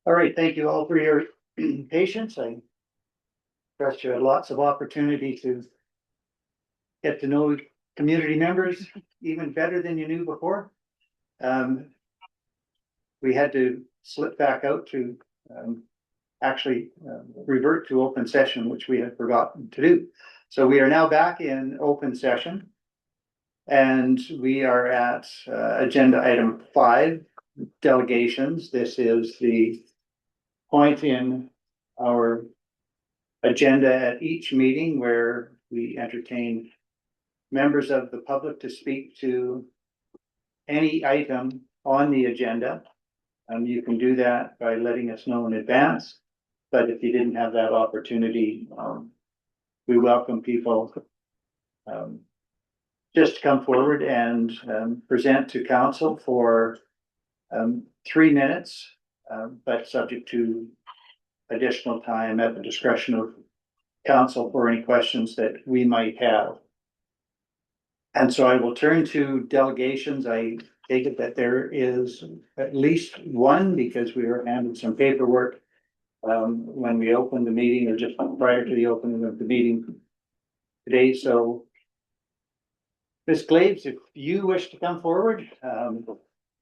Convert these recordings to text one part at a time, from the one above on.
All right, thank you all for your patience. I trust you had lots of opportunity to get to know community members even better than you knew before. We had to slip back out to actually revert to open session, which we had forgotten to do. So we are now back in open session. And we are at agenda item 5, delegations. This is the point in our agenda at each meeting where we entertain members of the public to speak to any item on the agenda. You can do that by letting us know in advance. But if you didn't have that opportunity, we welcome people just to come forward and present to council for 3 minutes, but subject to additional time at the discretion of council for any questions that we might have. And so I will turn to delegations. I take it that there is at least one, because we were handed some paperwork when we opened the meeting, or just prior to the opening of the meeting today. So Ms. Glaves, if you wish to come forward,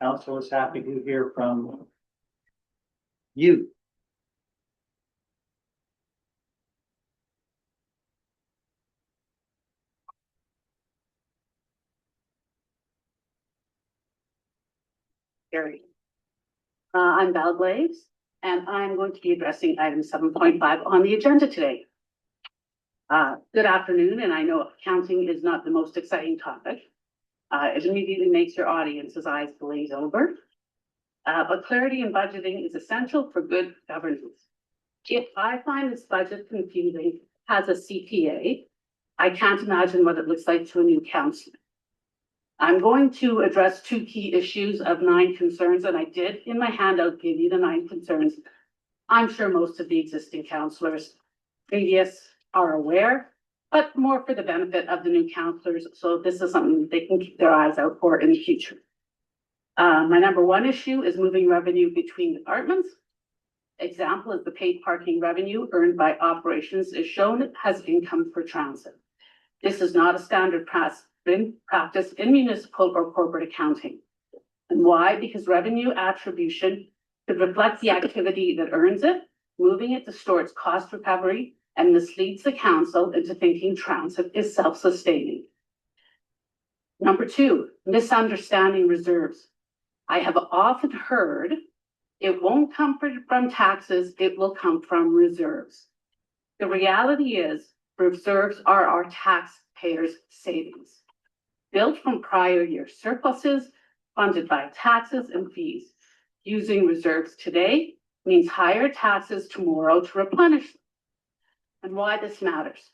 council is happy to hear from you. I'm Val Glaves, and I'm going to be addressing item 7.5 on the agenda today. Good afternoon, and I know accounting is not the most exciting topic. It immediately makes your audience's eyes glaze over. But clarity in budgeting is essential for good governance. If I find this budget confusing as a CPA, I can't imagine what it looks like to a new councillor. I'm going to address 2 key issues of 9 concerns, and I did in my handout give you the 9 concerns. I'm sure most of the existing councillors previous are aware, but more for the benefit of the new councillors. So this is something they can keep their eyes out for in the future. My number 1 issue is moving revenue between departments. Example is the paid parking revenue earned by operations is shown as income for transit. This is not a standard practice in municipal or corporate accounting. And why? Because revenue attribution should reflect the activity that earns it, moving it distorts cost recovery and misleads the council into thinking transit is self-sustaining. Number 2, misunderstanding reserves. I have often heard it won't come from taxes, it will come from reserves. The reality is reserves are our taxpayers' savings, built from prior year surpluses, funded by taxes and fees. Using reserves today means higher taxes tomorrow to replenish them. And why this matters.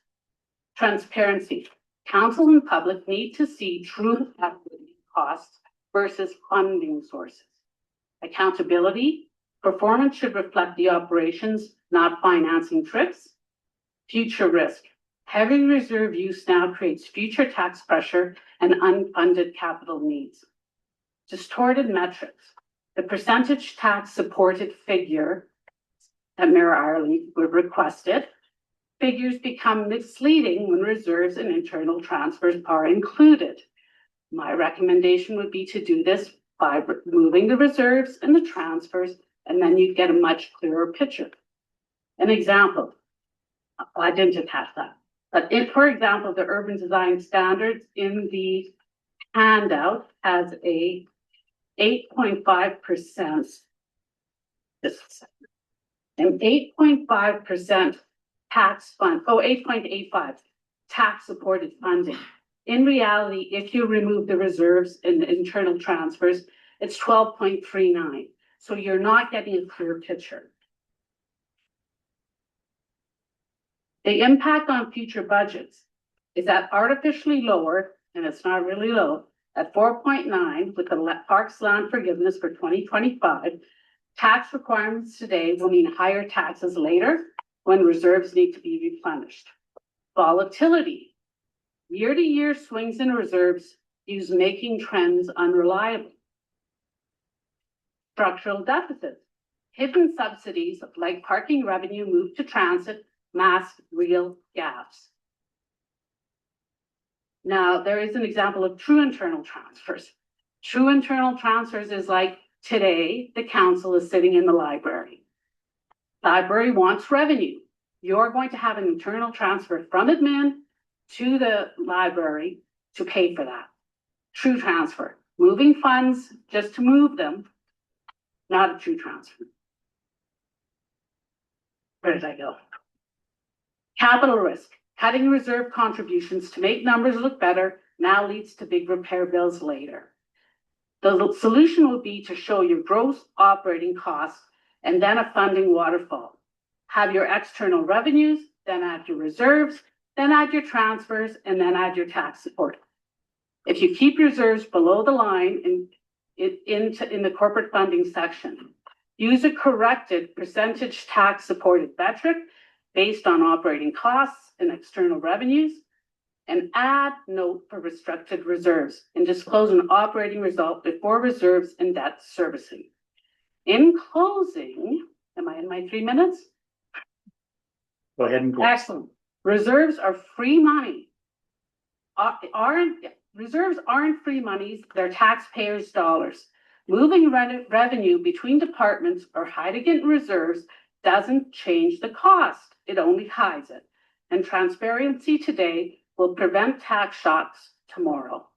Transparency. Council and public need to see true activity costs versus funding sources. Accountability. Performance should reflect the operations, not financing tricks. Future risk. Heavy reserve use now creates future tax pressure and unfunded capital needs. Distorted metrics. The percentage tax supported figure that Mayor Ireland requested. Figures become misleading when reserves and internal transfers are included. My recommendation would be to do this by removing the reserves and the transfers, and then you get a much clearer picture. An example, I didn't attach that, but if, for example, the urban design standards in the handout has a 8.5%, an 8.5% tax fund, 8.85 tax supported funding. In reality, if you remove the reserves and the internal transfers, it's 12.39. So you're not getting a clear picture. The impact on future budgets is that artificially lower, and it's not really low, at 4.9 with the Parks land forgiveness for 2025, tax requirements today will mean higher taxes later when reserves need to be replenished. Volatility. Year-to-year swings in reserves use making trends unreliable. Structural deficits. hidden subsidies like parking revenue moved to transit, mask real gaps. Now, there is an example of true internal transfers. True internal transfers is like today, the council is sitting in the library. Library wants revenue. You're going to have an internal transfer from admin to the library to pay for that. True transfer. Moving funds just to move them, not a true transfer. Where did I go? Capital risk. Cutting reserve contributions to make numbers look better now leads to big repair bills later. The solution will be to show your gross operating costs and then a funding waterfall. Have your external revenues, then add your reserves, then add your transfers, and then add your tax support. If you keep reserves below the line in the corporate funding section, use a corrected percentage tax supported metric based on operating costs and external revenues, and add note for restricted reserves and disclose an operating result before reserves and debt servicing. In closing, am I in my 3 minutes? Go ahead and go. Excellent. Reserves are free money. Reserves aren't free monies, they're taxpayers' dollars. Moving revenue between departments or hiding it in reserves doesn't change the cost, it only hides it. And transparency today will prevent tax shocks tomorrow.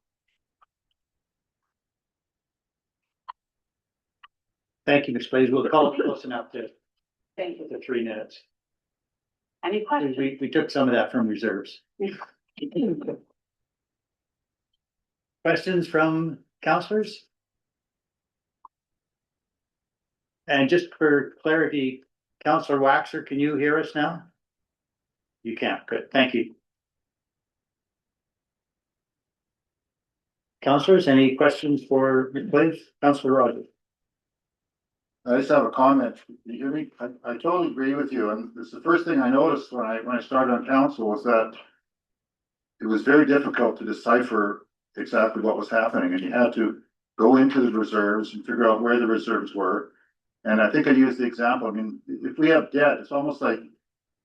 Thank you, Ms. Glaves. We'll call it close enough to Thank you. the 3 minutes. Any questions? We took some of that from reserves. Questions from councillors? And just for clarity, Councillor Waxer, can you hear us now? You can. Good. Thank you. Councillors, any questions for Ms. Glaves? Councillor Rogers. I just have a comment. You hear me? I totally agree with you. And this is the first thing I noticed when I started on council was that it was very difficult to decipher exactly what was happening. And you had to go into the reserves and figure out where the reserves were. And I think I used the example. I mean, if we have debt, it's almost like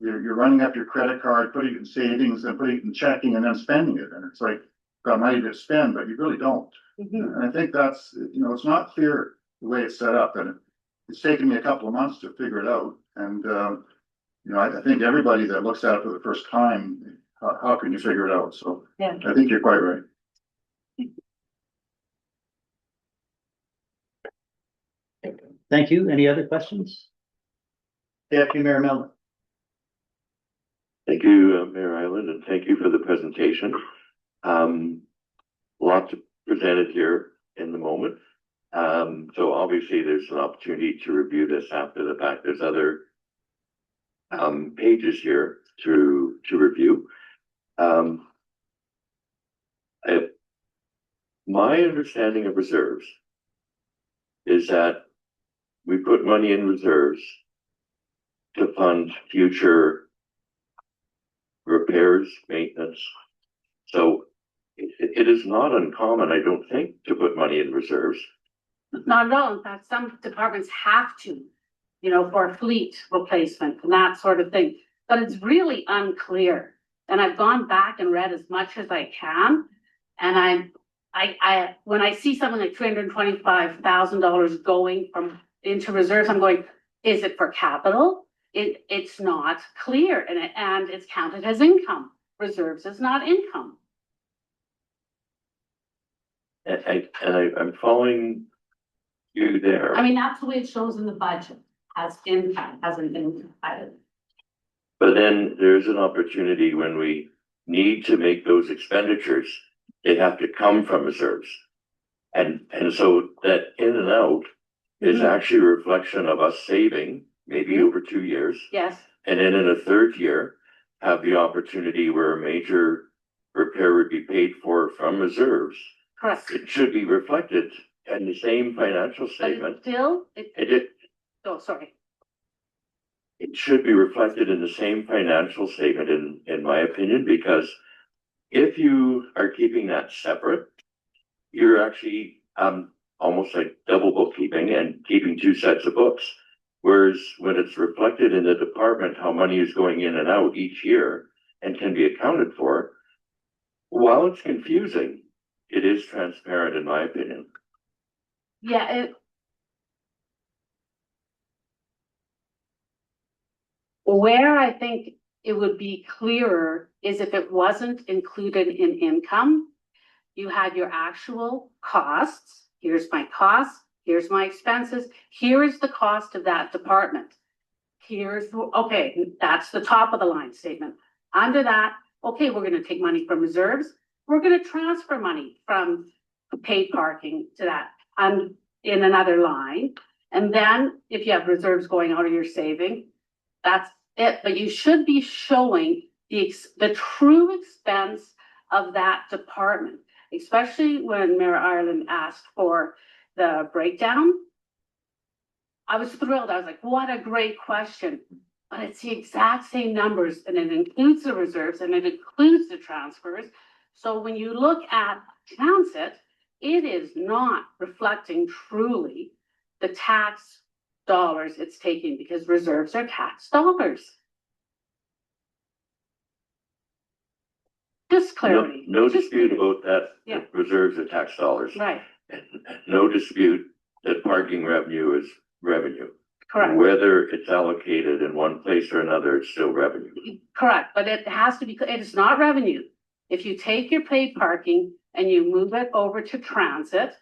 you're running up your credit card, putting it in savings and putting it in checking and then spending it. And it's like, got money to spend, but you really don't. And I think that's, it's not clear the way it's set up. And it's taken me a couple of months to figure it out. And, I think everybody that looks at it for the first time, how can you figure it out? So yeah. I think you're quite right. Thank you. Any other questions? Deputy Mayor Mellon. Thank you, Mayor Island, and thank you for the presentation. Lots presented here in the moment. So obviously there's an opportunity to review this after the fact. There's other pages here to review. My understanding of reserves is that we put money in reserves to fund future repairs, maintenance. So it is not uncommon, I don't think, to put money in reserves. Not at all. In fact, some departments have to, for fleet replacement and that sort of thing. But it's really unclear. And I've gone back and read as much as I can. And when I see something like $325,000 going into reserves, I'm going, is it for capital? It's not clear, and it's counted as income. Reserves is not income. I'm following you there. I mean, that's the way it shows in the budget as income, as an income item. But then there's an opportunity when we need to make those expenditures, they have to come from reserves. And so that in and out is actually a reflection of us saving maybe over 2 years. Yes. And then in a third year, have the opportunity where a major repair would be paid for from reserves. Correct. It should be reflected in the same financial statement. But still, sorry. It should be reflected in the same financial statement, in my opinion, because if you are keeping that separate, you're actually almost like double bookkeeping and keeping two sets of books. Whereas when it's reflected in the department, how money is going in and out each year and can be accounted for, while it's confusing, it is transparent in my opinion. Yeah, where I think it would be clearer is if it wasn't included in income. You had your actual costs. Here's my costs. Here's my expenses. Here is the cost of that department. Okay, that's the top of the line statement. Under that, okay, we're going to take money from reserves. We're going to transfer money from paid parking to that in another line. And then if you have reserves going out of your saving, that's it. But you should be showing the true expense of that department, especially when Mayor Ireland asked for the breakdown. I was thrilled. I was like, what a great question. But it's the exact same numbers, and it includes the reserves and it includes the transfers. So when you look at transit, it is not reflecting truly the tax dollars it's taking, because reserves are tax dollars. Just clarity. No dispute about that. Yeah. Reserves are tax dollars. Right. And no dispute that parking revenue is revenue. Correct. Whether it's allocated in one place or another, it's still revenue. Correct, but it has to be, it's not revenue. If you take your paid parking and you move it over to transit,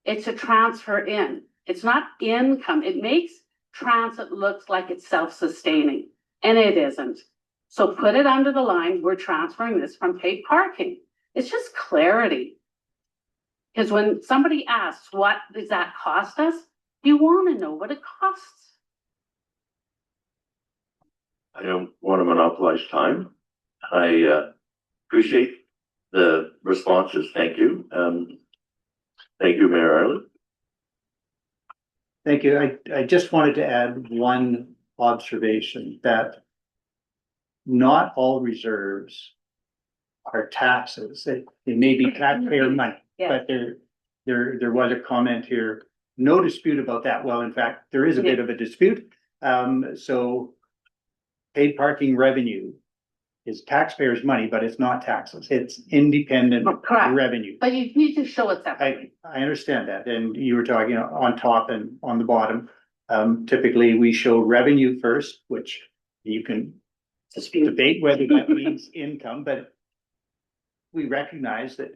it's a transfer in. It's not income. It makes transit look like it's self-sustaining, and it isn't. So put it under the line, we're transferring this from paid parking. It's just clarity. Because when somebody asks, what does that cost us? You want to know what it costs. I don't want to monopolize time. I appreciate the responses. Thank you. Thank you, Mayor Ireland. Thank you. I just wanted to add one observation that not all reserves are taxes. They may be taxpayer money, Yeah. but there was a comment here. No dispute about that. Well, in fact, there is a bit of a dispute. So paid parking revenue is taxpayers' money, but it's not taxes. It's independent Correct. revenue. But you need to show it separately. I understand that. And you were talking on top and on the bottom. Typically, we show revenue first, which you can debate whether that means income, but we recognize that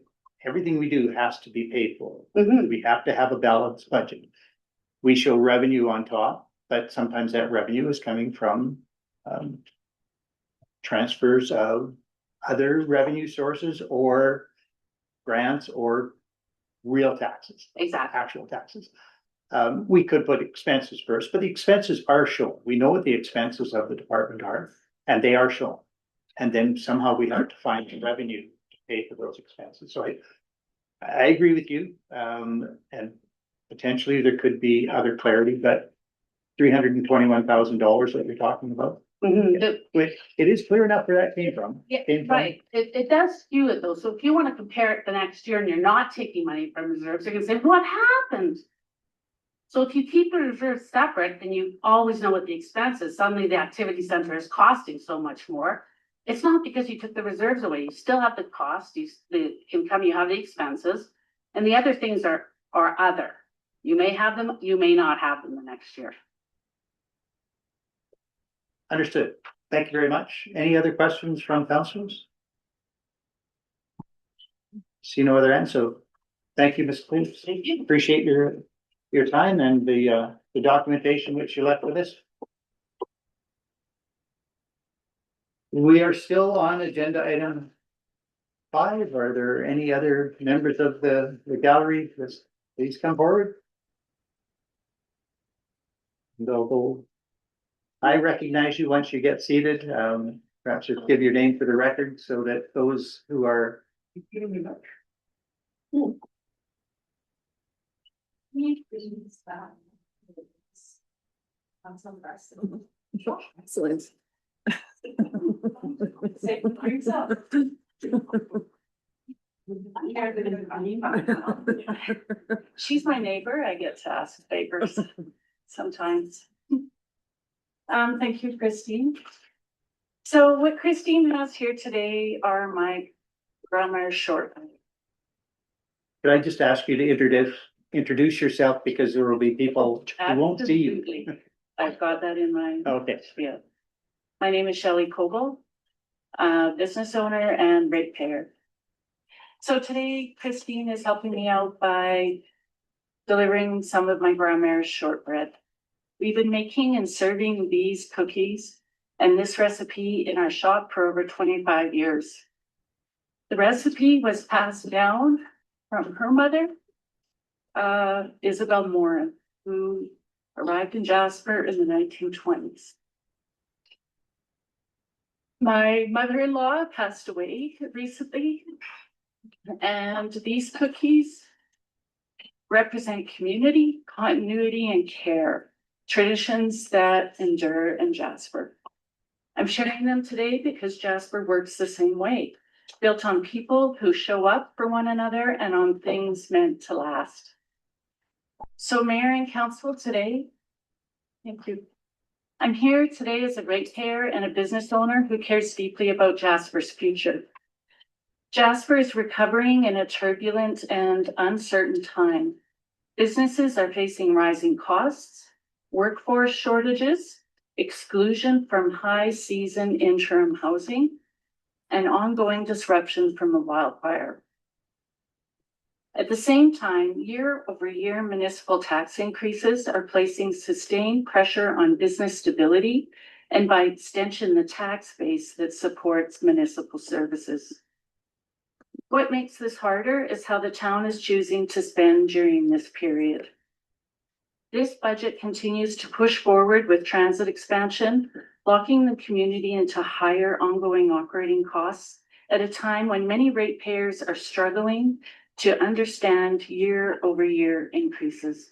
everything we do has to be paid for. Mhm. We have to have a balanced budget. We show revenue on top, but sometimes that revenue is coming from transfers of other revenue sources or grants or real taxes, Exactly. actual taxes. We could put expenses first, but the expenses are shown. We know what the expenses of the department are, and they are shown. And then somehow we have to find the revenue to pay for those expenses. So I agree with you. And potentially there could be other clarity, but $321,000 that you're talking about. Mhm. It is clear enough where that came from. Yeah, Came from. right. It does skew it though. So if you want to compare it the next year and you're not taking money from reserves, you're gonna say, what happened? So if you keep the reserves separate, then you always know what the expense is. Suddenly the activity center is costing so much more. It's not because you took the reserves away. You still have the cost, the income, you have the expenses, and the other things are other. You may have them, you may not have them the next year. Understood. Thank you very much. Any other questions from councilors? See no other end, so thank you, Ms. Cleves. Thank you. Appreciate your time and the documentation which you left with us. We are still on agenda item 5. Are there any other members of the gallery? Please come forward. Though I recognize you once you get seated. Perhaps just give your name for the record so that those who are. Excellent. She's my neighbor. I get to ask favors sometimes. Thank you, Christine. So what Christine has here today are my grammar short. Could I just ask you to introduce yourself, because there will be people who won't see you. Absolutely. I've got that in mind. Okay, Yeah. My name is Shelley Koebel, business owner and ratepayer. So today Christine is helping me out by delivering some of my grandma's shortbread. We've been making and serving these cookies and this recipe in our shop for over 25 years. The recipe was passed down from her mother, Isabel Morin, who arrived in Jasper in the 1920s. My mother-in-law passed away recently, and these cookies represent community, continuity, and care, traditions that endure in Jasper. I'm sharing them today because Jasper works the same way, built on people who show up for one another and on things meant to last. So Mayor and Council today, thank you. I'm here today as a ratepayer and a business owner who cares deeply about Jasper's future. Jasper is recovering in a turbulent and uncertain time. Businesses are facing rising costs, workforce shortages, exclusion from high season interim housing, and ongoing disruption from the wildfire. At the same time, year-over-year municipal tax increases are placing sustained pressure on business stability and by extension, the tax base that supports municipal services. What makes this harder is how the town is choosing to spend during this period. This budget continues to push forward with transit expansion, locking the community into higher ongoing operating costs at a time when many ratepayers are struggling to understand year-over-year increases.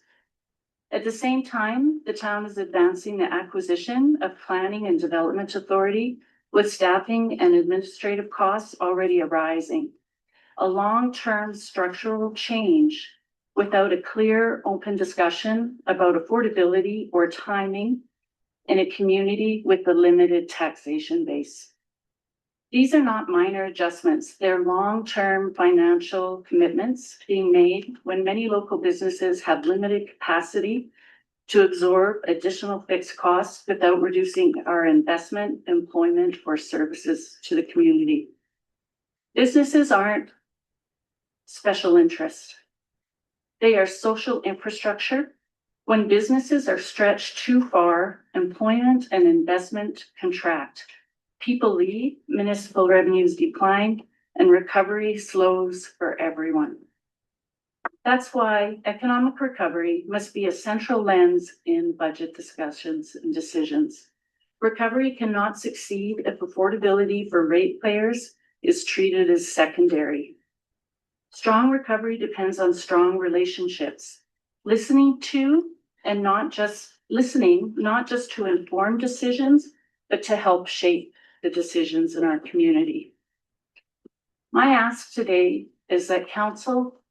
At the same time, the town is advancing the acquisition of Planning and Development Authority with staffing and administrative costs already arising. A long-term structural change without a clear, open discussion about affordability or timing in a community with a limited taxation base. These are not minor adjustments. They're long-term financial commitments being made when many local businesses have limited capacity to absorb additional fixed costs without reducing our investment, employment, or services to the community. Businesses aren't special interest. They are social infrastructure. When businesses are stretched too far, employment and investment contract. People leave, municipal revenues decline, and recovery slows for everyone. That's why economic recovery must be a central lens in budget discussions and decisions. Recovery cannot succeed if affordability for ratepayers is treated as secondary. Strong recovery depends on strong relationships, listening to and not just to inform decisions, but to help shape the decisions in our community. My ask today is that Council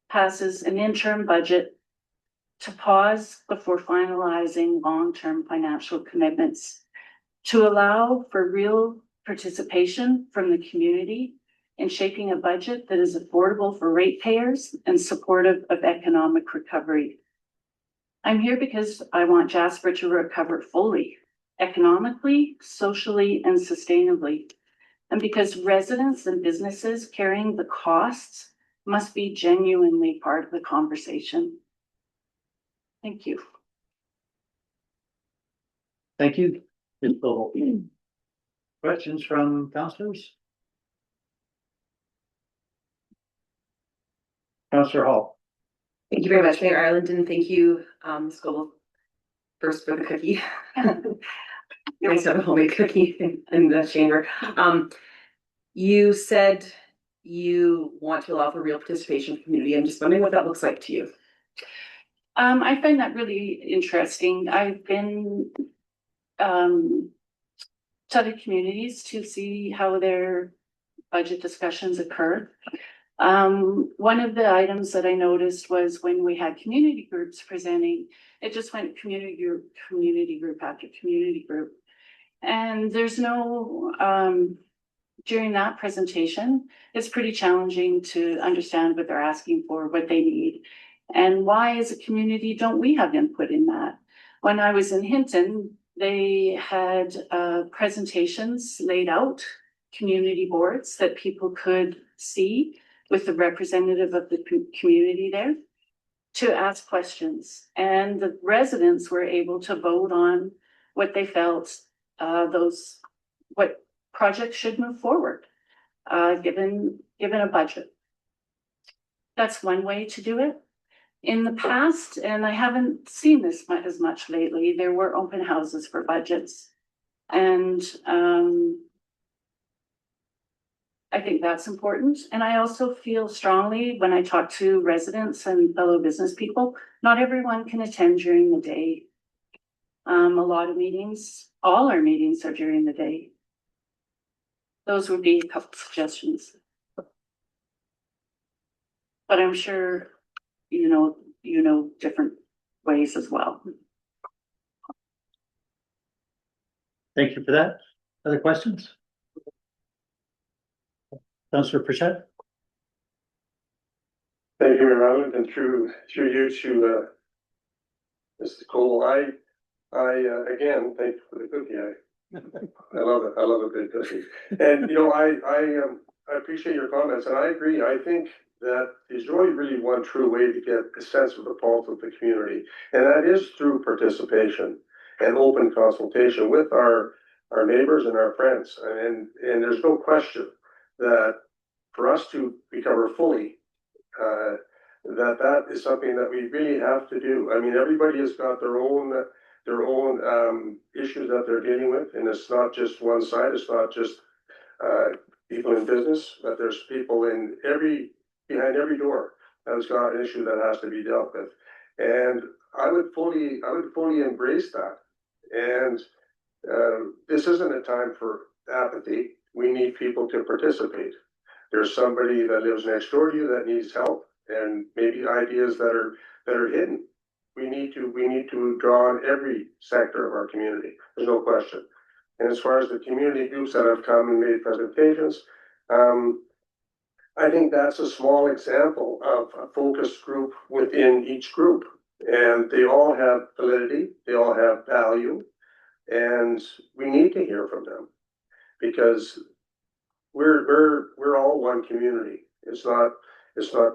passes an interim budget to pause before finalizing long-term financial commitments, to allow for real participation from the community in shaping a budget that is affordable for ratepayers and supportive of economic recovery. I'm here because I want Jasper to recover fully, economically, socially, and sustainably. And because residents and businesses carrying the costs must be genuinely part of the conversation. Thank you. thank you, Ms. Koebel. Questions from councillors? Councillor Hall. Thank you very much, Mayor Ireland, and thank you, Ms. Koebel, first for the cookie. Nice to have a homemade cookie in the chamber. You said you want to allow for real participation in the community. I'm just wondering what that looks like to you. I find that really interesting. I've been to other communities to see how their budget discussions occur. One of the items that I noticed was when we had community groups presenting, it just went community group after community group. And there's no, during that presentation, it's pretty challenging to understand what they're asking for, what they need. And why as a community don't we have input in that? When I was in Hinton, they had presentations laid out, community boards that people could see with the representative of the community there to ask questions. And the residents were able to vote on what they felt what projects should move forward, given a budget. That's one way to do it. In the past, and I haven't seen this as much lately, there were open houses for budgets. And I think that's important. And I also feel strongly when I talk to residents and fellow business people, not everyone can attend during the day. A lot of meetings, all our meetings are during the day. Those would be a couple suggestions. But I'm sure, you know different ways as well. Thank you for that. Other questions? Councillor Pritchett? Thank you, Mayor Allen, and through you to Mr. Cole. I again thank you for the cookie. I love it. I love a good cookie. And I appreciate your comments, and I agree. I think that there's only really one true way to get a sense of the pulse of the community, and that is through participation and open consultation with our neighbors and our friends. And there's no question that for us to recover fully, that is something that we really have to do. I mean, everybody has got their own issues that they're dealing with, and it's not just one side. It's not just people in business, but there's people behind every door that's got an issue that has to be dealt with. And I would fully embrace that. And this isn't a time for apathy. We need people to participate. There's somebody that lives next door to you that needs help, and maybe ideas that are hidden. We need to draw on every sector of our community. There's no question. And as far as the community groups that have come and made presentations, I think that's a small example of a focus group within each group. And they all have validity, they all have value, and we need to hear from them because we're all one community. It's not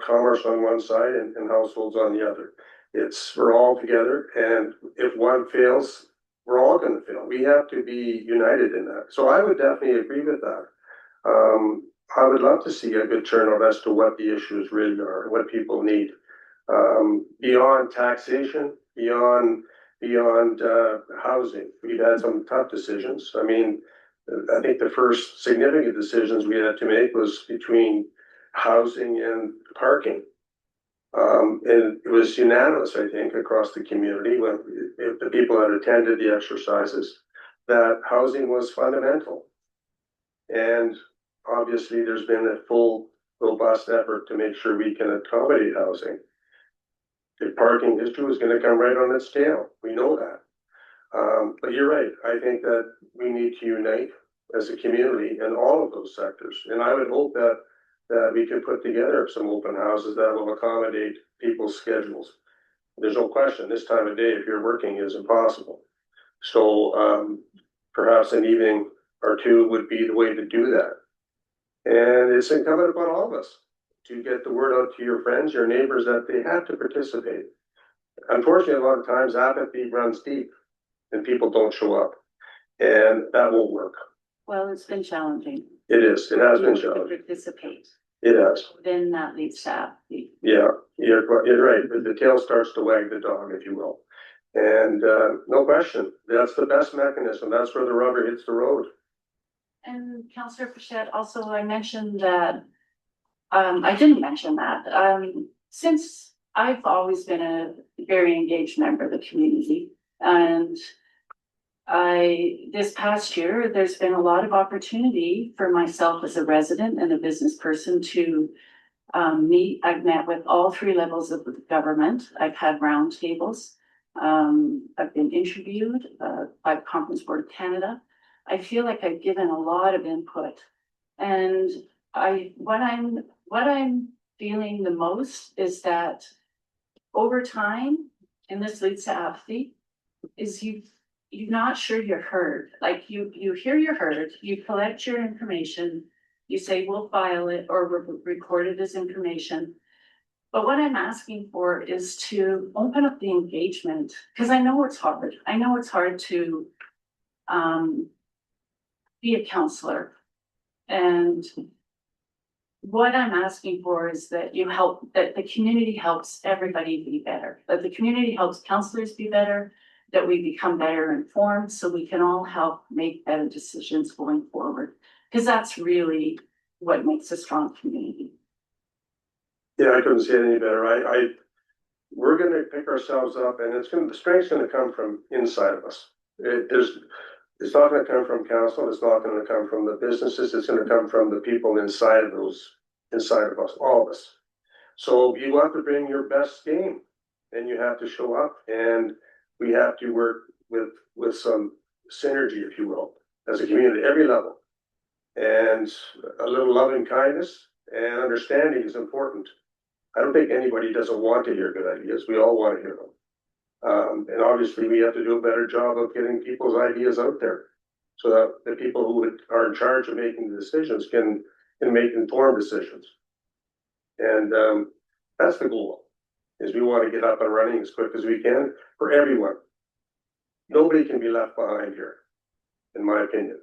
commerce on one side and households on the other. We're all together, and if one fails, we're all going to fail. We have to be united in that. So I would definitely agree with that. I would love to see a good turnout as to what the issues really are and what people need. Beyond taxation, beyond housing, we've had some tough decisions. I mean, I think the first significant decisions we had to make was between housing and parking. And it was unanimous, I think, across the community, when the people that attended the exercises, that housing was fundamental. And obviously there's been a full, robust effort to make sure we can accommodate housing. The parking issue is going to come right on its tail. We know that. But you're right. I think that we need to unite as a community in all of those sectors. And I would hope that we can put together some open houses that will accommodate people's schedules. There's no question this time of day, if you're working, is impossible. So perhaps an evening or two would be the way to do that. And it's incumbent upon all of us to get the word out to your friends, your neighbors, that they have to participate. Unfortunately, a lot of times apathy runs deep and people don't show up, and that won't work. Well, it's been challenging. It is. It has been To challenging. participate. It has. Then that leads to apathy. Yeah, you're right. The tail starts to wag the dog, if you will. And no question, that's the best mechanism. That's where the rubber hits the road. And Councillor Pritchett, also I mentioned that, I didn't mention that, since I've always been a very engaged member of the community, and this past year, there's been a lot of opportunity for myself as a resident and a business person to meet. I've met with all three levels of the government. I've had roundtables. I've been interviewed by Conference Board of Canada. I feel like I've given a lot of input, and what I'm feeling the most is that over time, and this leads to apathy, is you're not sure you're heard. Like you hear you're heard, you collect your information, you say we'll file it or record it as information. But what I'm asking for is to open up the engagement, because I know it's hard. I know it's hard to be a counselor. And what I'm asking for is that that the community helps everybody be better, that the community helps counselors be better, that we become better informed so we can all help make better decisions going forward. Because that's really what makes a strong community. Yeah, I couldn't say it any better. We're gonna pick ourselves up, and the strength's gonna come from inside of us. It's not gonna come from council, it's not gonna come from the businesses, it's gonna come from the people inside of us, all of us. So you have to bring your best game, and you have to show up, and we have to work with some synergy, if you will, as a community, every level. And a little loving kindness and understanding is important. I don't think anybody doesn't want to hear good ideas. We all want to hear them. And obviously we have to do a better job of getting people's ideas out there so that the people who are in charge of making the decisions can make informed decisions. And that's the goal, is we want to get up and running as quick as we can for everyone. Nobody can be left behind here, in my opinion.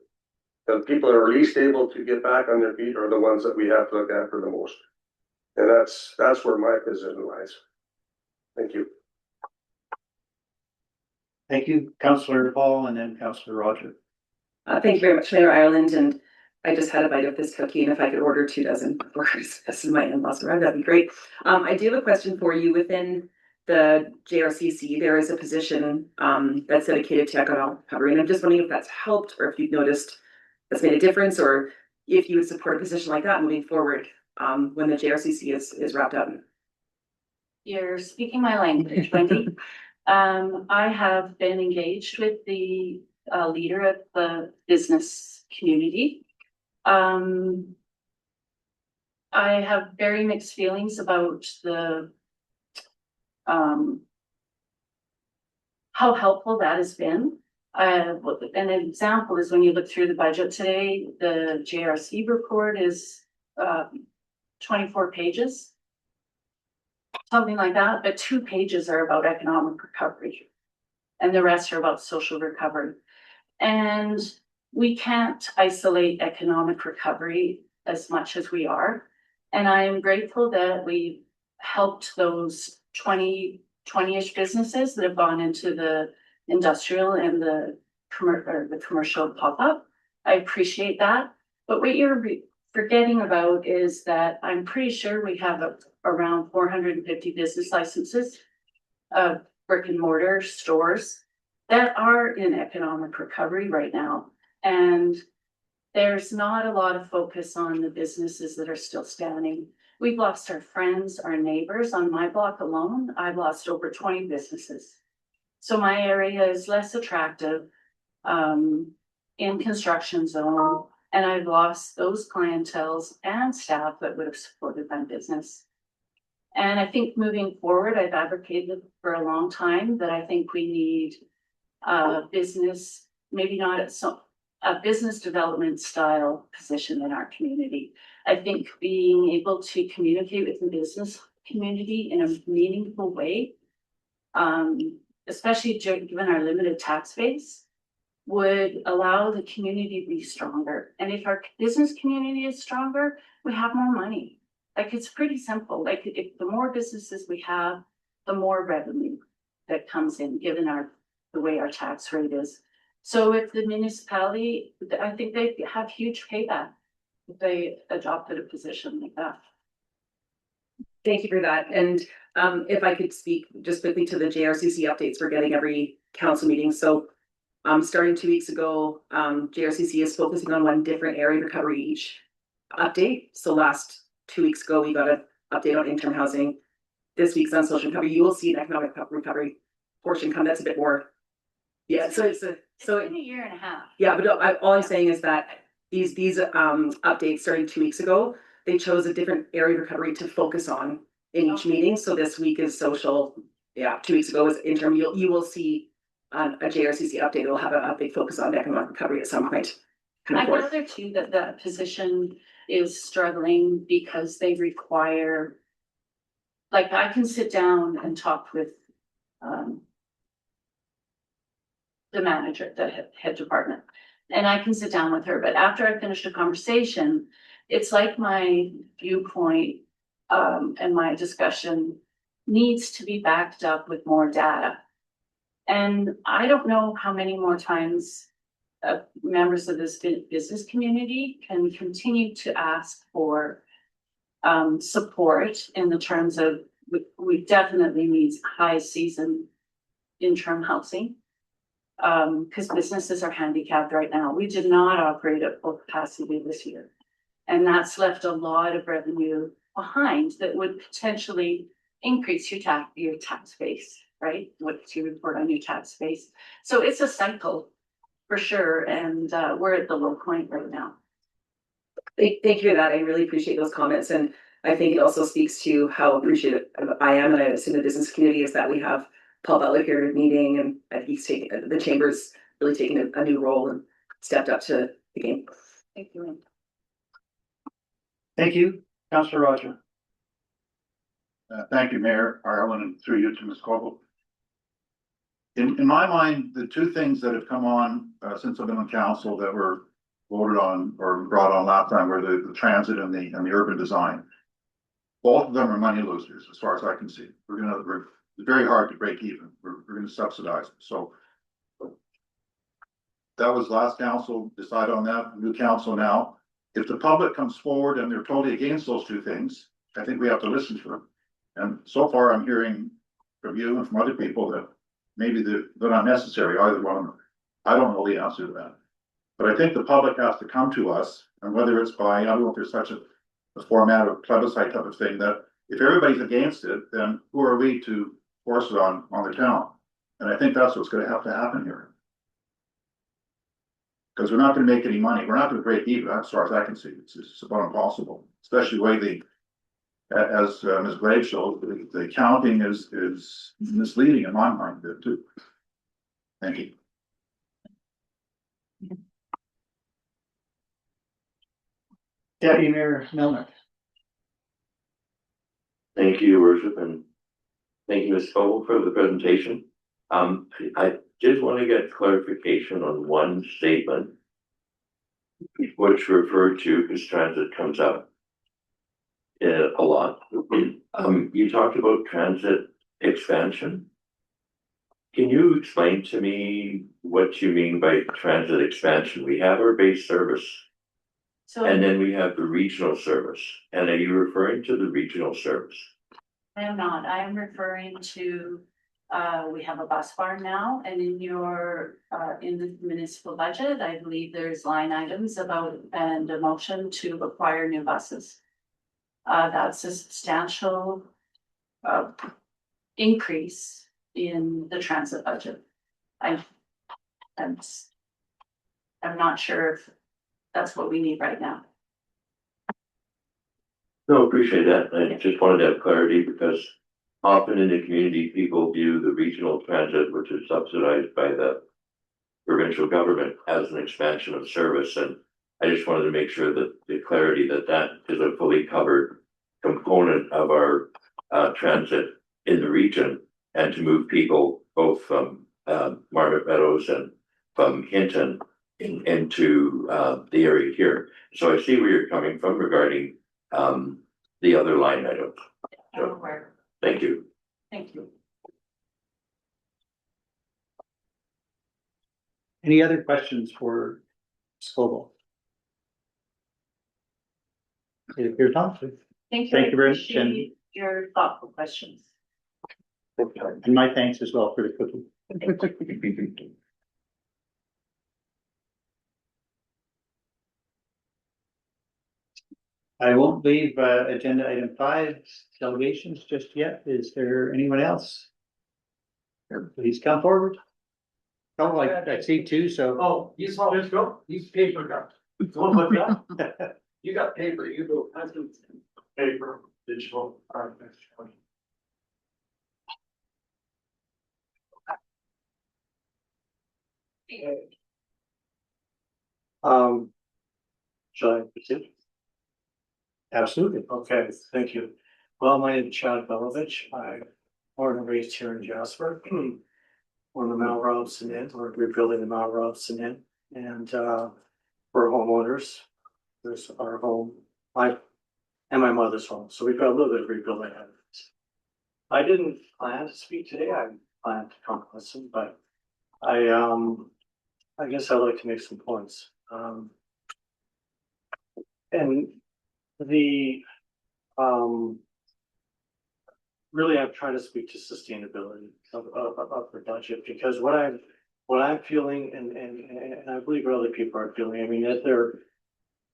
The people that are least able to get back on their feet are the ones that we have to look after the most. And that's where my position lies. Thank you. Thank you, Councillor Paul, and then Councillor Roger. Thank you very much, Mayor Ireland, and I just had a bite of this cookie, and if I could order 2 dozen before this is my in-laws around, that'd be great. I do have a question for you. Within the JRCC, there is a position that's dedicated to economic recovery, and I'm just wondering if that's helped, or if you've noticed that's made a difference, or if you would support a position like that moving forward when the JRCC is wrapped up. You're speaking my language, Wendy. I have been engaged with the leader of the business community. I have very mixed feelings about how helpful that has been. An example is when you look through the budget today, the JRC report is 24 pages, something like that, but 2 pages are about economic recovery and the rest are about social recovery. And we can't isolate economic recovery as much as we are. And I am grateful that we helped those 20-ish businesses that have gone into the industrial and the commercial pop-up. I appreciate that. But what you're forgetting about is that I'm pretty sure we have around 450 business licenses of brick and mortar stores that are in economic recovery right now. And there's not a lot of focus on the businesses that are still standing. We've lost our friends, our neighbors. On my block alone, I've lost over 20 businesses. So my area is less attractive in construction zone, and I've lost those clienteles and staff that would have supported my business. And I think moving forward, I've advocated for a long time that I think we need business, maybe not a business development style position in our community. I think being able to communicate with the business community in a meaningful way, especially given our limited tax base, would allow the community to be stronger. And if our business community is stronger, we have more money. Like, it's pretty simple. Like, if the more businesses we have, the more revenue that comes in, given the way our tax rate is. So if the municipality, I think they have huge payback if they adopted a position like that. Thank you for that. And if I could speak just quickly to the JRCC updates we're getting every council meeting. So starting 2 weeks ago, JRCC is focusing on one different area of recovery each update. So last 2 weeks ago, we got update on interim housing. This week's on social recovery. You will see an economic recovery portion come. That's a bit more. Yeah, so it's a, so It's been a year and a half. yeah, but all I'm saying is that these updates starting 2 weeks ago, they chose a different area of recovery to focus on in each meeting. So this week is social. Yeah, 2 weeks ago was interim. You will see a JRCC update. It'll have a big focus on economic recovery at some point. I gather too that the position is struggling because they require, like, I can sit down and talk with the manager, the head department, and I can sit down with her, but after I finish the conversation, it's like my viewpoint and my discussion needs to be backed up with more data. And I don't know how many more times members of this business community can continue to ask for support in the terms of we definitely need high season interim housing. Because businesses are handicapped right now. We did not operate at full capacity this year. And that's left a lot of revenue behind that would potentially increase your tax base, right? What's your report on your tax base? So it's a cycle for sure. And we're at the low point right now. Thank you for that. I really appreciate those comments. And I think it also speaks to how appreciative I am, and I assume the business community is that we have Paul Butler here meeting, and he's taking the chamber's really taking a new role and stepped up to the game. Thank you. Thank you, Councillor Roger. Thank you, Mayor Ireland, and through you to Ms. Koebel. In my mind, the two things that have come on since I've been on council that were voted on or brought on last time were the transit and the urban design. Both of them are money losers, as far as I can see. It's very hard to break even. We're going to subsidize them. So that was last council, decide on that, new council now. If the public comes forward and they're totally against those two things, I think we have to listen to them. And so far I'm hearing from you and from other people that maybe they're not necessary, either one of them. I don't know the answer to that. But I think the public has to come to us, and whether it's by, I don't know if there's such a format of plebiscite type of thing, that if everybody's against it, then who are we to force it on the town? And I think that's what's going to have to happen here. Because we're not going to make any money. We're not going to break even, as far as I can see. It's about impossible, especially the way as Ms. Glaves showed, the accounting is misleading in my mind there too. Thank you. Deputy Mayor Milner. Thank you, Your Worship, and thank you, Ms. Koebel, for the presentation. I just want to get clarification on one statement, which referred to, because transit comes up a lot. You talked about transit expansion. Can you explain to me what you mean by transit expansion? We have our base service, So and then we have the regional service. And are you referring to the regional service? I am not. I am referring to, we have a bus barn now, and in your, in the municipal budget, I believe there's line items about, and a motion to acquire new buses. That's a substantial, increase in the transit budget. I'm not sure if that's what we need right now. No, appreciate that. I just wanted to have clarity because often in the community, people view the regional transit, which is subsidized by the provincial government, as an expansion of service. And I just wanted to make sure that the clarity that that is a fully covered component of our transit in the region, and to move people both from Margaret Meadows and from Hinton into the area here. So I see where you're coming from regarding the other line item. I'm aware. Thank you. Thank you. Any other questions for Koebel? It appears not. Thank you. Thank you very much, Appreciate your thoughtful questions. And my thanks as well for the cookie. I won't leave agenda item 5, delegations just yet. Is there anyone else? Here, please come forward. Oh, I see 2, so. Oh, you saw this go? He's paper got. What was that? You got paper, you go, I do paper, digital, artificial. Shall I proceed? Absolutely. Okay, thank you. Well, my name is Gulevich. I'm born and raised here in Jasper. On the Mount Robson Inn, we're rebuilding the Mount Robson Inn, and we're homeowners. There's our home, my mother's home, so we've got a little bit of rebuilding. I didn't plan to speak today. I planned to come listen, but I guess I'd like to make some points. And the really, I'm trying to speak to sustainability of the budget, because what I'm feeling, and I believe what other people are feeling, I mean, that they're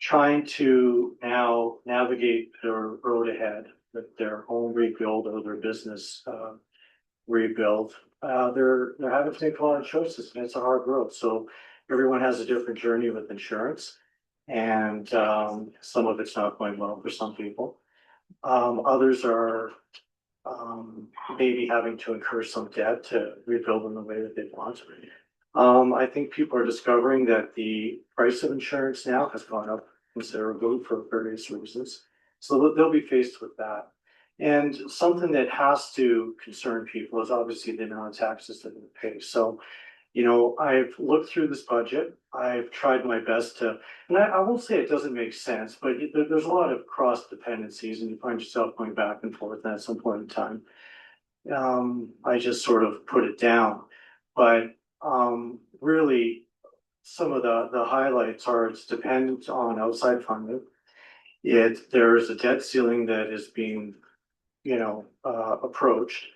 trying to now navigate their road ahead with their home rebuild or their business rebuild. They're having to make a lot of choices, and it's a hard road. So everyone has a different journey with insurance, and some of it's not going well for some people. Others are maybe having to incur some debt to rebuild in the way that they want. I think people are discovering that the price of insurance now has gone up considerably for various reasons. So they'll be faced with that. And something that has to concern people is obviously the amount of taxes that they pay. So, you know, I've looked through this budget. I've tried my best to, and I won't say it doesn't make sense, but there's a lot of cross dependencies, and you find yourself going back and forth. And at some point in time, I just sort of put it down. But really, some of the highlights are it's dependent on outside funding. There's a debt ceiling that is being, approached.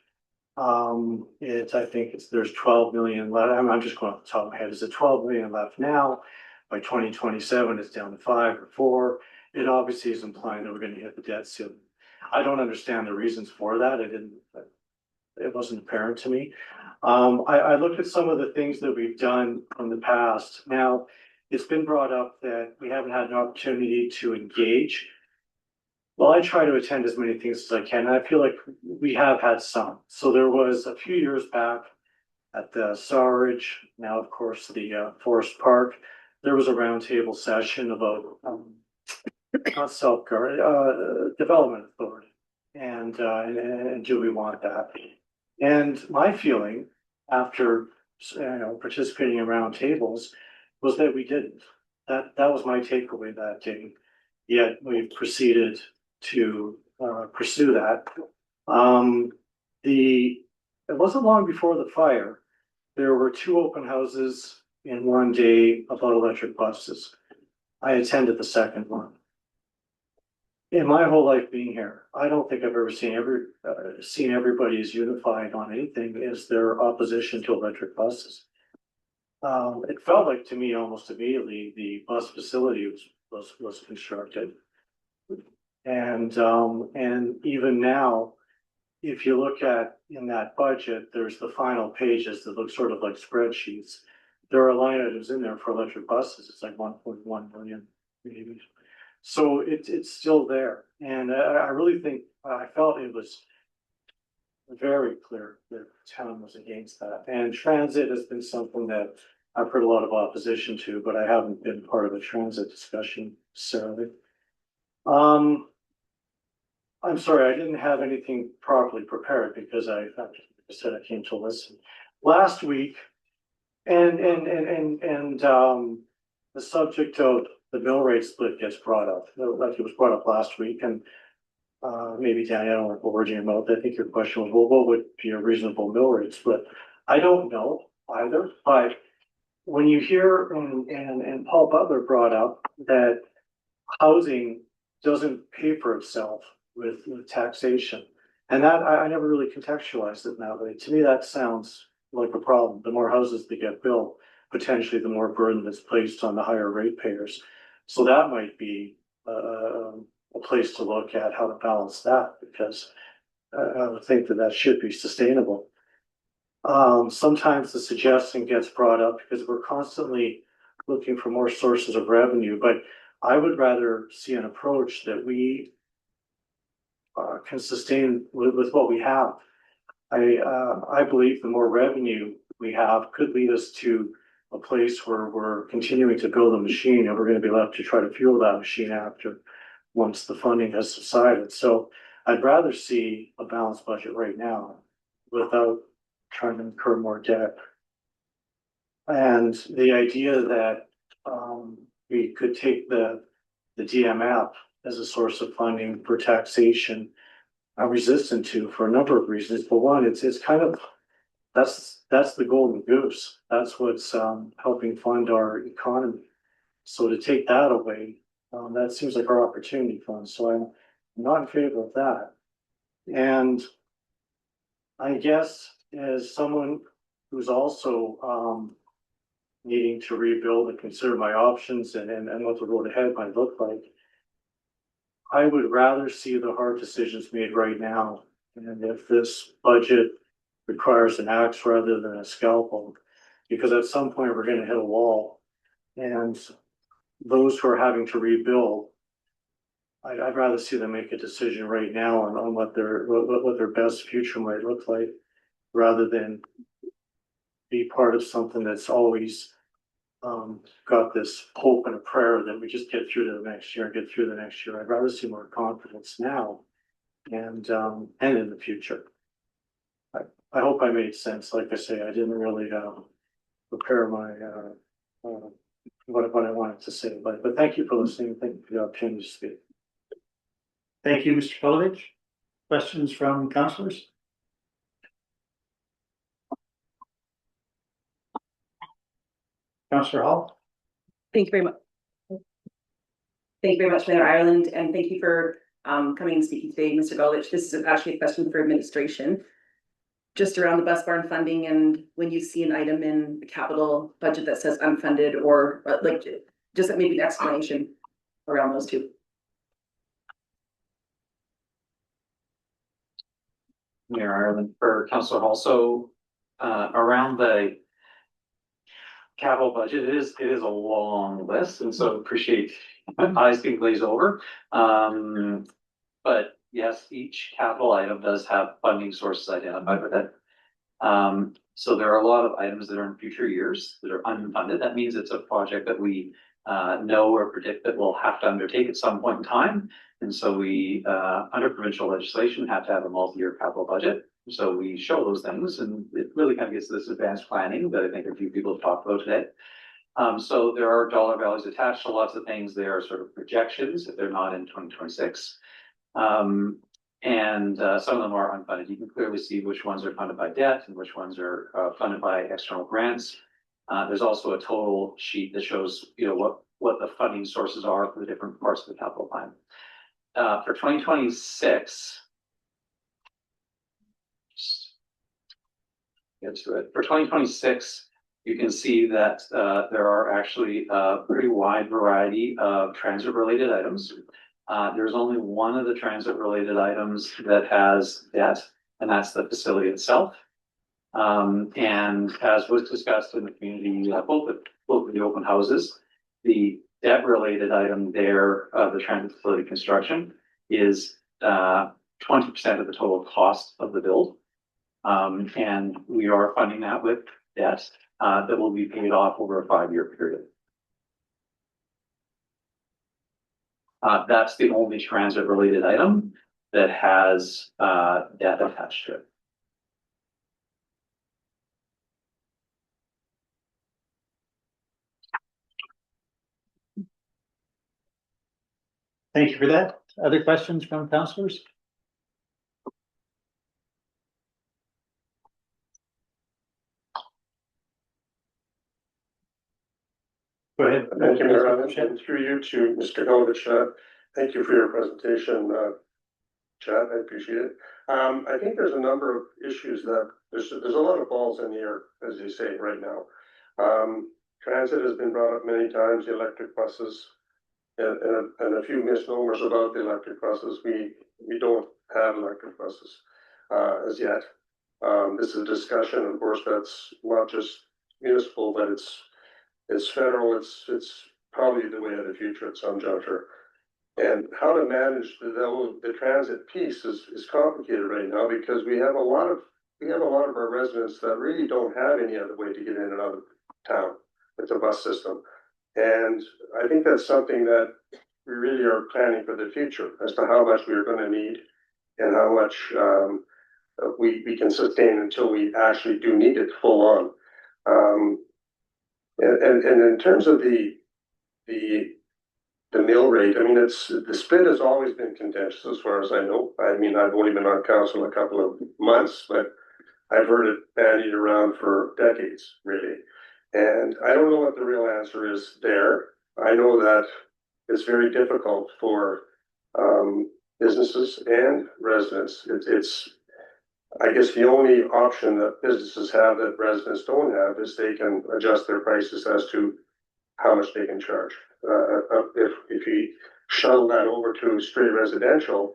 I think there's 12 million left. I'm just going off the top of my head. Is it 12 million left now? By 2027, it's down to 5 or 4. It obviously is implying that we're going to hit the debt ceiling. I don't understand the reasons for that. It wasn't apparent to me. I looked at some of the things that we've done in the past. Now, it's been brought up that we haven't had an opportunity to engage. Well, I try to attend as many things as I can, and I feel like we have had some. So there was a few years back at the Saurage, now of course the Forest Park, there was a roundtable session about not self-guard, development authority, and do we want that? And my feeling after participating in roundtables was that we didn't. That was my takeaway that day. Yet we proceeded to pursue that. It wasn't long before the fire. There were 2 open houses in one day about electric buses. I attended the second one. In my whole life being here, I don't think I've ever seen everybody as unified on anything as their opposition to electric buses. It felt like to me almost immediately the bus facility was constructed. And even now, if you look at in that budget, there's the final pages that look sort of like spreadsheets. There are line items in there for electric buses. It's like 1.1 million maybe. So it's still there. And I really think, I felt it was very clear that the town was against that. And transit has been something that I've heard a lot of opposition to, but I haven't been part of a transit discussion necessarily. I'm sorry, I didn't have anything properly prepared because I said I came to listen. Last week, and the subject of the mill rate split gets brought up. Like it was brought up last week, and maybe Danny, I don't want to put words in your mouth. I think your question was, well, what would be a reasonable mill rate split? I don't know either, but when you hear and Paul Butler brought up that housing doesn't pay for itself with taxation, and that I never really contextualized it that way. To me, that sounds like a problem. The more houses that get built, potentially the more burden that's placed on the higher ratepayers. So that might be a place to look at how to balance that, because I would think that that should be sustainable. Sometimes the suggestion gets brought up because we're constantly looking for more sources of revenue, but I would rather see an approach that we can sustain with what we have. I believe the more revenue we have could lead us to a place where we're continuing to build a machine, and we're going to be left to try to fuel that machine after, once the funding has subsided. So I'd rather see a balanced budget right now without trying to incur more debt. And the idea that we could take the DMF as a source of funding for taxation, I'm resistant to for a number of reasons. But one, it's kind of, that's the golden goose. That's what's helping fund our economy. So to take that away, that seems like our opportunity fund. So I'm not in favor of that. And I guess as someone who's also needing to rebuild and consider my options and what the road ahead might look like, I would rather see the hard decisions made right now. And if this budget requires an axe rather than a scalpel, because at some point we're going to hit a wall, and those who are having to rebuild, I'd rather see them make a decision right now on what their best future might look like, rather than be part of something that's always got this hope and a prayer that we just get through to the next year and get through the next year. I'd rather see more confidence now and in the future. I hope I made sense. Like I say, I didn't really prepare my what I wanted to say, but thank you for listening. Thank you for the opportunity to speak. Thank you, Mr. Gulevich. Questions from councillors? Councillor Hall? Thank you very much. Thank you very much, Mayor Ireland, and thank you for coming and speaking today, Mr. Gulevich. This is actually a question for administration. Just around the bus barn funding, and when you see an item in the capital budget that says unfunded, or like just maybe an explanation around those two. Mayor Ireland for Councillor Hall. So around the capital budget, it is a long list, and so appreciate eyes being glazed over. But yes, each capital item does have funding sources identified with it. So there are a lot of items that are in future years that are unfunded. That means it's a project that we know or predict that we'll have to undertake at some point in time. And so we, under provincial legislation, have to have a multi-year capital budget. So we show those things, and it really kind of gets to this advanced planning that I think a few people have talked about today. So there are dollar values attached to lots of things. They are sort of projections if they're not in 2026. And some of them are unfunded. You can clearly see which ones are funded by debt and which ones are funded by external grants. There's also a total sheet that shows, what the funding sources are for the different parts of the capital plan. For 2026, get to it. For 2026, you can see that there are actually a pretty wide variety of transit-related items. There's only one of the transit-related items that has debt, and that's the facility itself. And as was discussed in the community, both of the open houses, the debt-related item there, the transit facility construction, is 20% of the total cost of the build. And we are funding that with debt that will be paid off over a 5-year period. That's the only transit-related item that has debt attached to it. Thank you for that. Other questions from councillors? Go ahead. Thank you, Mayor Ireland, and through you to Mr. Gulevich. Thank you for your presentation, Chad. I appreciate it. I think there's a number of issues that there's a lot of balls in the air, as you say, right now. Transit has been brought up many times, the electric buses. and a few misnomers about the electric buses. We don't have electric buses, as yet. This is a discussion, of course, that's not just municipal, but it's federal, it's probably the way of the future at some juncture. And how to manage the transit piece is complicated right now, because we have a lot of our residents that really don't have any other way to get in and out of town with the bus system. And I think that's something that we really are planning for the future as to how much we are gonna need and how much we can sustain until we actually do need it full on. And in terms of the mill rate, I mean, the split has always been contentious as far as I know. I mean, I've only been on council a couple of months, but I've heard it bandied around for decades, really. And I don't know what the real answer is there. I know that it's very difficult for businesses and residents. It's I guess the only option that businesses have that residents don't have is they can adjust their prices as to how much they can charge. If you shuttle that over to straight residential,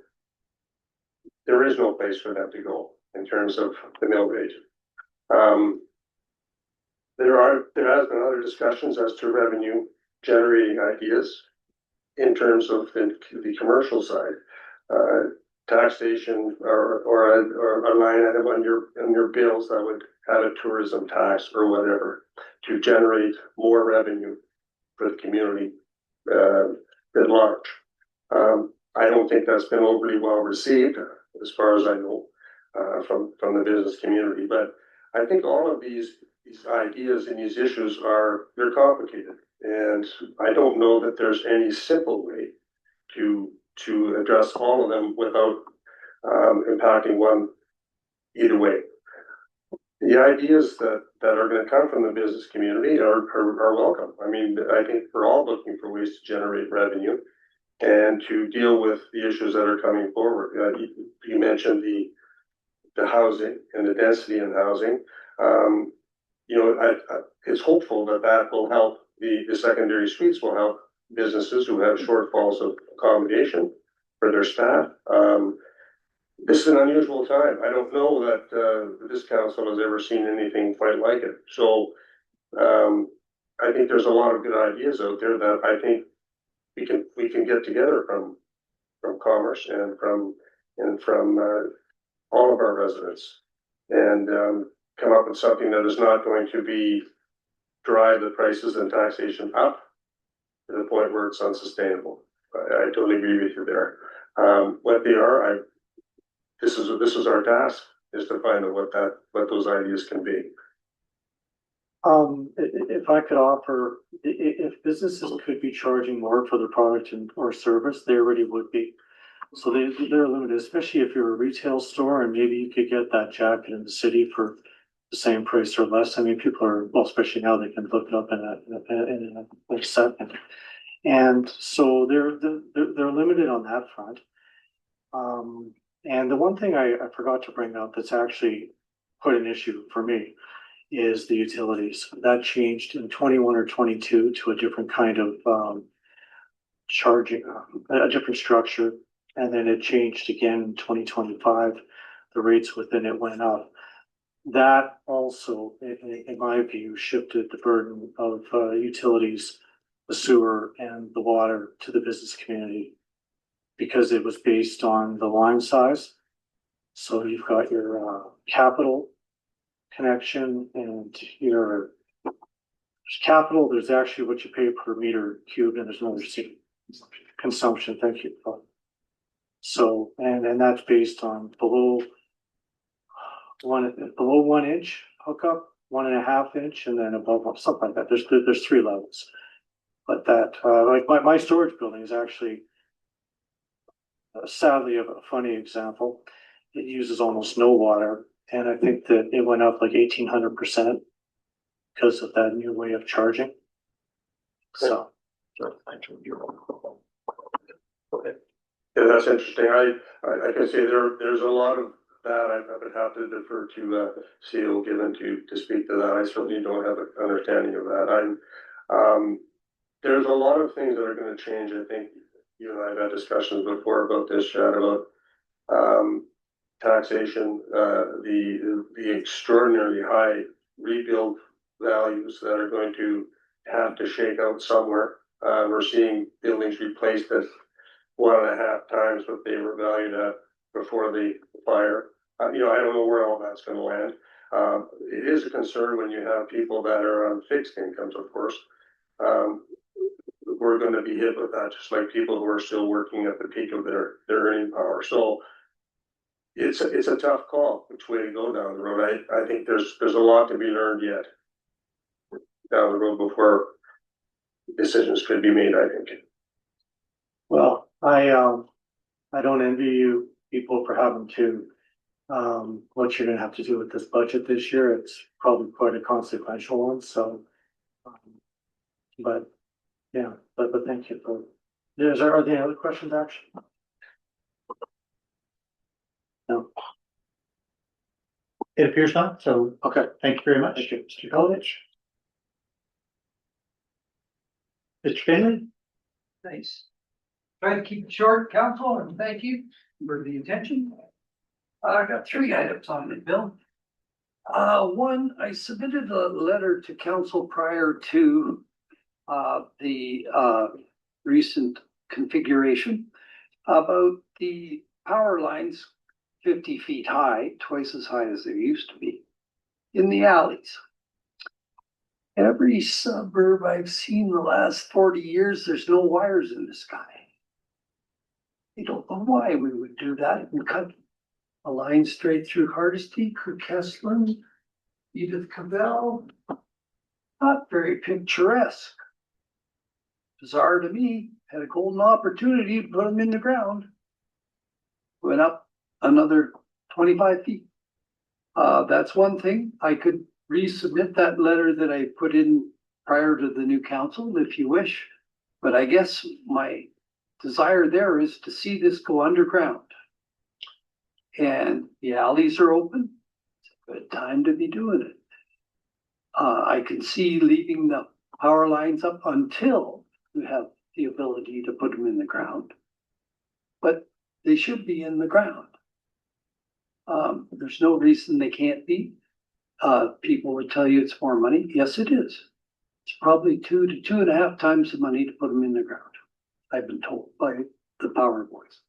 there is no place for them to go in terms of the mill rate. There has been other discussions as to revenue generating ideas in terms of the commercial side. Taxation or a line item on your bills that would have a tourism tax or whatever to generate more revenue for the community at large. I don't think that's been overly well received, as far as I know, from the business community. But I think all of these ideas and these issues they're complicated, and I don't know that there's any simple way to address all of them without impacting one either way. The ideas that are going to come from the business community are welcome. I mean, I think we're all looking for ways to generate revenue and to deal with the issues that are coming forward. You mentioned the housing and the density in housing. It's hopeful that will help the secondary suites will help businesses who have shortfalls of accommodation for their staff. This is an unusual time. I don't know that this council has ever seen anything quite like it. So I think there's a lot of good ideas out there that I think we can get together from Commerce and from all of our residents and come up with something that is not going to drive the prices and taxation up to the point where it's unsustainable. I totally agree with you there. What they are, this is our task, is to find out what those ideas can be. If I could offer, if businesses could be charging more for their product or service, they already would be. So they're limited, especially if you're a retail store and maybe you could get that jacket in the city for the same price or less. I mean, people are, well, especially now they can look it up in a second. And so they're limited on that front. And the one thing I forgot to bring up that's actually quite an issue for me is the utilities. That changed in 21 or 22 to a different kind of charging, a different structure. And then it changed again in 2025. The rates within it went up. That also, in my view, shifted the burden of utilities, the sewer and the water to the business community because it was based on the line size. So you've got your capital connection and your capital. There's actually what you pay per meter cubed, and there's another consumption. Thank you. So, and that's based on below 1 inch hookup, 1.5 inch, and then above something like that. There's 3 levels. But that, like my storage building is actually, sadly, a funny example. It uses almost no water, and I think that it went up like 1,800% because of that new way of charging. So. Yeah, that's interesting. I can say there's a lot of that. I would have to defer to CEO Given to speak to that. I certainly don't have an understanding of that. there's a lot of things that are gonna change. I think you and I have had discussions before about this, Chad, about taxation, the extraordinarily high rebuild values that are going to have to shake out somewhere. We're seeing buildings replaced at 1.5 times what they were valued at before the fire. I don't know where all that's gonna land. It is a concern when you have people that are on fixed incomes, of course. We're gonna be hit with that, just like people who are still working at the peak of their earning power. So it's a tough call, which way to go down the road. I think there's a lot to be learned yet down the road before decisions could be made, I think. Well, I don't envy you people for having to, what you're gonna have to do with this budget this year. It's probably quite a consequential one, so. But, yeah, but thank you for, are there any other questions, actually? No, It appears not, so okay, thank you very much. thank you. Mr. Gulevich. Mr. Finley? Thanks. Try to keep it short, council, and thank you for the attention. I got 3 items on it, Bill. One, I submitted a letter to council prior to the recent configuration about the power lines 50 feet high, twice as high as they used to be, in the alleys. Every suburb I've seen the last 40 years, there's no wires in the sky. I don't know why we would do that and cut a line straight through Hardesty, Kirkesland, Edith Koebel. Not very picturesque. Bizarre to me, had a golden opportunity to put them in the ground. Went up another 25 feet. That's one thing. I could resubmit that letter that I put in prior to the new council if you wish. But I guess my desire there is to see this go underground. And the alleys are open. It's a good time to be doing it. I can see leaving the power lines up until you have the ability to put them in the ground. But they should be in the ground. There's no reason they can't be. People would tell you it's more money. Yes, it is. It's probably 2 to 2.5 times the money to put them in the ground. I've been told by the power boys.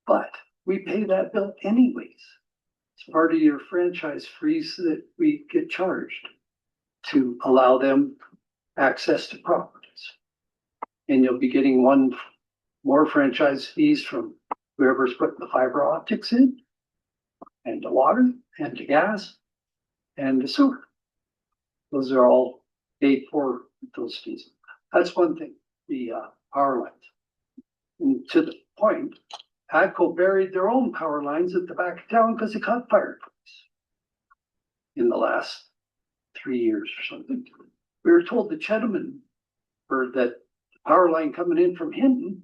But we pay that bill anyways. It's part of your franchise fees that we get charged to allow them access to properties. And you'll be getting one more franchise fees from whoever's putting the fiber optics in, and the water, and the gas, and the sewer. Those are all paid for with those fees. That's one thing, the power lines. And to the point, AGCO buried their own power lines at the back of town because they caught fire in the last 3 years or something. We were told that Chettaman, or that the power line coming in from Hinton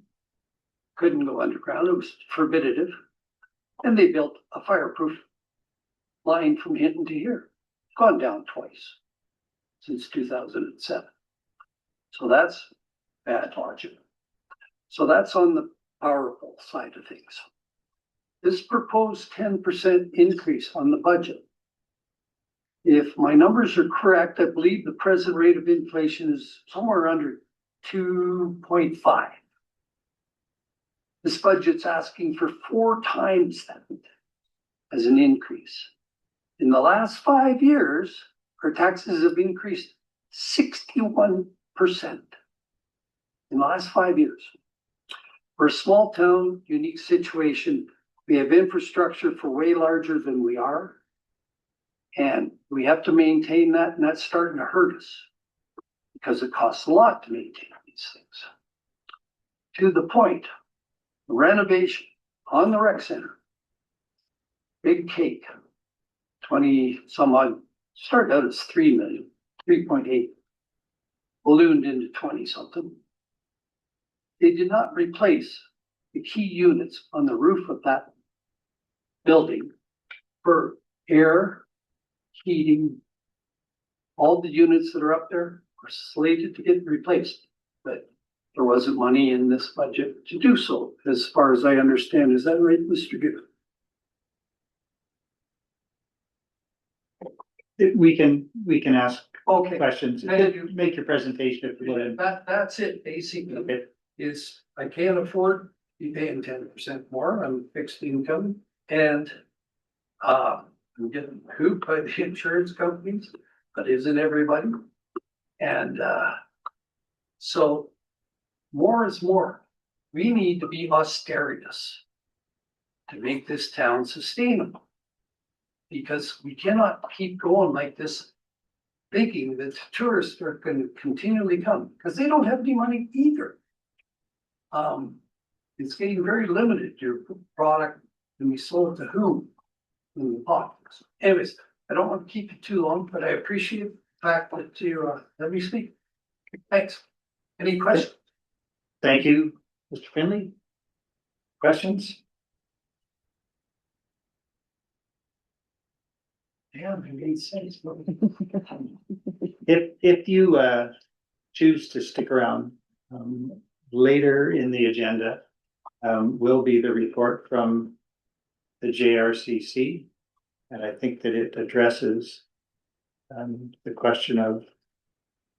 couldn't go underground. It was forbidative. And they built a fireproof line from Hinton to here. It's gone down twice since 2007. So that's bad logic. So that's on the power pole side of things. This proposed 10% increase on the budget. If my numbers are correct, I believe the present rate of inflation is somewhere under 2.5. This budget's asking for 4 times that as an increase. In the last 5 years, our taxes have increased 61% in the last 5 years. For a small town, unique situation, we have infrastructure for way larger than we are. And we have to maintain that, and that's starting to hurt us because it costs a lot to maintain these things. To the point, renovation on the rec center, big cake, 20 some odd, started out as 3 million, 3.8, ballooned into 20 something. They did not replace the key units on the roof of that building for air, heating. All the units that are up there are slated to get replaced but there wasn't money in this budget to do so, as far as I understand. Is that right, Mr. Gibb? We can ask Okay, questions. Thank you. Make your presentation if you would. that's it, basically. Okay. Is I can't afford to be paying 10% more on fixed income, and I'm getting hooped by the insurance companies, but isn't everybody? And so more is more. We need to be austerious to make this town sustainable. Because we cannot keep going like this, thinking that tourists are going to continually come, because they don't have any money either. It's getting very limited, your product can be sold to whom in the pockets. Anyways, I don't want to keep you too long, but I appreciate the fact that you let me speak. Thanks. Any questions? Thank you, Mr. Finley. Questions? Yeah, it made sense. If you choose to stick around, later in the agenda will be the report from the JRCC. And I think that it addresses the question of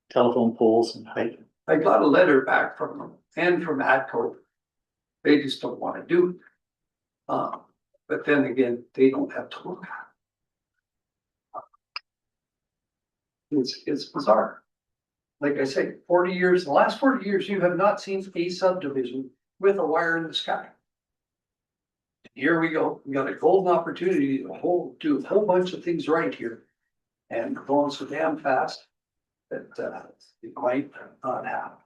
telephone poles and height. I got a letter back from them and from ATCO. They just don't want to do it. But then again, they don't have to look. It's bizarre. Like I say, 40 years, the last 40 years, you have not seen a subdivision with a wire in the sky. Here we go. We got a golden opportunity to do a whole bunch of things right here. And we're going so damn fast that it might not happen.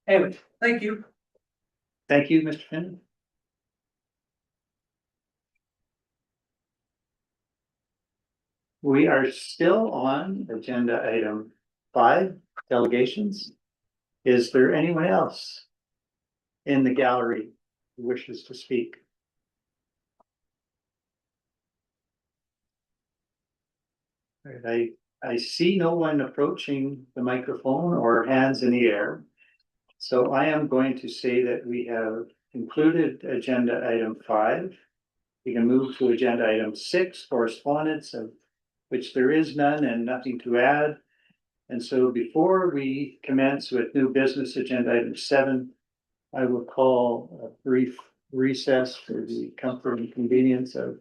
Anyway, thank you. Thank you, Mr. Finley. We are still on agenda item 5, delegations. Is there anyone else in the gallery who wishes to speak? All right, I see no one approaching the microphone or hands in the air. So I am going to say that we have concluded agenda item 5. We can move to agenda item 6, correspondence, of which there is none and nothing to add. And so before we commence with new business agenda item 7, I will call a brief recess for the comfort and convenience of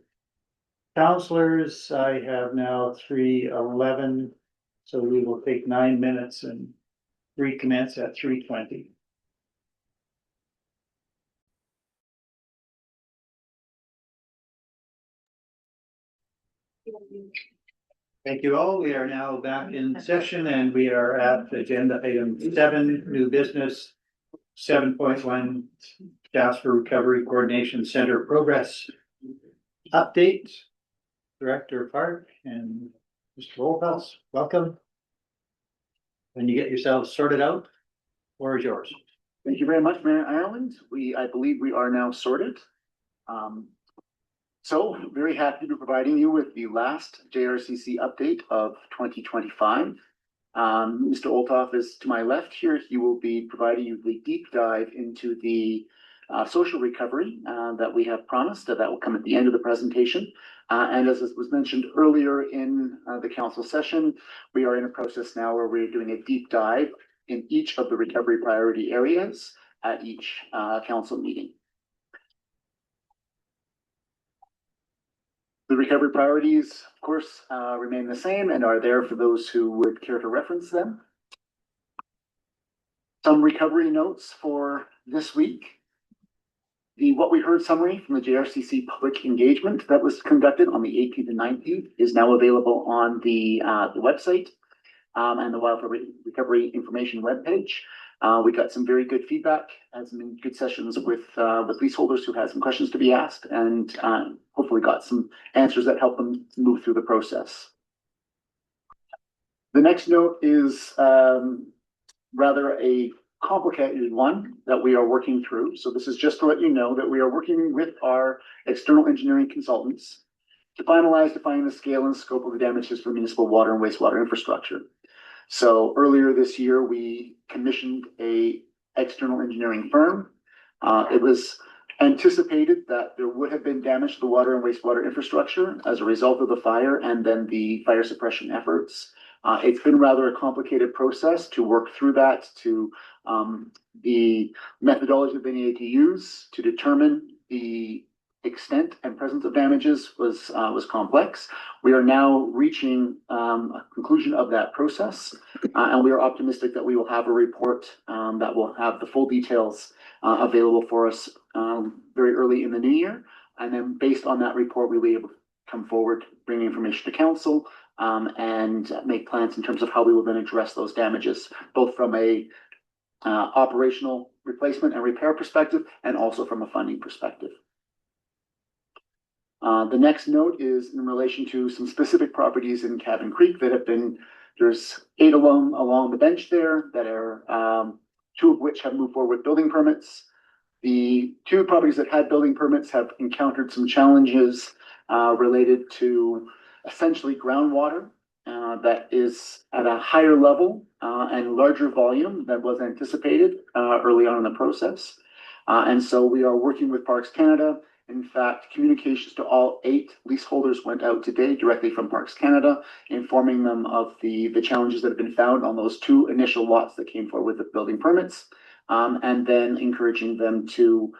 councillors. I have now 3:11, so we will take 9 minutes and recommence at 3:20. Thank you all. We are now back in session and we are at agenda item 7, new business, 7.1, Jasper Recovery Coordination Center progress update. Director Park and Mr. Wolfhouse, welcome. When you get yourselves sorted out, floor is yours. Thank you very much, Mayor Ireland. I believe we are now sorted. So very happy to be providing you with the last JRCC update of 2025. Mr. Olthoff is to my left here. He will be providing you the deep dive into the social recovery that we have promised. That will come at the end of the presentation. And as was mentioned earlier in the council session, we are in a process now where we're doing a deep dive in each of the recovery priority areas at each council meeting. The recovery priorities, of course, remain the same and are there for those who would care to reference them. Some recovery notes for this week. The What We Heard summary from the JRCC public engagement that was conducted on the 18th and 19th is now available on the website and the Wildfire Recovery Information webpage. We got some very good feedback and some good sessions with leaseholders who had some questions to be asked, and hopefully got some answers that help them move through the process. The next note is rather a complicated one that we are working through. So this is just to let you know that we are working with our external engineering consultants to finalize defining the scale and scope of the damages for municipal water and wastewater infrastructure. So earlier this year, we commissioned a external engineering firm. It was anticipated that there would have been damage to the water and wastewater infrastructure as a result of the fire and then the fire suppression efforts. It's been rather a complicated process to work through that, to the methodology that they needed to use to determine the extent and presence of damages was complex. We are now reaching a conclusion of that process, and we are optimistic that we will have a report that will have the full details available for us very early in the new year. And then based on that report, we'll be able to come forward, bring information to council, and make plans in terms of how we will then address those damages, both from a operational replacement and repair perspective, and also from a funding perspective. The next note is in relation to some specific properties in Cabin Creek that have been, there's 8 along the bench there that are, 2 of which have moved forward with building permits. The 2 properties that had building permits have encountered some challenges related to essentially groundwater that is at a higher level and larger volume than was anticipated early on in the process. And so we are working with Parks Canada. In fact, communications to all 8 leaseholders went out today directly from Parks Canada, informing them of the challenges that have been found on those 2 initial lots that came forward with the building permits, and then encouraging them to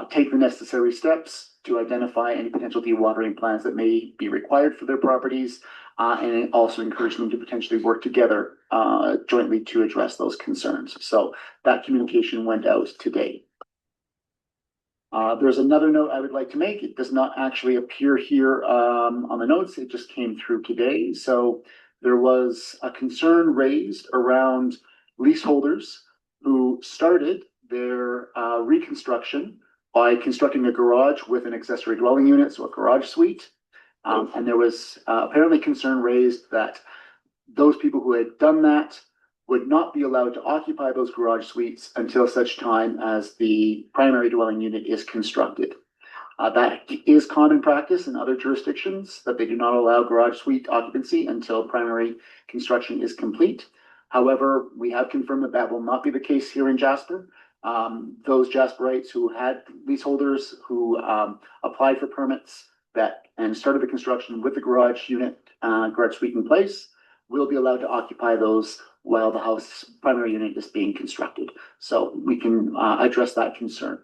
take the necessary steps to identify any potential dewatering plans that may be required for their properties, and also encourage them to potentially work together jointly to address those concerns. So that communication went out today. There's another note I would like to make. It does not actually appear here on the notes. It just came through today. So there was a concern raised around leaseholders who started their reconstruction by constructing a garage with an accessory dwelling unit, so a garage suite. And there was apparently concern raised that those people who had done that would not be allowed to occupy those garage suites until such time as the primary dwelling unit is constructed. That is common practice in other jurisdictions, that they do not allow garage suite occupancy until primary construction is complete. However, we have confirmed that that will not be the case here in Jasper. Those Jasperites who had leaseholders who applied for permits and started the construction with the garage unit, garage suite in place, will be allowed to occupy those while the house primary unit is being constructed. So we can address that concern.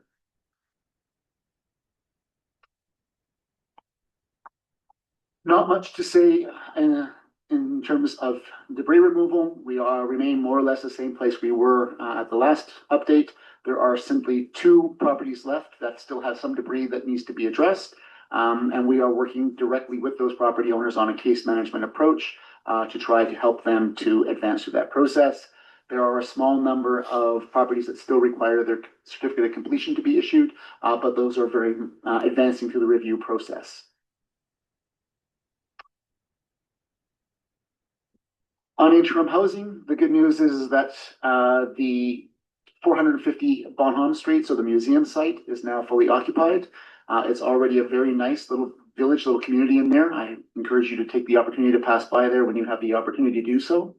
Not much to say in terms of debris removal. We remain more or less the same place we were at the last update. There are simply 2 properties left that still have some debris that needs to be addressed. And we are working directly with those property owners on a case management approach to try to help them to advance through that process. There are a small number of properties that still require their certificate of completion to be issued, but those are very advancing through the review process. On interim housing, the good news is that the 450 Bonham Street, so the museum site, is now fully occupied. It's already a very nice little village, little community in there. I encourage you to take the opportunity to pass by there when you have the opportunity to do so.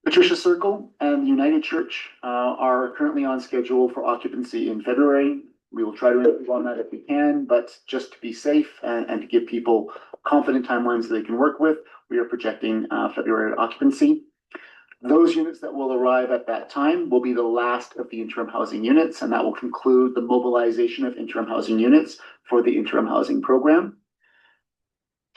Patricia Circle and the United Church are currently on schedule for occupancy in February. We will try to improve on that if we can, but just to be safe and to give people confident timelines that they can work with, we are projecting February occupancy. Those units that will arrive at that time will be the last of the interim housing units, and that will conclude the mobilization of interim housing units for the interim housing program.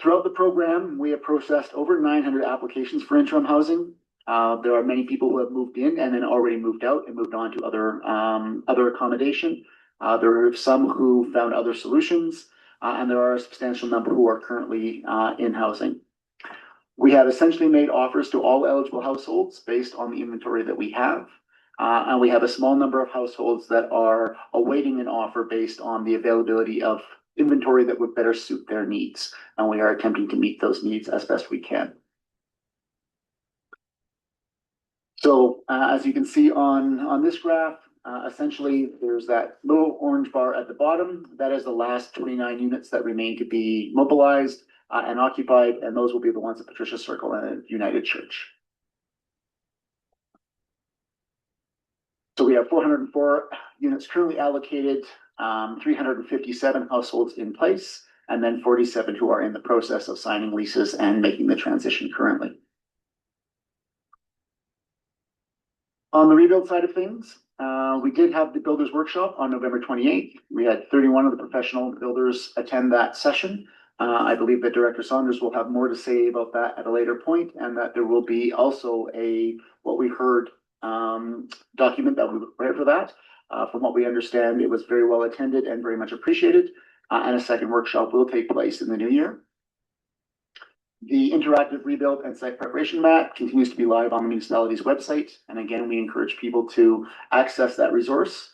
Throughout the program, we have processed over 900 applications for interim housing. There are many people who have moved in and then already moved out and moved on to other accommodation. There are some who found other solutions, and there are a substantial number who are currently in housing. We have essentially made offers to all eligible households based on the inventory that we have. And we have a small number of households that are awaiting an offer based on the availability of inventory that would better suit their needs. And we are attempting to meet those needs as best we can. So as you can see on this graph, essentially there's that little orange bar at the bottom. That is the last 29 units that remain to be mobilized and occupied, and those will be the ones at Patricia Circle and United Church. So we have 404 units currently allocated, 357 households in place, and then 47 who are in the process of signing leases and making the transition currently. On the rebuild side of things, we did have the builders workshop on November 28th. We had 31 of the professional builders attend that session. I believe that Director Saunders will have more to say about that at a later point, and that there will be also what we heard, document that we will prepare for that. From what we understand, it was very well attended and very much appreciated. And a second workshop will take place in the new year. The interactive rebuild and site preparation map continues to be live on the municipality's website. And again, we encourage people to access that resource.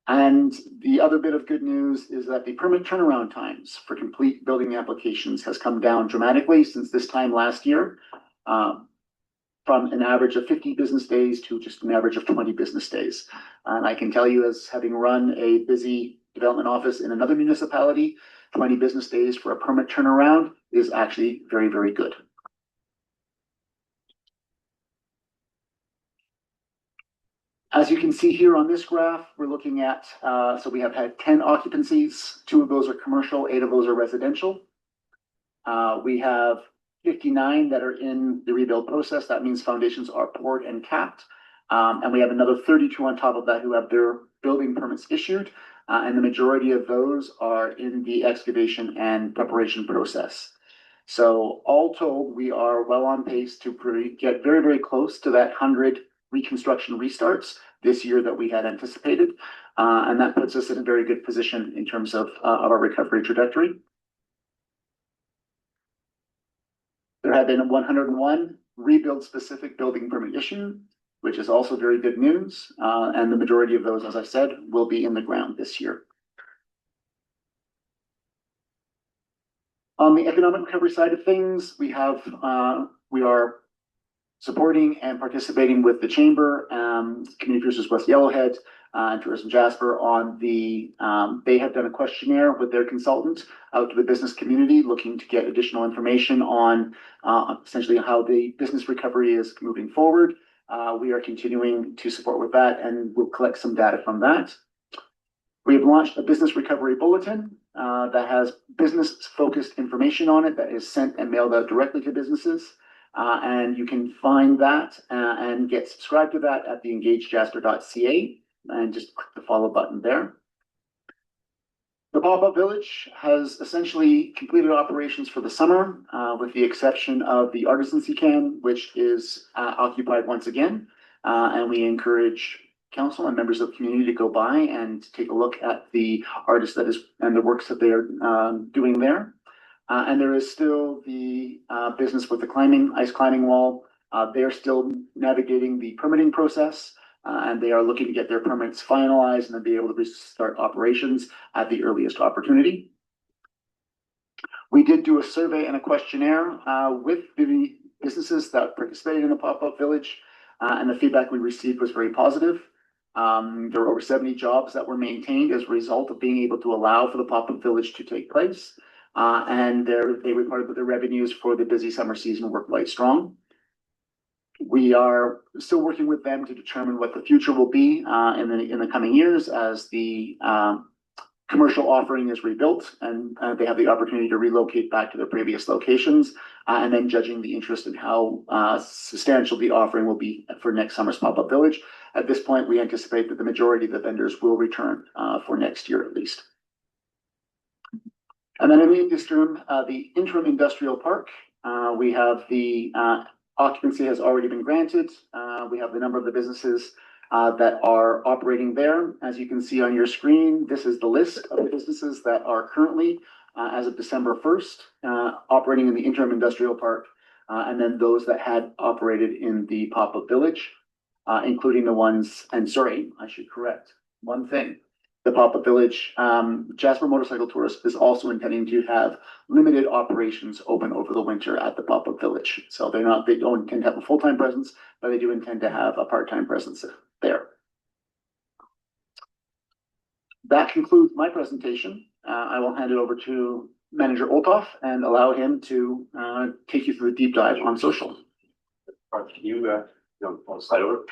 And the other bit of good news is that the permit turnaround times for complete building applications has come down dramatically since this time last year, from an average of 50 business days to just an average of 20 business days. And I can tell you, as having run a busy development office in another municipality, 20 business days for a permit turnaround is actually very, very good. As you can see here on this graph, we're looking at, so we have had 10 occupancies. 2 of those are commercial, 8 of those are residential. We have 59 that are in the rebuild process. That means foundations are poured and capped. And we have another 32 on top of that who have their building permits issued. And the majority of those are in the excavation and preparation process. So all told, we are well on pace to get very, very close to that 100 reconstruction restarts this year that we had anticipated. And that puts us in a very good position in terms of our recovery trajectory. There have been 101 rebuild specific building permit issued, which is also very good news. And the majority of those, as I said, will be in the ground this year. On the economic recovery side of things, we are supporting and participating with the Chamber, Community Cruises West Yellowhead, and Tourism Jasper on they have done a questionnaire with their consultant out to the business community, looking to get additional information on essentially how the business recovery is moving forward. We are continuing to support with that, and we'll collect some data from that. We have launched a business recovery bulletin that has business-focused information on it that is sent and mailed out directly to businesses. And you can find that and get subscribed to that at theengagejasper.ca, and just click the follow button there. The pop-up village has essentially completed operations for the summer, with the exception of the artisan can, which is occupied once again. And we encourage council and members of the community to go by and take a look at the artists and the works that they're doing there. And there is still the business with the ice climbing wall. They're still navigating the permitting process, and they are looking to get their permits finalized and then be able to start operations at the earliest opportunity. We did do a survey and a questionnaire with the businesses that participated in the pop-up village, and the feedback we received was very positive. There were over 70 jobs that were maintained as a result of being able to allow for the pop-up village to take place. And they reported that the revenues for the busy summer season were quite strong. We are still working with them to determine what the future will be in the coming years as the commercial offering is rebuilt and they have the opportunity to relocate back to their previous locations, and then judging the interest in how substantial the offering will be for next summer's pop-up village. At this point, we anticipate that the majority of the vendors will return for next year at least. And then in the interim industrial park, we have the occupancy has already been granted. We have the number of the businesses that are operating there. As you can see on your screen, this is the list of the businesses that are currently, as of December 1st, operating in the interim industrial park, and then those that had operated in the pop-up village, including the ones, and sorry, I should correct one thing. The pop-up village, Jasper Motorcycle Tourist is also intending to have limited operations open over the winter at the pop-up village. So they don't intend to have a full-time presence, but they do intend to have a part-time presence there. That concludes my presentation. I will hand it over to Manager Olthoff and allow him to take you through a deep dive on social. Can you slide over?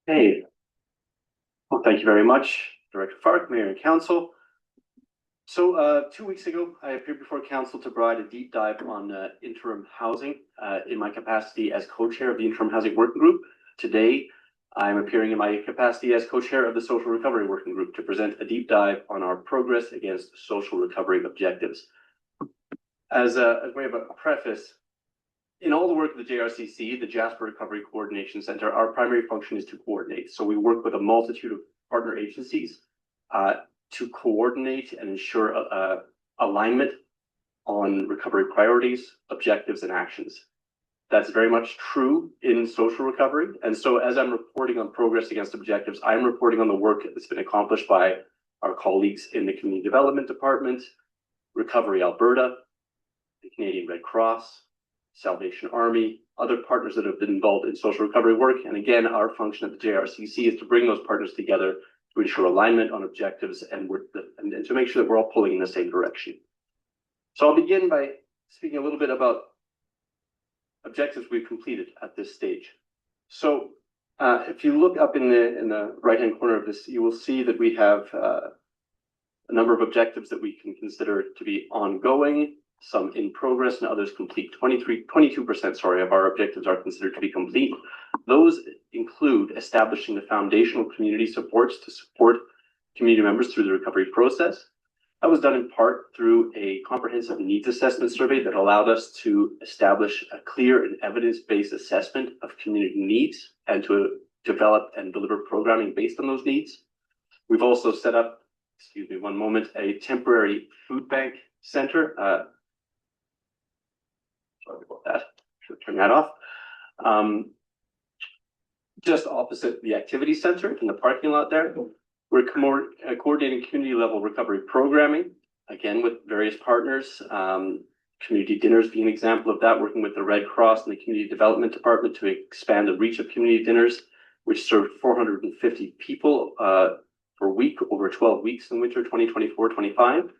Hey, well, thank you very much, Director Fark, Mayor and Council. So 2 weeks ago, I appeared before Council to provide a deep dive on interim housing in my capacity as co-chair of the Interim Housing Working Group. Today, I'm appearing in my capacity as co-chair of the Social Recovery Working Group to present a deep dive on our progress against social recovery objectives. As a way of a preface, in all the work of the JRCC, the Jasper Recovery Coordination Center, our primary function is to coordinate. So we work with a multitude of partner agencies to coordinate and ensure alignment on recovery priorities, objectives, and actions. That's very much true in social recovery. And so as I'm reporting on progress against objectives, I'm reporting on the work that's been accomplished by our colleagues in the Community Development Department, Recovery Alberta, the Canadian Red Cross, Salvation Army, other partners that have been involved in social recovery work. And again, our function at the JRCC is to bring those partners together to ensure alignment on objectives and to make sure that we're all pulling in the same direction. So I'll begin by speaking a little bit about objectives we've completed at this stage. So if you look up in the right-hand corner of this, you will see that we have a number of objectives that we can consider to be ongoing, some in progress, and others complete. 22% of our objectives are considered to be complete. Those include establishing the foundational community supports to support community members through the recovery process. That was done in part through a comprehensive needs assessment survey that allowed us to establish a clear and evidence-based assessment of community needs and to develop and deliver programming based on those needs. We've also set up, excuse me one moment, a temporary food bank center. Sorry about that. Should turn that off. Just opposite the activity center in the parking lot there. We're coordinating community level recovery programming, again, with various partners. Community dinners being an example of that, working with the Red Cross and the Community Development Department to expand the reach of community dinners, which served 450 people per week over 12 weeks in winter 2024-25.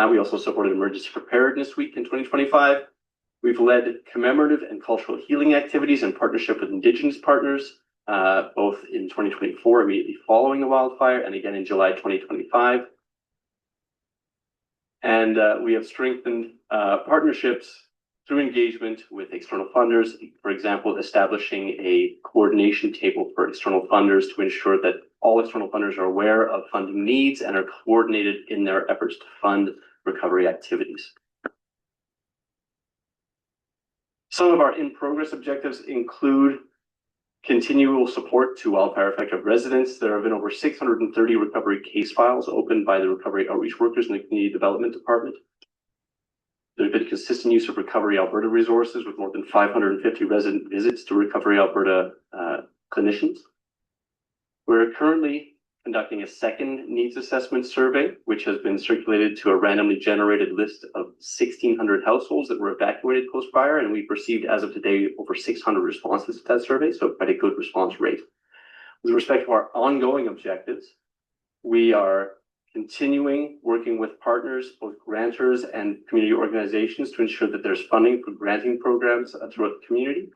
We also supported Emergency Preparedness Week in 2025. We've led commemorative and cultural healing activities in partnership with Indigenous partners, both in 2024, immediately following the wildfire, and again in July 2025. And we have strengthened partnerships through engagement with external funders, for example, establishing a coordination table for external funders to ensure that all external funders are aware of funding needs and are coordinated in their efforts to fund recovery activities. Some of our in-progress objectives include continual support to wildfire-affected residents. There have been over 630 recovery case files opened by the recovery outreach workers in the Community Development Department. There's been consistent use of Recovery Alberta resources with more than 550 resident visits to Recovery Alberta clinicians. We're currently conducting a second needs assessment survey, which has been circulated to a randomly generated list of 1,600 households that were evacuated post-fire, and we've received, as of today, over 600 responses to that survey, so quite a good response rate. With respect to our ongoing objectives, we are continuing working with partners, both grantors and community organizations, to ensure that there's funding for granting programs throughout the community.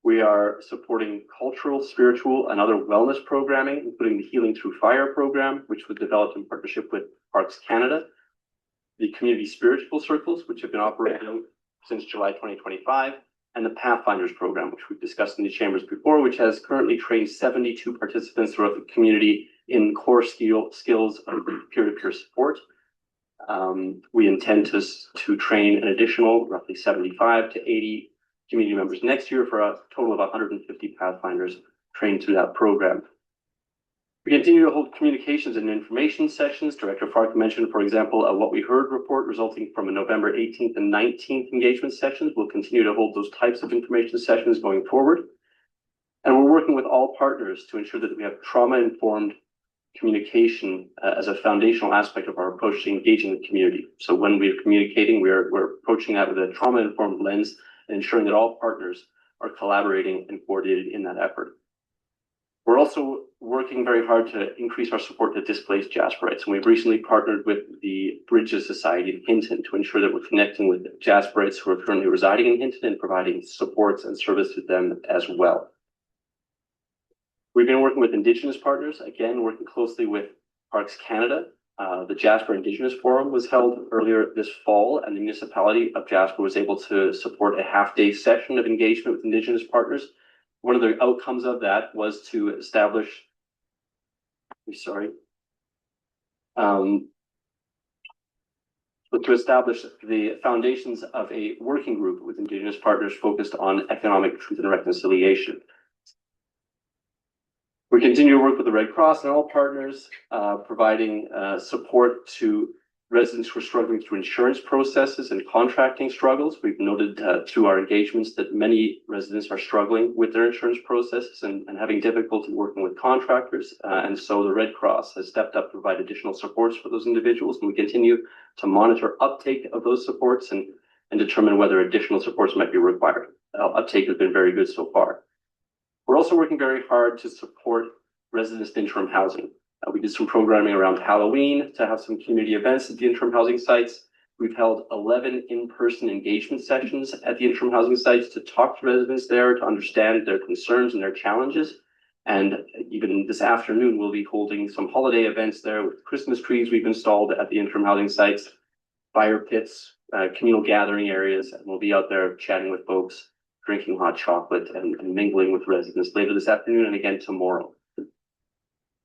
We are supporting cultural, spiritual, and other wellness programming, including the Healing Through Fire program, which was developed in partnership with Parks Canada, the community spiritual circles, which have been operating since July 2025, and the Pathfinders program, which we've discussed in the chambers before, which has currently trained 72 participants throughout the community in core skills of peer-to-peer support. We intend to train an additional roughly 75 to 80 community members next year for a total of 150 Pathfinders trained through that program. We continue to hold communications and information sessions. Director Fark mentioned, for example, a What We Heard report resulting from a November 18th and 19th engagement sessions. We'll continue to hold those types of information sessions going forward. And we're working with all partners to ensure that we have trauma-informed communication as a foundational aspect of our approach to engaging the community. So when we're communicating, we're approaching that with a trauma-informed lens, and ensuring that all partners are collaborating and coordinated in that effort. We're also working very hard to increase our support to displaced Jasperites, and we've recently partnered with the Bridges Society in Hinton to ensure that we're connecting with Jasperites who are currently residing in Hinton and providing supports and service to them as well. We've been working with Indigenous partners, again, working closely with Parks Canada. The Jasper Indigenous Forum was held earlier this fall, and the municipality of Jasper was able to support a half-day session of engagement with Indigenous partners. One of the outcomes of that was to establish, the foundations of a working group with Indigenous partners focused on economic truth and reconciliation. We continue to work with the Red Cross and all partners, providing support to residents who are struggling through insurance processes and contracting struggles. We've noted through our engagements that many residents are struggling with their insurance processes and having difficulty working with contractors. And so the Red Cross has stepped up to provide additional supports for those individuals. And we continue to monitor uptake of those supports and determine whether additional supports might be required. Uptake has been very good so far. We're also working very hard to support residents in interim housing. We did some programming around Halloween to have some community events at the interim housing sites. We've held 11 in-person engagement sessions at the interim housing sites to talk to residents there, to understand their concerns and their challenges. And even this afternoon, we'll be holding some holiday events there with Christmas trees we've installed at the interim housing sites, fire pits, communal gathering areas, and we'll be out there chatting with folks, drinking hot chocolate and mingling with residents later this afternoon and again tomorrow.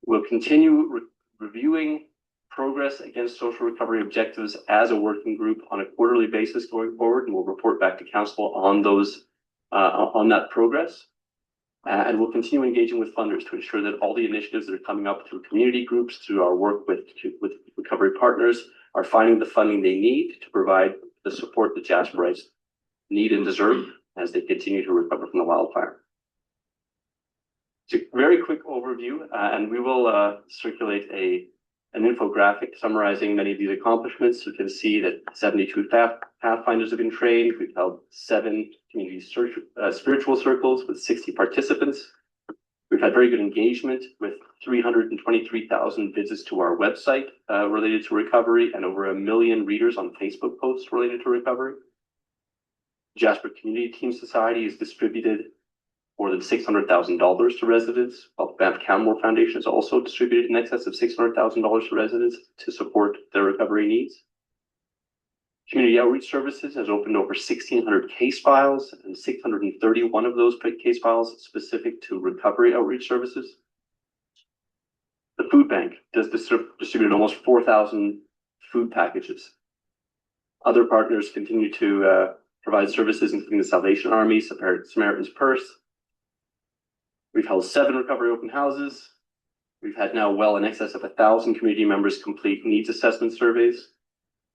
We'll continue reviewing progress against social recovery objectives as a working group on a quarterly basis going forward, and we'll report back to council on those on that progress. And we'll continue engaging with funders to ensure that all the initiatives that are coming up through community groups, through our work with recovery partners, are finding the funding they need to provide the support that Jasperites need and deserve as they continue to recover from the wildfire. It's a very quick overview, and we will circulate an infographic summarizing many of these accomplishments. You can see that 72 Pathfinders have been trained. We've held 7 community spiritual circles with 60 participants. We've had very good engagement with 323,000 visits to our website related to recovery and over 1 million readers on Facebook posts related to recovery. Jasper Community Team Society has distributed more than $600,000 to residents, while the Banff Canmore Foundation has also distributed in excess of $600,000 to residents to support their recovery needs. Community Outreach Services has opened over 1,600 case files, and 631 of those case files specific to recovery outreach services. The Food Bank has distributed almost 4,000 food packages. Other partners continue to provide services, including the Salvation Army, Samaritan's Purse. We've held 7 recovery open houses. We've had now well in excess of 1,000 community members complete needs assessment surveys.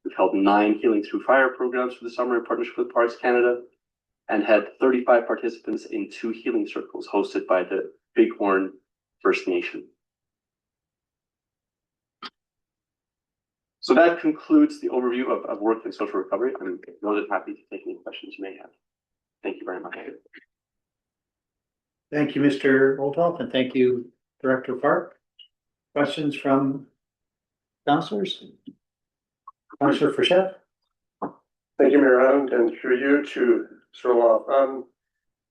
We've held 9 Healing Through Fire programs for the summer in partnership with Parks Canada, and had 35 participants in 2 healing circles hosted by the Bighorn First Nation. So that concludes the overview of work in social recovery. I'm more than happy to take any questions you may have. Thank you very much. Thank you, Mr. Olthoff, and thank you, Director Park. Questions from councillors? Councillor Frechette? Thank you, Mayor Allen, and for you to start off.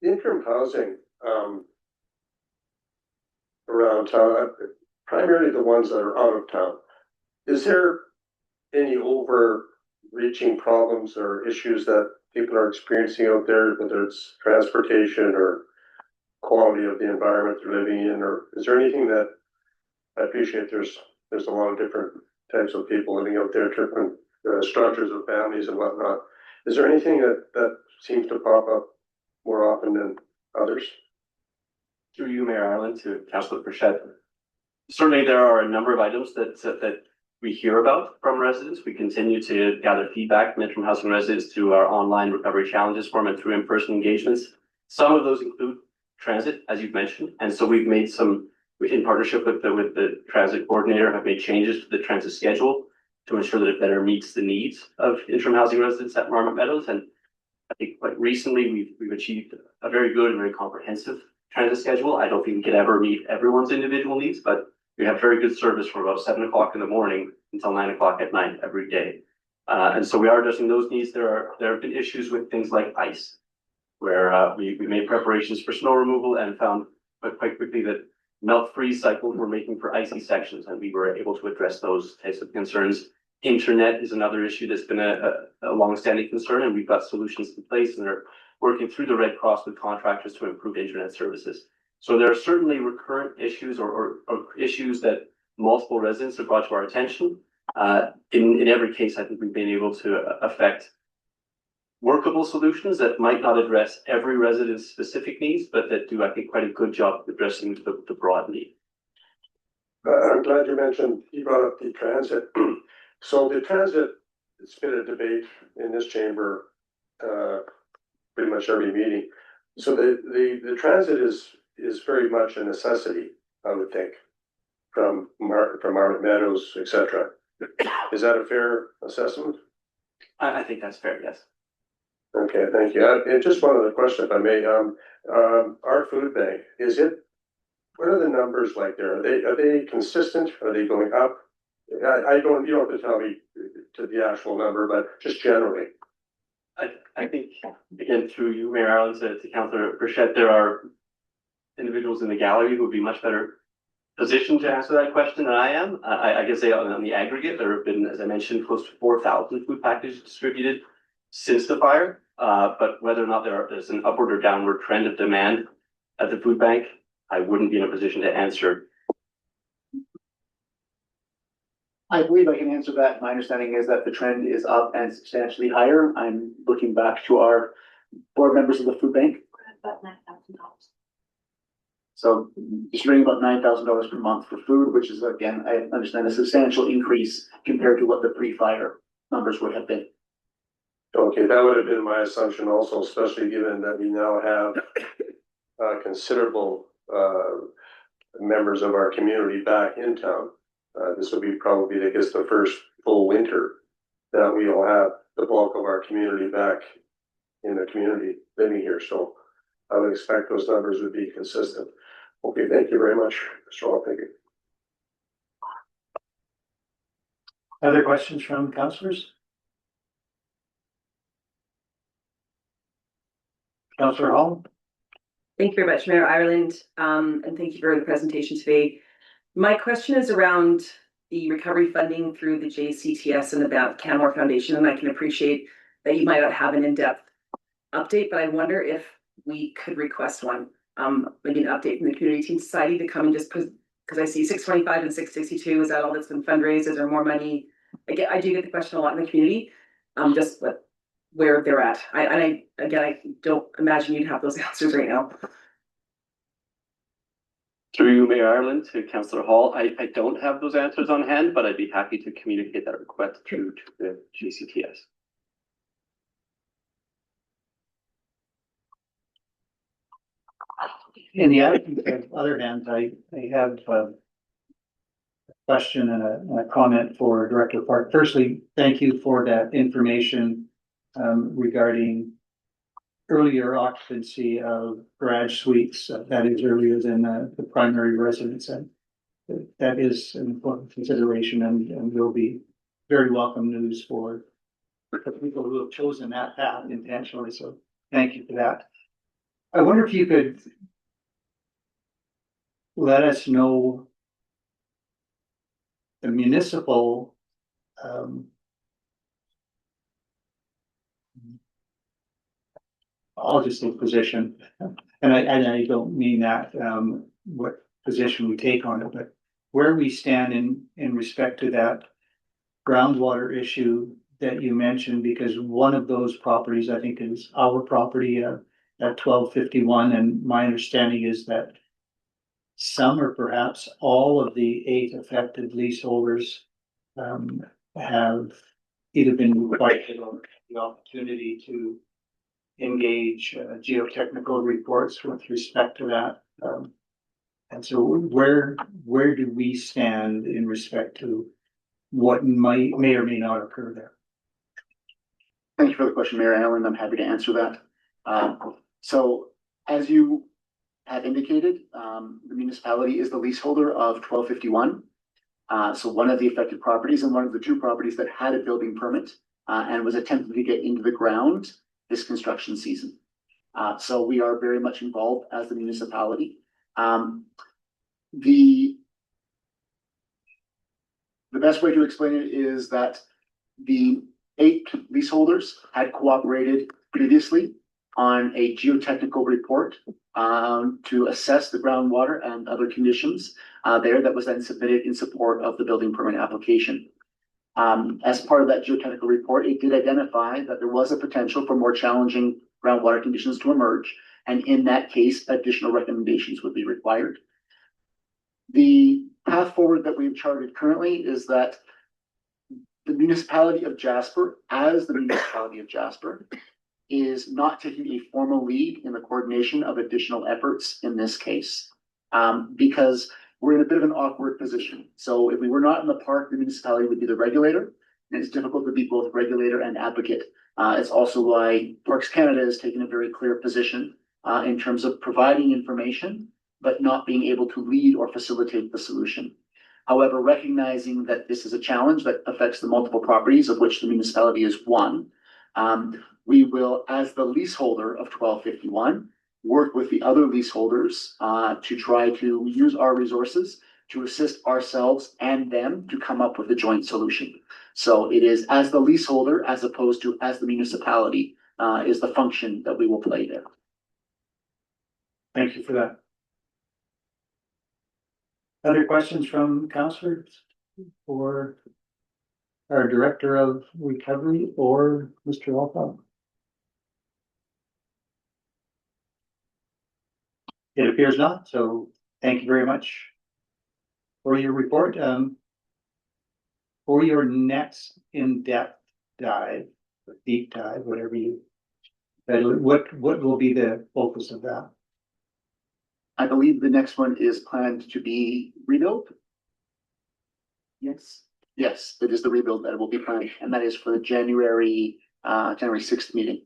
Interim housing around town, primarily the ones that are out of town. Is there any overreaching problems or issues that people are experiencing out there, whether it's transportation or quality of the environment they're living in, or is there anything that I appreciate? There's a lot of different types of people living out there, different structures of families and whatnot. Is there anything that seems to pop up more often than others? Through you, Mayor Ireland, to Councillor Frechette. Certainly there are a number of items that we hear about from residents. We continue to gather feedback from interim housing residents through our online recovery challenges forum and through in-person engagements. Some of those include transit, as you've mentioned, and so we've made some, in partnership with the transit coordinator, have made changes to the transit schedule to ensure that it better meets the needs of interim housing residents at Marmot Meadows. And I think quite recently we've achieved a very good and very comprehensive transit schedule. I don't think we could ever meet everyone's individual needs, but we have very good service from about 7 o'clock in the morning until 9 o'clock at night every day. And so we are addressing those needs. There have been issues with things like ice, where we made preparations for snow removal and found quite quickly that melt freeze cycles were making for icy sections, and we were able to address those types of concerns. Internet is another issue that's been a long-standing concern, and we've got solutions in place, and they're working through the Red Cross with contractors to improve internet services. So there are certainly recurrent issues or issues that multiple residents have brought to our attention. In every case, I think we've been able to affect workable solutions that might not address every resident's specific needs, but that do, I think, quite a good job of addressing the broad need. I'm glad you brought up the transit. So the transit, it's been a debate in this chamber, pretty much every meeting. So the transit is very much a necessity, I would think, from Margaret Meadows, etc. Is that a fair assessment? I think that's fair, yes. Okay, thank you. And just one other question, if I may. Our food bank, what are the numbers like there? Are they consistent? Are they going up? You don't have to tell me to the actual number, but just generally. I think, again, through you, Mayor Ireland, to Councillor Burchett, there are individuals in the gallery who would be much better positioned to answer that question than I am. I can say on the aggregate, there have been, as I mentioned, close to 4,000 food packages distributed since the fire. But whether or not there's an upward or downward trend of demand at the food bank, I wouldn't be in a position to answer. I believe I can answer that. My understanding is that the trend is up and substantially higher. I'm looking back to our board members of the food bank. About $9,000. So distributing about $9,000 per month for food, which is, again, I understand a substantial increase compared to what the pre-fire numbers would have been. Okay, that would have been my assumption also, especially given that we now have considerable members of our community back in town. This will be probably, I guess, the first full winter that we will have the bulk of our community back in the community living here. So I would expect those numbers would be consistent. Okay, thank you very much, Mr. Hall. Thank you. Other questions from councillors? Councillor Hall? Thank you very much, Mayor Ireland, and thank you for the presentation today. My question is around the recovery funding through the JCTS and the Canmore Foundation, and I can appreciate that you might not have an in-depth update, but I wonder if we could request one, maybe an update from the Community Teen Society to come and just, because I see 625 and 662, is that all that's been fundraised? Is there more money? I do get the question a lot in the community, just where they're at. I don't imagine you'd have those answers right now. Through you, Mayor Ireland, to Councillor Hall, I don't have those answers on hand, but I'd be happy to communicate that request through to the GCTS. In the other hand, I have a question and a comment for Director Park. Firstly, thank you for that information regarding earlier occupancy of garage suites. That is earlier than the primary residence. And that is an important consideration and will be very welcome news for the people who have chosen that path intentionally. So thank you for that. I wonder if you could let us know the municipal I'll just say position, and I don't mean that what position we take on it, but where we stand in respect to that groundwater issue that you mentioned, because one of those properties I think is our property at 1251, and my understanding is that some or perhaps all of the 8 affected leaseholders have either been required or the opportunity to engage geotechnical reports with respect to that. And so where do we stand in respect to what may or may not occur there? Thank you for the question, Mayor Allen. I'm happy to answer that. So as you have indicated, the municipality is the leaseholder of 1251. So one of the affected properties and one of the two properties that had a building permit and was attempting to get into the ground this construction season. So we are very much involved as the municipality. The best way to explain it is that the 8 leaseholders had cooperated previously on a geotechnical report to assess the groundwater and other conditions there that was then submitted in support of the building permit application. As part of that geotechnical report, it did identify that there was a potential for more challenging groundwater conditions to emerge, and in that case, additional recommendations would be required. The path forward that we've charted currently is that the municipality of Jasper, as the municipality of Jasper, is not taking a formal lead in the coordination of additional efforts in this case, because we're in a bit of an awkward position. So if we were not in the park, the municipality would be the regulator, and it's difficult to be both regulator and advocate. It's also why Parks Canada has taken a very clear position in terms of providing information, but not being able to lead or facilitate the solution. However, recognizing that this is a challenge that affects the multiple properties of which the municipality is one, we will, as the leaseholder of 1251, work with the other leaseholders to try to use our resources to assist ourselves and them to come up with a joint solution. So it is as the leaseholder, as opposed to as the municipality, is the function that we will play there. Thank you for that. Other questions from councillors or our Director of Recovery or Mr. Alcott? It appears not, so thank you very much for your report. For your next in-depth dive, deep dive, whatever you, what will be the focus of that? I believe the next one is planned to be rebuilt. Yes. Yes, it is the rebuild that will be planned, and that is for the January 6th meeting.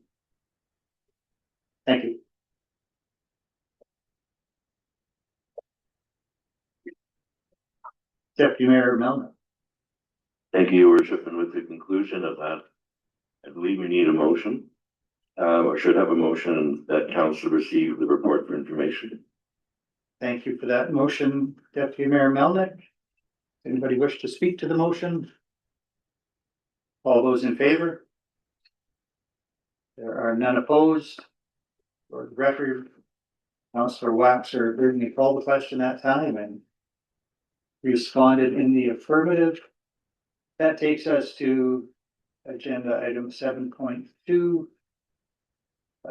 Thank you. Deputy Mayor Melnick. Thank you, Your Worship, and with the conclusion of that, I believe we need a motion, or should have a motion that council receive the report for information. Thank you for that motion, Deputy Mayor Melnick. Anybody wish to speak to the motion? All those in favor? There are none opposed. For the record, Councillor Waxer heard me call the question that time and responded in the affirmative. That takes us to agenda item 7.2.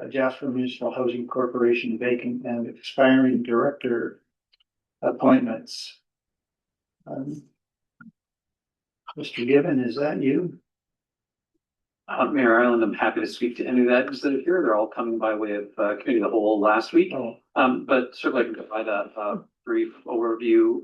Jasper Municipal Housing Corporation vacant and expiring director appointments. Mr. Gibbon, is that you? Mayor Ireland, I'm happy to speak to any of that that are here. They're all coming by way of committee of the whole last week. But certainly I can provide a brief overview.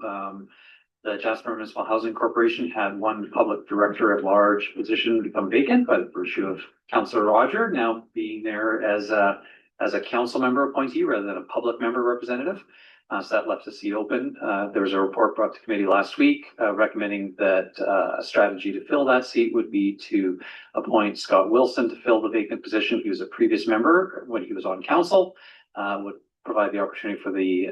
The Jasper Municipal Housing Corporation had one public director at large position become vacant by the virtue of Councillor Roger now being there as a council member appointee rather than a public member representative. So that left the seat open. There was a report brought to committee last week recommending that a strategy to fill that seat would be to appoint Scott Wilson to fill the vacant position. He was a previous member when he was on council, would provide the opportunity for the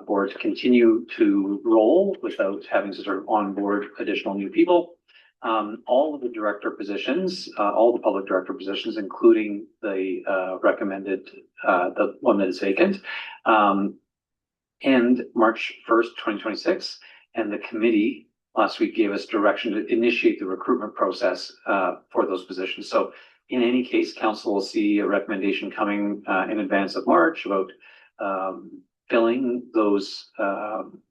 board to continue to roll without having to sort of onboard additional new people. All of the director positions, all the public director positions, including the recommended, the one that is vacant, and March 1st, 2026. And the committee last week gave us direction to initiate the recruitment process for those positions. So in any case, council will see a recommendation coming in advance of March about filling those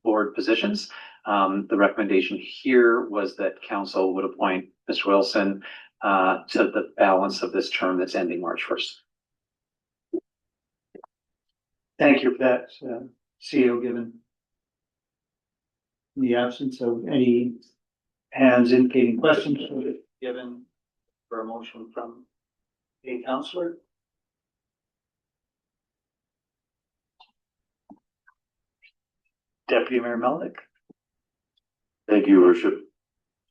board positions. The recommendation here was that council would appoint Ms. Wilson to the balance of this term that's ending March 1st. Thank you for that, CO Gibbon. In the absence of any hands indicating questions, given for a motion from a councillor. Deputy Mayor Melnick. Thank you, Worship.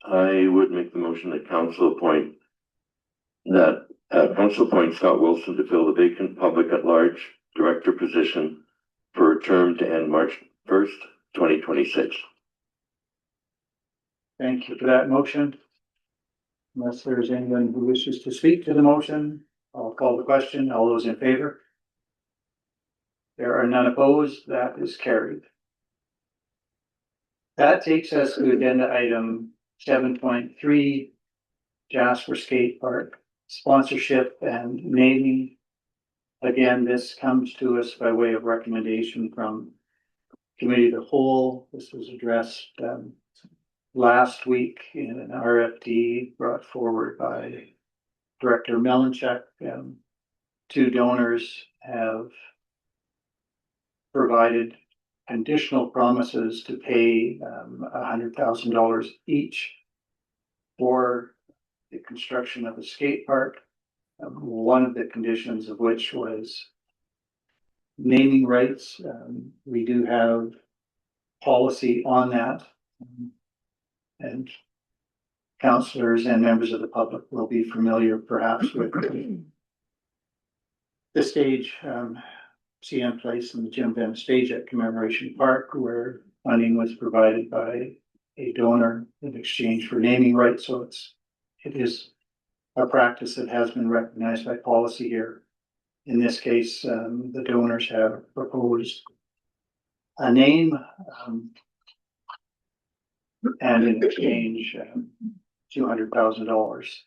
I would make the motion that council appoint Scott Wilson to fill the vacant public at large director position for a term to end March 1st, 2026. Thank you for that motion. Unless there's anyone who wishes to speak to the motion, I'll call the question. All those in favor? There are none opposed. That is carried. That takes us to agenda item 7.3, Jasper Skatepark sponsorship and naming. Again, this comes to us by way of recommendation from Committee of the Whole. This was addressed last week in an RFD brought forward by Director Melanchuk. Two donors have provided conditional promises to pay $100,000 each for the construction of the skate park. One of the conditions of which was naming rights. We do have policy on that. And councillors and members of the public will be familiar perhaps with the stage, CN Place and the Jim Benn stage at Commemoration Park, where funding was provided by a donor in exchange for naming rights. So it is a practice that has been recognized by policy here. In this case, the donors have proposed a name and in exchange, $200,000.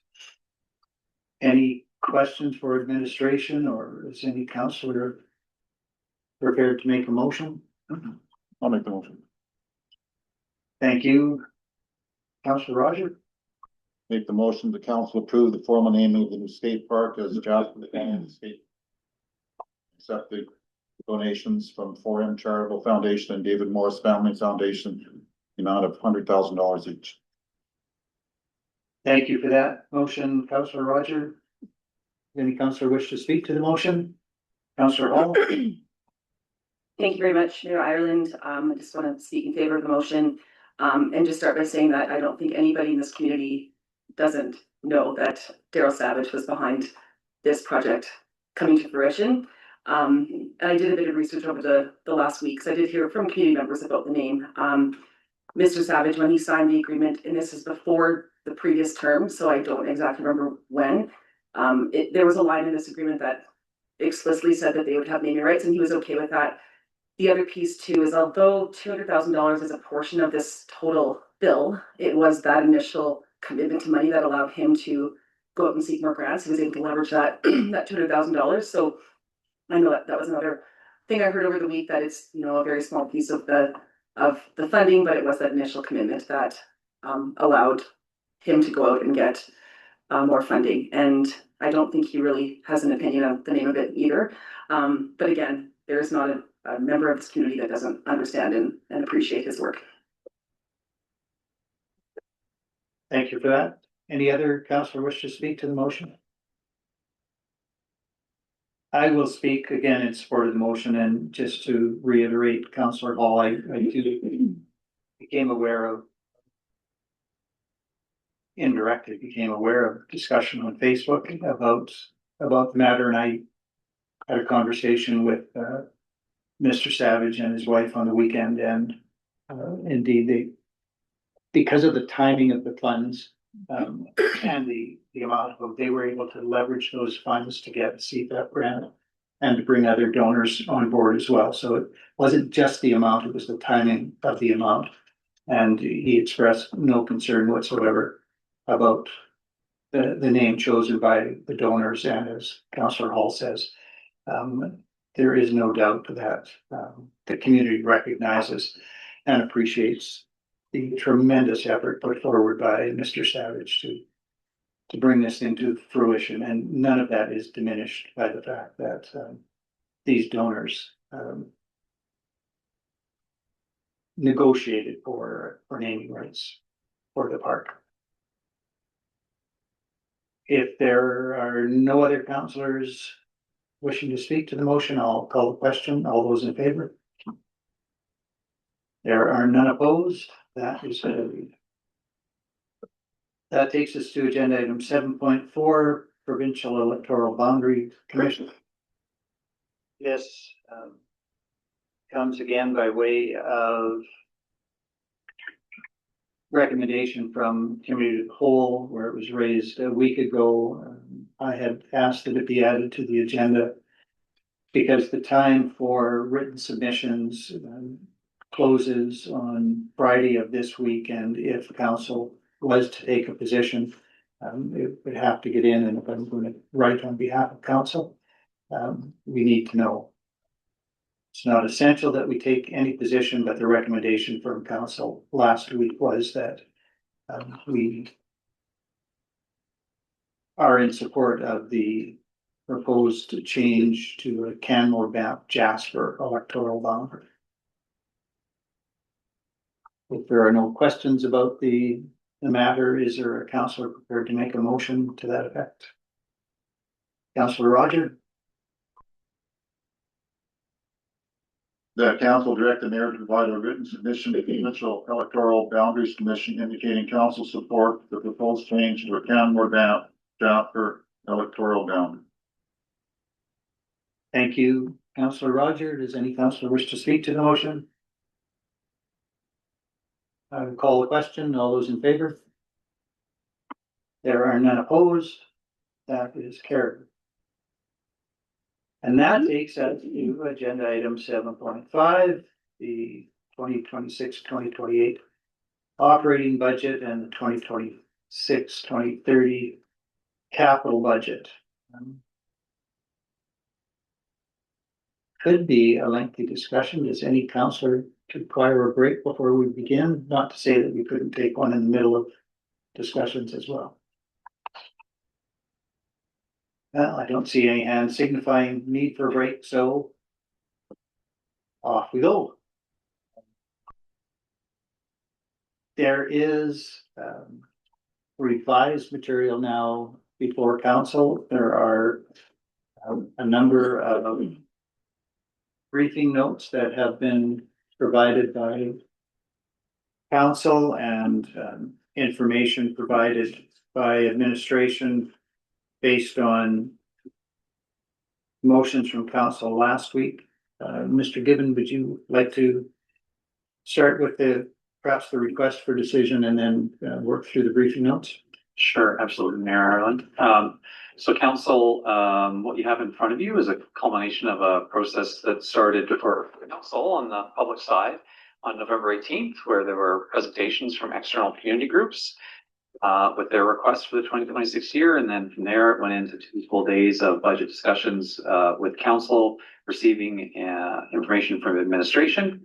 Any questions for administration, or is any councillor prepared to make a motion? I'll make the motion. Thank you. Councillor Roger? Make the motion, the council approve the formal naming of the new skate park as Jasper Skate. Accept the donations from 4M Charitable Foundation and David Morris Family Foundation, the amount of $100,000 each. Thank you for that motion, Councillor Roger. Any councillor wish to speak to the motion? Councillor Hall? Thank you very much, Mayor Ireland. I just want to speak in favor of the motion and just start by saying that I don't think anybody in this community doesn't know that Daryl Savage was behind this project coming to fruition. And I did a bit of research over the last weeks. I did hear from community members about the name. Mr. Savage, when he signed the agreement, and this is before the previous term, so I don't exactly remember when, there was a line in this agreement that explicitly said that they would have naming rights, and he was okay with that. The other piece too is, although $200,000 is a portion of this total bill, it was that initial commitment to money that allowed him to go out and seek more grants. He was able to leverage that that $200,000. So I know that was another thing I heard over the week, that it's, you know, a very small piece of the funding, but it was that initial commitment that allowed him to go out and get more funding. And I don't think he really has an opinion on the name of it either. But again, there is not a member of this community that doesn't understand and appreciate his work. Thank you for that. Any other councillor wish to speak to the motion? I will speak again in support of the motion, and just to reiterate, Councillor Hall, I too became aware of, indirectly became aware of discussion on Facebook about the matter, and I had a conversation with Mr. Savage and his wife on the weekend, and indeed because of the timing of the funds and the amount of them, they were able to leverage those funds to get a CFAP grant and to bring other donors on board as well. So it wasn't just the amount, it was the timing of the amount. And he expressed no concern whatsoever about the name chosen by the donors. And as Councillor Hall says, there is no doubt that the community recognizes and appreciates the tremendous effort put forward by Mr. Savage to bring this into fruition, and none of that is diminished by the fact that these donors negotiated for naming rights for the park. If there are no other councillors wishing to speak to the motion, I'll call the question. All those in favor? There are none opposed. That is carried. That takes us to agenda item 7.4, Provincial Electoral Boundary Commission. This comes again by way of recommendation from committee of the whole, where it was raised a week ago. I had asked that it be added to the agenda because the time for written submissions closes on Friday of this week, and if council was to take a position, it would have to get in, and if I'm going to write on behalf of council, we need to know. It's not essential that we take any position, but the recommendation from council last week was that we are in support of the proposed change to a Canmore Jasper electoral boundary. If there are no questions about the matter, is there a councillor prepared to make a motion to that effect? Councillor Roger? That council direct the mayor to provide a written submission to the Provincial Electoral Boundaries Commission indicating council support for the proposed change to a Canmore Jasper electoral boundary. Thank you, Councillor Roger. Does any councillor wish to speak to the motion? I will call the question. All those in favor? There are none opposed. That is carried. And that takes us to agenda item 7.5, the 2026-2028 operating budget and the 2026-2030 capital budget. Could be a lengthy discussion. Does any councillor require a break before we begin? Not to say that we couldn't take one in the middle of discussions as well. Well, I don't see any hands signifying need for a break, so off we go. There is revised material now before council. There are a number of briefing notes that have been provided by council and information provided by administration based on motions from council last week. Mr. Gibbon, would you like to start with perhaps the request for decision and then work through the briefing notes? Sure, absolutely, Mayor Ireland. So council, what you have in front of you is a culmination of a process that started for council on the public side on November 18th, where there were presentations from external community groups with their requests for the 2026 year. And then from there, it went into 2 full days of budget discussions with council, receiving information from administration.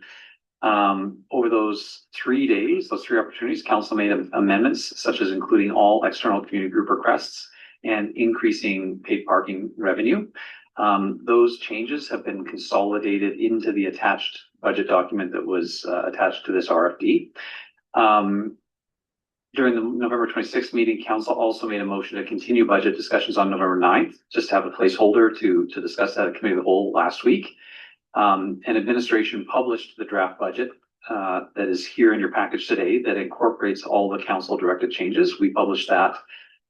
Over those 3 days, those 3 opportunities, council made amendments such as including all external community group requests and increasing paid parking revenue. Those changes have been consolidated into the attached budget document that was attached to this RFD. During the November 26th meeting, council also made a motion to continue budget discussions on November 9th, just to have a placeholder to discuss that at committee of the whole last week. And administration published the draft budget that is here in your package today that incorporates all the council directed changes. We published that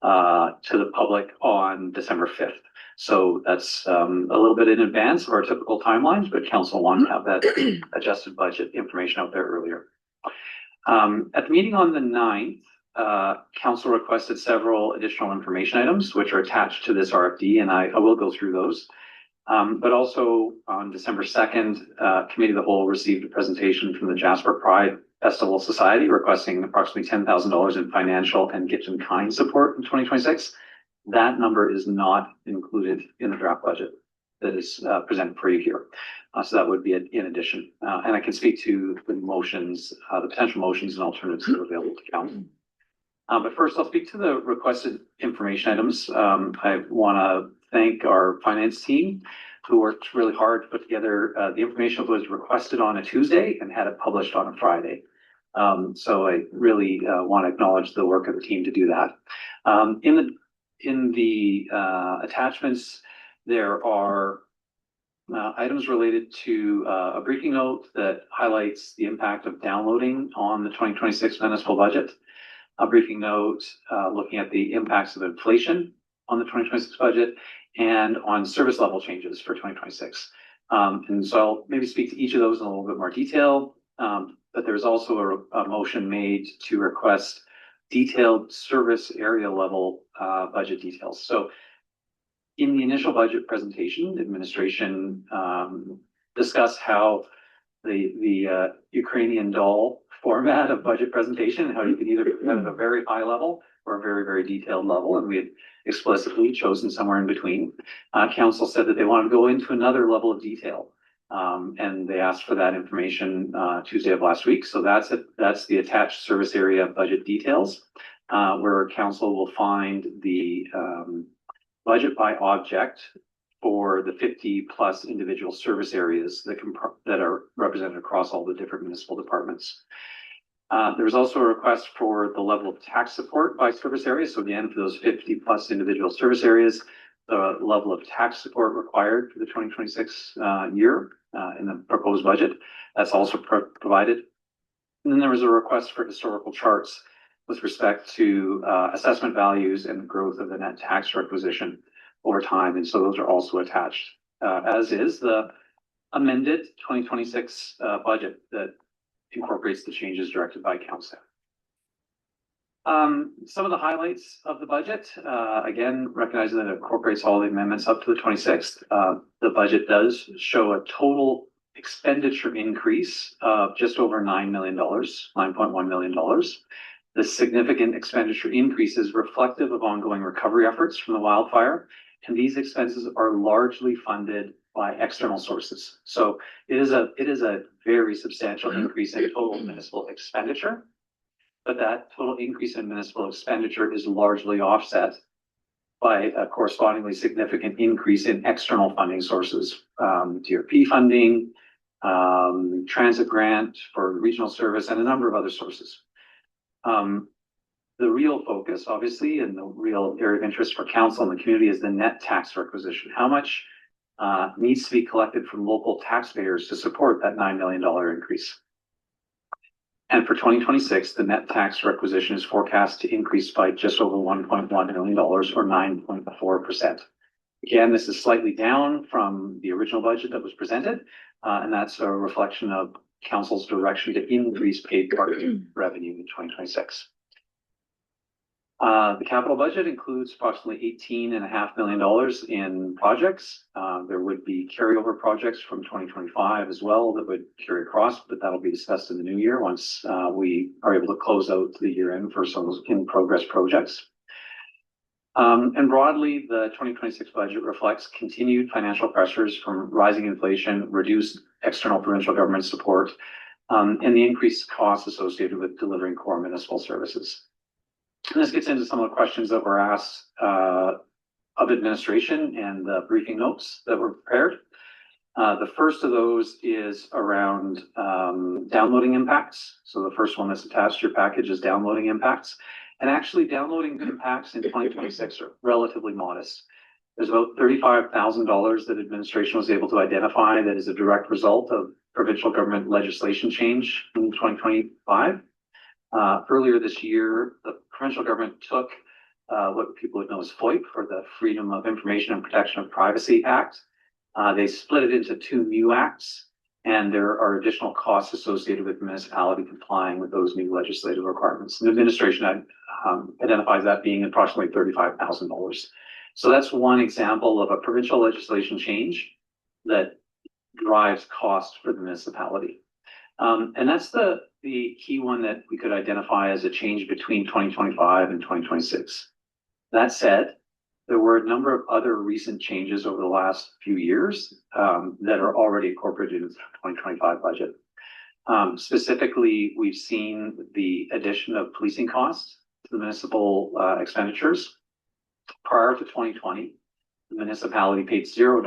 to the public on December 5th. So that's a little bit in advance of our typical timelines, but council wanted to have that adjusted budget information out there earlier. At the meeting on the 9th, council requested several additional information items, which are attached to this RFD, and I will go through those. But also on December 2nd, committee of the whole received a presentation from the Jasper Pride Festival Society requesting approximately $10,000 in financial and gift in kind support in 2026. That number is not included in the draft budget that is presented for you here. So that would be in addition. And I can speak to the motions, the potential motions and alternatives that are available to council. But first, I'll speak to the requested information items. I want to thank our finance team who worked really hard to put together the information that was requested on a Tuesday and had it published on a Friday. So I really want to acknowledge the work of the team to do that. In the attachments, there are items related to a briefing note that highlights the impact of downloading on the 2026 municipal budget. A briefing note looking at the impacts of inflation on the 2026 budget and on service level changes for 2026. And so I'll maybe speak to each of those in a little bit more detail. But there's also a motion made to request detailed service area level budget details. So in the initial budget presentation, the administration discussed how the Ukrainian doll format of budget presentation, how you could either have at a very high level or a very, very detailed level, and we had explicitly chosen somewhere in between. Council said that they wanted to go into another level of detail, and they asked for that information Tuesday of last week. So that's the attached service area budget details, where council will find the budget by object for the 50+ individual service areas that are represented across all the different municipal departments. There was also a request for the level of tax support by service area. So again, for those 50+ individual service areas, the level of tax support required for the 2026 year in the proposed budget, that's also provided. And then there was a request for historical charts with respect to assessment values and the growth of the net tax requisition over time. And so those are also attached, as is the amended 2026 budget that incorporates the changes directed by council. Some of the highlights of the budget, again, recognizing that it incorporates all the amendments up to the 26th, the budget does show a total expenditure increase of just over $9 million, $9.1 million. The significant expenditure increase is reflective of ongoing recovery efforts from the wildfire, and these expenses are largely funded by external sources. So it is a very substantial increase in total municipal expenditure, but that total increase in municipal expenditure is largely offset by a correspondingly significant increase in external funding sources, DRP funding, transit grant for regional service, and a number of other sources. The real focus, obviously, and the real area of interest for council and the community is the net tax requisition. How much needs to be collected from local taxpayers to support that $9 million increase? And for 2026, the net tax requisition is forecast to increase by just over $1.1 million, or 9.4%. Again, this is slightly down from the original budget that was presented, and that's a reflection of council's direction to increase paid parking revenue in 2026. The capital budget includes approximately $18.5 million in projects. There would be carryover projects from 2025 as well that would carry across, but that'll be discussed in the new year once we are able to close out the year end for some of those in progress projects. And broadly, the 2026 budget reflects continued financial pressures from rising inflation, reduced external provincial government support, and the increased costs associated with delivering core municipal services. And this gets into some of the questions that were asked of administration and the briefing notes that were prepared. The first of those is around downloading impacts. So the first one that's attached to your package is downloading impacts. And actually downloading impacts in 2026 are relatively modest. There's about $35,000 that administration was able to identify that is a direct result of provincial government legislation change in 2025. Earlier this year, the provincial government took what people would know as FOIP, or the Freedom of Information and Protection of Privacy Act. They split it into two new acts, and there are additional costs associated with municipality complying with those new legislative requirements. And the administration identifies that being approximately $35,000. So that's one example of a provincial legislation change that drives cost for the municipality. And that's the key one that we could identify as a change between 2025 and 2026. That said, there were a number of other recent changes over the last few years that are already incorporated into the 2025 budget. Specifically, we've seen the addition of policing costs to the municipal expenditures. Prior to 2020, the municipality paid $0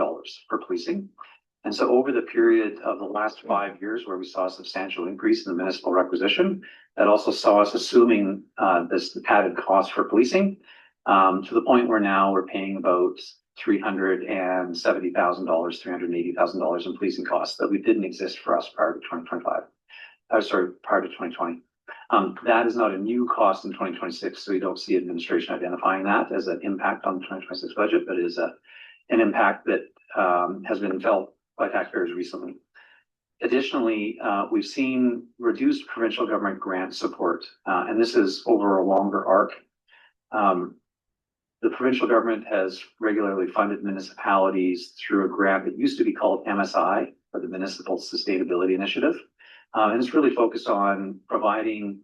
for policing. And so over the period of the last 5 years where we saw a substantial increase in the municipal requisition, that also saw us assuming this added cost for policing to the point where now we're paying about $370,000, $380,000 in policing costs that we didn't exist for us prior to 2025. Prior to 2020. That is not a new cost in 2026, so we don't see administration identifying that as an impact on the 2026 budget, but it is an impact that has been felt by taxpayers recently. Additionally, we've seen reduced provincial government grant support, and this is over a longer arc. The provincial government has regularly funded municipalities through a grant that used to be called MSI, or the Municipal Sustainability Initiative. And it's really focused on providing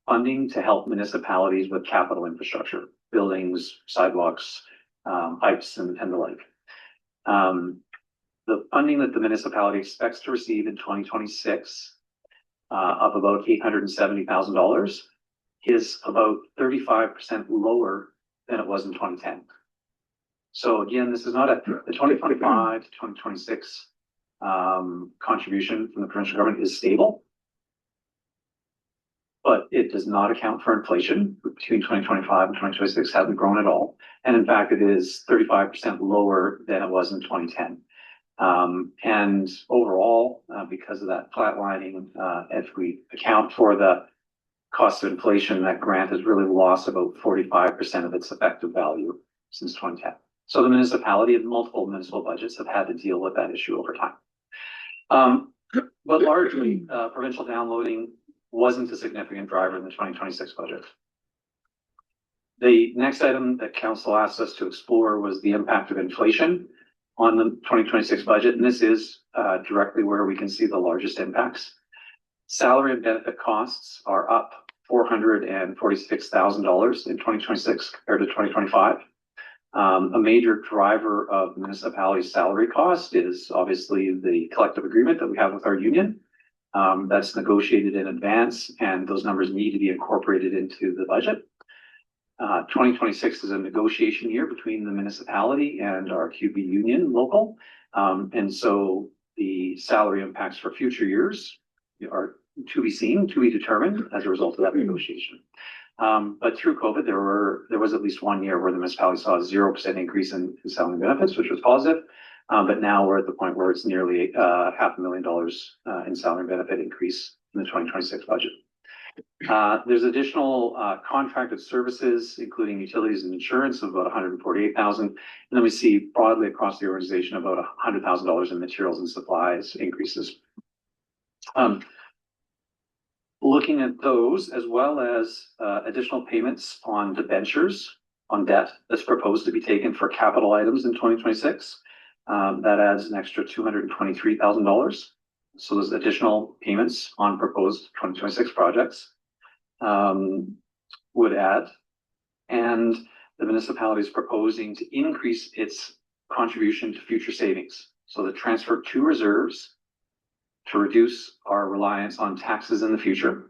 funding to help municipalities with capital infrastructure, buildings, sidewalks, pipes, and the like. The funding that the municipality expects to receive in 2026 of about $870,000 is about 35% lower than it was in 2010. So again, this is not the 2025 to 2026 contribution from the provincial government is stable, but it does not account for inflation. Between 2025 and 2026 hasn't grown at all. And in fact, it is 35% lower than it was in 2010. And overall, because of that flatlining, if we account for the cost of inflation, that grant has really lost about 45% of its effective value since 2010. So the municipality and multiple municipal budgets have had to deal with that issue over time. But largely, provincial downloading wasn't a significant driver in the 2026 budget. The next item that council asked us to explore was the impact of inflation on the 2026 budget, and this is directly where we can see the largest impacts. Salary and benefit costs are up $446,000 in 2026 compared to 2025. A major driver of municipality salary cost is obviously the collective agreement that we have with our union. That's negotiated in advance, and those numbers need to be incorporated into the budget. 2026 is a negotiation year between the municipality and our QB union local. And so the salary impacts for future years are to be seen, to be determined as a result of that negotiation. But through COVID, there was at least 1 year where the municipality saw a 0% increase in salary and benefits, which was positive. But now we're at the point where it's nearly $500,000 in salary and benefit increase in the 2026 budget. There's additional contracted services, including utilities and insurance, of about $148,000. And then we see broadly across the organization about $100,000 in materials and supplies increases. Looking at those, as well as additional payments on debentures, on debt that's proposed to be taken for capital items in 2026, that adds an extra $223,000. So those additional payments on proposed 2026 projects would add. And the municipality is proposing to increase its contribution to future savings. So the transfer to reserves to reduce our reliance on taxes in the future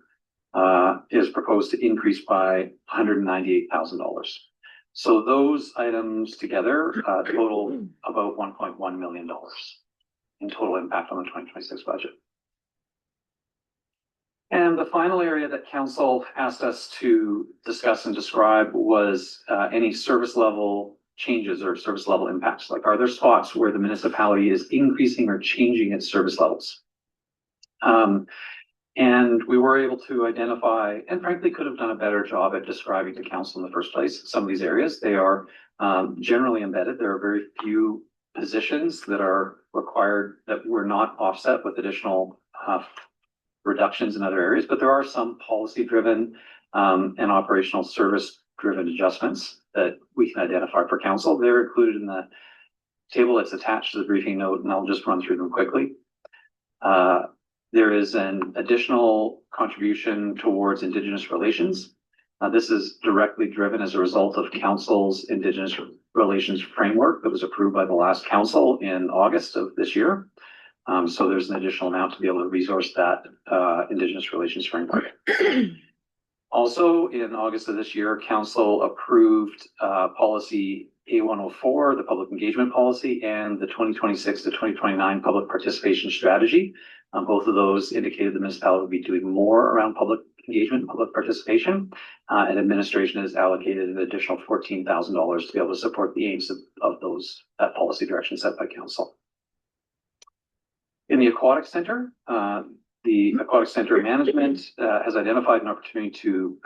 is proposed to increase by $198,000. So those items together total about $1.1 million in total impact on the 2026 budget. And the final area that council asked us to discuss and describe was any service level changes or service level impacts. Like, are there spots where the municipality is increasing or changing its service levels? And we were able to identify, and frankly could have done a better job at describing to council in the first place, some of these areas. They are generally embedded. There are very few positions that are required that were not offset with additional reductions in other areas, but there are some policy driven and operational service driven adjustments that we can identify for council. They're included in the table that's attached to the briefing note, and I'll just run through them quickly. There is an additional contribution towards Indigenous relations. This is directly driven as a result of council's Indigenous relations framework that was approved by the last council in August of this year. So there's an additional amount to be able to resource that Indigenous relations framework. Also, in August of this year, council approved policy A104, the public engagement policy, and the 2026 to 2029 public participation strategy. Both of those indicated the municipality would be doing more around public engagement, public participation, and administration has allocated an additional $14,000 to be able to support the aims of those, that policy direction set by council. In the Aquatic Center, the Aquatic Center management has identified an opportunity to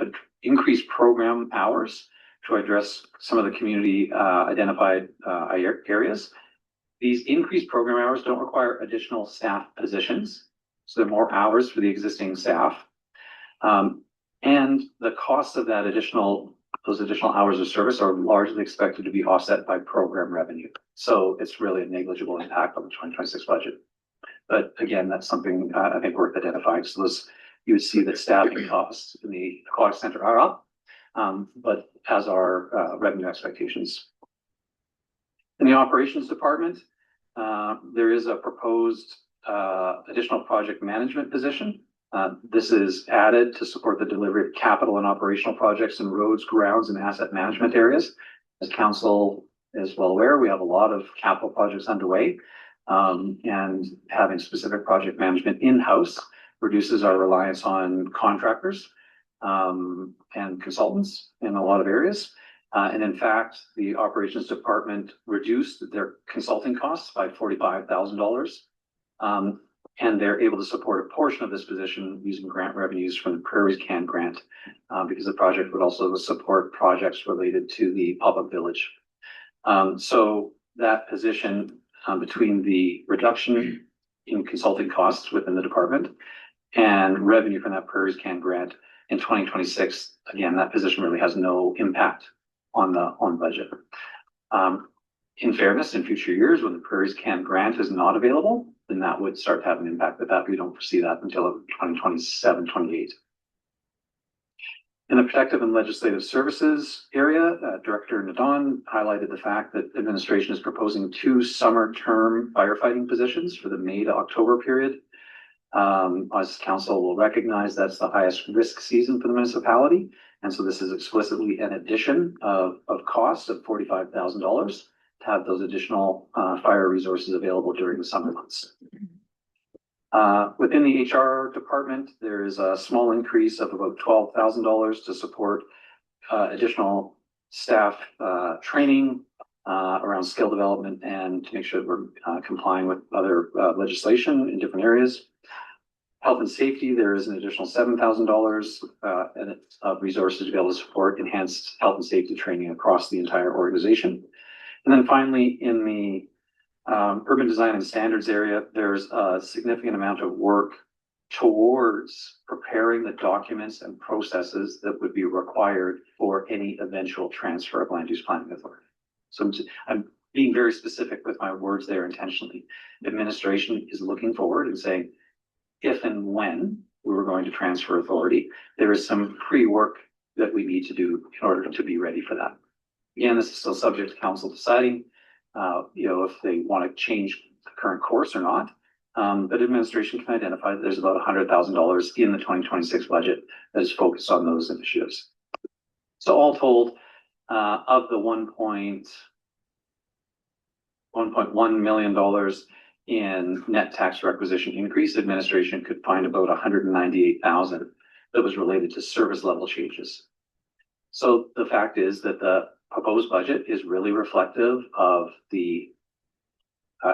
increase program hours to address some of the community identified areas. These increased program hours don't require additional staff positions, so they're more hours for the existing staff. And the cost of those additional hours of service are largely expected to be offset by program revenue. So it's really a negligible impact on the 2026 budget. But again, that's something I think worth identifying. So you would see that staffing costs in the Aquatic Center are up, but as are revenue expectations. In the operations department, there is a proposed additional project management position. This is added to support the delivery of capital and operational projects in roads, grounds, and asset management areas. As council is well aware, we have a lot of capital projects underway, and having specific project management in-house reduces our reliance on contractors and consultants in a lot of areas. And in fact, the operations department reduced their consulting costs by $45,000. And they're able to support a portion of this position using grant revenues from the Prairies Can grant, because the project would also support projects related to the public village. So that position between the reduction in consulting costs within the department and revenue from that Prairies Can grant in 2026, again, that position really has no impact on budget. In fairness, in future years, when the Prairies Can grant is not available, then that would start to have an impact, but that we don't foresee that until 2027, 28. In the protective and legislative services area, Director Nadon highlighted the fact that administration is proposing 2 summer term firefighting positions for the May to October period. As council will recognize, that's the highest risk season for the municipality. And so this is explicitly an addition of costs of $45,000 to have those additional fire resources available during the summer months. Within the HR department, there is a small increase of about $12,000 to support additional staff training around skill development and to make sure that we're complying with other legislation in different areas. Health and safety, there is an additional $7,000 of resources to be able to support enhanced health and safety training across the entire organization. And then finally, in the urban design and standards area, there's a significant amount of work towards preparing the documents and processes that would be required for any eventual transfer of land use planning authority. So I'm being very specific with my words there intentionally. Administration is looking forward and saying, if and when we were going to transfer authority, there is some pre-work that we need to do in order to be ready for that. Again, this is still subject to council deciding, if they want to change the current course or not. But administration can identify that there's about $100,000 in the 2026 budget that is focused on those initiatives. So all told, of the $1.1 million in net tax requisition increase, administration could find about $198,000 that was related to service level changes. So the fact is that the proposed budget is really reflective of the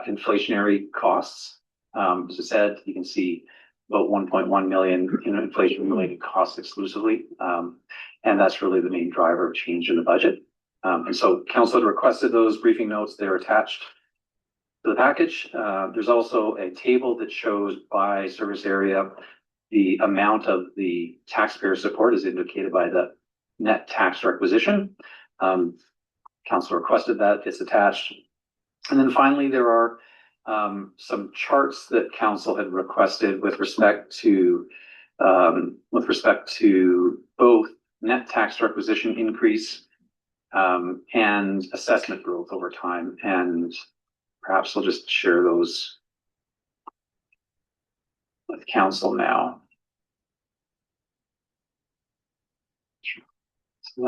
inflationary costs. As I said, you can see about 1.1 million in inflation related costs exclusively. And that's really the main driver of change in the budget. And so council had requested those briefing notes. They're attached to the package. There's also a table that shows by service area the amount of the taxpayer support is indicated by the net tax requisition. Council requested that, it's attached. And then finally, there are some charts that council had requested with respect to both net tax requisition increase and assessment growth over time. And perhaps I'll just share those with council now. So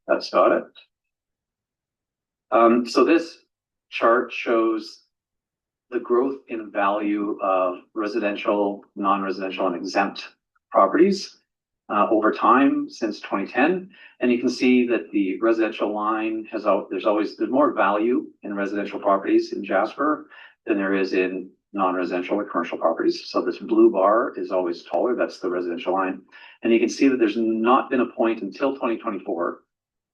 that's got it. So this chart shows the growth in value of residential, non-residential, and exempt properties over time since 2010. And you can see that the residential line there's more value in residential properties in Jasper than there is in non-residential or commercial properties. So this blue bar is always taller. That's the residential line. And you can see that there's not been a point until 2024,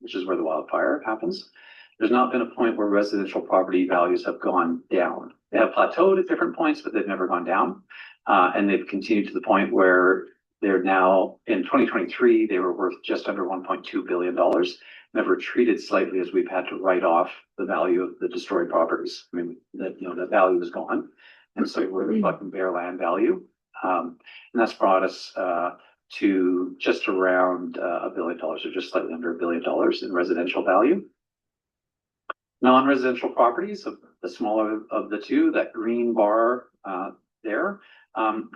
which is where the wildfire happens. There's not been a point where residential property values have gone down. They have plateaued at different points, but they've never gone down. And they've continued to the point where they're now, in 2023, they were worth just under $1.2 billion. They've retreated slightly as we've had to write off the value of the destroyed properties. I mean, the value is gone. And so we're reflecting bare land value. And that's brought us to just around $1 billion, or just slightly under $1 billion in residential value. Non-residential properties, the smaller of the two, that green bar there,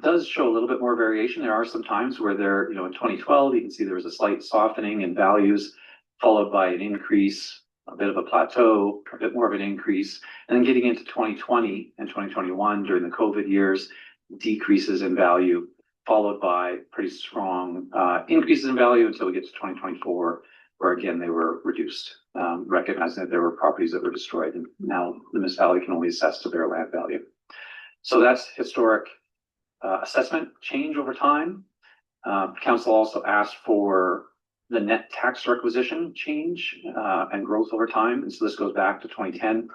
does show a little bit more variation. There are some times where in 2012, you can see there was a slight softening in values, followed by an increase, a bit of a plateau, a bit more of an increase. And then getting into 2020 and 2021 during the COVID years, decreases in value, followed by pretty strong increases in value until we get to 2024, where again, they were reduced, recognizing that there were properties that were destroyed. And now the municipality can only assess to their land value. So that's historic assessment change over time. Council also asked for the net tax requisition change and growth over time. And so this goes back to 2010.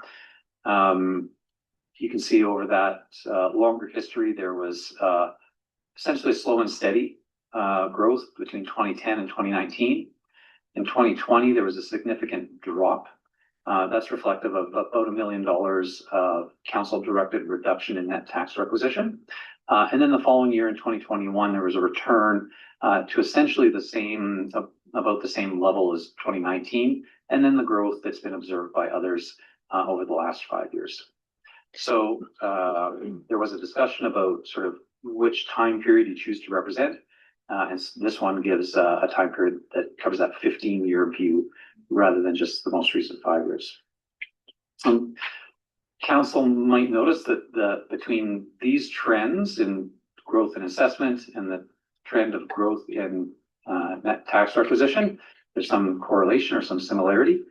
You can see over that longer history, there was essentially slow and steady growth between 2010 and 2019. In 2020, there was a significant drop. That's reflective of about $1 million of council-directed reduction in net tax requisition. And then the following year in 2021, there was a return to essentially about the same level as 2019, and then the growth that's been observed by others over the last 5 years. So there was a discussion about sort of which time period you choose to represent. And this one gives a time period that covers that 15-year view rather than just the most recent 5 years. Council might notice that between these trends in growth and assessment and the trend of growth in net tax requisition, there's some correlation or some similarity.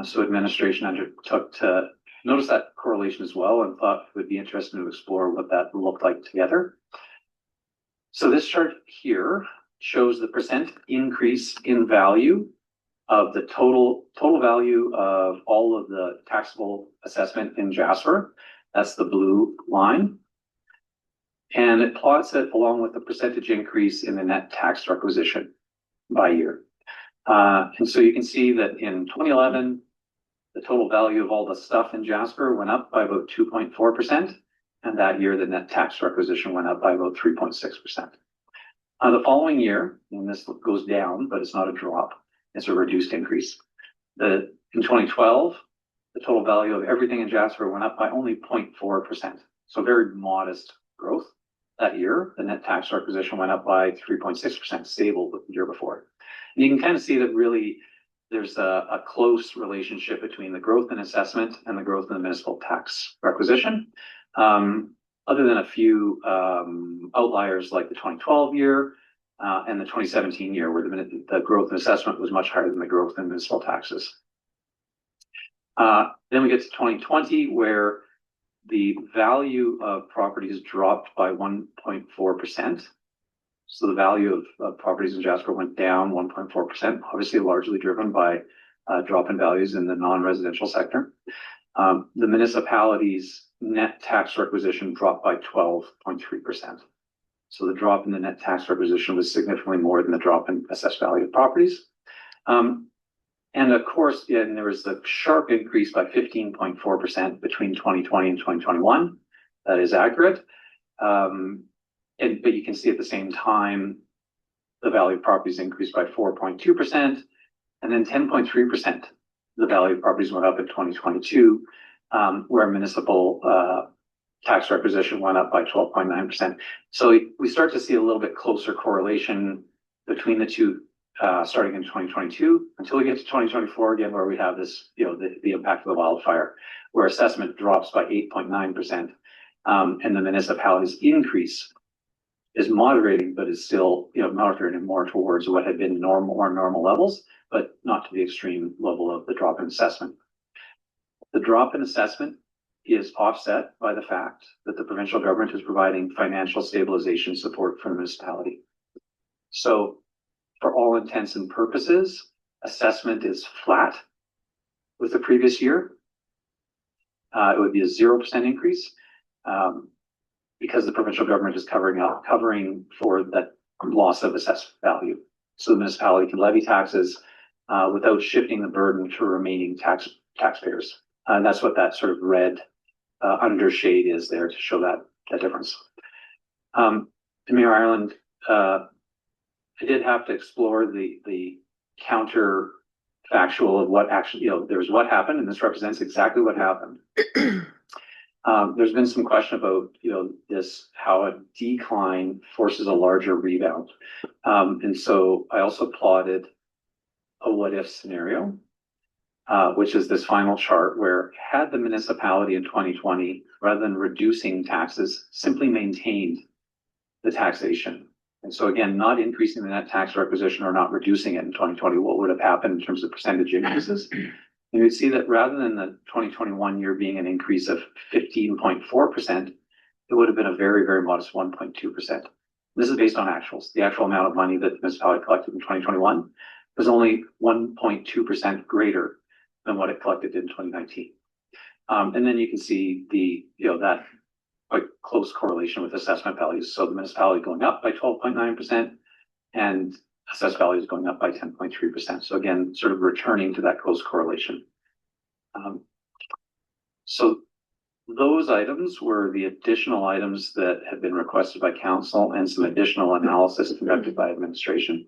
So administration undertook to notice that correlation as well and thought it would be interesting to explore what that looked like together. So this chart here shows the percent increase in value of the total value of all of the taxable assessment in Jasper. That's the blue line. And it plots it along with the percentage increase in the net tax requisition by year. And so you can see that in 2011, the total value of all the stuff in Jasper went up by about 2.4%. And that year, the net tax requisition went up by about 3.6%. The following year, and this goes down, but it's not a drop, it's a reduced increase. In 2012, the total value of everything in Jasper went up by only 0.4%. So very modest growth. That year, the net tax requisition went up by 3.6%, stable with the year before. And you can kind of see that really there's a close relationship between the growth in assessment and the growth in the municipal tax requisition. Other than a few outliers like the 2012 year and the 2017 year, where the growth in assessment was much higher than the growth in municipal taxes. Then we get to 2020, where the value of properties dropped by 1.4%. So the value of properties in Jasper went down 1.4%, obviously largely driven by a drop in values in the non-residential sector. The municipality's net tax requisition dropped by 12.3%. So the drop in the net tax requisition was significantly more than the drop in assessed value of properties. And of course, there was a sharp increase by 15.4% between 2020 and 2021. That is accurate. But you can see at the same time, the value of properties increased by 4.2%, and then 10.3%. The value of properties went up in 2022, where municipal tax requisition went up by 12.9%. So we start to see a little bit closer correlation between the two, starting in 2022 until we get to 2024 again, where we have this, the impact of the wildfire, where assessment drops by 8.9%, and the municipalities increase is moderating, but is still, moderating more towards what had been normal levels, but not to the extreme level of the drop in assessment. The drop in assessment is offset by the fact that the provincial government is providing financial stabilization support for the municipality. So for all intents and purposes, assessment is flat with the previous year. It would be a 0% increase because the provincial government is covering for that loss of assessed value. So the municipality can levy taxes without shifting the burden to remaining taxpayers. And that's what that sort of red undershade is there to show that difference. In Mayor Ireland, I did have to explore the counter factual of what actually, there's what happened, and this represents exactly what happened. There's been some question about, how a decline forces a larger rebound. And so I also plotted a what if scenario, which is this final chart where had the municipality in 2020, rather than reducing taxes, simply maintained the taxation. And so again, not increasing the net tax requisition or not reducing it in 2020, what would have happened in terms of percentage increases? And you'd see that rather than the 2021 year being an increase of 15.4%, it would have been a very, very modest 1.2%. This is based on actuals. The actual amount of money that the municipality collected in 2021 was only 1.2% greater than what it collected in 2019. And then you can see that quite close correlation with assessment values. So the municipality going up by 12.9% and assessed values going up by 10.3%. So again, sort of returning to that close correlation. So those items were the additional items that have been requested by council and some additional analysis conducted by administration.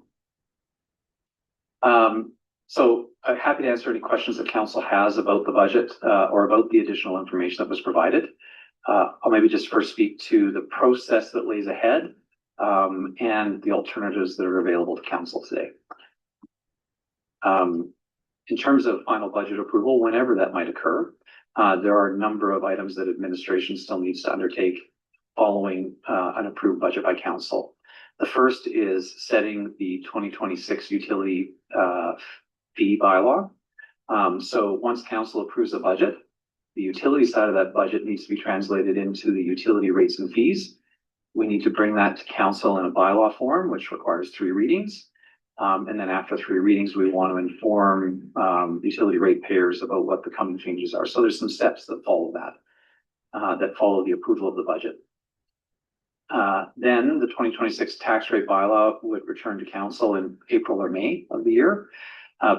So I'm happy to answer any questions that council has about the budget or about the additional information that was provided. I'll maybe just first speak to the process that lays ahead and the alternatives that are available to council today. In terms of final budget approval, whenever that might occur, there are a number of items that administration still needs to undertake following an approved budget by council. The first is setting the 2026 utility fee bylaw. So once council approves the budget, the utility side of that budget needs to be translated into the utility rates and fees. We need to bring that to council in a bylaw form, which requires 3 readings. And then after 3 readings, we want to inform utility rate payers about what the coming changes are. So there's some steps that follow that follow the approval of the budget. Then the 2026 tax rate bylaw would return to council in April or May of the year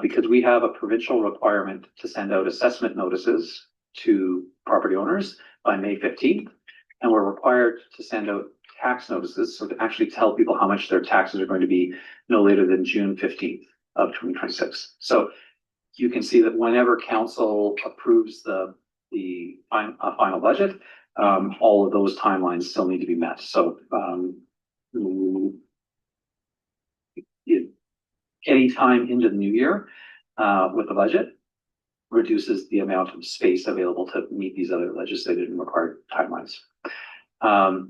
because we have a provincial requirement to send out assessment notices to property owners by May 15th. And we're required to send out tax notices, so to actually tell people how much their taxes are going to be no later than June 15th of 2026. So you can see that whenever council approves the final budget, all of those timelines still need to be met. So any time into the new year with the budget reduces the amount of space available to meet these other legislated and required timelines.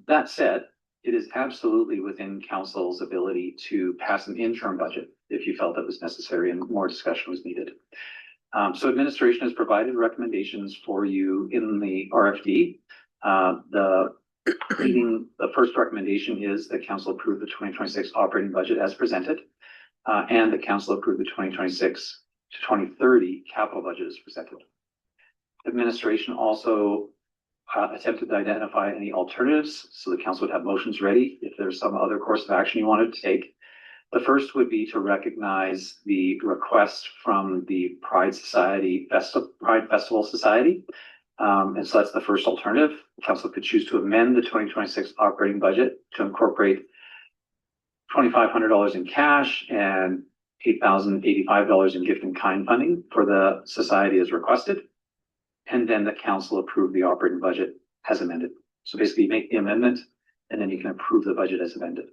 That said, it is absolutely within council's ability to pass an interim budget if you felt that was necessary and more discussion was needed. So administration has provided recommendations for you in the RFD. The first recommendation is that council approve the 2026 operating budget as presented, and that council approve the 2026 to 2030 capital budget as presented. Administration also attempted to identify any alternatives so the council would have motions ready if there's some other course of action you wanted to take. The first would be to recognize the request from the Pride Festival Society. And so that's the first alternative. Council could choose to amend the 2026 operating budget to incorporate $2,500 in cash and $8,085 in gift and kind funding for the society as requested. And then the council approve the operating budget as amended. So basically you make the amendment and then you can approve the budget as amended.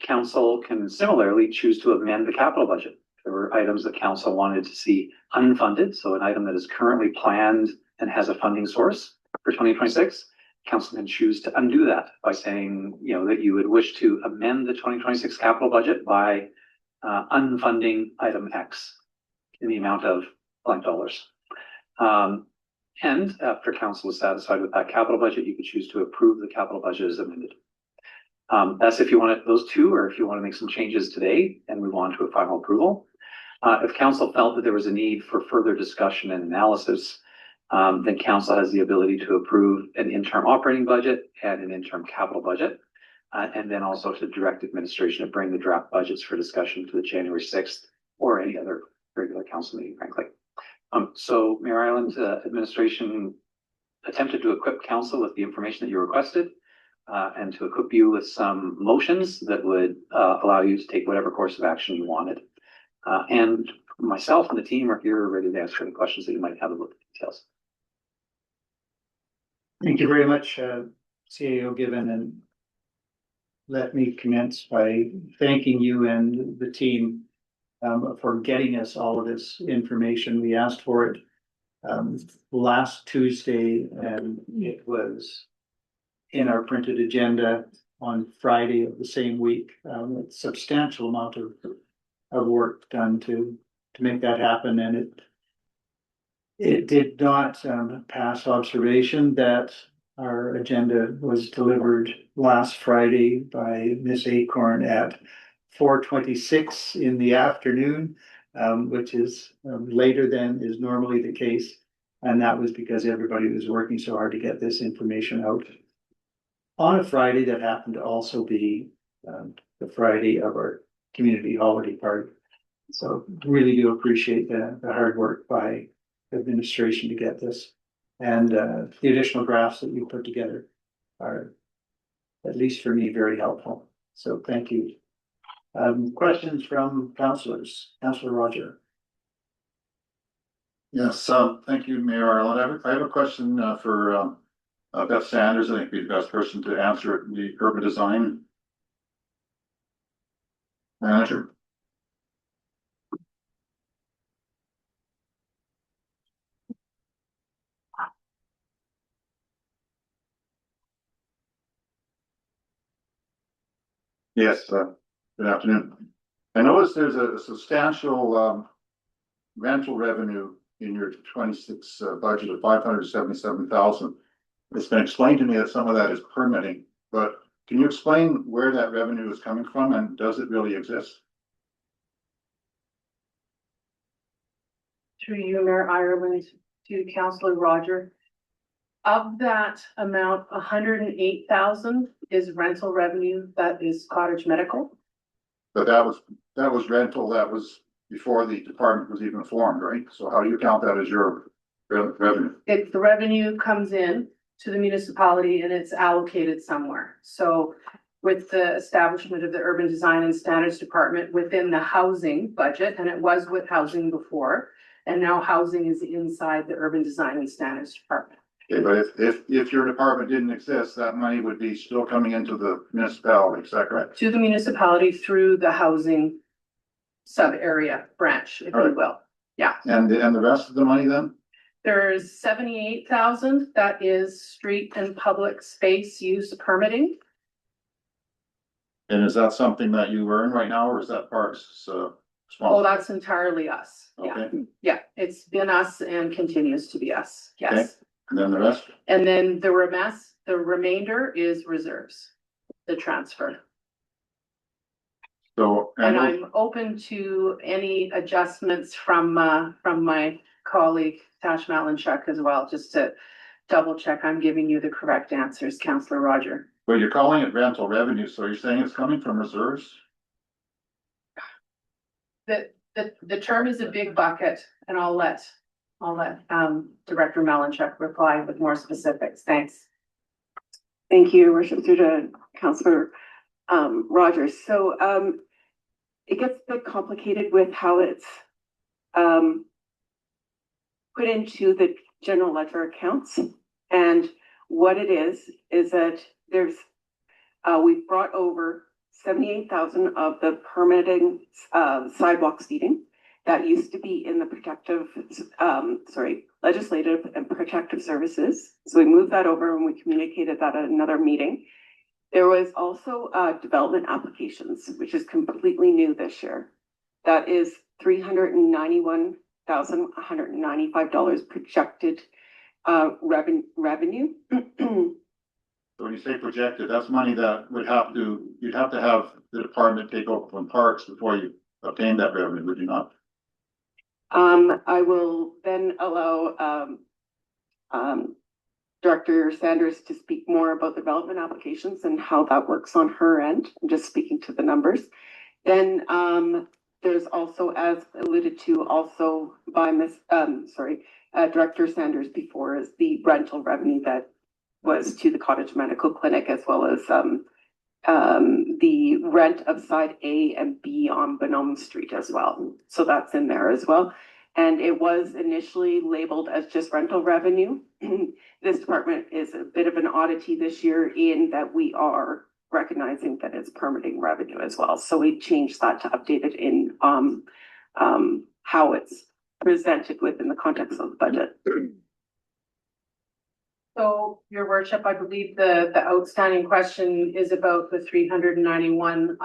Council can similarly choose to amend the capital budget. There were items that council wanted to see unfunded. So an item that is currently planned and has a funding source for 2026. council can choose to undo that by saying, you know, that you would wish to amend the 2026 capital budget by unfunding item X in the amount of blank dollars. And after council is satisfied with that capital budget, you could choose to approve the capital budget as amended. That's if you want those two, or if you want to make some changes today and move on to a final approval. If council felt that there was a need for further discussion and analysis, then council has the ability to approve an interim operating budget and an interim capital budget. And then also to direct administration to bring the draft budgets for discussion to the January 6th or any other regular council meeting, frankly. So Mayor Ireland, administration attempted to equip council with the information that you requested, and to equip you with some motions that would allow you to take whatever course of action you wanted. And myself and the team are here ready to answer any questions that you might have about the details. Thank you very much, CAO Given, and let me commence by thanking you and the team for getting us all of this information. We asked for it last Tuesday, and it was in our printed agenda on Friday of the same week. A substantial amount of work done to make that happen, and it did not pass observation that our agenda was delivered last Friday by Miss Acorn at 4:26 in the afternoon, which is later than is normally the case. And that was because everybody was working so hard to get this information out on a Friday that happened to also be the Friday of our community holiday party. So really do appreciate the hard work by administration to get this. And the additional graphs that you put together are, at least for me, very helpful. So thank you. Questions from councillors? Councillor Roger. Yes, thank you, Mayor Ireland. I have a question for Beth Sanders. I think would be the best person to answer it, the urban design manager. Yes, good afternoon. I noticed there's a substantial rental revenue in your 26 budget of 577,000. It's been explained to me that some of that is permitting, but can you explain where that revenue is coming from, and does it really exist? Through you, Mayor Ireland, to Councillor Roger. Of that amount, 108,000 is rental revenue. That is cottage medical. But that was rental. That was before the department was even formed, right? So how do you count that as your revenue? If the revenue comes in to the municipality and it's allocated somewhere. So with the establishment of the Urban Design and Standards Department within the housing budget, and it was with housing before, and now housing is inside the Urban Design and Standards Department. Okay, but if your department didn't exist, that money would be still coming into the municipality, is that correct? To the municipality through the housing sub area branch, if you will. Yeah. And the rest of the money then? There's 78,000 that is street and public space use permitting. And is that something that you earn right now, or is that parks? Oh, Small? that's entirely us. Yeah. Okay. Yeah, it's been us and continues to be us. Yes. Okay. And then the rest? And then the remainder is reserves, the transfer. So, And I'm open to any adjustments from my colleague Tash Malinchuk as well, just to double check I'm giving you the correct answers, Councillor Roger. but you're calling it rental revenue, so you're saying it's coming from reserves? The term is a big bucket, and I'll let Director Malinchuk reply with more specifics. Thanks. Thank you, Worship, through to Councillor Rogers. So it gets a bit complicated with how it's put into the general ledger accounts. And what it is that there's we've brought over 78,000 of the permitting sidewalk seating, that used to be in the legislative and protective services. So we moved that over and we communicated that at another meeting. There was also development applications, which is completely new this year. That is $391,195 projected revenue. So when you say projected, that's money that you'd have to have the department take over from parks before you obtain that revenue, would you not? I will then allow Director Sanders to speak more about the development applications and how that works on her end. I'm just speaking to the numbers. Then there's also, as alluded to also by Director Sanders before, is the rental revenue that was to the Cottage Medical Clinic, as well as the rent of side A and B on Bonhomme Street as well. So that's in there as well. And it was initially labeled as just rental revenue. This department is a bit of an oddity this year in that we are recognizing that it's permitting revenue as well. So we changed that to update it in how it's presented within the context of the budget. So, Your Worship, I believe the outstanding question is about the 391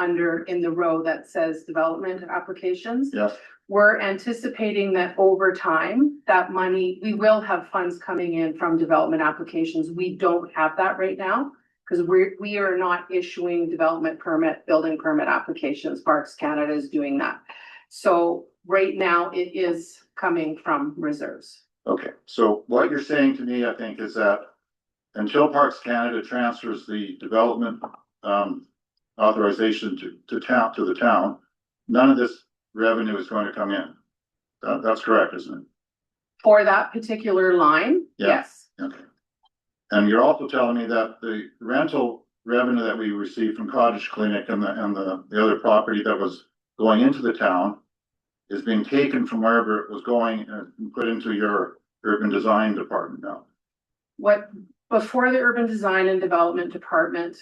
in the row that says development applications. Yes. We're anticipating that over time, that money, we will have funds coming in from development applications. We don't have that right now because we are not issuing development permit, building permit applications. Parks Canada is doing that. So right now it is coming from reserves. Okay, so what you're saying to me, I think, is that until Parks Canada transfers the development authorization to the town, none of this revenue is going to come in. That's correct, isn't it? For that particular line, Yeah. yes. Okay. And you're also telling me that the rental revenue that we received from Cottage Clinic and the other property that was going into the town is being taken from wherever it was going and put into your urban design department now. Before the urban design and development department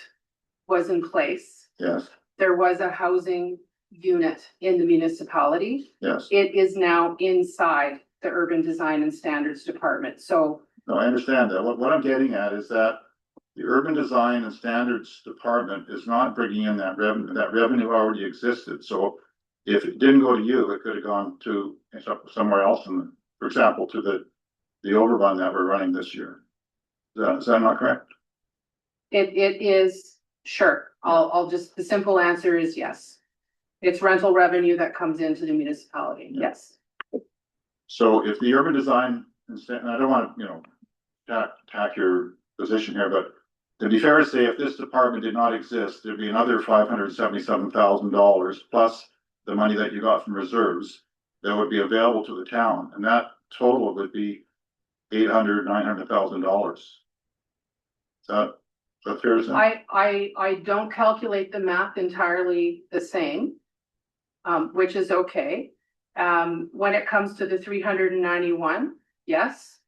was in place, Yes. there was a housing unit in the municipality. Yes. It is now inside the urban design and standards department. So No, I understand that. What I'm getting at is that the urban design and standards department is not bringing in that revenue. That revenue already existed. So if it didn't go to you, it could have gone to somewhere else, for example, to the overrun that we're running this year. Is that not correct? it is, sure. The simple answer is yes. It's rental revenue that comes into the municipality. Yeah. Yes. So if the urban design, and I don't want to, attack your position here, but to be fair to say, if this department did not exist, there'd be another $577,000 plus the money that you got from reserves that would be available to the town, and that total would be $900,000. Is that fair to say? I don't calculate the math entirely the same, which is okay. When it comes to the 391, yes.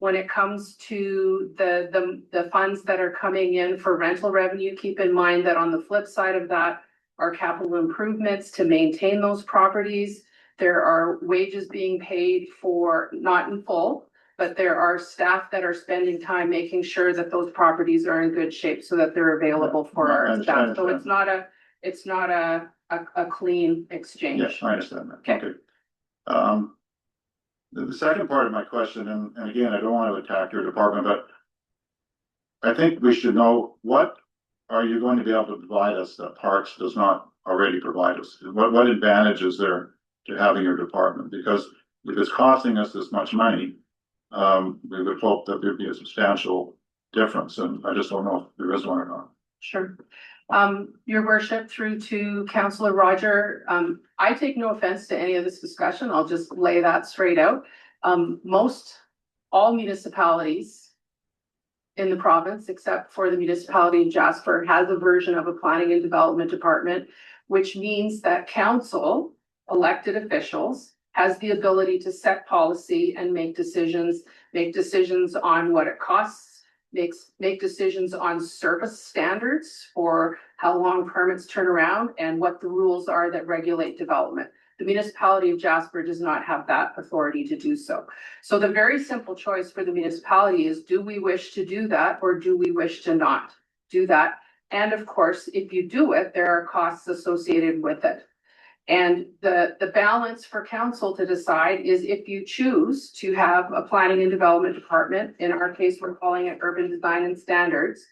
When it comes to the funds that are coming in for rental revenue, keep in mind that on the flip side of that are capital improvements to maintain those properties. There are wages being paid for, not in full, but there are staff that are spending time making sure that those properties are in good shape so that they're available for our staff. So it's not a clean exchange. Yes, I understand that. Okay. The second part of my question, and again, I don't want to attack your department, but I think we should know, what are you going to be able to provide us that Parks does not already provide us? What advantage is there to having your department? Because if it's costing us this much money, we would hope that there'd be a substantial difference, and I just don't know if there is one or not. Sure. Your worship, through to Councillor Roger, I take no offense to any of this discussion. I'll just lay that straight out. All municipalities in the province, except for the municipality of Jasper, has a version of a planning and development department, which means that council, elected officials, has the ability to set policy and make decisions on what it costs, make decisions on service standards for how long permits turn around and what the rules are that regulate development. The municipality of Jasper does not have that authority to do so. So the very simple choice for the municipality is, do we wish to do that or do we wish to not do that? And of course, if you do it, there are costs associated with it. And the balance for council to decide is, if you choose to have a planning and development department, in our case, we're calling it urban design and standards,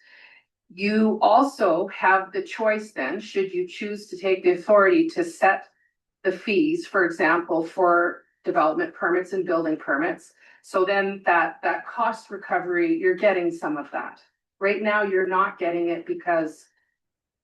you also have the choice then, should you choose to take the authority to set the fees, for example, for development permits and building permits. So then that cost recovery, you're getting some of that. Right now, you're not getting it because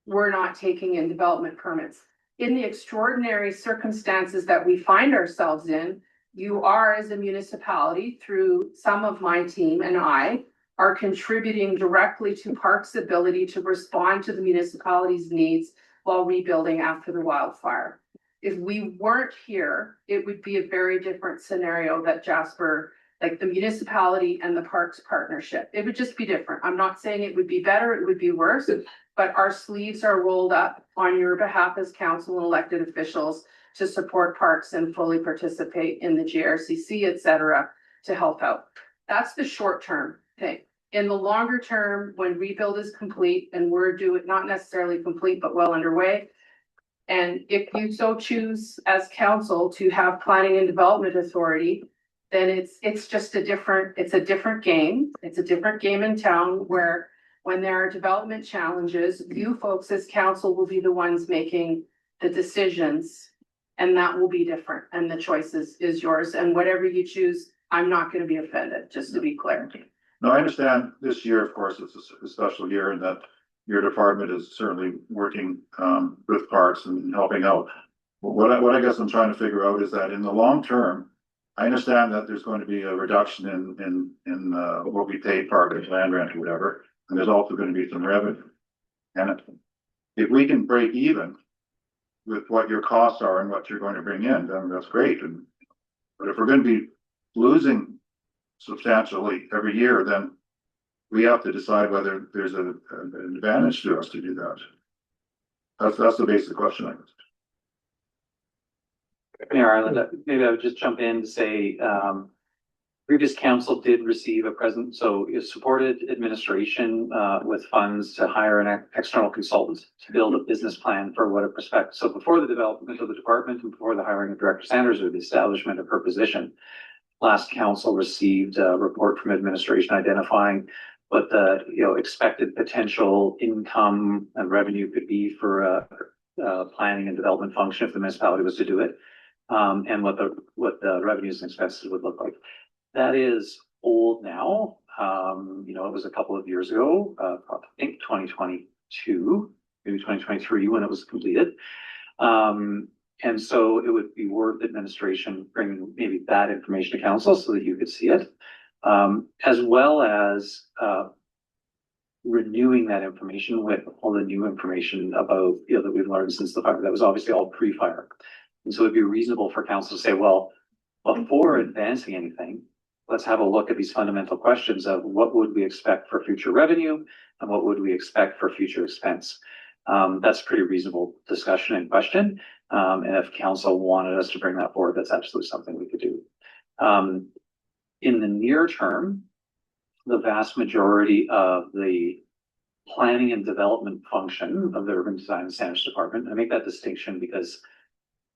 we're not taking in development permits. In the extraordinary circumstances that we find ourselves in, you are, as a municipality, through some of my team and I, are contributing directly to Park's ability to respond to the municipality's needs while rebuilding after the wildfire. If we weren't here, it would be a very different scenario that Jasper, like the municipality and the Parks partnership. It would just be different. I'm not saying it would be better, it would be worse, but our sleeves are rolled up on your behalf as council and elected officials to support Parks and fully participate in the GRCC, et cetera, to help out. That's the short term thing. In the longer term, when rebuild is complete, and we're doing, not necessarily complete, but well underway, and if you so choose as council to have planning and development authority, then it's just a different game. It's a different game in town, where when there are development challenges, you folks as council will be the ones making the decisions, and that will be different. And the choice is yours. And whatever you choose, I'm not going to be offended, just to be clear. No, I understand this year, of course, it's a special year, and that your department is certainly working with Parks and helping out. But what I guess I'm trying to figure out is that in the long term, I understand that there's going to be a reduction in what we pay Park land rent or whatever, and there's also going to be some revenue. And if we can break even with what your costs are and what you're going to bring in, then that's great. But if we're going to be losing substantially every year, then we have to decide whether there's an advantage to us to do that. That's the basic question, I guess. Mayor Ireland, maybe I would just jump in to say, previous council did receive a present, so it supported administration with funds to hire an external consultant to build a business plan for what it prospects. So before the development of the department and before the hiring of Director Sanders or the establishment of her position, last council received a report from administration identifying what the expected potential income and revenue could be for a planning and development function if the municipality was to do it, and what the revenues and expenses would look like. That is old now. It was a couple of years ago, I think 2022, maybe 2023 when it was completed. And so it would be worth administration bringing maybe that information to council so that you could see it, as well as renewing that information with all the new information about, that we've learned since the fire. That was obviously all pre-fire. And so it'd be reasonable for council to say, well, before advancing anything, let's have a look at these fundamental questions of what would we expect for future revenue and what would we expect for future expense. That's a pretty reasonable discussion and question. And if council wanted us to bring that forward, that's absolutely something we could do. In the near term, the vast majority of the planning and development function of the Urban Design and Standards Department, I make that distinction because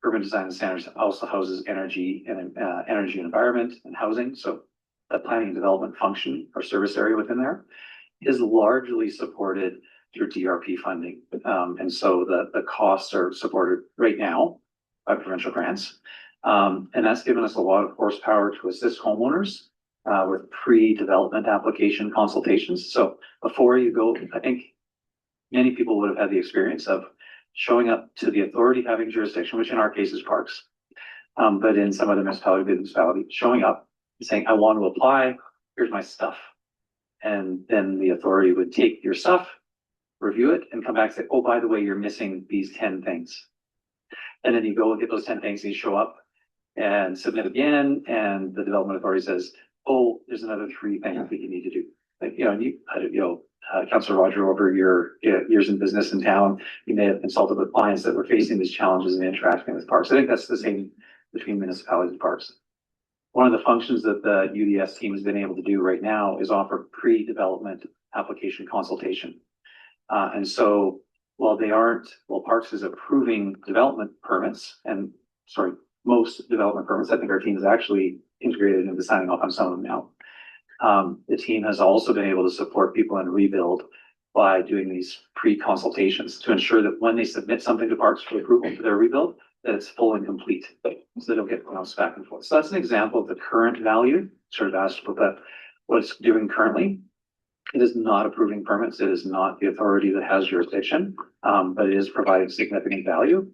Urban Design and Standards also houses energy and environment and housing. So the planning and development function or service area within there is largely supported through DRP funding. And so the costs are supported right now by provincial grants. And that's given us a lot of horsepower to assist homeowners with pre-development application consultations. So before you go, I think many people would have had the experience of showing up to the authority having jurisdiction, which in our case is Parks, but in some other municipality, showing up and saying, I want to apply, here's my stuff. And then the authority would take your stuff, review it, and come back and say, oh, by the way, you're missing these 10 things. And then you go and get those 10 things and you show up and submit again. And the development authority says, oh, there's another 3 things that you need to do. like, Councillor Roger, over your years in business in town, you may have consulted with clients that were facing these challenges and interacting with parks. I think that's the same between municipalities and parks. One of the functions that the UDS team has been able to do right now is offer pre-development application consultation. And so while Parks is approving development permits most development permits, I think our team is actually integrated into signing off on some of them now. The team has also been able to support people in rebuild by doing these pre-consultations to ensure that when they submit something to Parks for approval for their rebuild, that it's full and complete, so they don't get bounced back and forth. So that's an example of the current value, sort of asked about what it's doing currently. It is not approving permits. It is not the authority that has jurisdiction, but it is providing significant value.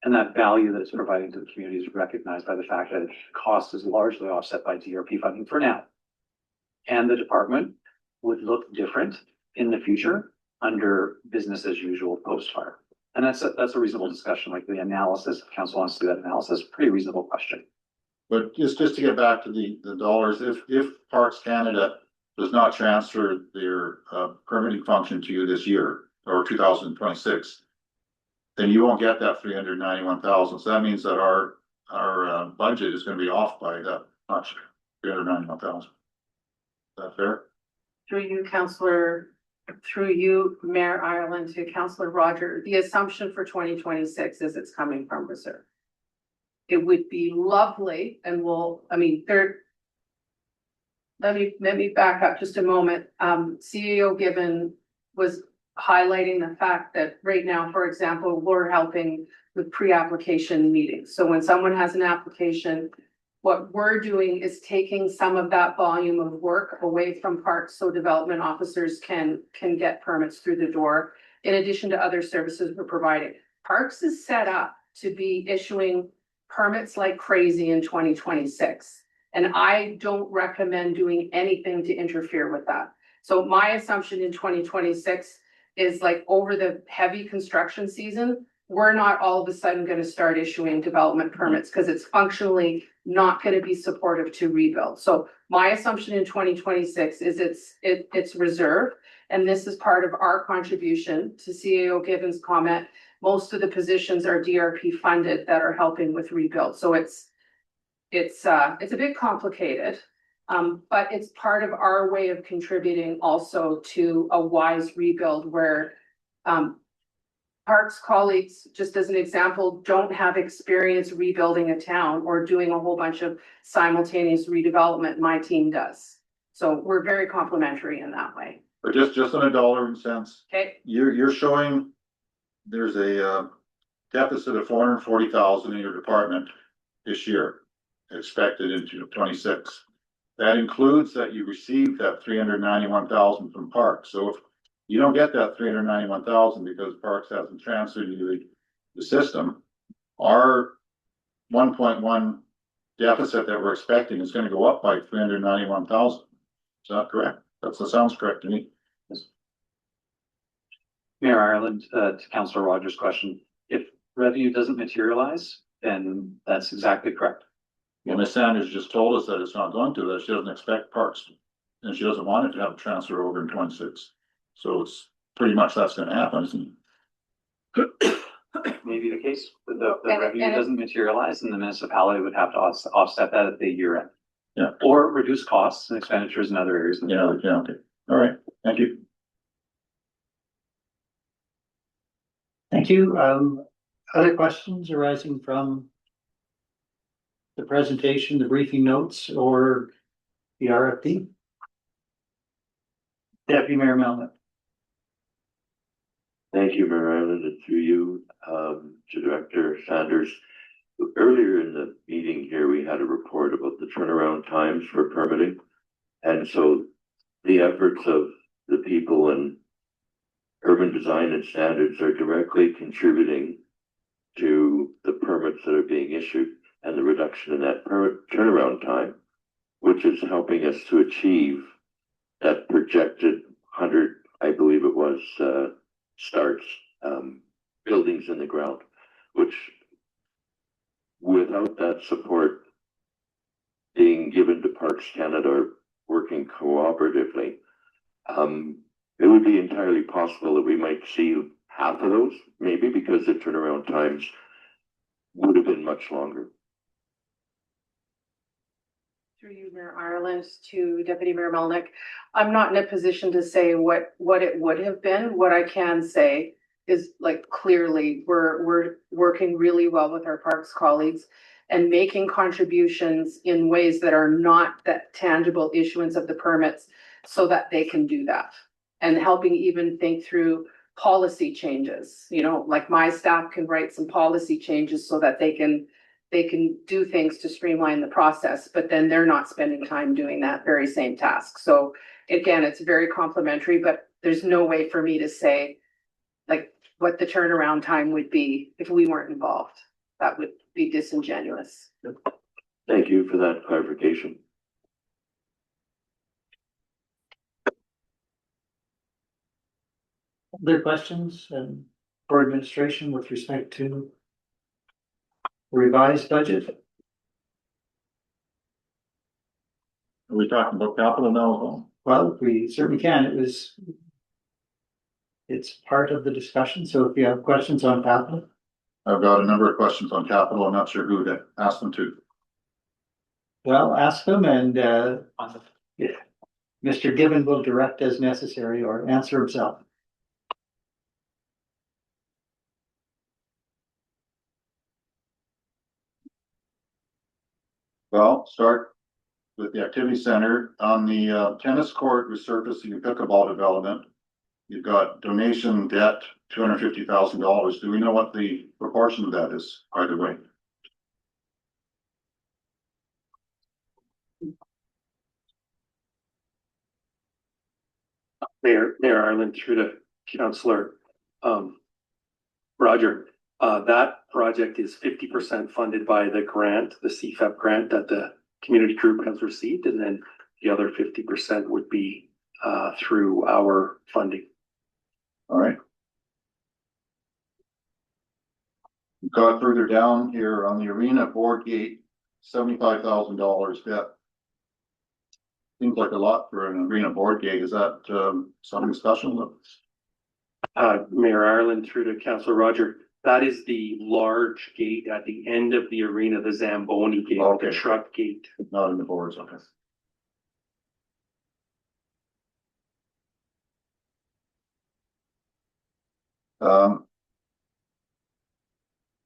And that value that it's providing to the community is recognized by the fact that cost is largely offset by DRP funding for now. And the department would look different in the future under business as usual post-fire. And that's a reasonable discussion, like the analysis, if council wants to do that analysis, pretty reasonable question. But just to get back to the dollars, if Parks Canada does not transfer their permitting function to you this year or 2026, then you won't get that 391,000. So that means that our budget is going to be off by that much, 391,000. Is that fair? Through you, Councillor, through you, Mayor Ireland, to Councillor Roger, the assumption for 2026 is it's coming from reserve. It would be lovely, and let me back up just a moment. CEO Gibbon was highlighting the fact that right now, for example, we're helping with pre-application meetings. So when someone has an application, what we're doing is taking some of that volume of work away from Parks so development officers can get permits through the door, in addition to other services we're providing. Parks is set up to be issuing permits like crazy in 2026. And I don't recommend doing anything to interfere with that. So my assumption in 2026 is, like, over the heavy construction season, we're not all of a sudden going to start issuing development permits because it's functionally not going to be supportive to rebuild. So my assumption in 2026 is it's reserve. And this is part of our contribution to CAO Gibbons' comment. Most of the positions are DRP funded that are helping with rebuild. So it's a bit complicated, but it's part of our way of contributing also to a wise rebuild where Parks colleagues, just as an example, don't have experience rebuilding a town or doing a whole bunch of simultaneous redevelopment. My team does. So we're very complementary in that way. But just on a dollar and cents. Okay. You're showing there's a deficit of 440,000 in your department this year, expected into 26. That includes that you received that 391,000 from Parks. So if you don't get that 391,000 because Parks hasn't transferred you the system, our 1.1 deficit that we're expecting is going to go up by 391,000. Is that correct? That sounds correct to me. Yes. Mayor Ireland, to Councillor Rogers' question, if revenue doesn't materialize, then that's exactly correct. Well, Ms. Sanders just told us that it's not going to, that she doesn't expect Parks, and she doesn't want it to have a transfer over in 26. So it's pretty much that's going to happen, isn't it? Maybe the case, but the revenue doesn't materialize, and the municipality would have to offset that at the year end. Yeah. Or reduce costs and expenditures in other areas. Yeah, okay. All right, thank you. Thank you. Other questions arising from the presentation, the briefing notes, or the RFP? Deputy Mayor Melnick. Thank you, Mayor Ireland, and through you to Director Sanders. Earlier in the meeting here, we had a report about the turnaround times for permitting. And so the efforts of the people in urban design and standards are directly contributing to the permits that are being issued and the reduction in that permit turnaround time, which is helping us to achieve that projected 100, I believe it was, starts, buildings in the ground, which without that support being given to Parks Canada or working cooperatively, It would be entirely possible that we might see half of those, maybe because the turnaround times would have been much longer. Through you, Mayor Ireland, to Deputy Mayor Melnick. I'm not in a position to say what it would have been. What I can say is, like, clearly, we're working really well with our parks colleagues and making contributions in ways that are not that tangible issuance of the permits so that they can do that. And helping even think through policy changes, you know, like my staff can write some policy changes so that they can do things to streamline the process, but then they're not spending time doing that very same task. So again, it's very complimentary, but there's no way for me to say like what the turnaround time would be if we weren't involved. That would be disingenuous. Thank you for that clarification. Other questions for administration with respect to revised budget? Are we talking about capital now? Well, we certainly can. It's part of the discussion. So if you have questions on capital. I've got a number of questions on capital. I'm not sure who to ask them to. Well, ask them and Mr. Given will direct as necessary or answer himself. Well, start with the activity center on the tennis court resurfacing and pickleball development. You've got donation debt, $250,000. Do we know what the proportion of that is, either way? Mayor Ireland, through to Councillor Roger. That project is 50% funded by the grant, the CFEP grant that the community group has received, and then the other 50% would be through our funding. All right. We've got further down here on the arena board gate, $75,000 debt. Seems like a lot for an arena board gate. Is that something special? Mayor Ireland, through to Councillor Roger. That is the large gate at the end of the arena, the Zamboni gate, okay. The truck gate. Not in the boards, okay.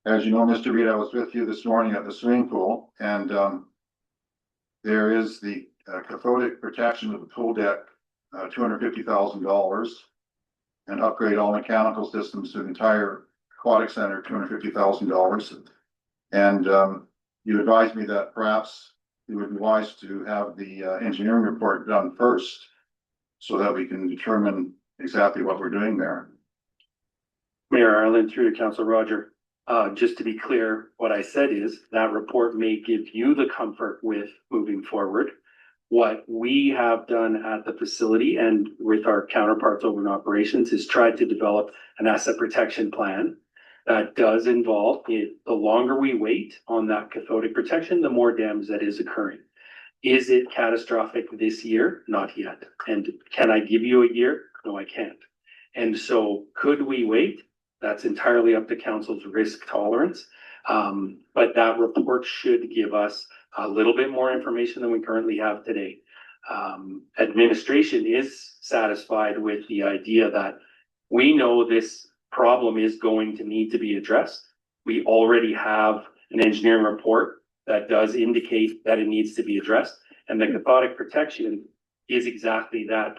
As you know, Mr. Reed, I was with you this morning at the swimming pool, and there is the cathodic protection of the pool deck, $250,000, and upgrade all mechanical systems to the entire aquatic center, $250,000. And you advised me that perhaps it would be wise to have the engineering report done first, so that we can determine exactly what we're doing there. Mayor Ireland, through to Councillor Roger. Just to be clear, what I said is that report may give you the comfort with moving forward. What we have done at the facility and with our counterparts over in operations is tried to develop an asset protection plan that does involve it. The longer we wait on that cathodic protection, the more damage that is occurring. Is it catastrophic this year? Not yet. And can I give you a year? No, I can't. And so could we wait? That's entirely up to council's risk tolerance. But that report should give us a little bit more information than we currently have today. Administration is satisfied with the idea that we know this problem is going to need to be addressed. We already have an engineering report that does indicate that it needs to be addressed. And the cathodic protection is exactly that,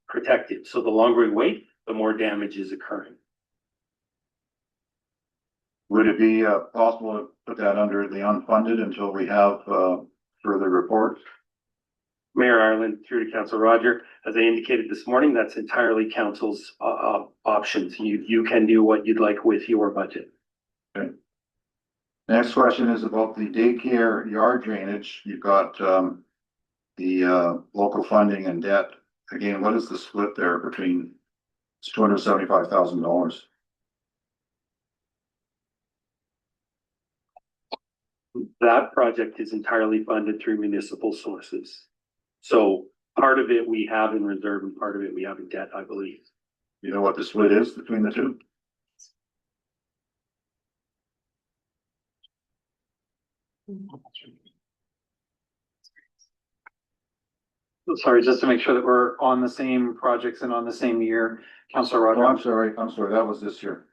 protected. So the longer we wait, the more damage is occurring. Would it be possible to put that under the unfunded until we have further reports? Mayor Ireland, through to Councillor Roger, as I indicated this morning, that's entirely council's options. You can do what you'd like with your budget. Okay. Next question is about the daycare yard drainage. You've got the local funding and debt. Again, what is the split there between? It's $275,000. That project is entirely funded through municipal sources. So part of it we have in reserve and part of it we have in debt, I believe. You know what the split is between the two? Sorry, just to make sure that we're on the same projects and on the same year, Councillor Oh, I'm Roger. sorry, that was this year.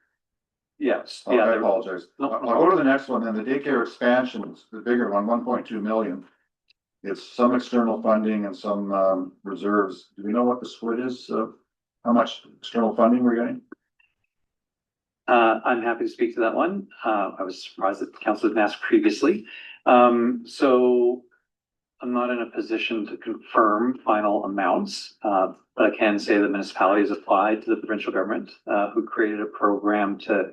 Yes, Oh, yeah, I there- apologize. No, I'll go to the next one, then the daycare expansions, the bigger one, 1.2 million. It's some external funding and some reserves. Do we know what the split is of how much external funding we're getting? I'm happy to speak to that one. I was surprised that the council didn't ask previously. So I'm not in a position to confirm final amounts, but I can say the municipality has applied to the provincial government, who created a program to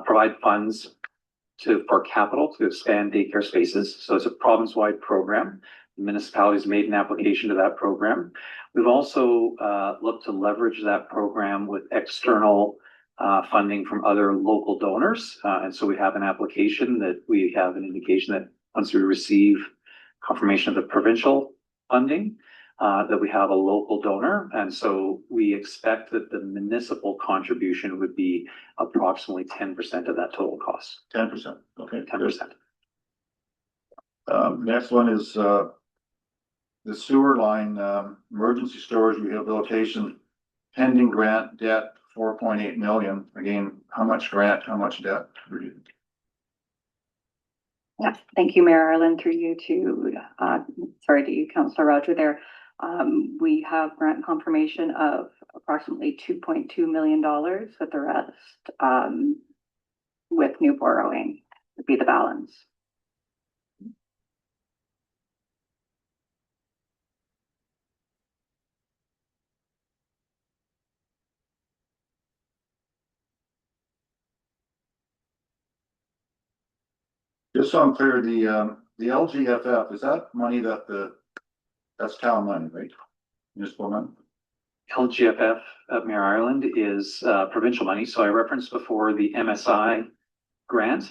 provide funds for capital to expand daycare spaces. So it's a province-wide program. The municipalities made an application to that program. We've also looked to leverage that program with external funding from other local donors. And so we have an application that we have an indication that once we receive confirmation of the provincial funding, that we have a local donor. And so we expect that the municipal contribution would be approximately 10% of that total cost. 10%, okay. 10%. Next one is the sewer line, emergency storage rehabilitation, pending grant debt, 4.8 million. Again, how much grant, how much debt? Yeah, thank you, Mayor Ireland, through you to, to you, Councillor Roger there. We have grant confirmation of approximately $2.2 million, with the rest, with new borrowing would be the balance. Just so I'm clear, the LGFF, is that money that's town money, right? Municipal money? LGFF of Mayor Ireland is provincial money. So I referenced before the MSI grant.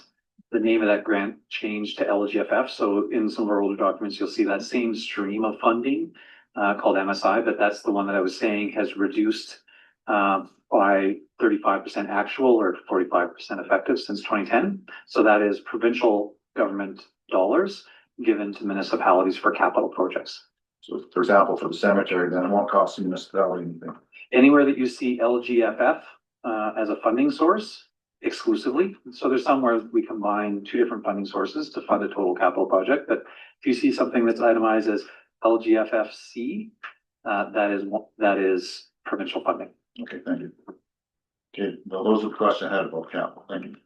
The name of that grant changed to LGFF. So in some of our older documents, you'll see that same stream of funding called MSI, but that's the one that I was saying has reduced by 35% actual or 45% effective since 2010. So that is provincial government dollars given to municipalities for capital projects. So for example, for the cemetery, then it won't cost the municipality anything. Anywhere that you see LGFF as a funding source exclusively. So there's somewhere we combine two different funding sources to fund a total capital project. But if you see something that's itemized as LGFFC, that is provincial funding. Okay, thank you. Okay, well, those are the questions I had about capital. Thank you.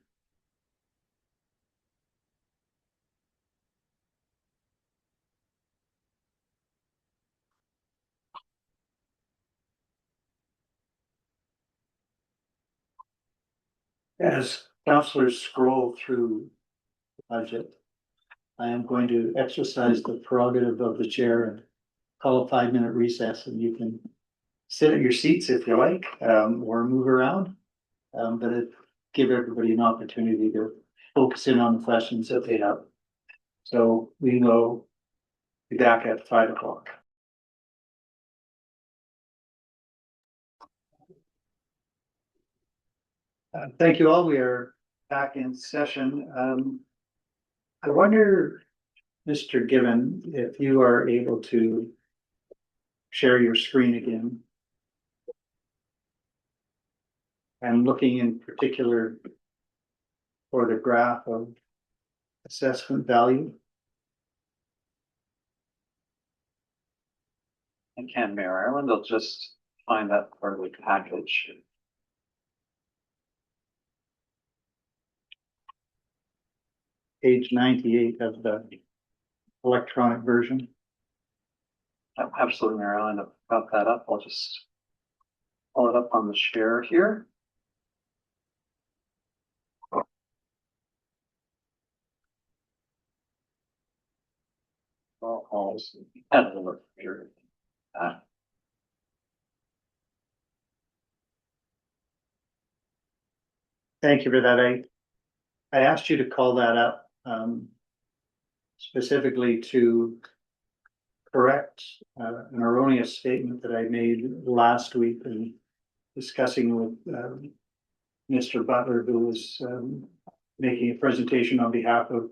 As councillors scroll through the budget, I am going to exercise the prerogative of the chair and call a 5-minute recess, and you can sit at your seats if you like, or move around. But give everybody an opportunity to focus in on the questions that they have. So we will be back at 5 o'clock. Thank you all. We are back in session. I wonder, Mr. Given, if you are able to share your screen again. I'm looking in particular for the graph of assessment value. And can Mayor Ireland, I'll just find that part of the package. Page 98 of the electronic version. Absolutely, Mayor Ireland, I've got that up. I'll just pull it up on the share here. I'll add a look here. Thank you for that. I asked you to call that up specifically to correct an erroneous statement that I made last week in discussing with Mr. Butler, who was making a presentation on behalf of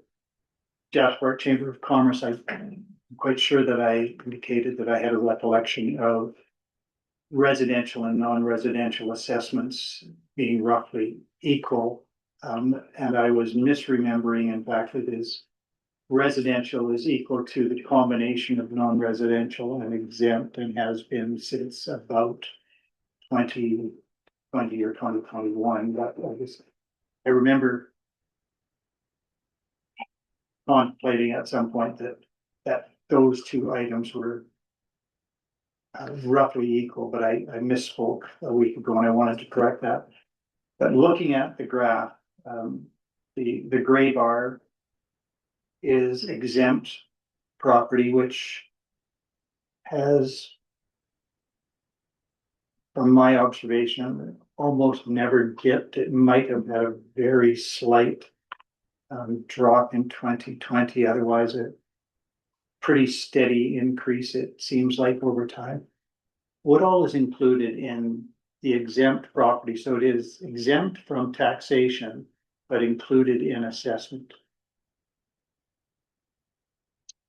Jasper Chamber of Commerce. I'm quite sure that I indicated that I had a recollection of residential and non-residential assessments being roughly equal. And I was misremembering, in fact, it is residential is equal to the combination of non-residential and exempt, and has been since about 2020 or 2021. But I remember contemplating at some point that those two items were roughly equal, but I misspoke a week ago and I wanted to correct that. But looking at the graph, the gray bar is exempt property, which has, from my observation, almost never dipped. It might have had a very slight drop in 2020, otherwise a pretty steady increase, it seems like, over time. What all is included in the exempt property? So it is exempt from taxation, but included in assessment.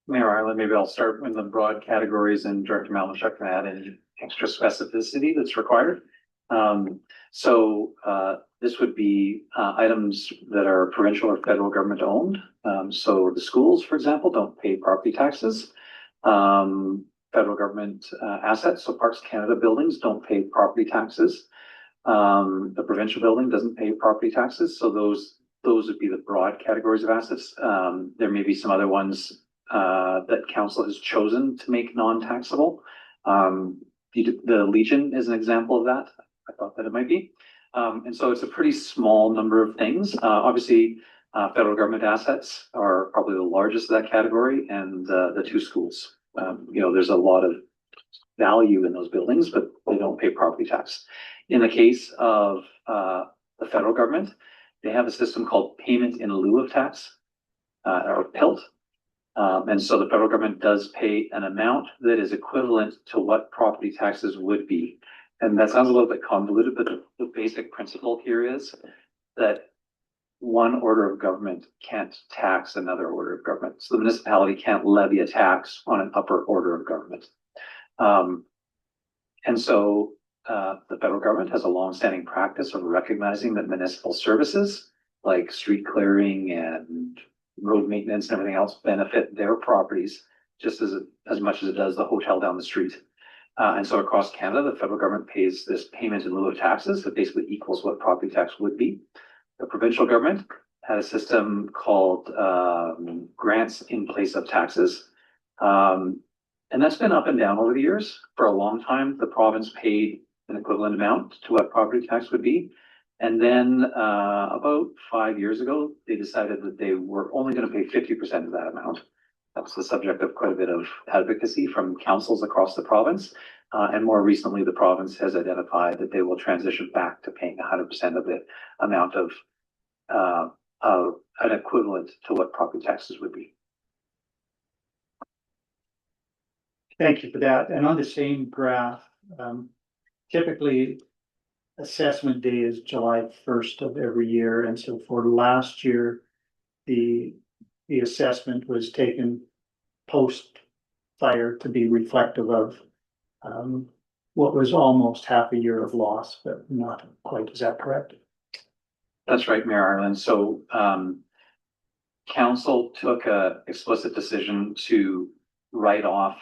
Mayor Ireland, maybe I'll start with the broad categories and Director Malinchuk can add any extra specificity that's required. This would be items that are provincial or federal government owned. So the schools, for example, don't pay property taxes. Federal government assets, so Parks Canada buildings don't pay property taxes. The provincial building doesn't pay property taxes. So those would be the broad categories of assets. There may be some other ones that council has chosen to make non-taxable. The Legion is an example of that. I thought that it might be. And so it's a pretty small number of things. Obviously, federal government assets are probably the largest of that category, and the two schools. There's a lot of value in those buildings, but they don't pay property tax. In the case of the federal government, they have a system called payment in lieu of tax, or PILT. And so the federal government does pay an amount that is equivalent to what property taxes would be. And that sounds a little bit convoluted, but the basic principle here is that one order of government can't tax another order of government. So the municipality can't levy a tax on an upper order of government. And so the federal government has a longstanding practice of recognizing that municipal services like street clearing and road maintenance and everything else benefit their properties just as much as it does the hotel down the street. And so across Canada, the federal government pays this payment in lieu of taxes that basically equals what property tax would be. The provincial government had a system called grants in place of taxes. And that's been up and down over the years. For a long time, the province paid an equivalent amount to what property tax would be. And then about 5 years ago, they decided that they were only going to pay 50% of that amount. That's the subject of quite a bit of advocacy from councils across the province. And more recently, the province has identified that they will transition back to paying 100% of the amount of an equivalent to what property taxes would be. Thank you for that. And on the same graph, typically assessment day is July 1st of every year. And so for last year, the assessment was taken post fire to be reflective of what was almost half a year of loss, but not quite. Is that correct? That's right, Mayor Ireland. So council took an explicit decision to write off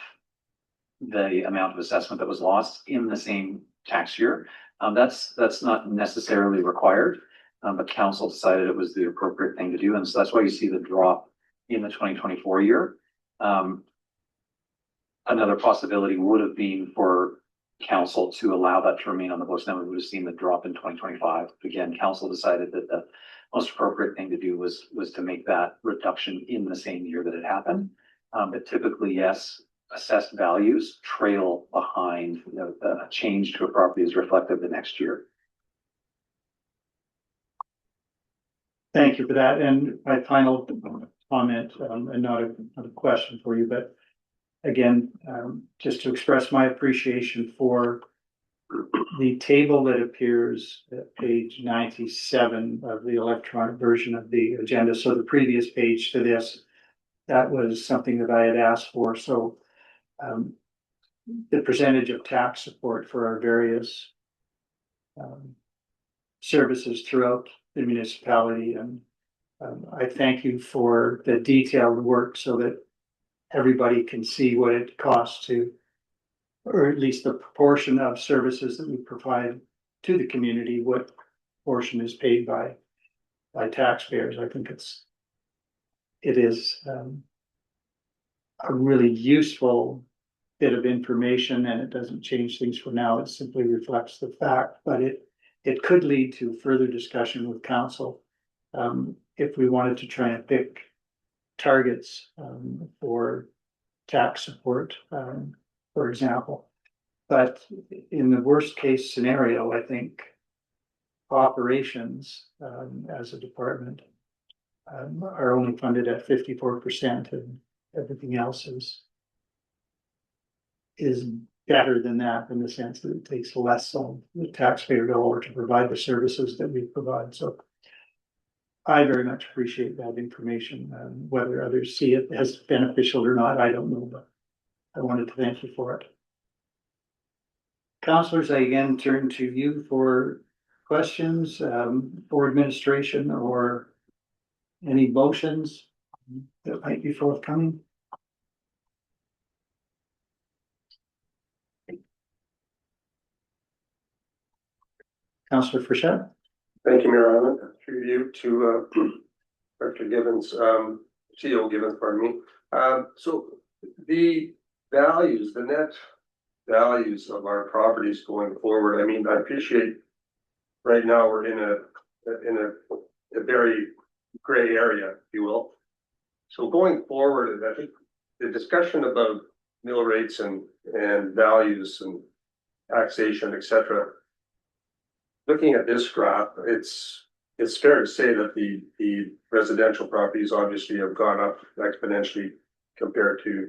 the amount of assessment that was lost in the same tax year. That's not necessarily required, but council decided it was the appropriate thing to do. And so that's why you see the drop in the 2024 year. Another possibility would have been for council to allow that to remain on the books. Then we would have seen the drop in 2025. Again, council decided that the most appropriate thing to do was to make that reduction in the same year that it happened. But typically, yes, assessed values trail behind the change to a property is reflected the next year. Thank you for that. And my final comment, and not a question for you, but again, just to express my appreciation for the table that appears at page 97 of the electronic version of the agenda. So the previous page to this, that was something that I had asked for. So the percentage of tax support for our various services throughout the municipality. And I thank you for the detailed work so that everybody can see what it costs to, or at least the proportion of services that we provide to the community, what portion is paid by taxpayers. I think it is a really useful bit of information, and it doesn't change things for now. It simply reflects the fact, but it could lead to further discussion with council if we wanted to try and pick targets for tax support, for example. But in the worst case scenario, I think operations as a department are only funded at 54%, and everything else is better than that, in the sense that it takes less on the taxpayer dollar to provide the services that we provide. So I very much appreciate that information. Whether others see it as beneficial or not, I don't know, but I wanted to thank you for it. Councillors, I again turn to you for questions for administration or any motions that might be forthcoming. Councillor Frechette. Thank you, Mayor Allen. Through you to Director Givens, CEO Givens, pardon me. So the values, the net values of our properties going forward, I mean, I appreciate right now we're in a very gray area, if you will. So going forward, I think the discussion about mill rates and values and taxation, etc. Looking at this graph, it's fair to say that the residential properties obviously have gone up exponentially compared to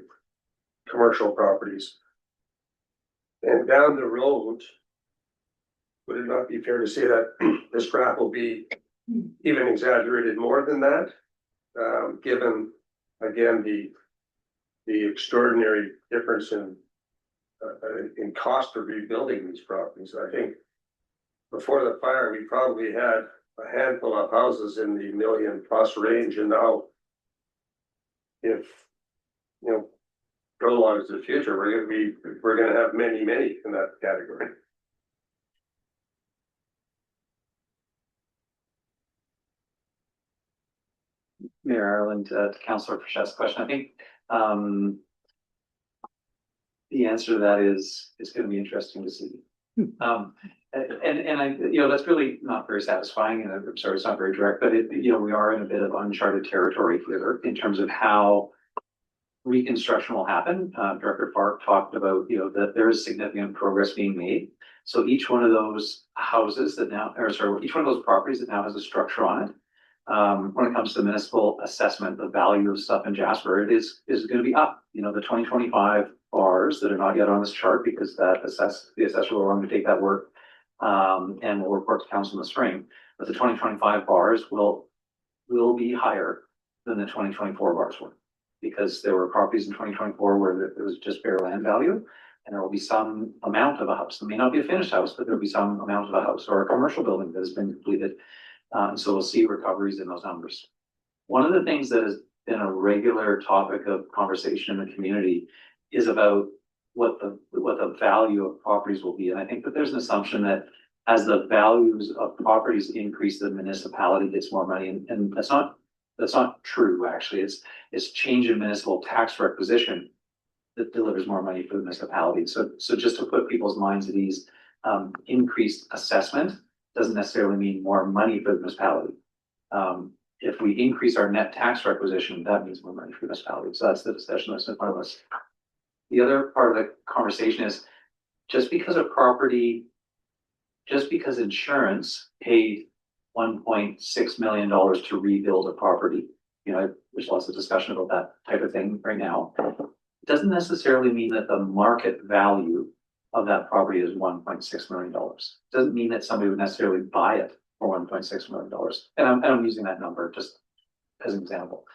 commercial properties. And down the road, would it not be fair to say that this graph will be even exaggerated more than that, given again the extraordinary difference in cost of rebuilding these properties? I think before the fire, we probably had a handful of houses in the $1 million+ range, and now, if you know, go along to the future, we're gonna have many in that category. Mayor Ireland, to Councillor Frechette's question, I think the answer to that is it's going to be interesting to see. And I, you know, that's really not very satisfying, and I'm sorry, it's not very direct, but you know, we are in a bit of uncharted territory here in terms of how reconstruction will happen. Director Park talked about, you know, that there is significant progress being made. So each one of those houses that now, or sorry, each one of those properties that now has a structure on it, when it comes to municipal assessment, the value of stuff in Jasper, it is going to be up. You know, the 2025 bars that are not yet on this chart, because the assessor will undertake that work and will report to council in the spring. But the 2025 bars will be higher than the 2024 bars were, because there were properties in 2024 where there was just bare land value, and there will be some amount of a house. It may not be a finished house, but there will be some amount of a house or a commercial building that has been completed. So we'll see recoveries in those numbers. One of the things that has been a regular topic of conversation in the community is about what the value of properties will be. And I think that there's an assumption that as the values of properties increase, the municipality gets more money. And that's not true, actually. It's change in municipal tax requisition that delivers more money for the municipality. So just to put people's minds at ease, increased assessment doesn't necessarily mean more money for the municipality. If we increase our net tax requisition, that means more money for the municipality. So that's the discussion that's in front of us. The other part of the conversation is just because insurance paid $1.6 million to rebuild a property, you know, there's lots of discussion about that type of thing right now. It doesn't necessarily mean that the market value of that property is $1.6 million. Doesn't mean that somebody would necessarily buy it for $1.6 million. And I'm using that number just as an example.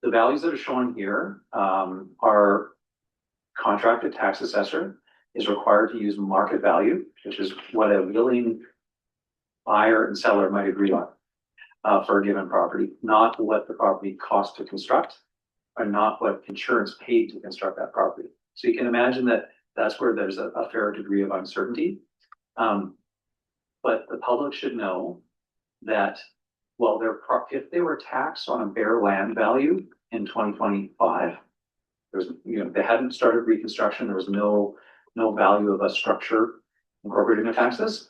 The values that are shown here are contracted tax assessor is required to use market value, which is what a willing buyer and seller might agree on for a given property, not what the property cost to construct, or not what insurance paid to construct that property. So you can imagine that that's where there's a fair degree of uncertainty. But the public should know that, well, if they were taxed on a bare land value in 2025, they hadn't started reconstruction, there was no value of a structure incorporated in their taxes.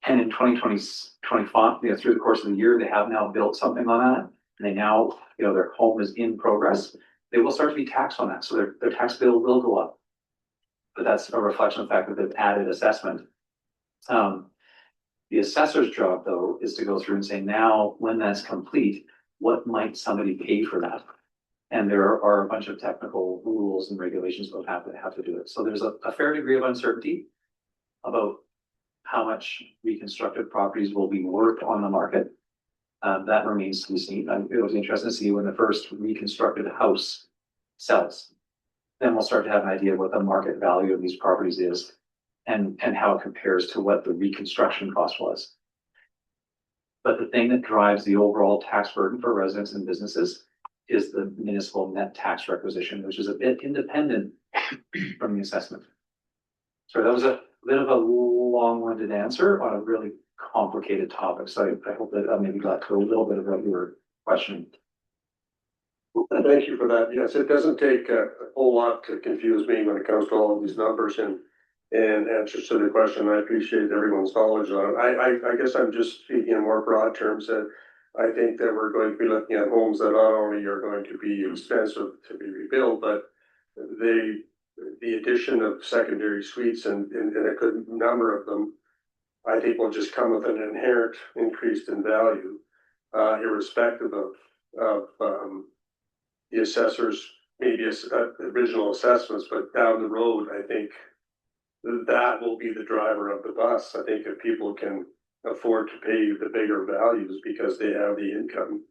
And in 2025, through the course of the year, they have now built something on that, and they now, their home is in progress. They will start to be taxed on that, so their tax bill will go up. But that's a reflection of the fact that they've added assessment. The assessor's job, though, is to go through and say, now, when that's complete, what might somebody pay for that? And there are a bunch of technical rules and regulations that have to do it. So there's a fair degree of uncertainty about how much reconstructed properties will be worth on the market. That remains to be seen. It was interesting to see when the first reconstructed house sells. Then we'll start to have an idea of what the market value of these properties is and how it compares to what the reconstruction cost was. But the thing that drives the overall tax burden for residents and businesses is the municipal net tax requisition, which is a bit independent from the assessment. So that was a bit of a long-winded answer on a really complicated topic. So I hope that I maybe got to a little bit of what you were questioning. Thank you for that. Yes, it doesn't take a whole lot to confuse me when it comes to all of these numbers and answers to the question. I appreciate everyone's knowledge on it. I guess I'm just speaking in more broad terms that I think that we're going to be looking at homes that not only are going to be expensive to be rebuilt, but the addition of secondary suites and a good number of them, I think will just come with an inherent increase in value, irrespective of the assessor's maybe original assessments, but down the road, I think that will be the driver of the bus. I think if people can afford to pay the bigger values because they have the income.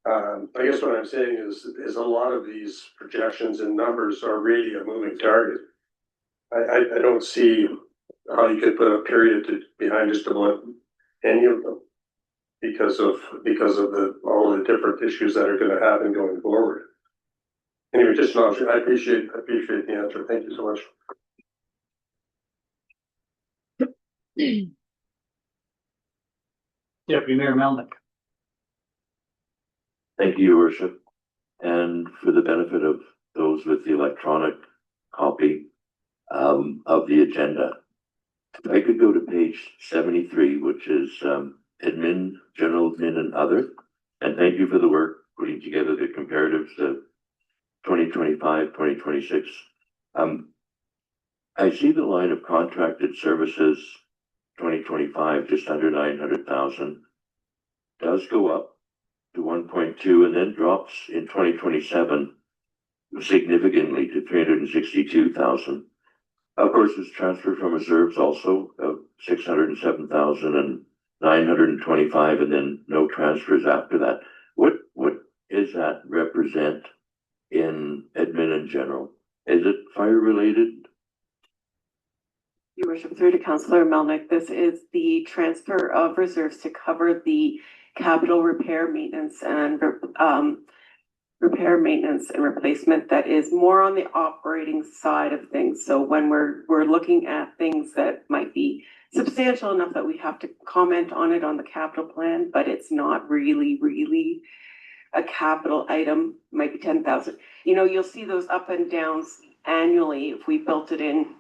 I guess what I'm saying is a lot of these projections and numbers are really a moving target. I don't see how you could put a period behind just about any of them because of all the different issues that are going to happen going forward. Anyway, just an option. I appreciate the answer. Thank you so much. Deputy Mayor Melnick. Thank you, Your Worship. And for the benefit of those with the electronic copy of the agenda, if I could go to page 73, which is admin, general admin and other. And thank you for the work putting together the comparatives of 2025, 2026. I see the line of contracted services 2025 just under 900,000 does go up to 1.2 and then drops in 2027 significantly to 362,000. Of course, there's transfer from reserves also of 607,000 and 925, and then no transfers after that. What does that represent in admin in general? Is it fire related? Your Worship, through to Councillor Melnick, this is the transfer of reserves to cover the capital repair, maintenance and replacement that is more on the operating side of things. So when we're looking at things that might be substantial enough that we have to comment on it on the capital plan, but it's not really a capital item, might be 10,000. You'll see those up and downs annually if we built it in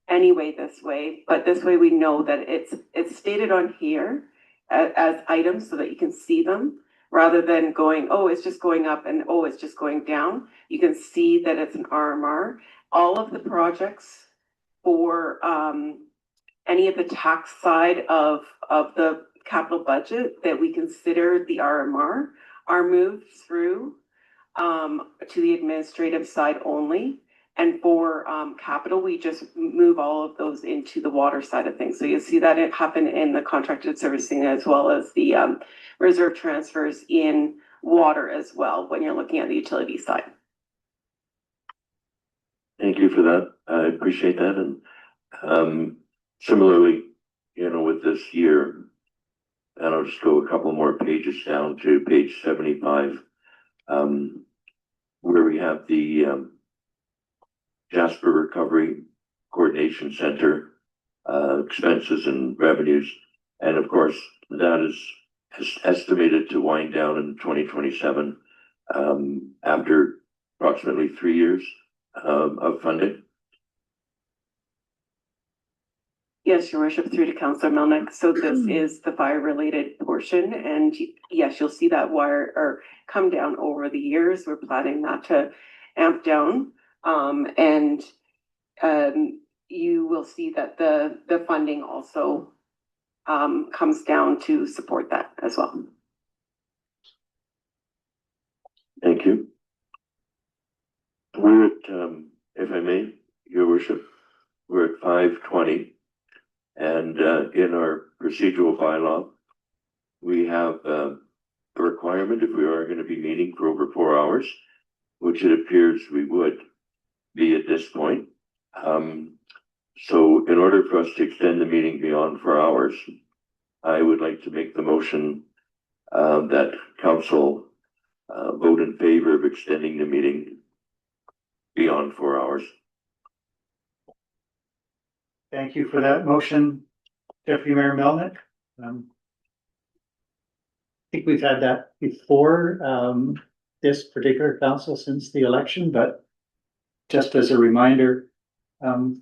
anyway this way, but this way we know that it's stated on here as items so that you can see them rather than going, oh, it's just going up and oh, it's just going down. You can see that it's an RMR. All of the projects for any of the tax side of the capital budget that we consider the RMR are moved through to the administrative side only. And for capital, we just move all of those into the water side of things. So you'll see that it happen in the contracted servicing as well as the reserve transfers in water as well when you're looking at the utility side. Thank you for that. I appreciate that. And similarly, you know, with this year, and I'll just go a couple more pages down to page 75, where we have the Jasper Recovery Coordination Center expenses and revenues. And of course, that is estimated to wind down in 2027 after approximately 3 years of funding. Yes, your worship, through to Councillor Melnick. So this is the fire related portion, and yes, you'll see that wire or come down over the years. We're planning that to amp down. And you will see that the funding also comes down to support that as well. Thank you. We're at, if I may, your worship, we're at 5:20, and in our procedural bylaw, we have a requirement if we are going to be meeting for over 4 hours, which it appears we would be at this point. So in order for us to extend the meeting beyond 4 hours, I would like to make the motion that council vote in favor of extending the meeting beyond 4 hours. Thank you for that motion, Deputy Mayor Melnick. I think we've had that before this particular council since the election, but just as a reminder,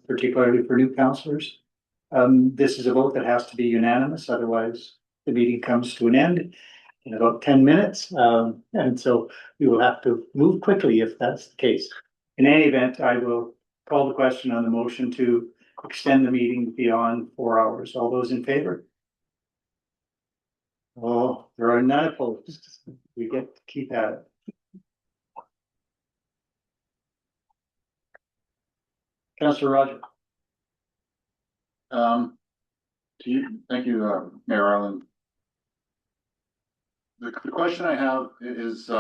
particularly for new councillors, this is a vote that has to be unanimous, otherwise the meeting comes to an end in about 10 minutes. And so we will have to move quickly if that's the case. In any event, I will call the question on the motion to extend the meeting beyond 4 hours. All those in favor? Oh, there are none opposed. We get to keep at it. Councillor Roger. Thank you, Mayor Arlen. The question I have is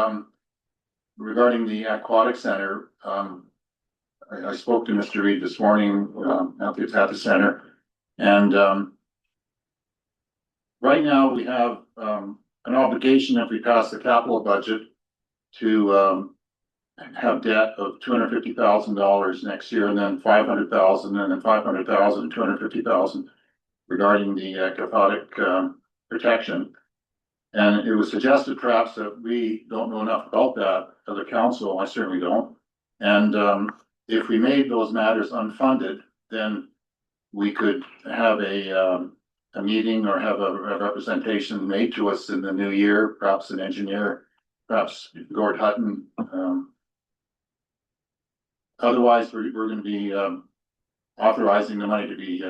regarding the aquatic center. I spoke to Mr. Reed this morning at the center, and right now we have an obligation if we pass the capital budget to have debt of $250,000 next year, and then $500,000, and then $500,000, $250,000 regarding the cathodic protection. And it was suggested perhaps that we don't know enough about that as a council. I certainly don't. And if we made those matters unfunded, then we could have a meeting or have a representation made to us in the new year, perhaps an engineer, perhaps Gord Hutton. Otherwise, we're going to be authorizing the money to be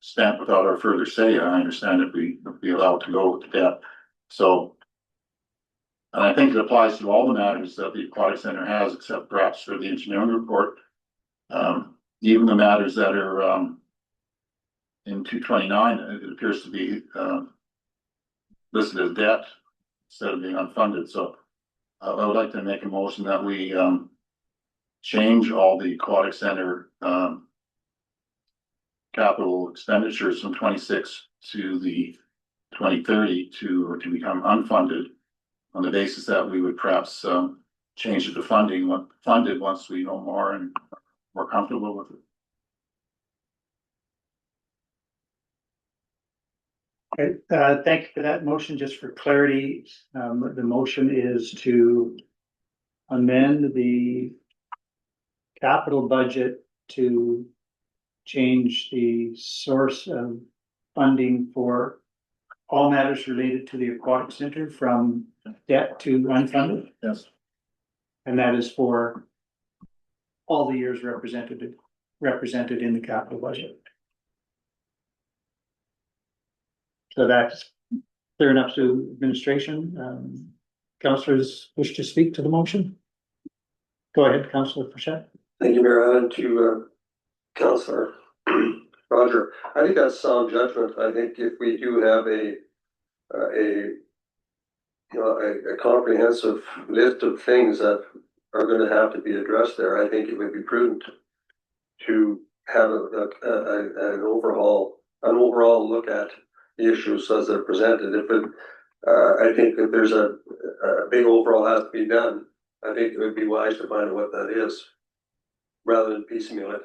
spent without our further say. I understand if we be allowed to go with the debt. So, and I think it applies to all the matters that the Aquatic Center has, except perhaps for the engineering report. Even the matters that are in 229, it appears to be listed as debt instead of being unfunded. So I would like to make a motion that we change all the Aquatic Center capital expenditures from 26 to the 2030 to become unfunded, on the basis that we would perhaps change it to funded once we know more and more comfortable with it. Okay, thank you for that motion. Just for clarity, the motion is to amend the capital budget to change the source of funding for all matters related to the Aquatic Center from debt to unfunded. Yes. And that is for all the years represented in the capital budget. So that's clear enough to administration. councillors wish to speak to the motion? Go ahead, Councillor Frechette. Thank you, Mayor Allen, to Councillor Roger. I think that's sound judgment. I think if we do have a comprehensive list of things that are going to have to be addressed there, I think it would be prudent to have an overall look at the issues as they're presented. I think that there's a big overall has to be done. I think it would be wise to find out what that is, rather than piecemeal it.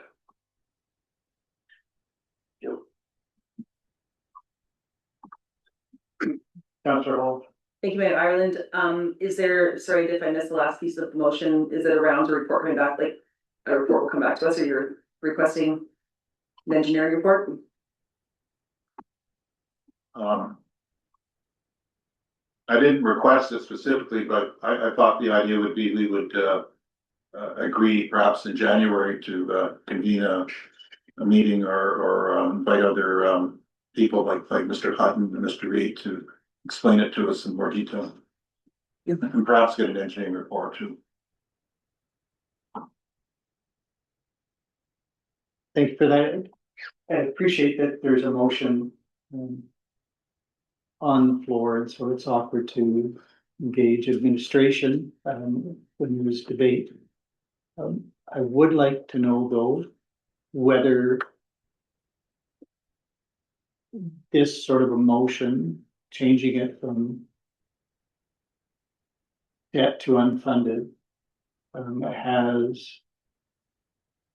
Councillor Hall. Thank you, Mayor Ireland. Is there, sorry if I missed the last piece of the motion, is it around a report coming back, like a report will come back to us, or you're requesting an engineering report? I didn't request it specifically, but I thought the idea would be we would agree perhaps in January to convene a meeting or invite other people like Mr. Hutton and Mr. Reed to explain it to us in more detail. And perhaps get an engineering report too. Thank you for that. I appreciate that there's a motion on the floor, and so it's awkward to engage administration when there's debate. I would like to know though, whether this sort of a motion, changing it from debt to unfunded, has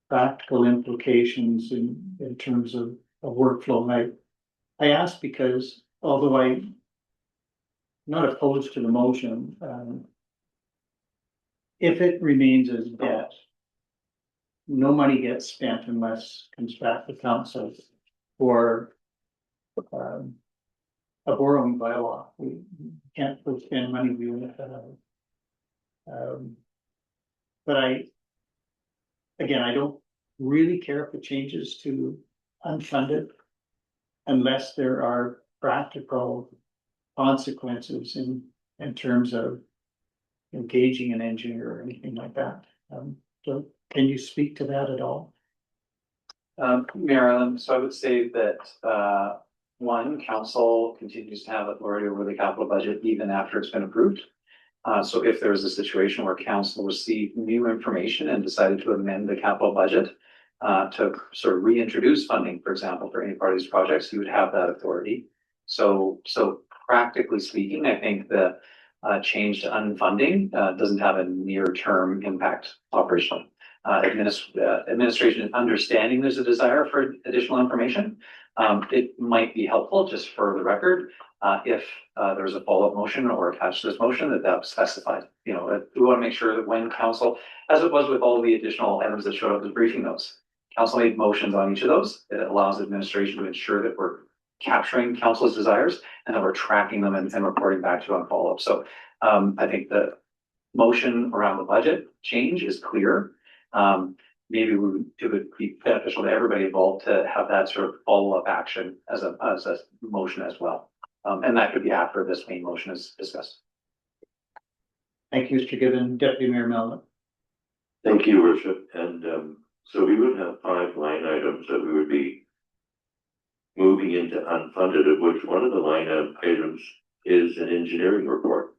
practical implications in terms of a workflow. I ask because although I'm not opposed to the motion, if it remains as debt, no money gets spent unless it comes back to council for a borrowing bylaw. We can't spend money we wouldn't have. But I don't really care if it changes to unfunded unless there are practical consequences in terms of engaging an engineer or anything like that. So can you speak to that at all? Mayor Allen, so I would say that one, council continues to have authority over the capital budget even after it's been approved. So if there was a situation where council received new information and decided to amend the capital budget to sort of reintroduce funding, for example, for any part of these projects, you would have that authority. So practically speaking, I think the change to unfunding doesn't have a near-term impact operationally. Administration understanding there's a desire for additional information. It might be helpful, just for the record, if there was a follow-up motion or attached to this motion that was specified. We want to make sure that when council, as it was with all the additional items that showed up as briefing notes, council made motions on each of those. It allows administration to ensure that we're capturing council's desires and that we're tracking them and reporting back to on follow-up. So I think the motion around the budget change is clear. Maybe it would be beneficial to everybody involved to have that sort of follow-up action as a motion as well. And that could be after this main motion is discussed. Thank you, Mr. Gibbon. Deputy Mayor Melnick. Thank you, Worship. And so we would have 5 line items that we would be moving into unfunded, of which one of the line items is an engineering report.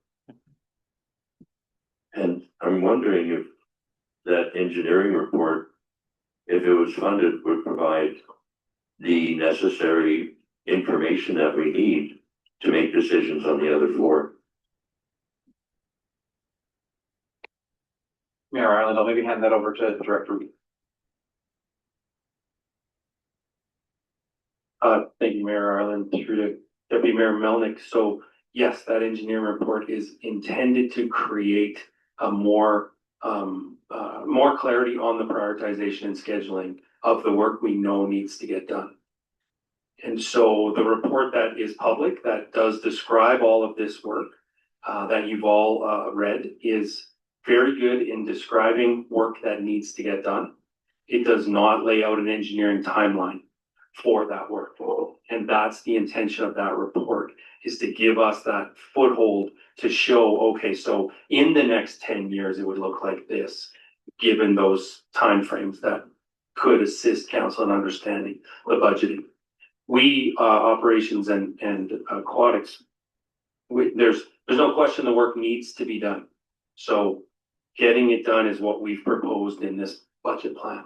And I'm wondering if that engineering report, if it was funded, would provide the necessary information that we need to make decisions on the other 4. Mayor Ireland, I'll maybe hand that over to Director Reed. Thank you, Mayor Ireland, through to Deputy Mayor Melnick. So yes, that engineering report is intended to create a more clarity on the prioritization and scheduling of the work we know needs to get done. And so the report that is public, that does describe all of this work that you've all read, is very good in describing work that needs to get done. It does not lay out an engineering timeline for that work. And that's the intention of that report. is to give us that foothold to show, okay, so in the next 10 years, it would look like this, given those timeframes that could assist council in understanding the budgeting. We, operations and aquatics, there's no question the work needs to be done. So getting it done is what we've proposed in this budget plan.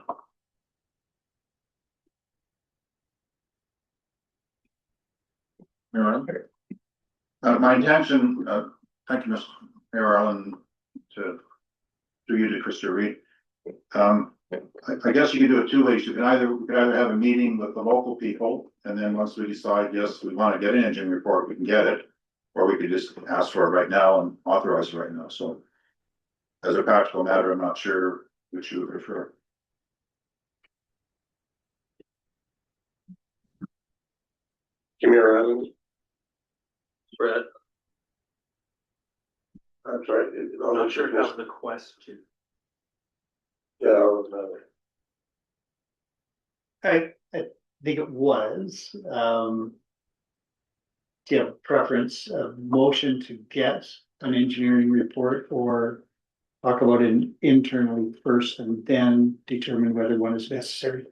My intention, thank you, Mr. Mayor Allen, to you to Krista Reed. I guess you can do it two ways. We could either have a meeting with the local people, and then once we decide, yes, we want to get an engineering report, we can get it. Or we could just ask for it right now and authorize it right now. So as a practical matter, I'm not sure which you would prefer. Mayor Allen. Brett. I'm sorry. I'm not sure if that was the question. Yeah, I was I think it was, preference of motion to get an engineering report or talk about it internally first and then determine whether one is necessary.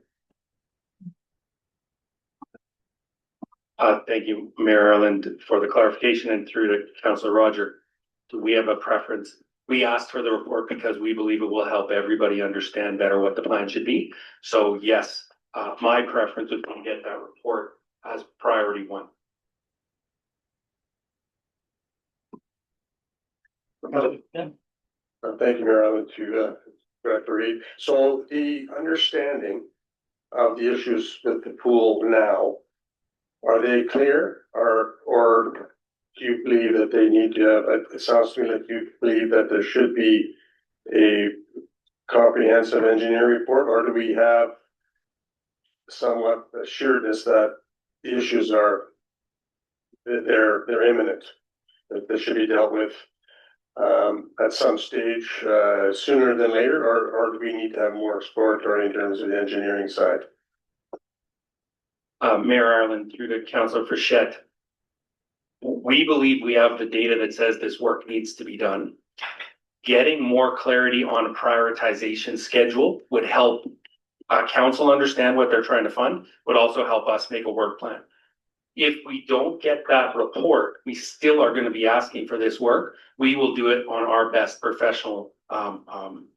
Thank you, Mayor Erland, for the clarification, and through to Councillor Roger. Do we have a preference? We asked for the report because we believe it will help everybody understand better what the plan should be. So yes, my preference would be to get that report as priority one. Thank you, Mayor Allen, to Director Reed. So the understanding of the issues with the pool now, are they clear, or do you believe that they need to have, it sounds to me like you believe that there should be a comprehensive engineering report, or do we have somewhat assuredness that the issues are, they're imminent, that they should be dealt with at some stage sooner than later, or do we need to have more exploratory in terms of the engineering side? Mayor Ireland, through to Councillor Frechette. We believe we have the data that says this work needs to be done. Getting more clarity on a prioritization schedule would help council understand what they're trying to fund, would also help us make a work plan. If we don't get that report, we still are going to be asking for this work. We will do it on our best professional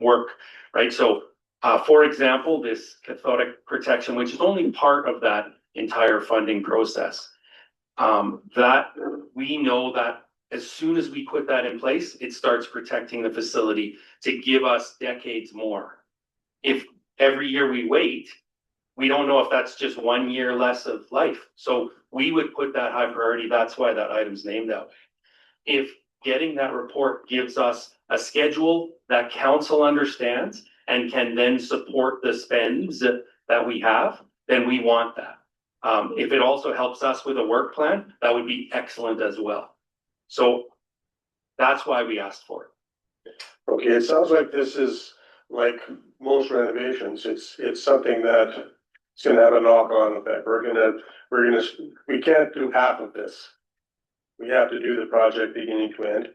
work, right? So, for example, this cathodic protection, which is only part of that entire funding process, that we know that as soon as we put that in place, it starts protecting the facility to give us decades more. If every year we wait, we don't know if that's just 1 year less of life. So we would put that high priority. That's why that item's named out. If getting that report gives us a schedule that council understands and can then support the spends that we have, then we want that. If it also helps us with a work plan, that would be excellent as well. So that's why we asked for it. Okay, it sounds like this is like most renovations. It's something that it's gonna have a knock-on effect. We can't do half of this. We have to do the project beginning to end.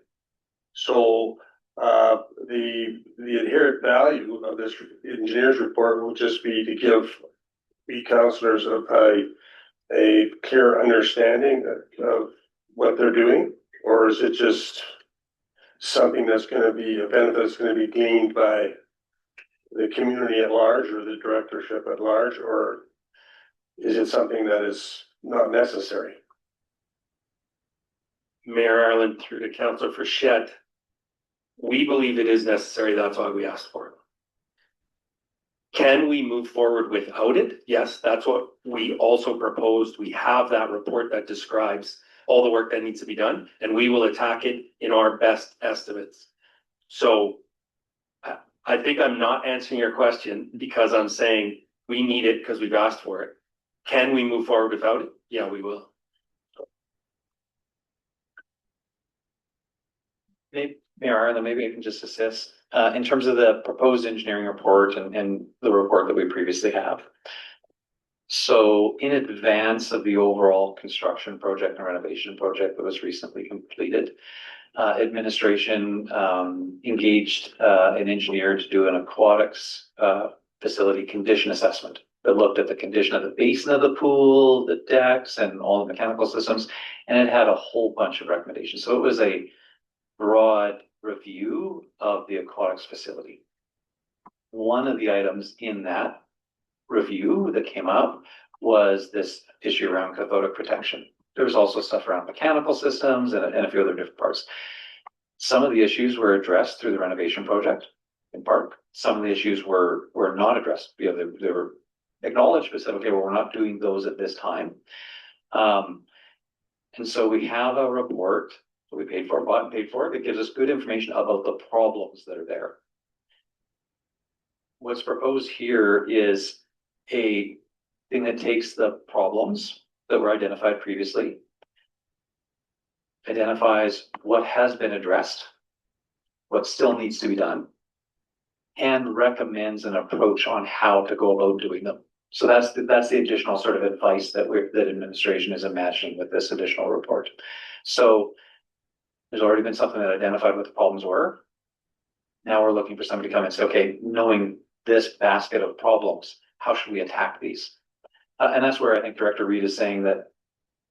So the inherent value of this engineer's report will just be to give we councillors a clear understanding of what they're doing, or is it just something that's going to be a benefit that's going to be gained by the community at large or the directorship at large, or is it something that is not necessary? Mayor Ireland, through to Councillor Frechette, we believe it is necessary. That's why we asked for it. Can we move forward without it? Yes, that's what we also proposed. We have that report that describes all the work that needs to be done, and we will attack it in our best estimates. So I think I'm not answering your question because I'm saying we need it because we've asked for it. Can we move forward without it? Yeah, we will. Mayor Ireland, maybe I can just assist in terms of the proposed engineering report and the report that we previously have. So in advance of the overall construction project and renovation project that was recently completed, administration engaged an engineer to do an aquatics facility condition assessment that looked at the condition of the basin of the pool, the decks, and all the mechanical systems, and it had a whole bunch of recommendations. So it was a broad review of the aquatics facility. One of the items in that review that came up was this issue around cathodic protection. There was also stuff around mechanical systems and a few other different parts. Some of the issues were addressed through the renovation project in Park. Some of the issues were not addressed. They were acknowledged, but said, okay, well, we're not doing those at this time. And so we have a report that we paid for, bought and paid for, that gives us good information about the problems that are there. What's proposed here is a thing that takes the problems that were identified previously, identifies what has been addressed, what still needs to be done, and recommends an approach on how to go about doing them. So that's the additional sort of advice that administration is imagining with this additional report. So there's already been something that identified what the problems were. Now we're looking for somebody to come and say, okay, knowing this basket of problems, how should we attack these? And that's where I think Director Reed is saying that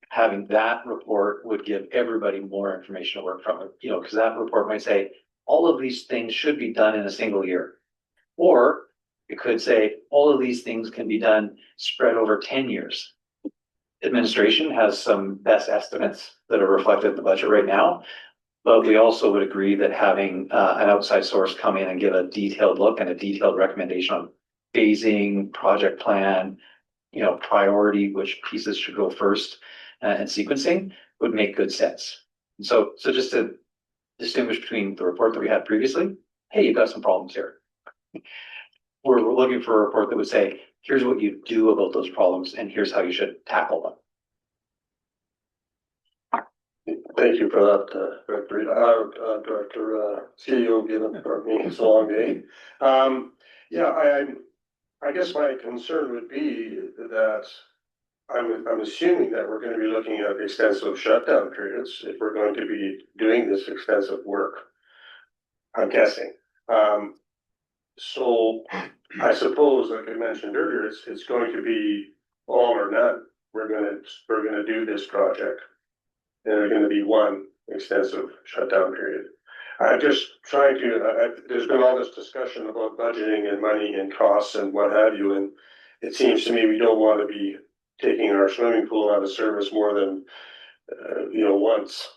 having that report would give everybody more information to work from, because that report might say all of these things should be done in a single year. Or it could say all of these things can be done spread over 10 years. Administration has some best estimates that are reflected in the budget right now, but we also would agree that having an outside source come in and give a detailed look and a detailed recommendation on phasing, project plan, priority, which pieces should go first, and sequencing would make good sense. And so just to distinguish between the report that we had previously, hey, you've got some problems here. We're looking for a report that would say, here's what you do about those problems, and here's how you should tackle them. Thank you for that, Director Reed. Director CEO, given it's a long day. I guess my concern would be that I'm assuming that we're going to be looking at extensive shutdown periods if we're going to be doing this extensive work. I'm guessing. So I suppose, like I mentioned earlier, it's going to be all or none. We're going to do this project, and there's going to be one extensive shutdown period. I'm just trying to. There's been all this discussion about budgeting and money and costs and what have you, and it seems to me we don't want to be taking our swimming pool out of service more than once,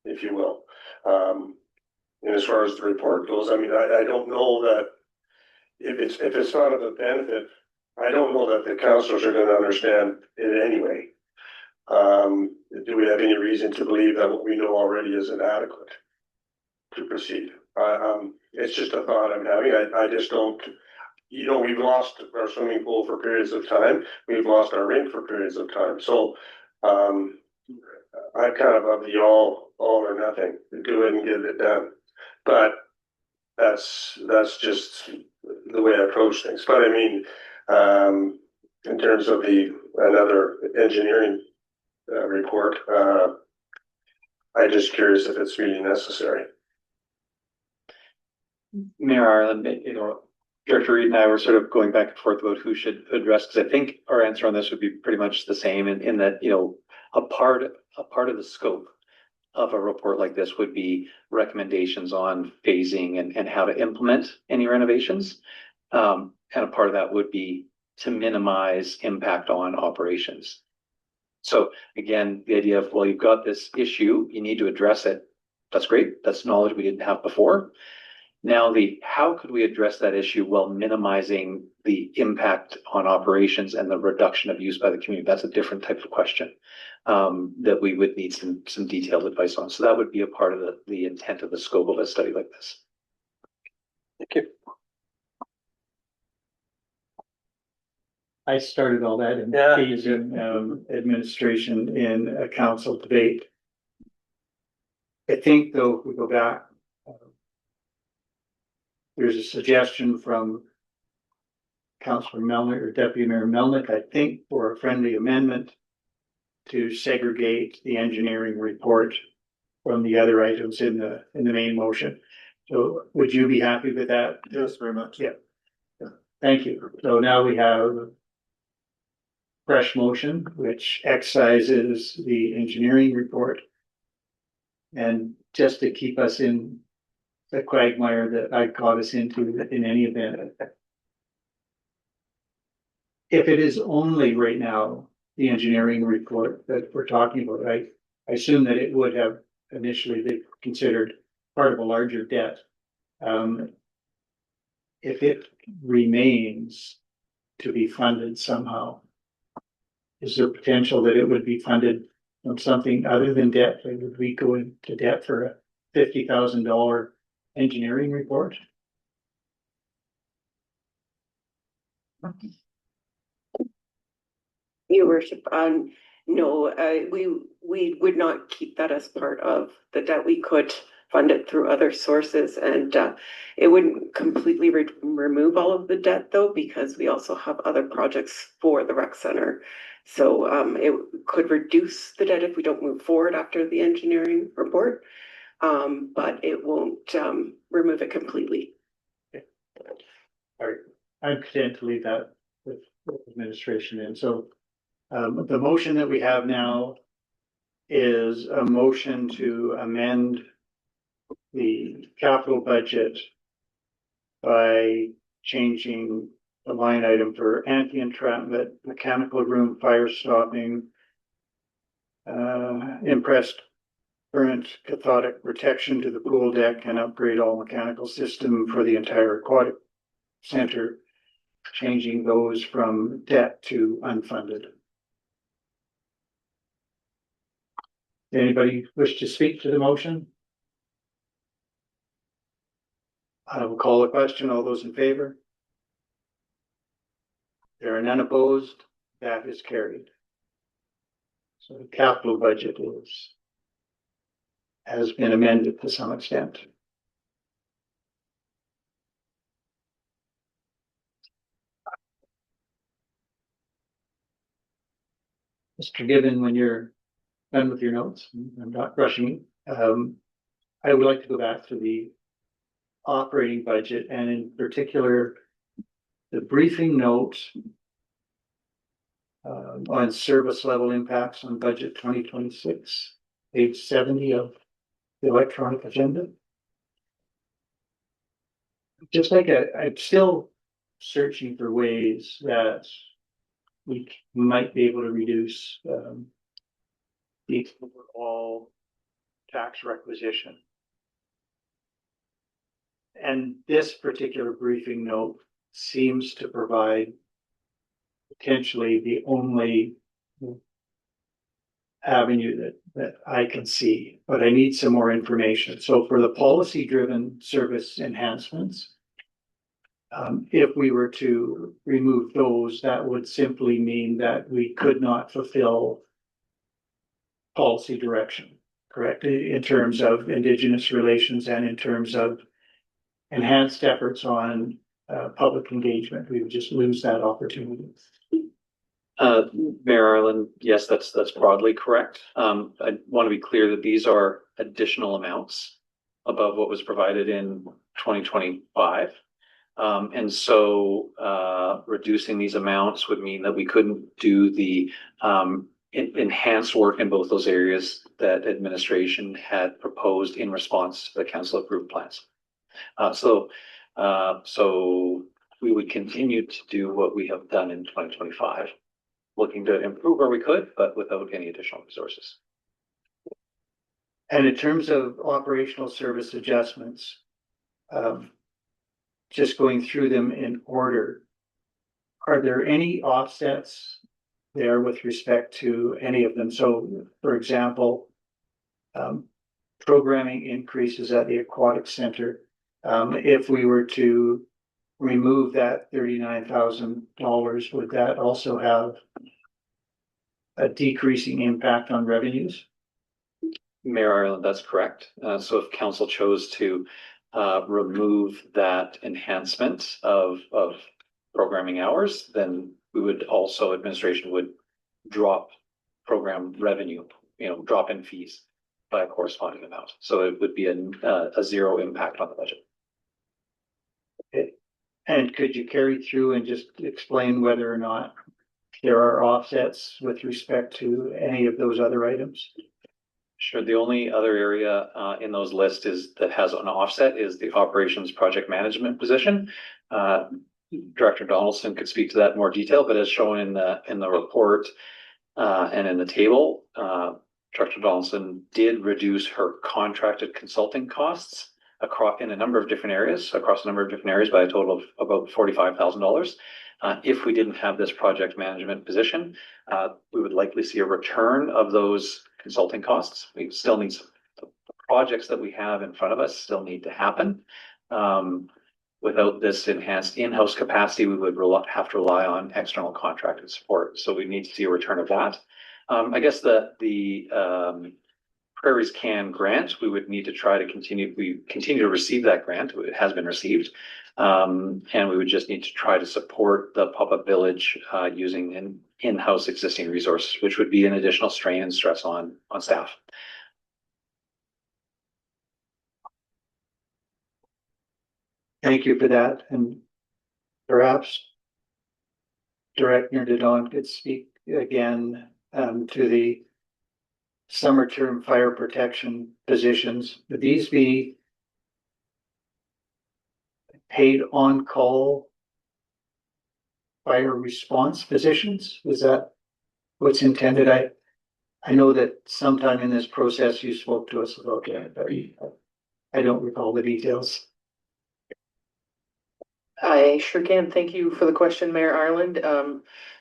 if you will. And as far as the report goes, I mean, I don't know that if it's not of a benefit, I don't know that the councillors are going to understand it anyway. Do we have any reason to believe that what we know already is inadequate to proceed? It's just a thought I'm having. I just don't. We've lost our swimming pool for periods of time. We've lost our rink for periods of time. So I'm kind of the all or nothing. Do it and get it done. But that's just the way I approach things. But I mean, in terms of another engineering report, I'm just curious if it's really necessary. Mayor Ireland, Director Reed and I were sort of going back and forth about who should address, because I think our answer on this would be pretty much the same in that, a part of the scope of a report like this would be recommendations on phasing and how to implement any renovations. And a part of that would be to minimize impact on operations. So again, the idea of, well, you've got this issue, you need to address it. That's great. That's knowledge we didn't have before. Now, how could we address that issue while minimizing the impact on operations and the reduction of use by the community? That's a different type of question that we would need some detailed advice on. So that would be a part of the intent of the scope of a study like this. Thank you. I started all that engaging administration in a council debate. I think, though, if we go back, there's a suggestion from Councillor Melnick or Deputy Mayor Melnick, I think, for a friendly amendment to segregate the engineering report from the other items in the main motion. So would you be happy with that? Yes, very much. Yeah. Thank you. So now we have fresh motion, which excises the engineering report. And just to keep us in the quagmire that I got us into in any event. If it is only right now, the engineering report that we're talking about, I assume that it would have initially been considered part of a larger debt. If it remains to be funded somehow, is there potential that it would be funded from something other than debt? Would we go into debt for a $50,000 engineering report? Your worship, no, we would not keep that as part of the debt. We could fund it through other sources, and it wouldn't completely remove all of the debt though, because we also have other projects for the rec center. So it could reduce the debt if we don't move forward after the engineering report, but it won't remove it completely. Okay. All right, I'm content to leave that with administration. And so the motion that we have now is a motion to amend the capital budget by changing the line item for anti-entrapment, mechanical room, fire stopping, impressed current cathodic protection to the pool deck, and upgrade all mechanical system for the entire aquatic center, changing those from debt to unfunded. Anybody wish to speak to the motion? I will call the question. All those in favor? There are none opposed. That is carried. So the capital budget has been amended to some extent. Mr. Gibbon, when you're done with your notes, I'm not rushing you. I would like to go back to the operating budget, and in particular, the briefing note on service level impacts on budget 2026, page 70 of the electronic agenda. Just like I'm still searching for ways that we might be able to reduce the overall tax requisition. And this particular briefing note seems to provide potentially the only avenue that I can see, but I need some more information. So for the policy-driven service enhancements, if we were to remove those, that would simply mean that we could not fulfill policy direction, correct? In terms of Indigenous relations and in terms of enhanced efforts on public engagement, we would just lose that opportunity. Mayor Ireland, yes, that's broadly correct. I want to be clear that these are additional amounts above what was provided in 2025. And so reducing these amounts would mean that we couldn't do the enhanced work in both those areas that administration had proposed in response to the council approved plans. So we would continue to do what we have done in 2025, looking to improve where we could, but without any additional resources. And in terms of operational service adjustments, just going through them in order, are there any offsets there with respect to any of them? So, for example, programming increases at the aquatic center. If we were to remove that $39,000, would that also have a decreasing impact on revenues? Mayor Ireland, that's correct. So if council chose to remove that enhancement of programming hours, then we would also, administration would drop program revenue, drop in fees by a corresponding amount. So it would be a zero impact on the budget. Okay. And could you carry through and just explain whether or not there are offsets with respect to any of those other items? Sure. The only other area in those lists that has an offset is the operations project management position. Director Donaldson could speak to that in more detail, but as shown in the report and in the table, Director Donaldson did reduce her contracted consulting costs in a number of different areas, by a total of about $45,000. If we didn't have this project management position, we would likely see a return of those consulting costs. We still need the projects that we have in front of us still need to happen. Without this enhanced in-house capacity, we would have to rely on external contracted support. So we need to see a return of that. I guess the Prairie's Can grant, we would need to try to continue to receive that grant. It has been received. And we would just need to try to support the pop-up village using an in-house existing resource, which would be an additional strain and stress on staff. Thank you for that. And perhaps Director Didon could speak again to the summer term fire protection positions. Would these be paid on-call fire response positions? Is that what's intended? I know that sometime in this process you spoke to us about that, but I don't recall the details. I sure can. Thank you for the question, Mayor Ireland.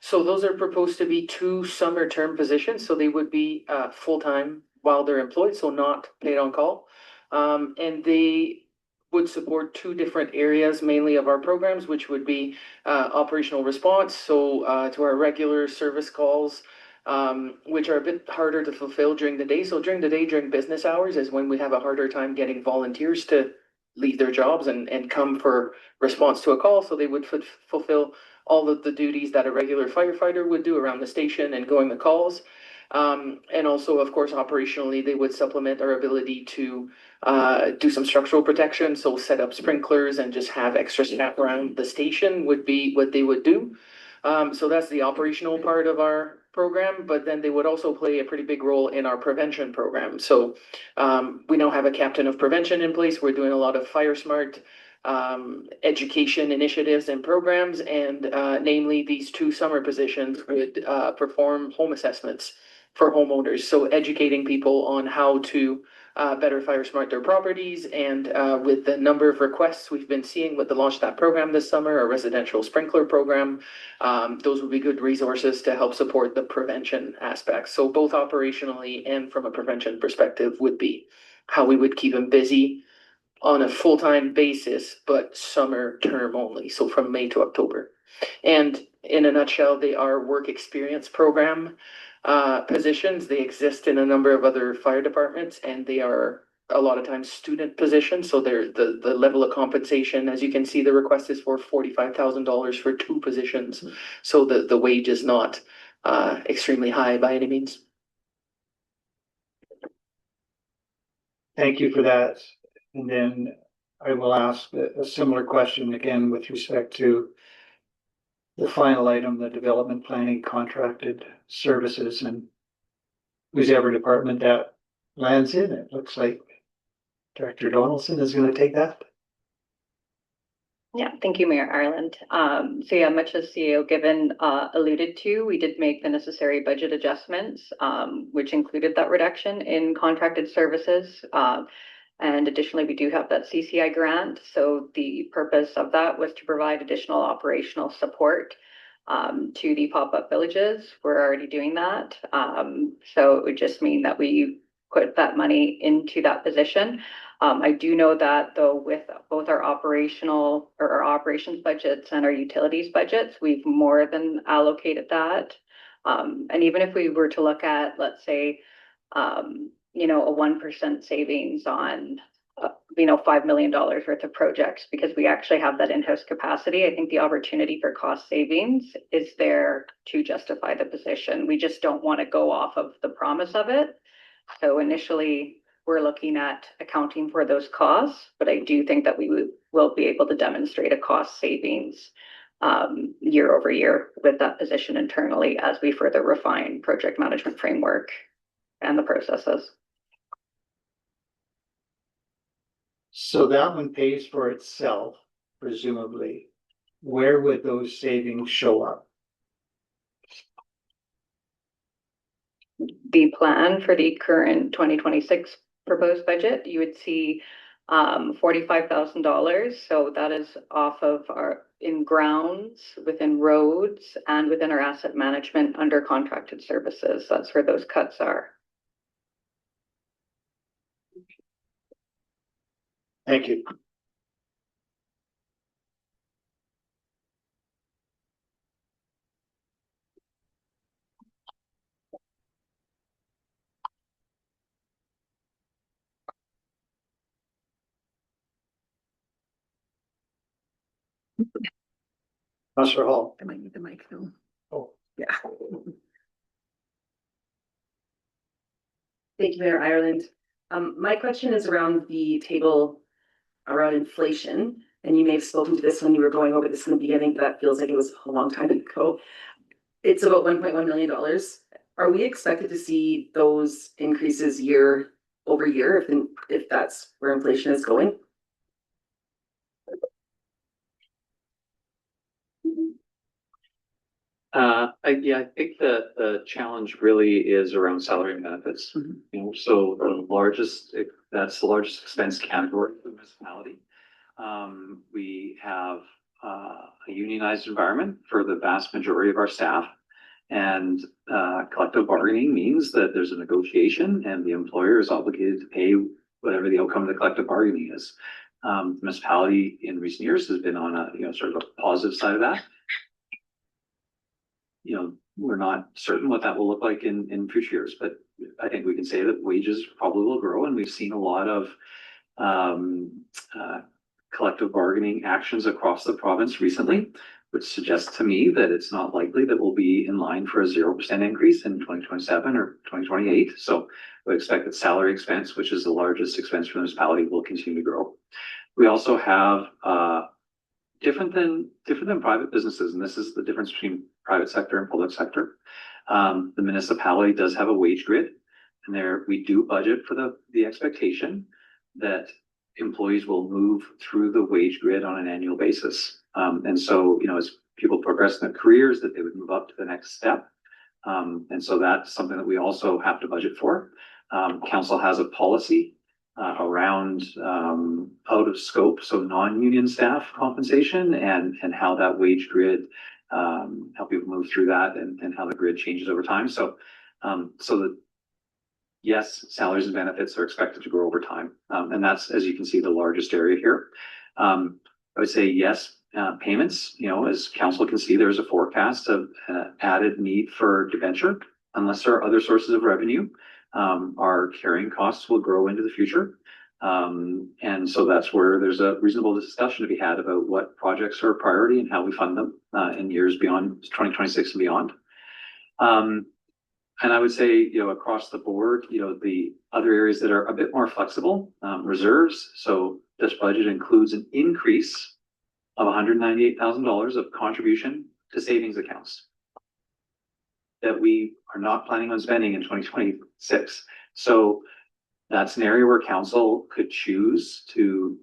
So those are proposed to be 2 summer term positions, so they would be full-time while they're employed, so not paid on call. And they would support 2 different areas, mainly of our programs, which would be operational response, so to our regular service calls, which are a bit harder to fulfill during the day. So during the day, during business hours, is when we have a harder time getting volunteers to leave their jobs and come for response to a call. So they would fulfill all of the duties that a regular firefighter would do around the station and going the calls. And also, of course, operationally, they would supplement our ability to do some structural protection. So set up sprinklers and just have extra staff around the station would be what they would do. So that's the operational part of our program, but then they would also play a pretty big role in our prevention program. So we now have a captain of prevention in place. We're doing a lot of fire smart education initiatives and programs, and namely these 2 summer positions would perform home assessments for homeowners. So educating people on how to better fire smart their properties, and with the number of requests we've been seeing with the launch of that program this summer, a residential sprinkler program, those would be good resources to help support the prevention aspects. So both operationally and from a prevention perspective would be how we would keep them busy on a full-time basis, but summer term only, so from May to October. And in a nutshell, they are work experience program positions. They exist in a number of other fire departments, and they are a lot of times student positions. So they're the level of compensation, as you can see, the request is for $45,000 for 2 positions. So the wage is not extremely high by any means. Thank you for that. And then I will ask a similar question again with respect to the final item, the development planning contracted services, and whichever department that lands in. It looks like Director Donaldson is going to take that. Yeah, thank you, Mayor Ireland. So yeah, much as CEO Given alluded to, we did make the necessary budget adjustments, which included that reduction in contracted services. And additionally, we do have that CCI grant. So the purpose of that was to provide additional operational support to the pop-up villages. We're already doing that. So it would just mean that we put that money into that position. I do know that though, with both our operational or our operations budgets and our utilities budgets, we've more than allocated that. And even if we were to look at, let's say, a 1% savings on $5 million worth of projects because we actually have that in-house capacity. I think the opportunity for cost savings is there to justify the position. We just don't want to go off of the promise of it. So initially, we're looking at accounting for those costs, but I do think that will be able to demonstrate a cost savings year over year with that position internally as we further refine project management framework and the processes. So that one pays for itself, presumably. Where would those savings show up? The plan for the current 2026 proposed budget, you would see $45,000. So that is off of our in grounds, within roads, and within our asset management under contracted services. That's where those cuts are. Thank you. Councillor Hall. I might need the mic though. Oh. Yeah. Thank you, Mayor Ireland. My question is around the table around inflation, and you may have spoken to this when you were going over this in the beginning, but that feels like it was a long time ago. It's about $1.1 million. Are we expected to see those increases year over year if that's where inflation is going? I think that the challenge really is around salary and benefits. You know, so that's the largest expense category for the municipality. We have a unionized environment for the vast majority of our staff, and collective bargaining means that there's a negotiation, and the employer is obligated to pay whatever the outcome of the collective bargaining is. The municipality in recent years has been on a sort of a positive side of that. We're not certain what that will look like in future years, but I think we can say that wages probably will grow, and we've seen a lot of collective bargaining actions across the province recently, which suggests to me that it's not likely that we'll be in line for a 0% increase in 2027 or 2028. So I would expect that salary expense, which is the largest expense for the municipality, will continue to grow. We also have different than private businesses, and this is the difference between private sector and public sector. The municipality does have a wage grid, and there we do budget for the expectation that employees will move through the wage grid on an annual basis. And so, as people progress in their careers, that they would move up to the next step. And so that's something that we also have to budget for. Council has a policy around out of scope, so non-union staff compensation and how that wage grid, how people move through that and how the grid changes over time. So that yes, salaries and benefits are expected to grow over time. And that's, as you can see, the largest area here. I would say yes, payments, as council can see, there's a forecast of added need for debenture. Unless there are other sources of revenue, our carrying costs will grow into the future. And so that's where there's a reasonable discussion to be had about what projects are a priority and how we fund them in years beyond 2026 and beyond. And I would say, across the board, the other areas that are a bit more flexible, reserves. So this budget includes an increase of $198,000 of contribution to savings accounts that we are not planning on spending in 2026. So that's an area where council could choose to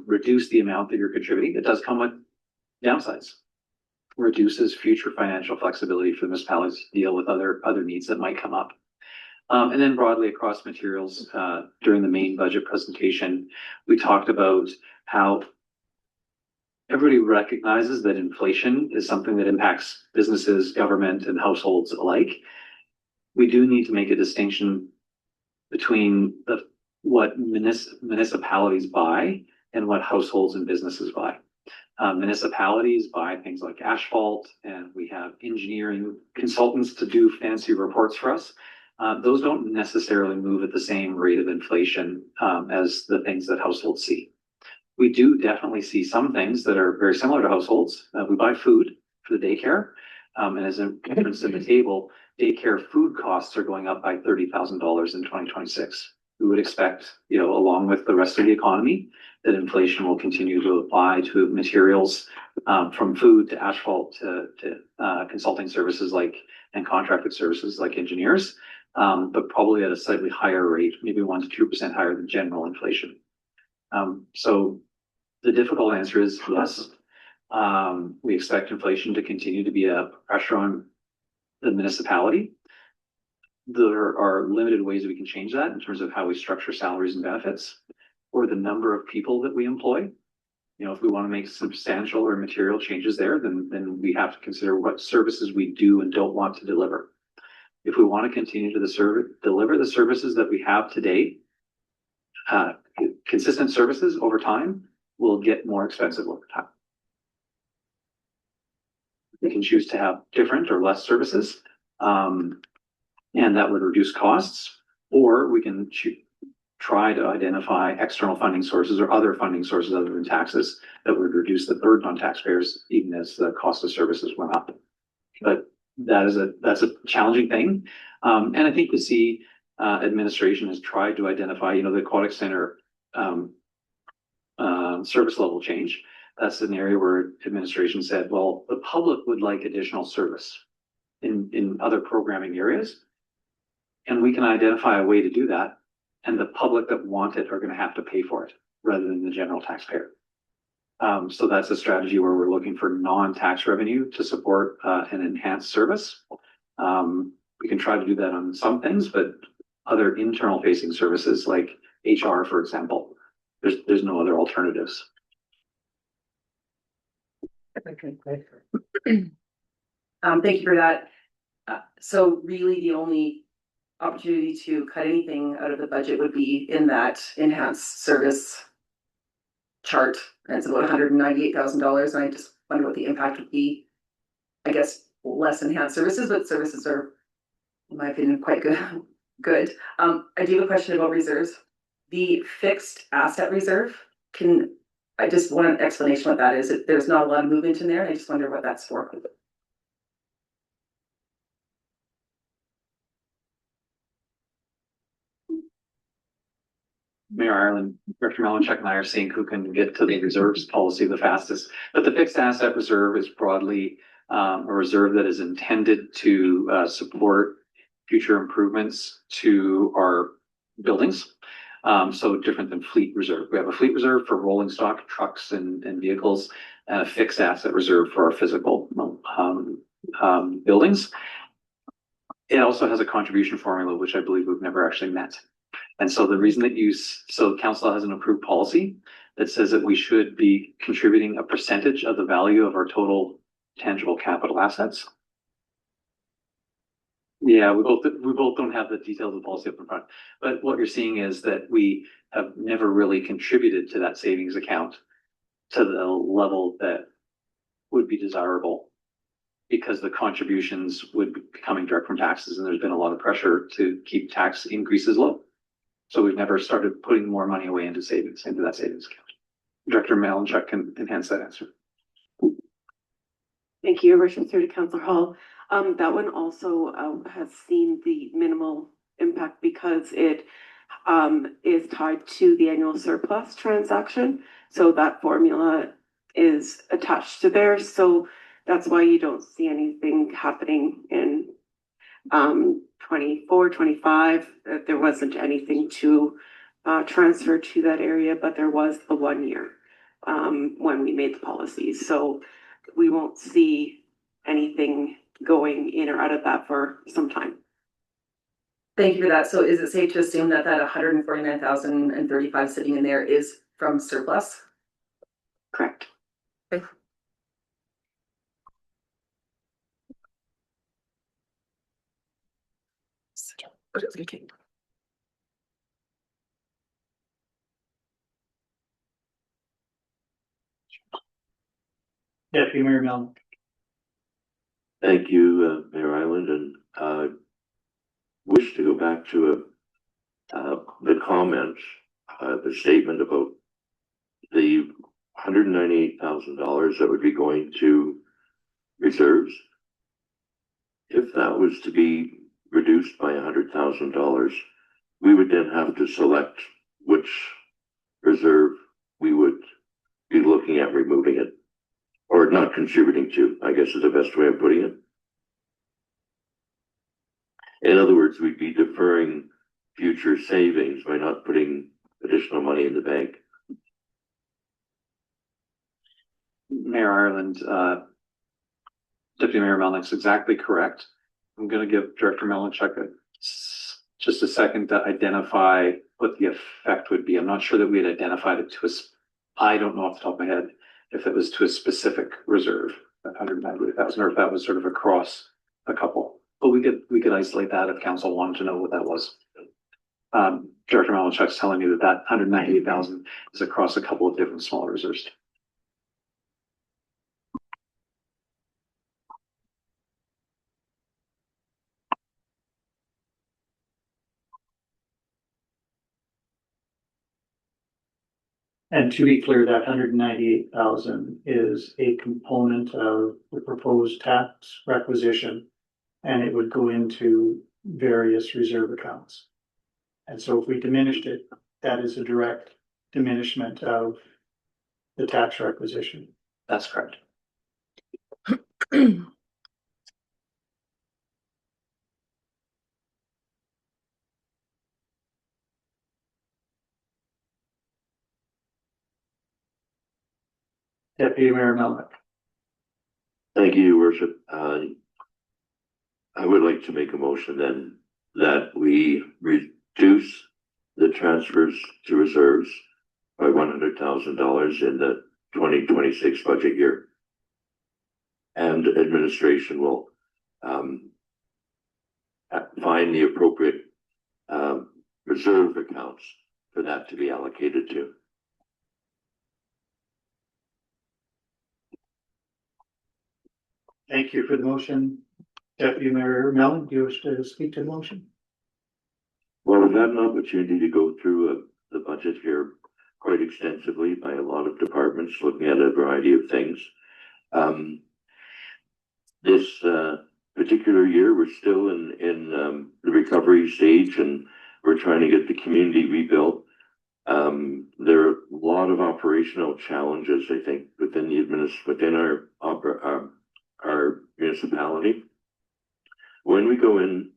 reduce the amount that you're contributing. It does come with downsides. Reduces future financial flexibility for the municipalities to deal with other needs that might come up. And then broadly across materials, during the main budget presentation, we talked about how everybody recognizes that inflation is something that impacts businesses, government, and households alike. We do need to make a distinction between what municipalities buy and what households and businesses buy. Municipalities buy things like asphalt, and we have engineering consultants to do fancy reports for us. those don't necessarily move at the same rate of inflation as the things that households see. We do definitely see some things that are very similar to households. We buy food for the daycare, and as a reference in the table, daycare food costs are going up by $30,000 in 2026. We would expect, along with the rest of the economy, that inflation will continue to apply to materials, from food to asphalt to consulting services and contracted services like engineers, but probably at a slightly higher rate, maybe 1 to 2% higher than general inflation. So the difficult answer is yes. We expect inflation to continue to be a pressure on the municipality. There are limited ways we can change that in terms of how we structure salaries and benefits or the number of people that we employ. If we want to make substantial or material changes there, then we have to consider what services we do and don't want to deliver. If we want to continue to deliver the services that we have today, consistent services over time will get more expensive over time. We can choose to have different or less services, and that would reduce costs, or we can try to identify external funding sources or other funding sources other than taxes that would reduce the burden on taxpayers even as the cost of services went up. But that's a challenging thing. And I think the administration has tried to identify, the aquatic center service level change. That's an area where administration said, well, the public would like additional service in other programming areas. And we can identify a way to do that. And the public that want it are going to have to pay for it rather than the general taxpayer. So that's a strategy where we're looking for non-tax revenue to support an enhanced service. We can try to do that on some things, but other internal facing services like HR, for example, there's no other alternatives. Thank you for that. So really the only opportunity to cut anything out of the budget would be in that enhanced service chart. And it's about $198,000. And I just wonder what the impact would be. I guess less enhanced services, but services are, in my opinion, quite good. I do have a question about reserves. The fixed asset reserve, I just want an explanation what that is. There's not a lot of movement in there, and I just wonder what that's for. Mayor Ireland, Director Malinchuk and I are seeing who can get to the reserves policy the fastest. But the fixed asset reserve is broadly a reserve that is intended to support future improvements to our buildings. So different than fleet reserve. We have a fleet reserve for rolling stock, trucks and vehicles, and a fixed asset reserve for our physical buildings. It also has a contribution formula, which I believe we've never actually met. And so the reason that council has an approved policy that says that we should be contributing a percentage of the value of our total tangible capital assets. Yeah, we both don't have the details of the policy up in front, but what you're seeing is that we have never really contributed to that savings account to the level that would be desirable because the contributions would be coming direct from taxes, and there's been a lot of pressure to keep tax increases low. So we've never started putting more money away into that savings account. Director Malinchuk can enhance that answer. Thank you. Your worship, through to Councillor Hall. That one also has seen the minimal impact because it is tied to the annual surplus transaction. So that formula is attached to there. So that's why you don't see anything happening in 24, 25. There wasn't anything to transfer to that area, but there was the 1 year when we made the policies. So we won't see anything going in or out of that for some time. Thank you for that. So is it safe to assume that 149,035 sitting in there is from surplus? Correct. Okay. Deputy Mayor Mellon. Thank you, Mayor Island, and wish to go back to the comment, the statement about the $198,000 that would be going to reserves. If that was to be reduced by $100,000, we would then have to select which reserve we would be looking at removing it or not contributing to, I guess is the best way of putting it. In other words, we'd be deferring future savings by not putting additional money in the bank. Mayor Ireland, Deputy Mayor Melnick's exactly correct. I'm going to give Director Melnichuk just a second to identify what the effect would be. I'm not sure that we had identified it to us. I don't know off the top of my head if it was to a specific reserve, that 198,000, or if that was sort of across a couple. But we could isolate that if council wanted to know what that was. Director Melnichuk's telling me that 198,000 is across a couple of different smaller reserves. And to be clear, that 198,000 is a component of the proposed tax requisition, and it would go into various reserve accounts. And so if we diminished it, that is a direct diminishment of the tax requisition. That's correct. Deputy Mayor Melnick. Thank you, Your Worship. I would like to make a motion then that we reduce the transfers to reserves by $100,000 in the 2026 budget year. And administration will find the appropriate reserve accounts for that to be allocated to. Thank you for the motion. Deputy Mayor Mellon, do you wish to speak to the motion? Well, we've had an opportunity to go through the budget here quite extensively by a lot of departments, looking at a variety of things. This particular year, we're still in the recovery stage, and we're trying to get the community rebuilt. There are a lot of operational challenges, I think, within our municipality. When we go in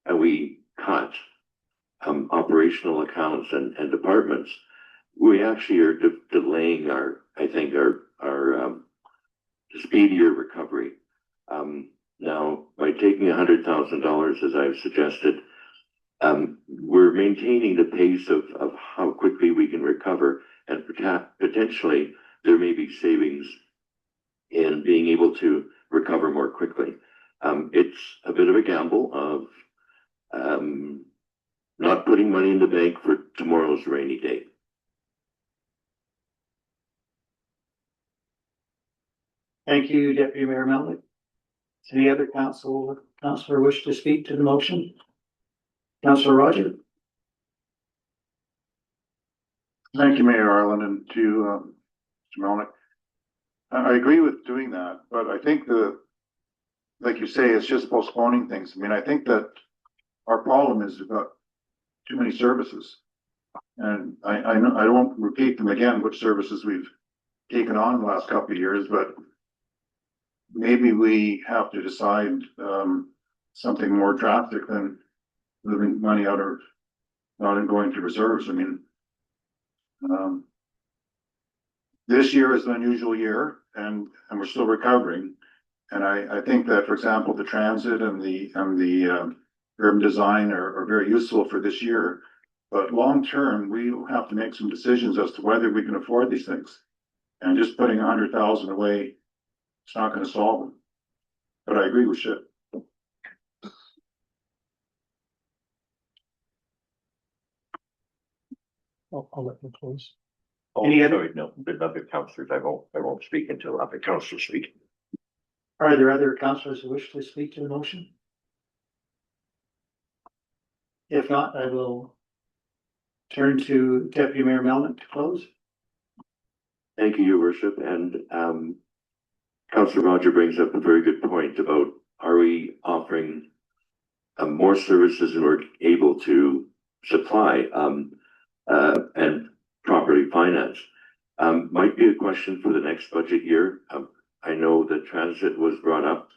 and we cut operational accounts and departments, we actually are delaying our speedier recovery. Now, by taking $100,000, as I've suggested, we're maintaining the pace of how quickly we can recover, and potentially there may be savings in being able to recover more quickly. It's a bit of a gamble of not putting money in the bank for tomorrow's rainy day. Thank you, Deputy Mayor Mellon. Any other councillor wish to speak to the motion? Councillor Roger. Thank you, Mayor Ireland, and to Mr. Melnick. I agree with doing that, but I think like you say, it's just postponing things. I mean, I think that our problem is we've got too many services. And I know I won't repeat them again, which services we've taken on in the last couple of years, but maybe we have to decide something more drastic than moving money out of not in going to reserves. I mean, this year is an unusual year, and we're still recovering. And I think that, for example, the transit and the urban design are very useful for this year. But long term, we will have to make some decisions as to whether we can afford these things. And just putting 100,000 away, it's not going to solve them. But I agree with Ship. I'll let them close. Oh, Any other? sorry, no, there's other councillors. I won't speak until other councillors speak. Are there other councillors who wish to speak to the motion? If not, I will turn to Deputy Mayor Melnick to close. Thank you, Your Worship, and Councillor Roger brings up a very good point about are we offering more services than we're able to supply and properly finance. Might be a question for the next budget year. I know that transit was brought up.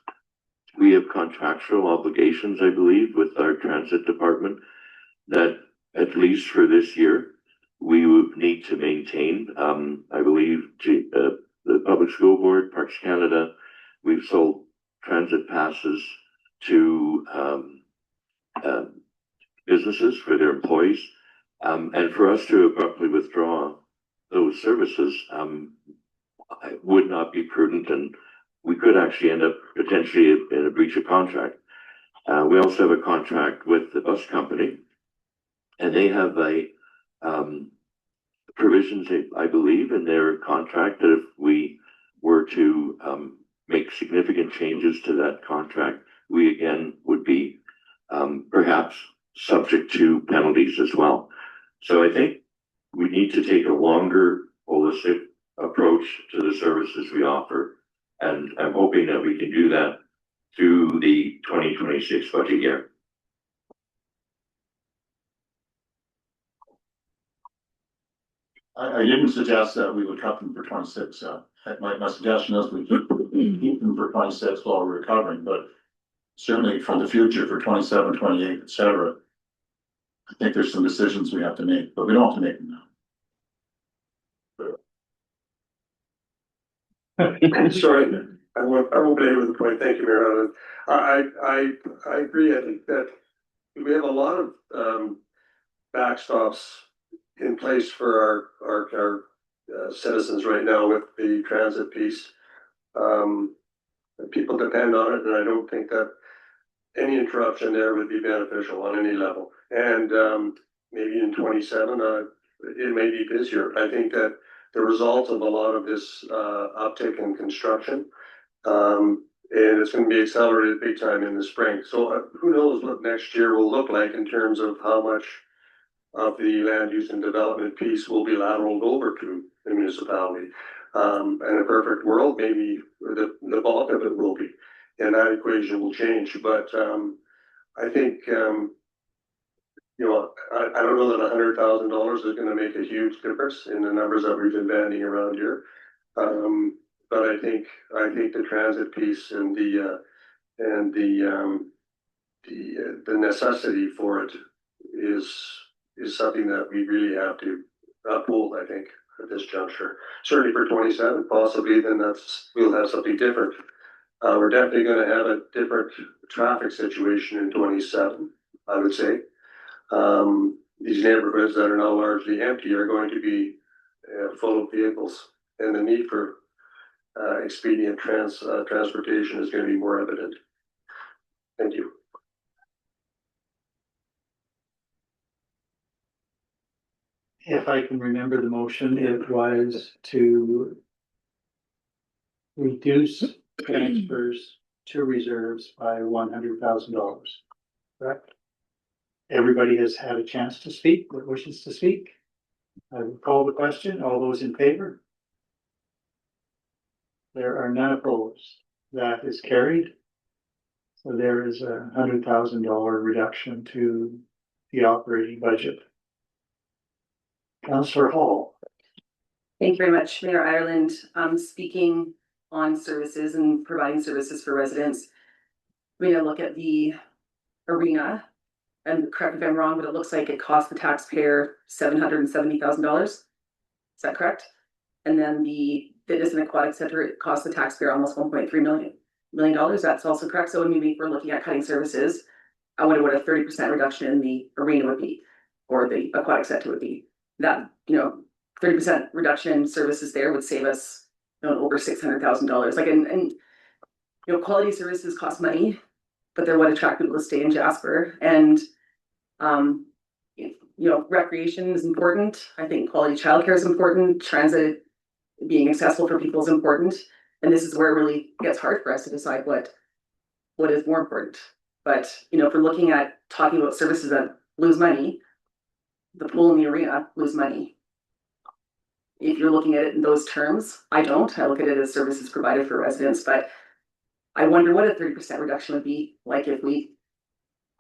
We have contractual obligations, I believe, with our transit department that at least for this year, we would need to maintain. I believe the Public School Board, Parks Canada, we've sold transit passes to businesses for their employees. And for us to abruptly withdraw those services would not be prudent, and we could actually end up potentially in a breach of contract. We also have a contract with the bus company, and they have a provisions, I believe, in their contract that if we were to make significant changes to that contract, we again would be perhaps subject to penalties as well. So I think we need to take a longer, holistic approach to the services we offer, and I'm hoping that we can do that through the 2026 budget year. I didn't suggest that we would cut them for 26. My suggestion is we keep them for 26 while we're recovering, but certainly for the future, for 27, 28, et cetera. I think there's some decisions we have to make, but we don't have to make them now. Sorry, I won't belabor the point. Thank you, Mayor Allen. I agree. I think that we have a lot of backstops in place for our citizens right now with the transit piece. People depend on it, and I don't think that any interruption there would be beneficial on any level. And maybe in 27, it may be busier. I think that the result of a lot of this uptick in construction, and it's going to be accelerated big time in the spring. So who knows what next year will look like in terms of how much of the land use and development piece will be lateraled over to the municipality. In a perfect world, maybe the bulk of it will be, and that equation will change. But I think, I don't know that $100,000 is going to make a huge difference in the numbers that we've been banding around here. But I think the transit piece and the necessity for it is something that we really have to uphold, I think, at this juncture. Certainly for 27, possibly then we'll have something different. We're definitely going to have a different traffic situation in 27, I would say. These neighborhoods that are now largely empty are going to be full of vehicles, and the need for expedient transportation is going to be more evident. Thank you. If I can remember the motion, it was to reduce transfers to reserves by $100,000, correct? Everybody has had a chance to speak, that wishes to speak. I will call the question. All those in favor? There are none opposed. That is carried. So there is a $100,000 reduction to the operating budget. Councillor Hall. Thank you very much, Mayor Ireland. Speaking on services and providing services for residents, we're going to look at the arena, and correct me if I'm wrong, but it looks like it cost the taxpayer $770,000. Is that correct? And then the fitness and aquatic center, it cost the taxpayer almost $1.3 million. That's also correct. So maybe if we're looking at cutting services, I wonder what a 30% reduction in the arena would be, or the aquatic center would be. That 30% reduction in services there would save us over $600,000. Like, and quality services cost money, but they're what attract people to stay in Jasper. And recreation is important. I think quality childcare is important. Transit being accessible for people is important. And this is where it really gets hard for us to decide what is more important. But if we're looking at talking about services that lose money. The pool and the arena lose money. If you're looking at it in those terms, I don't. I look at it as services provided for residents, but I wonder what a 30% reduction would be like if we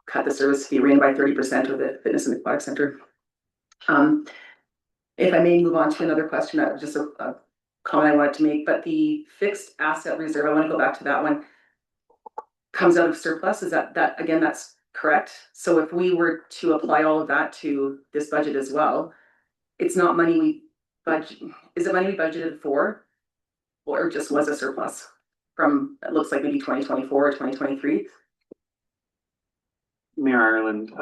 cut the service fee arena by 30% of the fitness and aquatic center. If I may move on to another question, just a comment I wanted to make, but the fixed asset reserve, I want to go back to that one, comes out of surplus. Is that again, that's correct? So if we were to apply all of that to this budget as well, it's not money we budget. Is it money we budgeted for, or just was a surplus from, it looks like maybe 2024 or 2023? Mayor Ireland,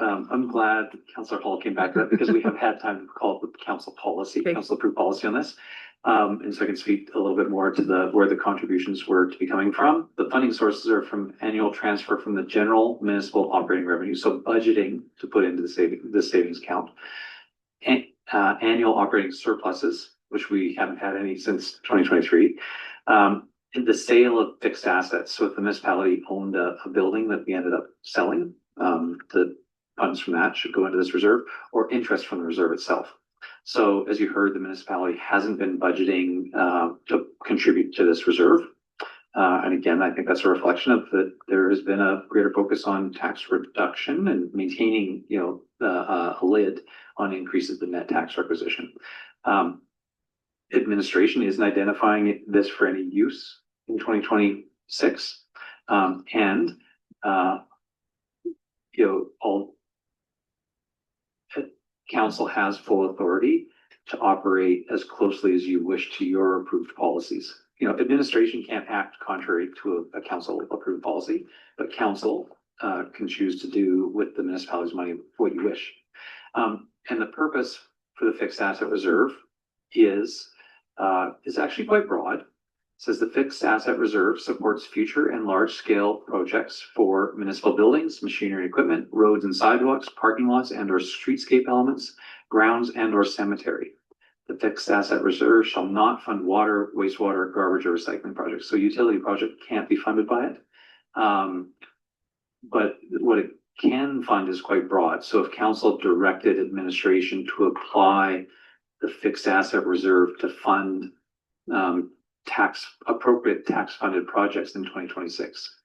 I'm glad Councillor Hall came back to that because we have had time to call it the council policy, council approved policy on this. And so I can speak a little bit more to where the contributions were to be coming from. The funding sources are from annual transfer from the general municipal operating revenue. So budgeting to put into the savings account. And, annual operating surpluses, which we haven't had any since 2023. And the sale of fixed assets. So if the municipality owned a building that we ended up selling, the funds from that should go into this reserve, or interest from the reserve itself. So as you heard, the municipality hasn't been budgeting to contribute to this reserve. And again, I think that's a reflection of that there has been a greater focus on tax reduction and maintaining, a lid on increases the net tax requisition. Administration isn't identifying this for any use in 2026. Council has full authority to operate as closely as you wish to your approved policies. Administration can't act contrary to a council approved policy, but council can choose to do with the municipality's money what you wish. And the purpose for the fixed asset reserve is actually quite broad. It says the fixed asset reserve supports future and large scale projects for municipal buildings, machinery and equipment, roads and sidewalks, parking lots and or streetscape elements, grounds and or cemetery. The fixed asset reserve shall not fund water, wastewater, garbage or recycling projects. So utility project can't be funded by it. But what it can fund is quite broad. So if council directed administration to apply the fixed asset reserve to fund appropriate tax funded projects in 2026,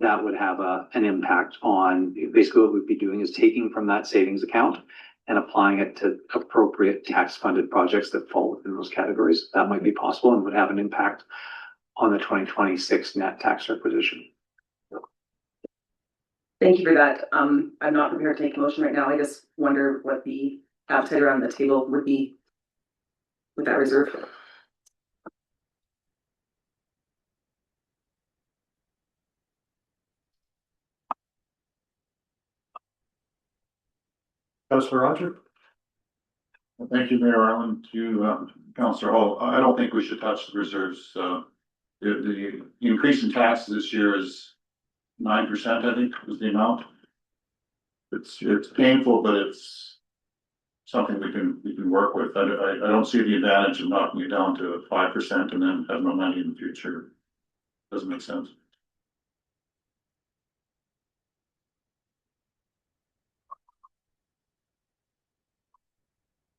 that would have an impact on, basically what we'd be doing is taking from that savings account and applying it to appropriate tax funded projects that fall within those categories. That might be possible and would have an impact on the 2026 net tax requisition. Thank you for that. I'm not prepared to take a motion right now. I just wonder what the appetite around the table would be with that reserve. Councillor Roger? Thank you, Mayor Ireland, to Councillor Hall. I don't think we should touch the reserves. The increase in taxes this year is 9%, I think, was the amount. It's painful, but it's something we can work with. I don't see the advantage of knocking it down to 5% and then have no money in the future. Doesn't make sense.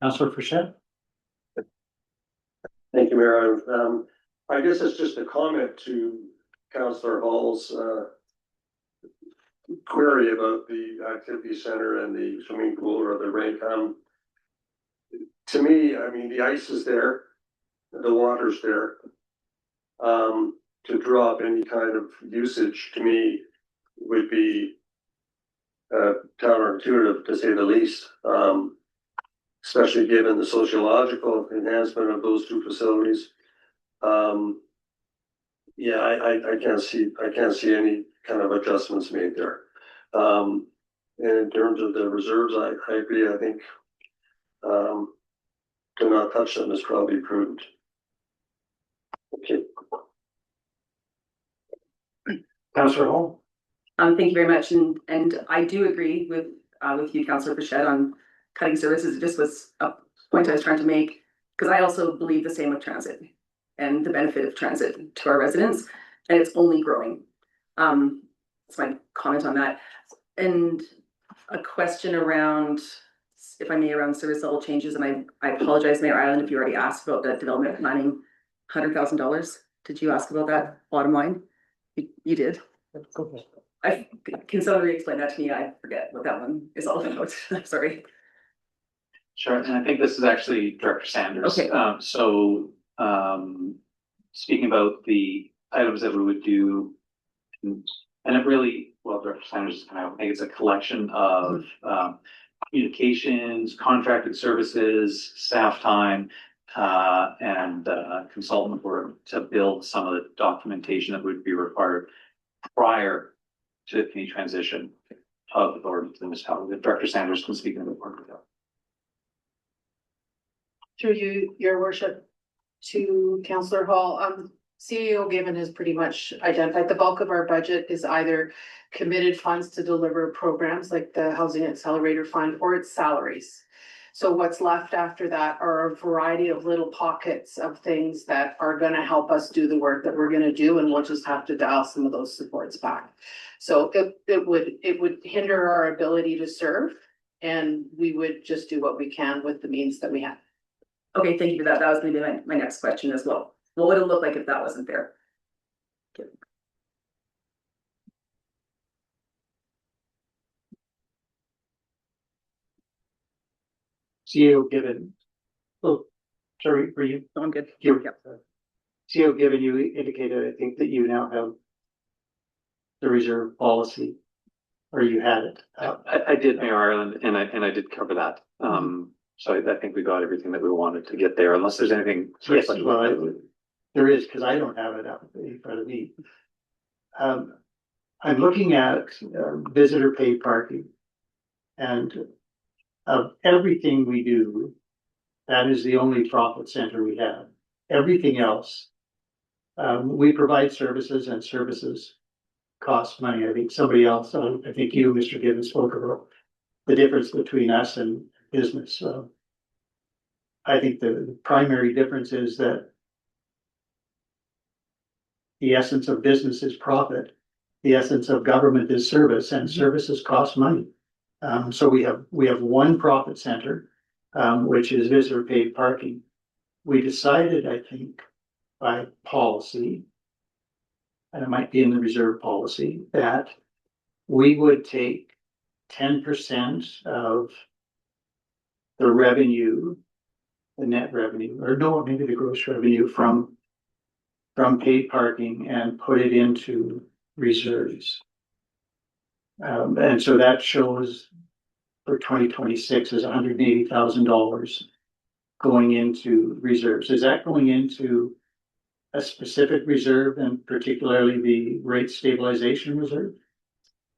Councillor Fischette? Thank you, Mayor. I guess it's just a comment to Councillor Hall's query about the activity center and the swimming pool or the rink. To me, I mean, the ice is there, the water's there. To drop any kind of usage to me would be counterintuitive, to say the least. Especially given the sociological enhancement of those two facilities. Yeah, I can't see any kind of adjustments made there. And in terms of the reserves, I agree. I think to not touch them is probably prudent. Okay. Councillor Hall? Thank you very much. And I do agree with you, Councillor Fischette, on cutting services. It just was a point I was trying to make, because I also believe the same with transit and the benefit of transit to our residents, and it's only growing. That's my comment on that. And a question around, if I may, around service level changes, and I apologize, Mayor Island, if you already asked about that development planning, $100,000. Did you ask about that bottom line? You did. Can somebody explain that to me? I forget what that one is all about. I'm sorry. Sure, and I think this is actually Director Sanders. Okay. Speaking about the items that we would do, and it really, well, Director Sanders is kind of, I think it's a collection of communications, contracted services, staff time, and consultant work to build some of the documentation that would be required prior to any transition of authority to the municipality. Director Sanders can speak in the report with that. Through you, your worship, to Councillor Hall, CEO Given has pretty much identified the bulk of our budget is either committed funds to deliver programs like the Housing Accelerator Fund, or it's salaries. So what's left after that are a variety of little pockets of things that are gonna help us do the work that we're gonna do, and we'll just have to dial some of those supports back. So it would hinder our ability to serve, and we would just do what we can with the means that we have. Okay, thank you for that. That was gonna be my next question as well. What would it look like if that wasn't there? CEO Given. Oh, sorry, were you? No, I'm good. CEO Given, you indicated, I think, that you now have the reserve policy, or you had it. I did, Mayor Ireland, and I did cover that. So I think we got everything that we wanted to get there, unless there's anything. Yes, well, there is, because I don't have it up in front of me. I'm looking at visitor paid parking, and of everything we do, that is the only profit center we have. Everything else, we provide services, and services cost money. I think somebody else, I think you, Mr. Given, spoke about the difference between us and business. I think the primary difference is that the essence of business is profit. The essence of government is service, and services cost money. So we have one profit center, which is visitor paid parking. We decided, I think, by policy, and it might be in the reserve policy, that we would take 10% of the revenue, the net revenue, or no, maybe the gross revenue from paid parking, and put it into reserves. And so that shows for 2026 is $180,000 going into reserves. Is that going into a specific reserve, and particularly the rate stabilization reserve?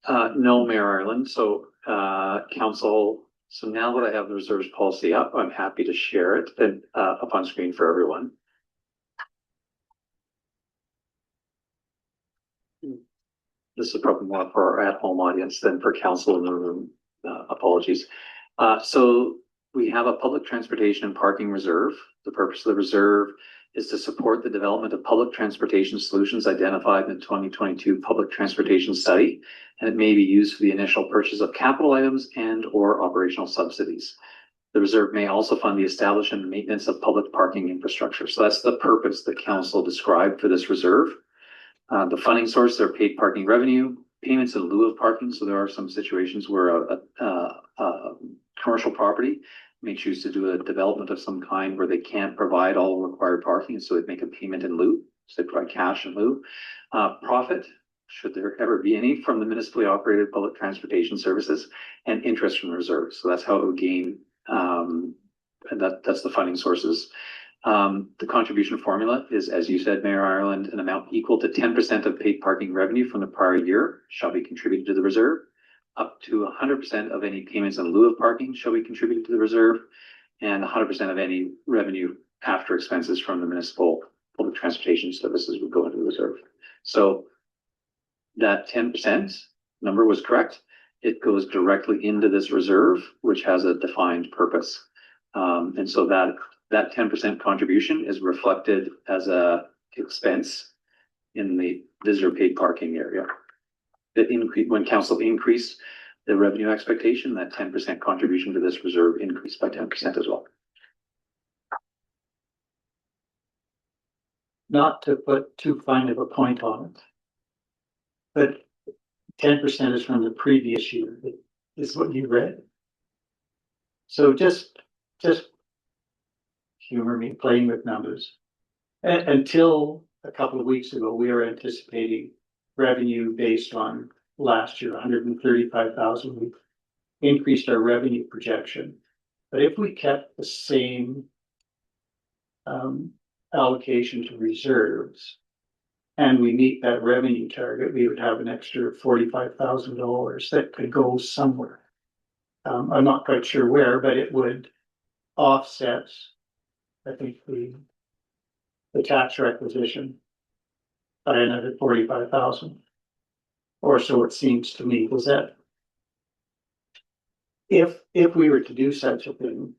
No, Mayor Ireland. So Council, so now that I have the reserves policy up, I'm happy to share it and up on screen for everyone. This is probably more for our at-home audience than for Council in the room. Apologies. So we have a public transportation and parking reserve. The purpose of the reserve is to support the development of public transportation solutions identified in the 2022 public transportation study, and it may be used for the initial purchase of capital items and or operational subsidies. The reserve may also fund the establishment and maintenance of public parking infrastructure. So that's the purpose the Council described for this reserve. The funding source, they're paid parking revenue, payments in lieu of parking. So there are some situations where a commercial property may choose to do a development of some kind where they can't provide all required parking, and so they make a payment in lieu. So they provide cash in lieu. Profit, should there ever be any, from the municipally operated public transportation services, and interest from reserves. So that's how it would gain, and that's the funding sources. The contribution formula is, as you said, Mayor Ireland, an amount equal to 10% of paid parking revenue from the prior year shall be contributed to the reserve. Up to 100% of any payments in lieu of parking shall be contributed to the reserve, and 100% of any revenue after expenses from the municipal public transportation services would go into the reserve. So that 10% number was correct. It goes directly into this reserve, which has a defined purpose. And so that 10% contribution is reflected as a expense in the visitor paid parking area. That increase, when Council increased the revenue expectation, that 10% contribution to this reserve increased by 10% as well. Not to put too fine of a point on it, but 10% is from the previous year, is what you read. So just humor me playing with numbers. Until a couple of weeks ago, we were anticipating revenue based on last year, 135,000. We increased our revenue projection. But if we kept the same allocation to reserves and we meet that revenue target, we would have an extra $45,000 that could go somewhere. I'm not quite sure where, but it would offset, I think, the tax requisition by another 45,000. Or so it seems to me. Was that if we were to do such a thing,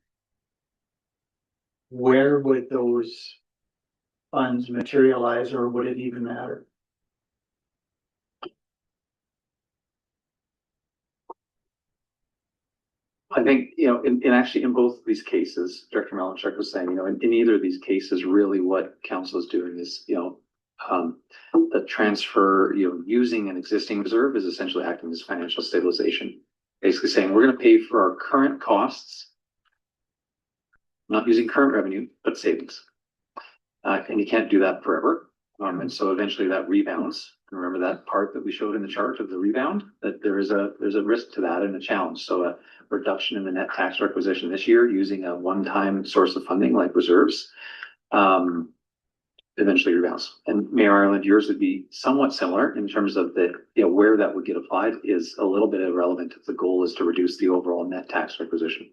where would those funds materialize, or would it even matter? I think, in both of these cases, Director Malinchuk was saying, in either of these cases, really what council is doing is, the transfer, using an existing reserve is essentially acting as financial stabilization. Basically saying, we're going to pay for our current costs, not using current revenue, but savings. And you can't do that forever. And so eventually that rebounds. Remember that part that we showed in the chart of the rebound, that there's a risk to that and a challenge. So a reduction in the net tax requisition this year using a one-time source of funding like reserves, eventually rebounds. And Mayor Ireland, yours would be somewhat similar in terms of where that would get applied is a little bit irrelevant if the goal is to reduce the overall net tax requisition.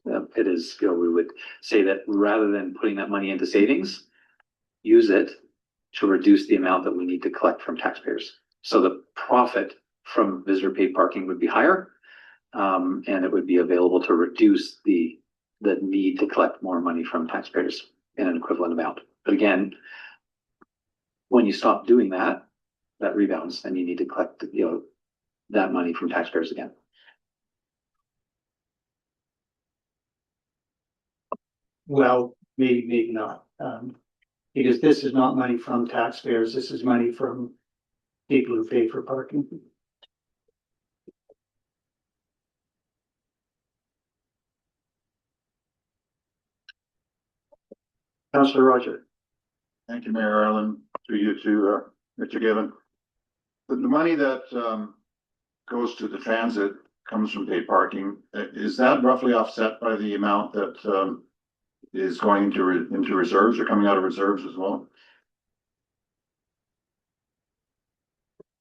It is, we would say that rather than putting that money into savings, use it to reduce the amount that we need to collect from taxpayers. So the profit from visitor paid parking would be higher, and it would be available to reduce the need to collect more money from taxpayers in an equivalent amount. But again, when you stop doing that, that rebounds and you need to collect, that money from taxpayers again. Well, maybe not. Because this is not money from taxpayers. This is money from people who pay for parking. Councillor Roger. Thank you, Mayor Ireland, through you to Mr. Given. The money that goes to the transit comes from paid parking. Is that roughly offset by the amount that is going into reserves or coming out of reserves as well?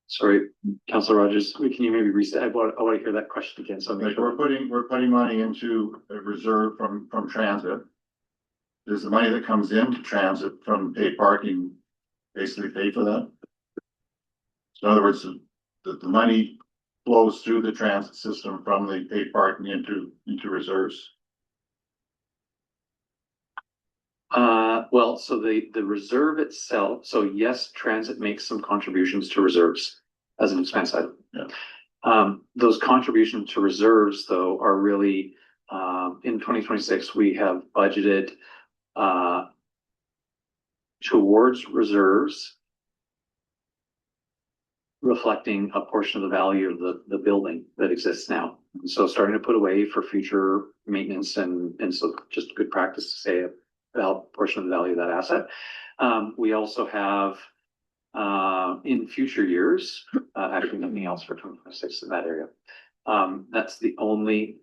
Sorry, Councillor Rogers, can you maybe reset? I want to hear that question again. So we're putting money into a reserve from transit. Does the money that comes into transit from paid parking basically pay for that? So in other words, the money flows through the transit system from the paid parking into reserves. Well, so the reserve itself, so yes, transit makes some contributions to reserves as an expense item. Yeah. Those contributions to reserves, though, are really, in 2026, we have budgeted towards reserves, reflecting a portion of the value of the building that exists now. And so starting to put away for future maintenance and so just good practice to say about a portion of the value of that asset. We also have in future years, actually nothing else for 2026 in that area. That's the only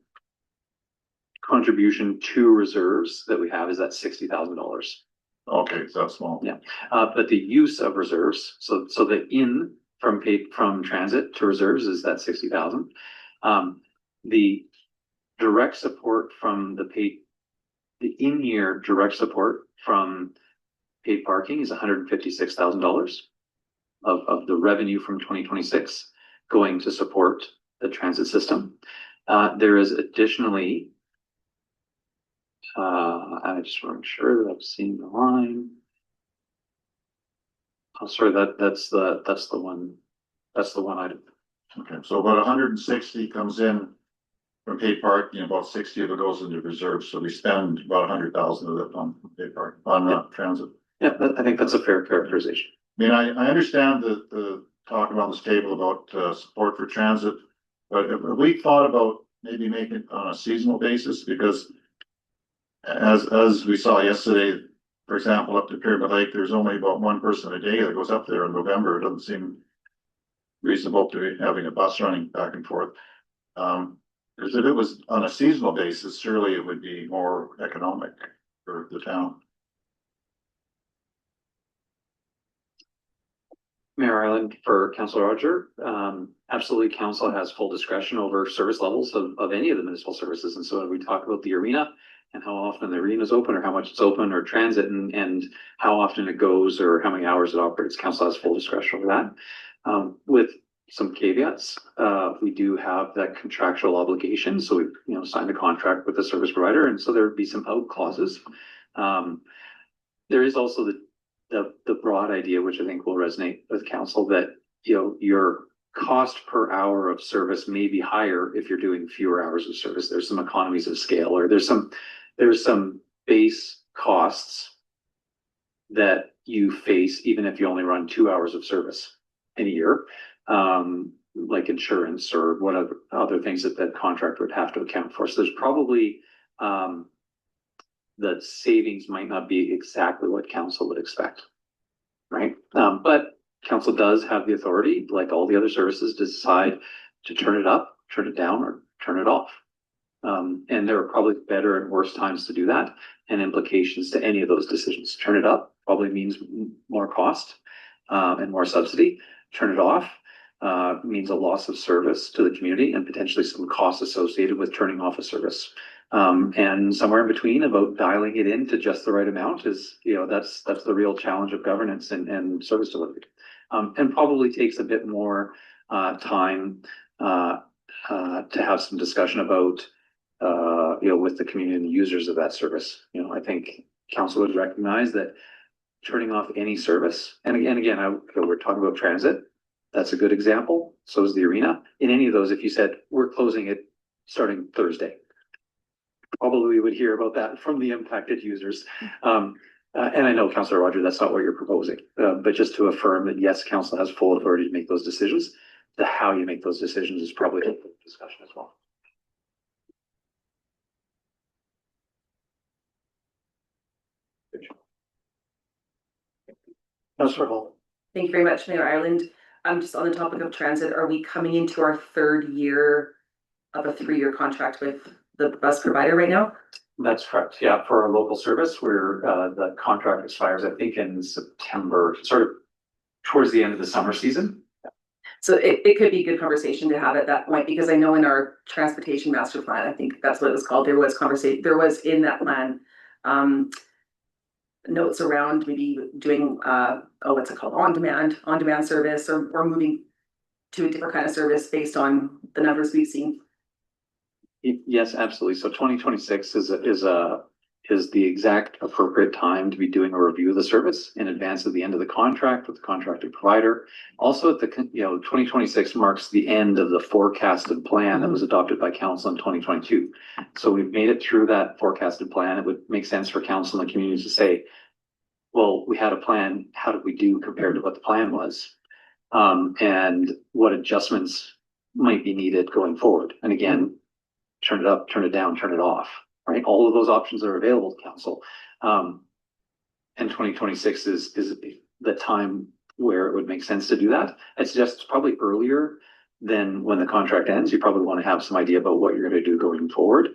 contribution to reserves that we have is that $60,000. Okay, so that's small. Yeah, but the use of reserves, so the from transit to reserves is that 60,000. The direct support from the in-year direct support from paid parking is $156,000 of the revenue from 2026 going to support the transit system. There is additionally, I just want to make sure that I've seen the line. Oh, sorry, that's the one item. Okay, so about 160 comes in from paid parking, about 60 of it goes into reserve, so we spend about 100,000 of it on paid park, on transit. Yeah, I think that's a fair characterization. I mean, I understand the talk about this table about support for transit, but have we thought about maybe making it on a seasonal basis? Because as we saw yesterday, for example, up to Pyramid Lake, there's only about one person a day that goes up there in November. It doesn't seem reasonable to be having a bus running back and forth. Because if it was on a seasonal basis, surely it would be more economic for the town. Mayor Ireland, for Councillor Roger, absolutely, council has full discretion over service levels of any of the municipal services. And so when we talk about the arena and how often the arena is open or how much it's open or transit and how often it goes or how many hours it operates, council has full discretion over that. With some caveats, we do have that contractual obligation. So we've signed a contract with the service provider, and so there would be some out clauses. There is also the broad idea, which I think will resonate with council, that your cost per hour of service may be higher if you're doing fewer hours of service. There's some economies of scale, or there's some base costs that you face even if you only run 2 hours of service in a year, like insurance or whatever other things that contractor would have to account for. So there's probably the savings might not be exactly what council would expect, right? But council does have the authority, like all the other services, to decide to turn it up, turn it down, or turn it off. And there are probably better and worse times to do that, and implications to any of those decisions. Turn it up probably means more cost and more subsidy. Turn it off means a loss of service to the community and potentially some costs associated with turning off a service. And somewhere in between, about dialing it in to just the right amount is, that's the real challenge of governance and service delivery. And probably takes a bit more time to have some discussion about, with the community and the users of that service. I think council would recognize that turning off any service, and again, we're talking about transit. That's a good example. So is the arena. In any of those, if you said we're closing it starting Thursday, probably we would hear about that from the impacted users. And I know, Councillor Roger, that's not what you're proposing, but just to affirm that yes, council has full authority to make those decisions. The how you make those decisions is probably a discussion as well. Councillor Hall. Thank you very much, Mayor Ireland. Just on the topic of transit, are we coming into our third year of a 3-year contract with the bus provider right now? That's correct. Yeah, for our local service, where the contract expires, I think in September, sort of towards the end of the summer season. So it could be a good conversation to have at that point, because I know in our transportation master plan, I think that's what it was called, there was in that plan notes around maybe doing what's it called, on demand service, or moving to a different kind of service based on the numbers we've seen. Yes, absolutely. So 2026 is the exact appropriate time to be doing a review of the service in advance of the end of the contract with the contracted provider. Also, 2026 marks the end of the forecasted plan that was adopted by council in 2022. So we've made it through that forecasted plan. It would make sense for council and the community to say, well, we had a plan. How did we do compared to what the plan was? And what adjustments might be needed going forward? And again, turn it up, turn it down, turn it off, right? All of those options are available to council. And 2026 is the time where it would make sense to do that. It's just probably earlier than when the contract ends. You probably want to have some idea about what you're going to do going forward.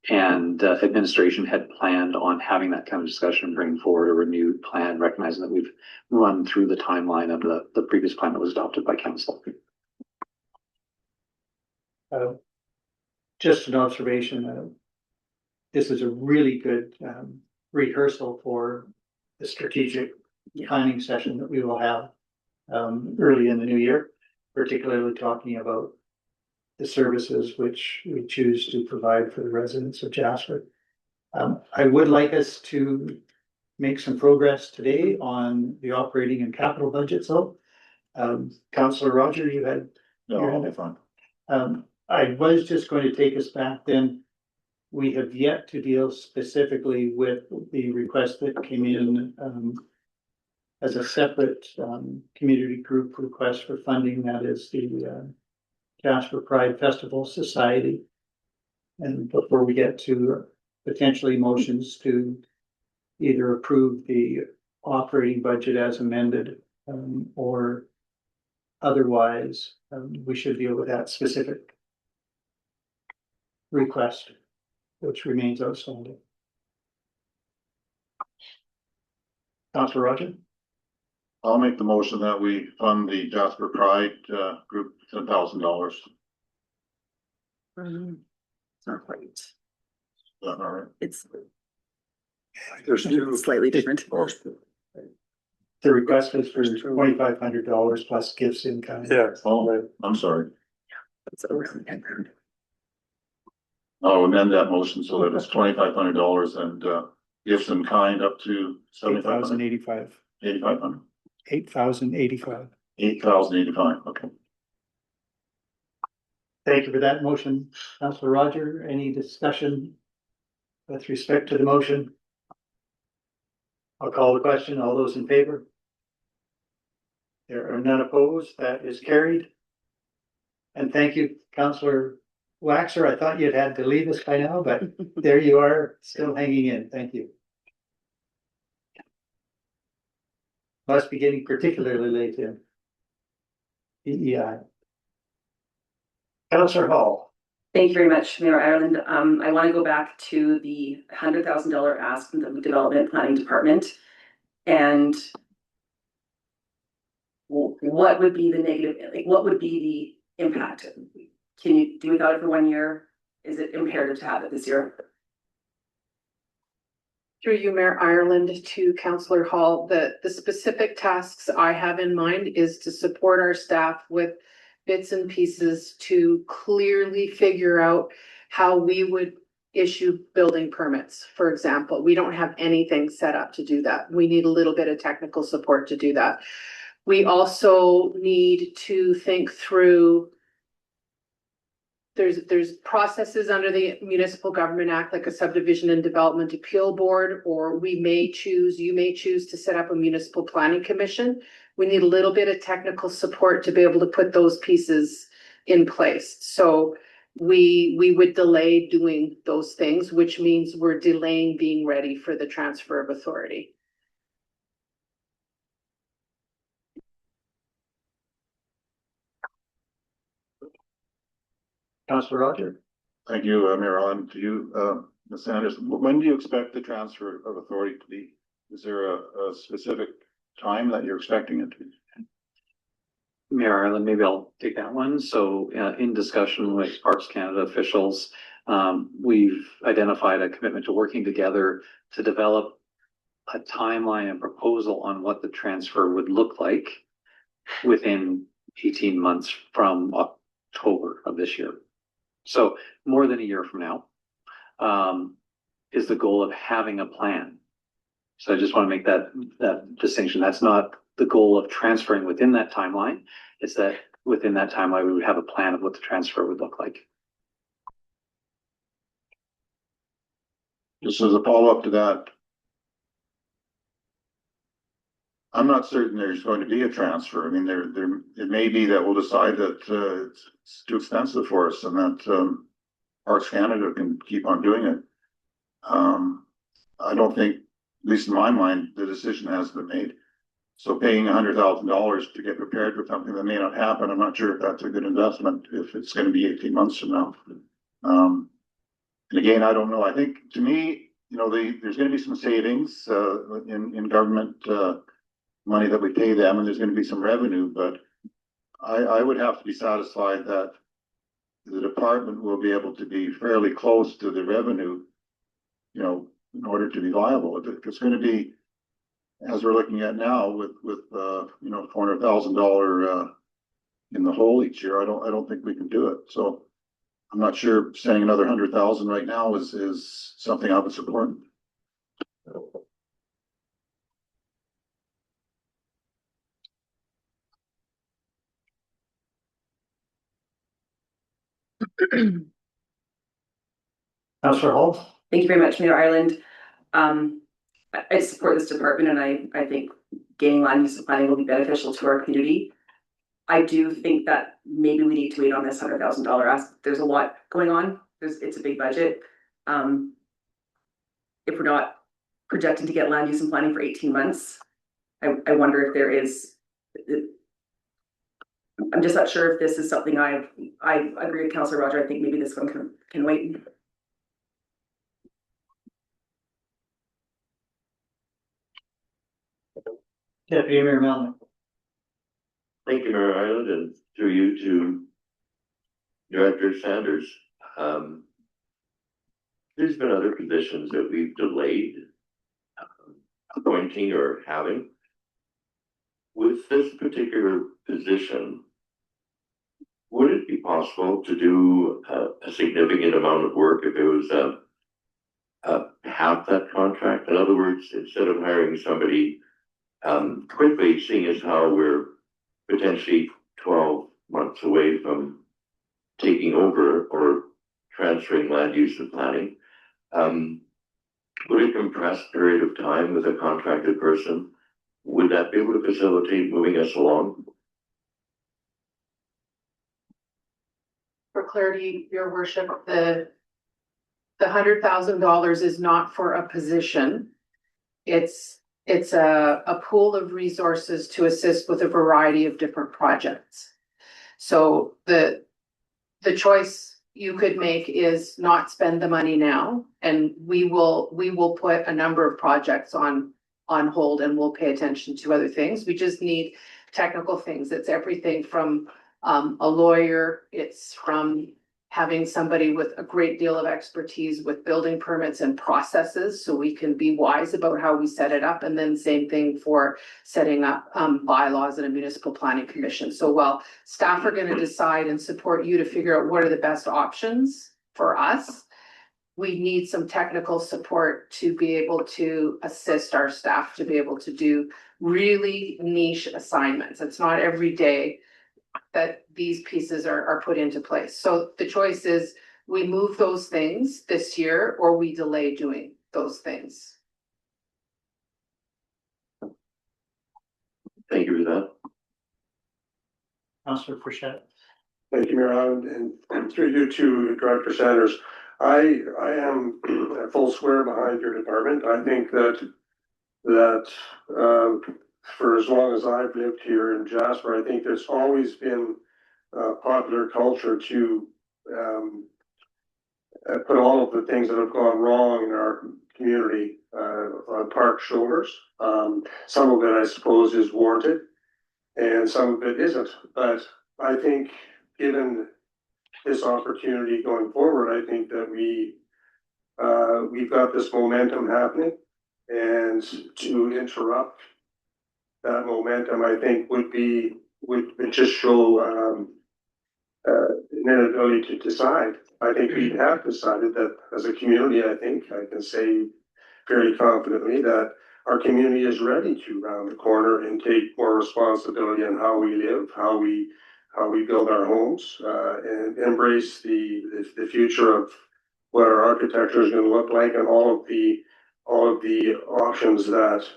And administration had planned on having that kind of discussion and bringing forward a renewed plan, recognizing that we've run through the timeline of the previous plan that was adopted by council. Just an observation, this is a really good rehearsal for the strategic planning session that we will have early in the new year, particularly talking about the services which we choose to provide for the residents of Jasper. I would like us to make some progress today on the operating and capital budgets though. Councillor Roger, you had No, I'll be fine. I was just going to take us back then. We have yet to deal specifically with the request that came in, as a separate, community group request for funding. That is the, Jasper Pride Festival Society. And before we get to potentially motions to either approve the operating budget as amended, or otherwise, we should deal with that specific request, which remains outstanding. Councillor Roger? I'll make the motion that we fund the Jasper Pride, group $10,000. It's not quite. Is that all right? It's There's two. slightly different. The request is for $2,500 plus gifts in kind. Yeah. Oh, I'm sorry. It's around 10,000. I'll amend that motion so that it's $2,500 and, gifts in kind up to $7,500. 8,085. 8,085. 8,085, okay. Thank you for that motion, Councillor Roger. Any discussion with respect to the motion? I'll call the question. All those in favor? There are none opposed. That is carried. And thank you, Councillor Waxer. I thought you'd had to leave us by now, but there you are, still hanging in. Thank you. Must be getting particularly late in EEI. Councillor Hall. Thank you very much, Mayor Ireland. I want to go back to the $100,000 ask from the Development Planning Department. And what would be the negative, like what would be the impact? Can you do without it for 1 year? Is it imperative to have it this year? Through you, Mayor Ireland, to Councillor Hall, the specific tasks I have in mind is to support our staff with bits and pieces to clearly figure out how we would issue building permits. For example, we don't have anything set up to do that. We need a little bit of technical support to do that. We also need to think through there's processes under the Municipal Government Act, like a subdivision and development appeal board, or you may choose to set up a municipal planning commission. We need a little bit of technical support to be able to put those pieces in place. So we would delay doing those things, which means we're delaying being ready for the transfer of authority. Councillor Roger. Thank you, Mayor Allen. To you, Ms. Sanders, when do you expect the transfer of authority to be? Is there a specific time that you're expecting it to be? Mayor Ireland, maybe I'll take that one. So in discussion with Parks Canada officials, we've identified a commitment to working together to develop a timeline and proposal on what the transfer would look like within 18 months from October of this year. So more than a year from now is the goal of having a plan. So I just want to make that distinction. That's not the goal of transferring within that timeline. It's that within that timeline, we would have a plan of what the transfer would look like. Just as a follow-up to that, I'm not certain there's going to be a transfer. I mean, it may be that we'll decide that it's too expensive for us and that Parks Canada can keep on doing it. I don't think, at least in my mind, the decision has been made. So paying $100,000 to get prepared for something that may not happen, I'm not sure if that's a good investment if it's going to be 18 months from now. And again, I don't know. I think to me, there's going to be some savings in government money that we pay them, and there's going to be some revenue, but I would have to be satisfied that the department will be able to be fairly close to the revenue, in order to be viable. If it's going to be, as we're looking at now, with $400,000 in the hole each year, I don't think we can do it. So I'm not sure saying another 100,000 right now is something I would support. Councillor Hall? Thank you very much, Mayor Ireland. I support this department and I think gaining land use and planning will be beneficial to our community. I do think that maybe we need to wait on this $100,000 ask. There's a lot going on. It's a big budget. If we're not projecting to get land use and planning for 18 months, I wonder if there is. I'm just not sure if this is something I agree with Councillor Roger. I think maybe this one can wait. Deputy Mayor Melnick? Thank you, Mayor Ireland, and through you to Director Sanders. There's been other positions that we've delayed appointing or having. With this particular position, would it be possible to do a significant amount of work if it was half that contract? In other words, instead of hiring somebody quickly, seeing as how we're potentially 12 months away from taking over or transferring land use and planning, would a compressed period of time with a contracted person, would that be able to facilitate moving us along? For clarity, your worship, the $100,000 is not for a position. It's a pool of resources to assist with a variety of different projects. So the choice you could make is not spend the money now, and we will put a number of projects on hold and we'll pay attention to other things. We just need technical things. It's everything from a lawyer, it's from having somebody with a great deal of expertise with building permits and processes, so we can be wise about how we set it up. And then same thing for setting up bylaws in a municipal planning commission. So while staff are going to decide and support you to figure out what are the best options for us, we need some technical support to be able to assist our staff to be able to do really niche assignments. It's not every day that these pieces are put into place. So the choice is we move those things this year or we delay doing those things. Thank you for that. Councillor Frechette? Thank you, Mayor Ireland, and through you to Director Sanders. I am at full square behind your department. I think that for as long as I've lived here in Jasper, I think there's always been popular culture to put all of the things that have gone wrong in our community on park shoulders. Some of it, I suppose, is warranted, and some of it isn't. But I think, given this opportunity going forward, I think that we've got this momentum happening, and to interrupt that momentum, I think would just show an inability to decide. I think we have decided that as a community. I think I can say very confidently that our community is ready to round the corner and take more responsibility on how we live, how we build our homes, and embrace the future of what our architecture is going to look like, and all of the options that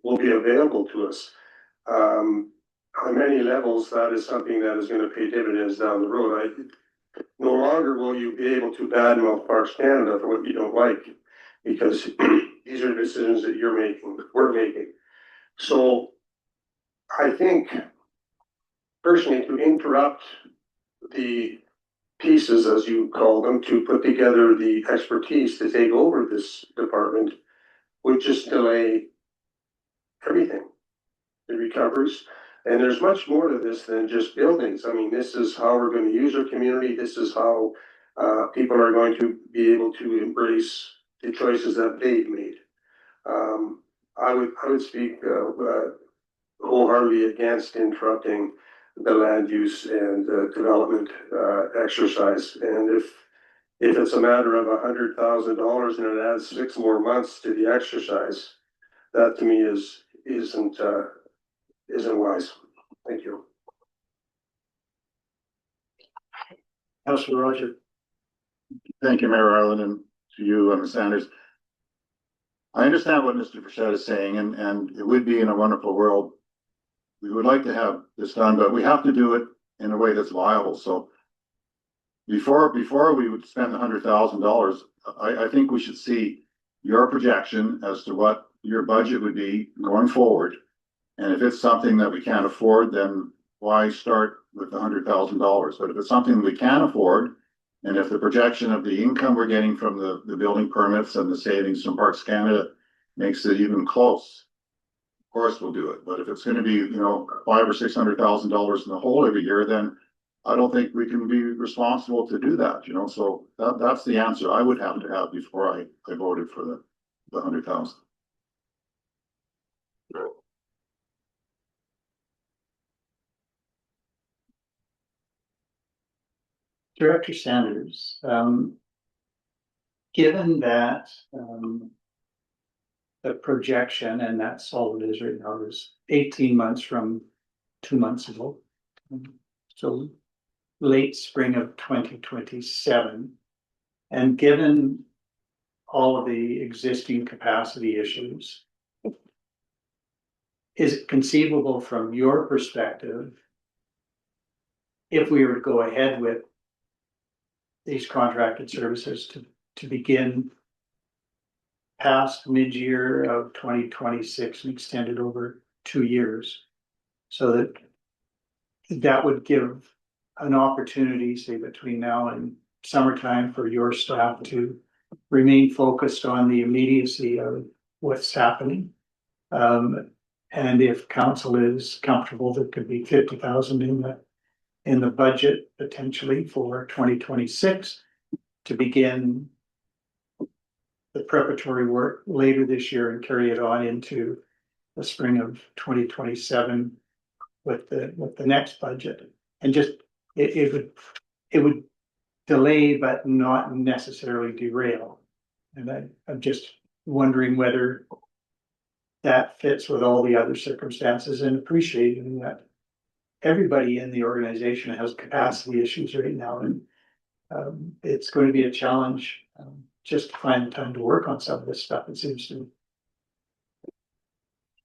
will be available to us. On many levels, that is something that is going to pay dividends down the road. No longer will you be able to badmouth Parks Canada for what you don't like, because these are decisions that you're making, we're making. So I think, personally, to interrupt the pieces, as you call them, to put together the expertise to take over this department would just delay everything, the recoveries. And there's much more to this than just buildings. I mean, this is how we're going to use our community. This is how people are going to be able to embrace the choices that they've made. I would speak wholeheartedly against interrupting the land use and development exercise. And if it's a matter of $100,000 and it adds 6 more months to the exercise, that to me isn't wise. Thank you. Councillor Roger. Thank you, Mayor Arlen, and to you, Ms. Sanders. I understand what Mr. Frechette is saying, and it would be in a wonderful world. We would like to have this done, but we have to do it in a way that's viable. So before we would spend $100,000, I think we should see your projection as to what your budget would be going forward. And if it's something that we can't afford, then why start with $100,000? But if it's something we can afford, and if the projection of the income we're getting from the building permits and the savings from Parks Canada makes it even close, of course we'll do it. But if it's going to be, $500,000 or $600,000 in the hole every year, then I don't think we can be responsible to do that. So that's the answer I would have to have before I voted for the 100,000. Director Sanders, given that the projection, and that's all it is right now, is 18 months from 2 months ago, so late spring of 2027, and given all of the existing capacity issues, is it conceivable from your perspective, if we were to go ahead with these contracted services to begin past mid-year of 2026 and extend it over 2 years, so that would give an opportunity, say between now and summertime, for your staff to remain focused on the immediacy of what's happening. And if council is comfortable, there could be 50,000 in the budget potentially for 2026 to begin the preparatory work later this year and carry it on into the spring of 2027 with the next budget. And just it would delay but not necessarily derail. And I'm just wondering whether that fits with all the other circumstances, and appreciating that everybody in the organization has capacity issues right now, and it's going to be a challenge just to find the time to work on some of this stuff, it seems to me.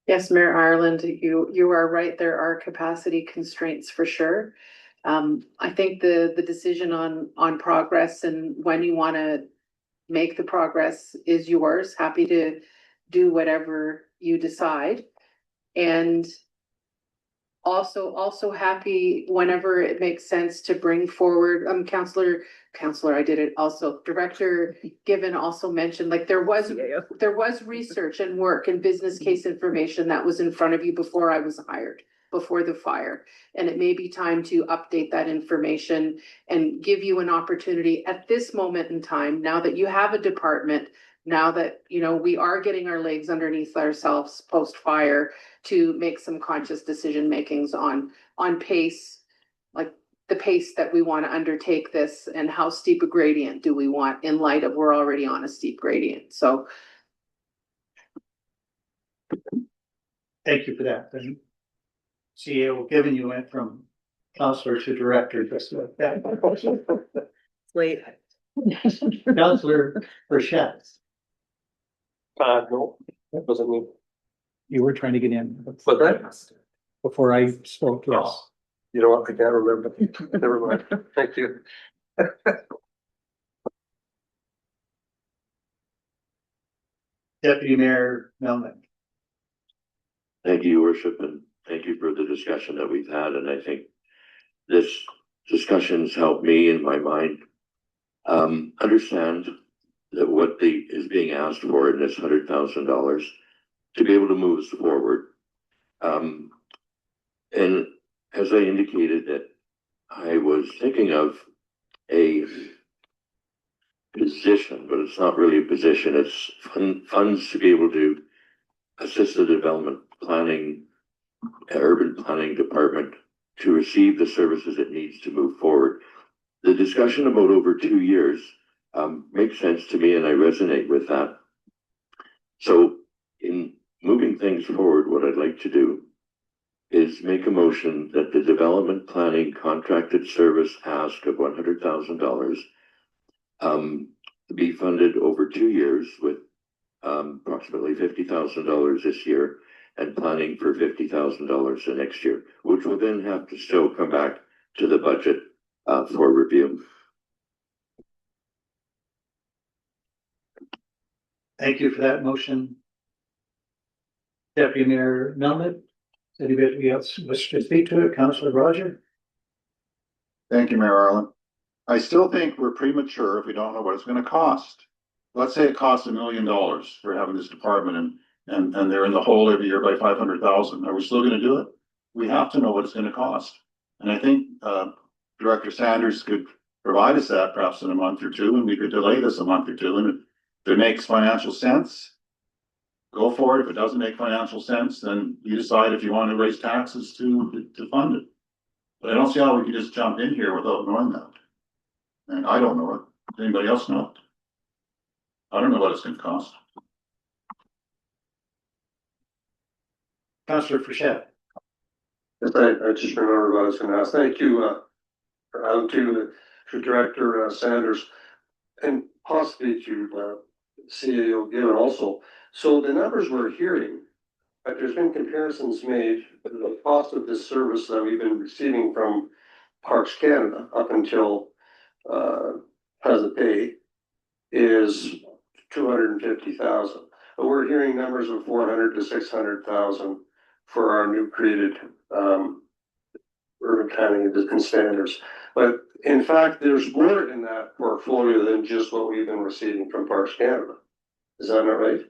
Yes, Mayor Ireland, you are right. There are capacity constraints for sure. I think the decision on progress and when you want to make the progress is yours. Happy to do whatever you decide. And also happy whenever it makes sense to bring forward, Councillor, I did it also. Director Given also mentioned, like there was research and work and business case information that was in front of you before I was hired, before the fire. And it may be time to update that information and give you an opportunity at this moment in time, now that you have a department, now that, we are getting our legs underneath ourselves post-fire, to make some conscious decision makings on pace, like the pace that we want to undertake this, and how steep a gradient do we want in light of we're already on a steep gradient. So thank you for that. CEO Given, you went from councillor to director just like that. Wait. Councillor Frechette. No, that wasn't me. You were trying to get in. What's that? Before I spoke, yes. Oh, you know what? I can't remember. Never mind. Thank you. Deputy Mayor Melnick. Thank you, Your Worship, and thank you for the discussion that we've had. And I think this discussion's helped me in my mind understand that what is being asked for in this $100,000 to be able to move us forward. And as I indicated, that I was thinking of a position, but it's not really a position. It's funds to be able to assist the development planning, urban planning department to receive the services it needs to move forward. The discussion about over 2 years makes sense to me, and I resonate with that. So in moving things forward, what I'd like to do is make a motion that the development planning contracted service ask of $100,000 be funded over 2 years with approximately $50,000 this year and planning for $50,000 the next year, which will then have to still come back to the budget for review. Thank you for that motion. Deputy Mayor Melnick, anybody else wish to speak to it? Councillor Roger? Thank you, Mayor Arlen. I still think we're premature if we don't know what it's gonna cost. Let's say it costs $1 million for having this department and they're in the hole every year by 500,000. Are we still gonna do it? We have to know what it's gonna cost. And I think, Director Sanders could provide us that perhaps in a month or two, and we could delay this a month or two. And if it makes financial sense, go for it. If it doesn't make financial sense, then you decide if you want to raise taxes to fund it. But I don't see how we can just jump in here without knowing that. And I don't know it. Does anybody else know it? I don't know what it's gonna cost. Councillor Frechette. Yes, I just remembered what I was gonna ask. Thank you, to Director Sanders and possibly to CAO Given also. So the numbers we're hearing, there's been comparisons made with the cost of this service that we've been receiving from Parks Canada up until present day is 250,000. But we're hearing numbers of 400 to 600,000 for our new created urban planning and standards. But in fact, there's more in that portfolio than just what we've been receiving from Parks Canada. Is that not right?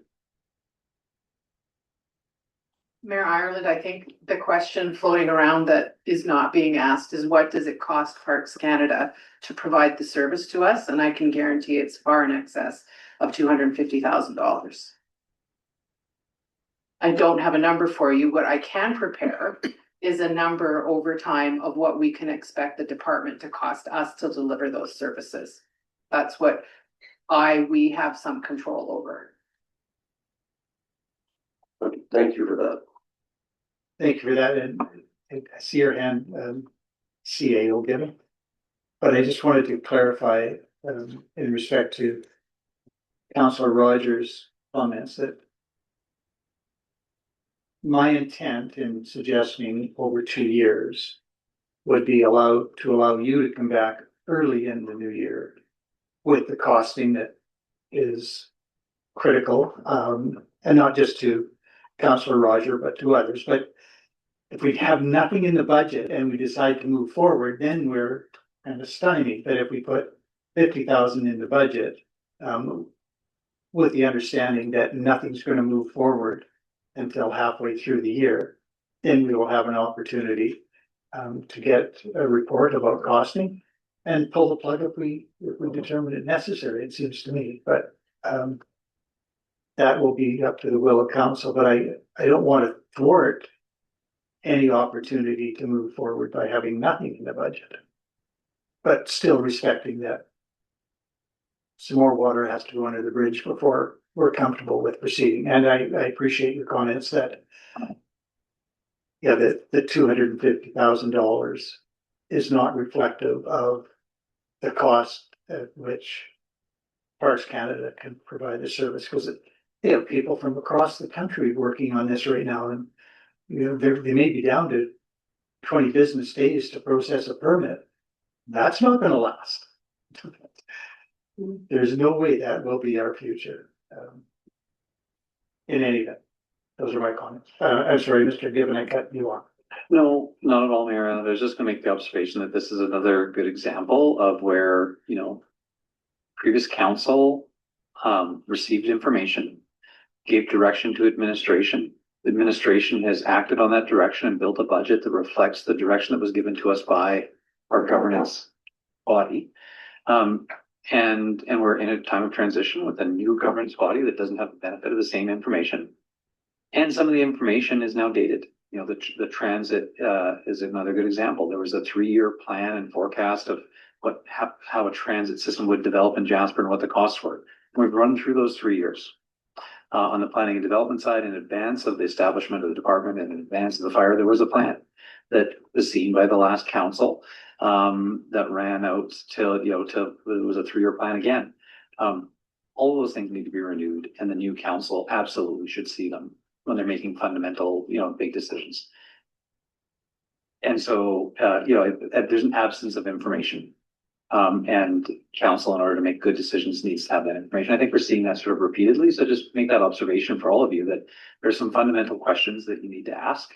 Mayor Ireland, I think the question floating around that is not being asked is what does it cost Parks Canada to provide the service to us? And I can guarantee it's far in excess of $250,000. I don't have a number for you. What I can prepare is a number over time of what we can expect the department to cost us to deliver those services. That's what we have some control over. Thank you for that. Thank you for that. And I see your hand, CAO Given. But I just wanted to clarify in respect to Councillor Rogers' comments that my intent in suggesting over 2 years would be to allow you to come back early in the new year with the costing that is critical, and not just to Councillor Roger, but to others. But if we have nothing in the budget and we decide to move forward, then we're kind of stymied. But if we put 50,000 in the budget, with the understanding that nothing's going to move forward until halfway through the year, then we will have an opportunity to get a report about costing and pull the plug if we determine it necessary, it seems to me. But that will be up to the will of council. But I don't want to thwart any opportunity to move forward by having nothing in the budget, but still respecting that some more water has to go under the bridge before we're comfortable with proceeding. And I appreciate your comments that, yeah, that the $250,000 is not reflective of the cost at which Parks Canada can provide the service, because they have people from across the country working on this right now, and they may be down to 20 business days to process a permit. That's not going to last. There's no way that will be our future. In any event, those are my comments. I'm sorry, Mr. Given, I cut you off. No, not at all, Mayor. I was just gonna make the observation that this is another good example of where, previous council received information, gave direction to administration. The administration has acted on that direction and built a budget that reflects the direction that was given to us by our governance body. And we're in a time of transition with a new governance body that doesn't have the benefit of the same information. And some of the information is now dated. The transit is another good example. There was a 3-year plan and forecast of how a transit system would develop in Jasper and what the costs were. And we've run through those 3 years. On the planning and development side, in advance of the establishment of the department and in advance of the fire, there was a plan that was seen by the last council that ran out till, till it was a 3-year plan again. All of those things need to be renewed, and the new council absolutely should see them when they're making fundamental, big decisions. And so, there's an absence of information. And council, in order to make good decisions, needs to have that information. I think we're seeing that sort of repeatedly. So just make that observation for all of you that there's some fundamental questions that you need to ask.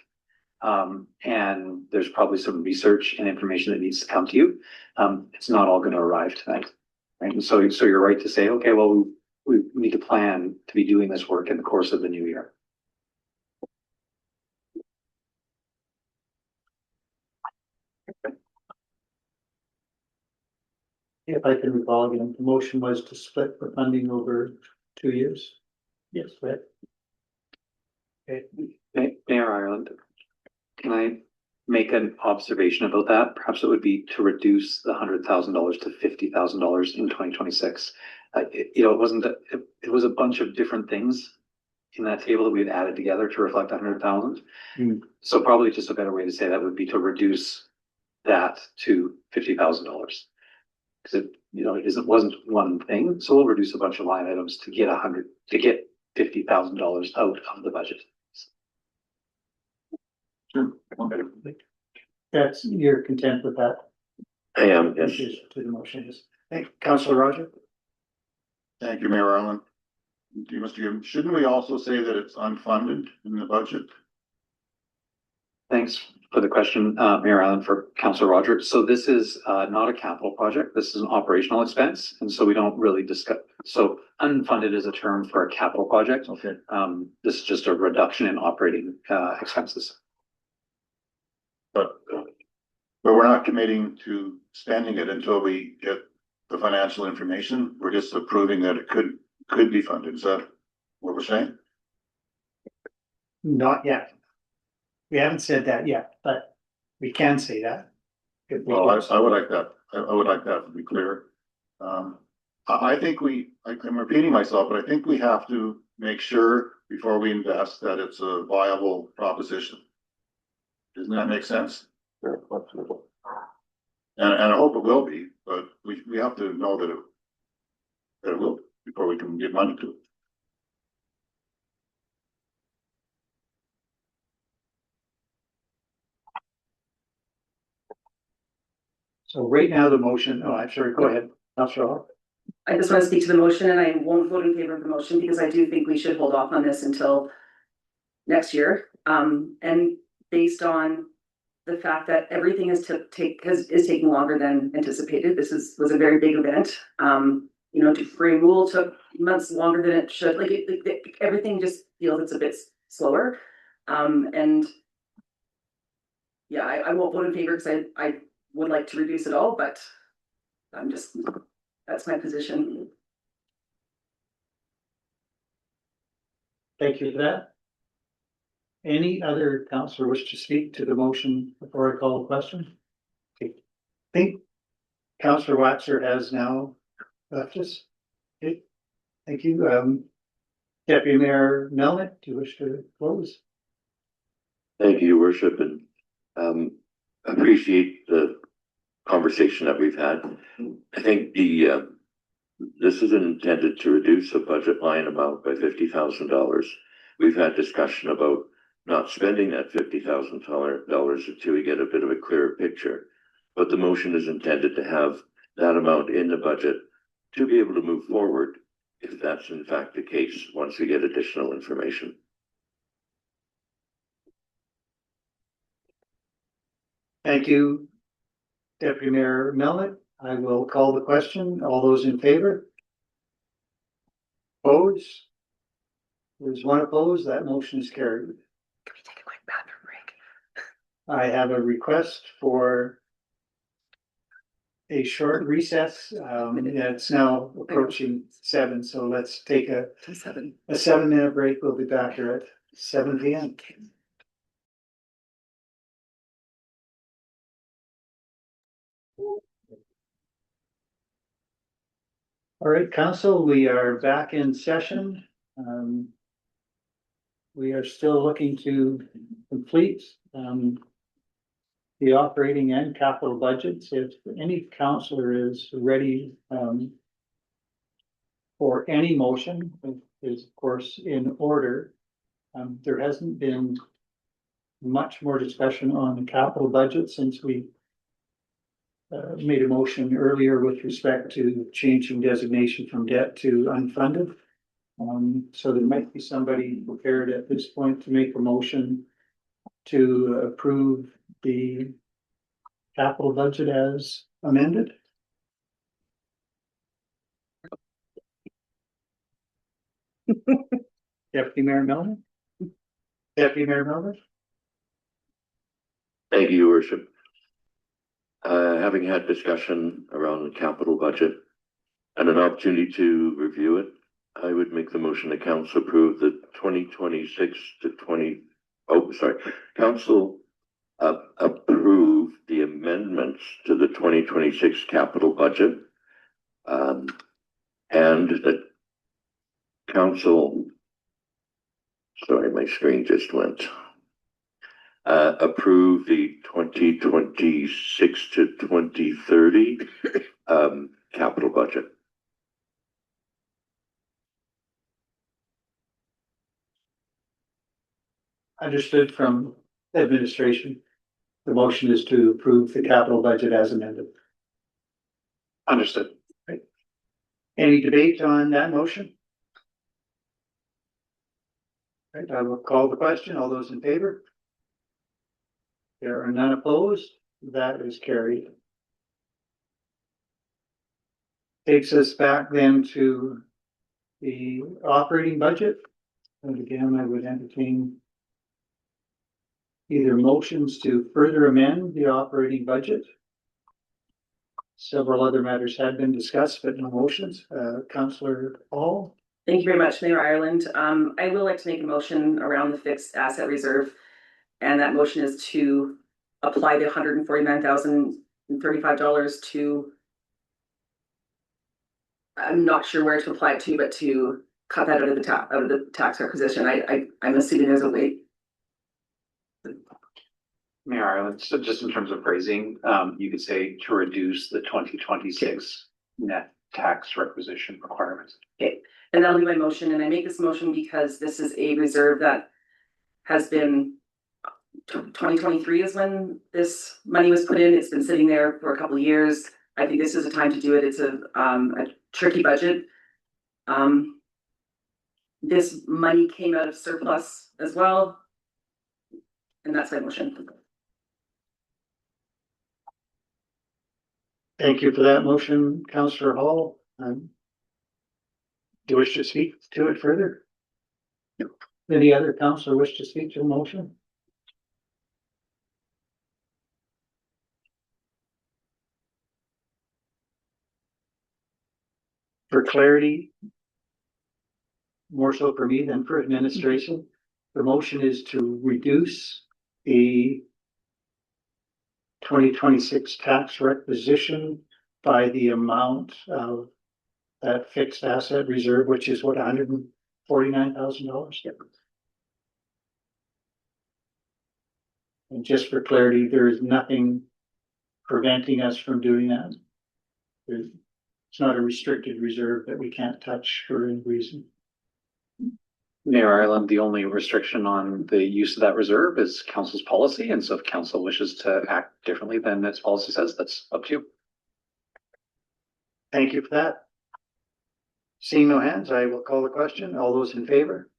And there's probably some research and information that needs to come to you. It's not all going to arrive tonight. Right. And so you're right to say, okay, well, we need to plan to be doing this work in the course of the new year. If I can recall again, the motion was to split the funding over 2 years. Yes, right. Okay. Mayor Ireland, can I make an observation about that? Perhaps it would be to reduce the $100,000 to $50,000 in 2026. It was a bunch of different things in that table that we had added together to reflect 100,000. So probably just a better way to say that would be to reduce that to $50,000. Because it wasn't one thing, so we'll reduce a bunch of line items to get $50,000 out of the budget. That's, you're content with that? I am, yes. To the motion is. Thank you, Councillor Roger. Thank you, Mayor Arlen. Mr. Gibbon, shouldn't we also say that it's unfunded in the budget? Thanks for the question, Mayor Allen, for Councillor Rogers. So this is not a capital project. This is an operational expense. And so we don't really discuss. So unfunded is a term for a capital project. Okay. This is just a reduction in operating expenses. But we're not committing to spending it until we get the financial information. We're just approving that it could be funded. Is that what we're saying? Not yet. We haven't said that yet, but we can say that. Well, I would like that. I would like that to be clear. I think I'm repeating myself, but I think we have to make sure before we invest that it's a viable proposition. Doesn't that make sense? Sure, absolutely. And I hope it will be, but we have to know that it will before we can give money to it. So right now the motion, I'm sorry, go ahead, Councillor. I just want to speak to the motion, and I won't vote in favor of the motion because I do think we should hold off on this until next year. And based on the fact that everything is taking longer than anticipated. This was a very big event. To frame rule took months longer than it should. Everything just feels it's a bit slower. And yeah, I won't vote in favor because I would like to reduce it all, but that's my position. Thank you for that. Any other councillor wish to speak to the motion before I call the question? Okay. I think Councillor Waxer has now left us. Okay. Thank you. Deputy Mayor Melnick, do you wish to close? Thank you, Your Worship, and appreciate the conversation that we've had. I think this is intended to reduce a budget line amount by $50,000. We've had discussion about not spending that $50,000 until we get a bit of a clearer picture. But the motion is intended to have that amount in the budget to be able to move forward if that's in fact the case once we get additional information. Thank you, Deputy Mayor Melnick. I will call the question. All those in favor? Opposed? There's one opposed. That motion is carried. Can we take a quick bathroom break? I have a request for a short recess. It's now approaching 7, so let's take a 7-minute break. We'll be back here at 7 p.m. All right, council, we are back in session. we are still looking to complete, the operating and capital budgets. If any councillor is ready, for any motion, is of course in order. There hasn't been much more discussion on the capital budget since we made a motion earlier with respect to changing designation from debt to unfunded. So there might be somebody prepared at this point to make a motion to approve the capital budget as amended. Deputy Mayor Melvin? Deputy Mayor Melvin? Thank you, Your Worship. Having had discussion around the capital budget and an opportunity to review it, I would make the motion that council approve the 2026 to council approve the amendments to the 2026 capital budget. And that council, sorry, my screen just went. Approve the 2026 to 2030 capital budget. Understood from administration. The motion is to approve the capital budget as amended. Understood. Right. Any debate on that motion? Right, I will call the question. All those in favor? There are none opposed. That is carried. Takes us back then to the operating budget. And again, I would entertain either motions to further amend the operating budget. Several other matters had been discussed, but no motions. Councillor Hall. Thank you very much, Mayor Ireland. I will like to make a motion around the fixed asset reserve. And that motion is to apply the $149,035 to, I'm not sure where to apply it to, but to cut that out of the tax requisition. I'm assuming there's a way. Mayor Ireland, so just in terms of phrasing, you could say to reduce the 2026 net tax requisition requirements. Okay, and that'll be my motion. And I make this motion because this is a reserve that has been 2023 is when this money was put in. It's been sitting there for a couple of years. I think this is a time to do it. It's a tricky budget. This money came out of surplus as well. And that's my motion. Thank you for that motion, Councillor Hall. Do you wish to speak to it further? No. Any other councillor wish to speak to the motion? For clarity, more so for me than for administration, the motion is to reduce the 2026 tax requisition by the amount of that fixed asset reserve, which is what, $149,000? Yep. And just for clarity, there is nothing preventing us from doing that. It's not a restricted reserve that we can't touch for any reason. Mayor Ireland, the only restriction on the use of that reserve is council's policy. And so if council wishes to act differently than its policy says, that's up to you. Thank you for that. Seeing no hands, I will call the question. All those in favor?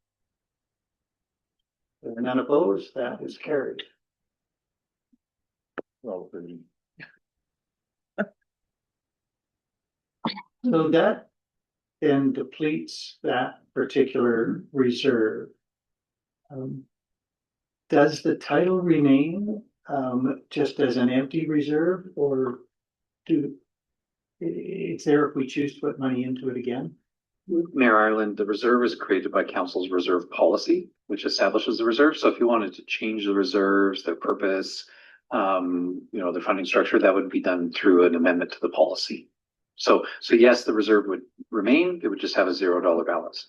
There are none opposed. That is carried. So that then depletes that particular reserve. Does the title remain just as an empty reserve, or it's there if we choose to put money into it again? Mayor Ireland, the reserve is created by council's reserve policy, which establishes the reserve. So if you wanted to change the reserves, their purpose, the funding structure, that would be done through an amendment to the policy. So yes, the reserve would remain. It would just have a $0 balance.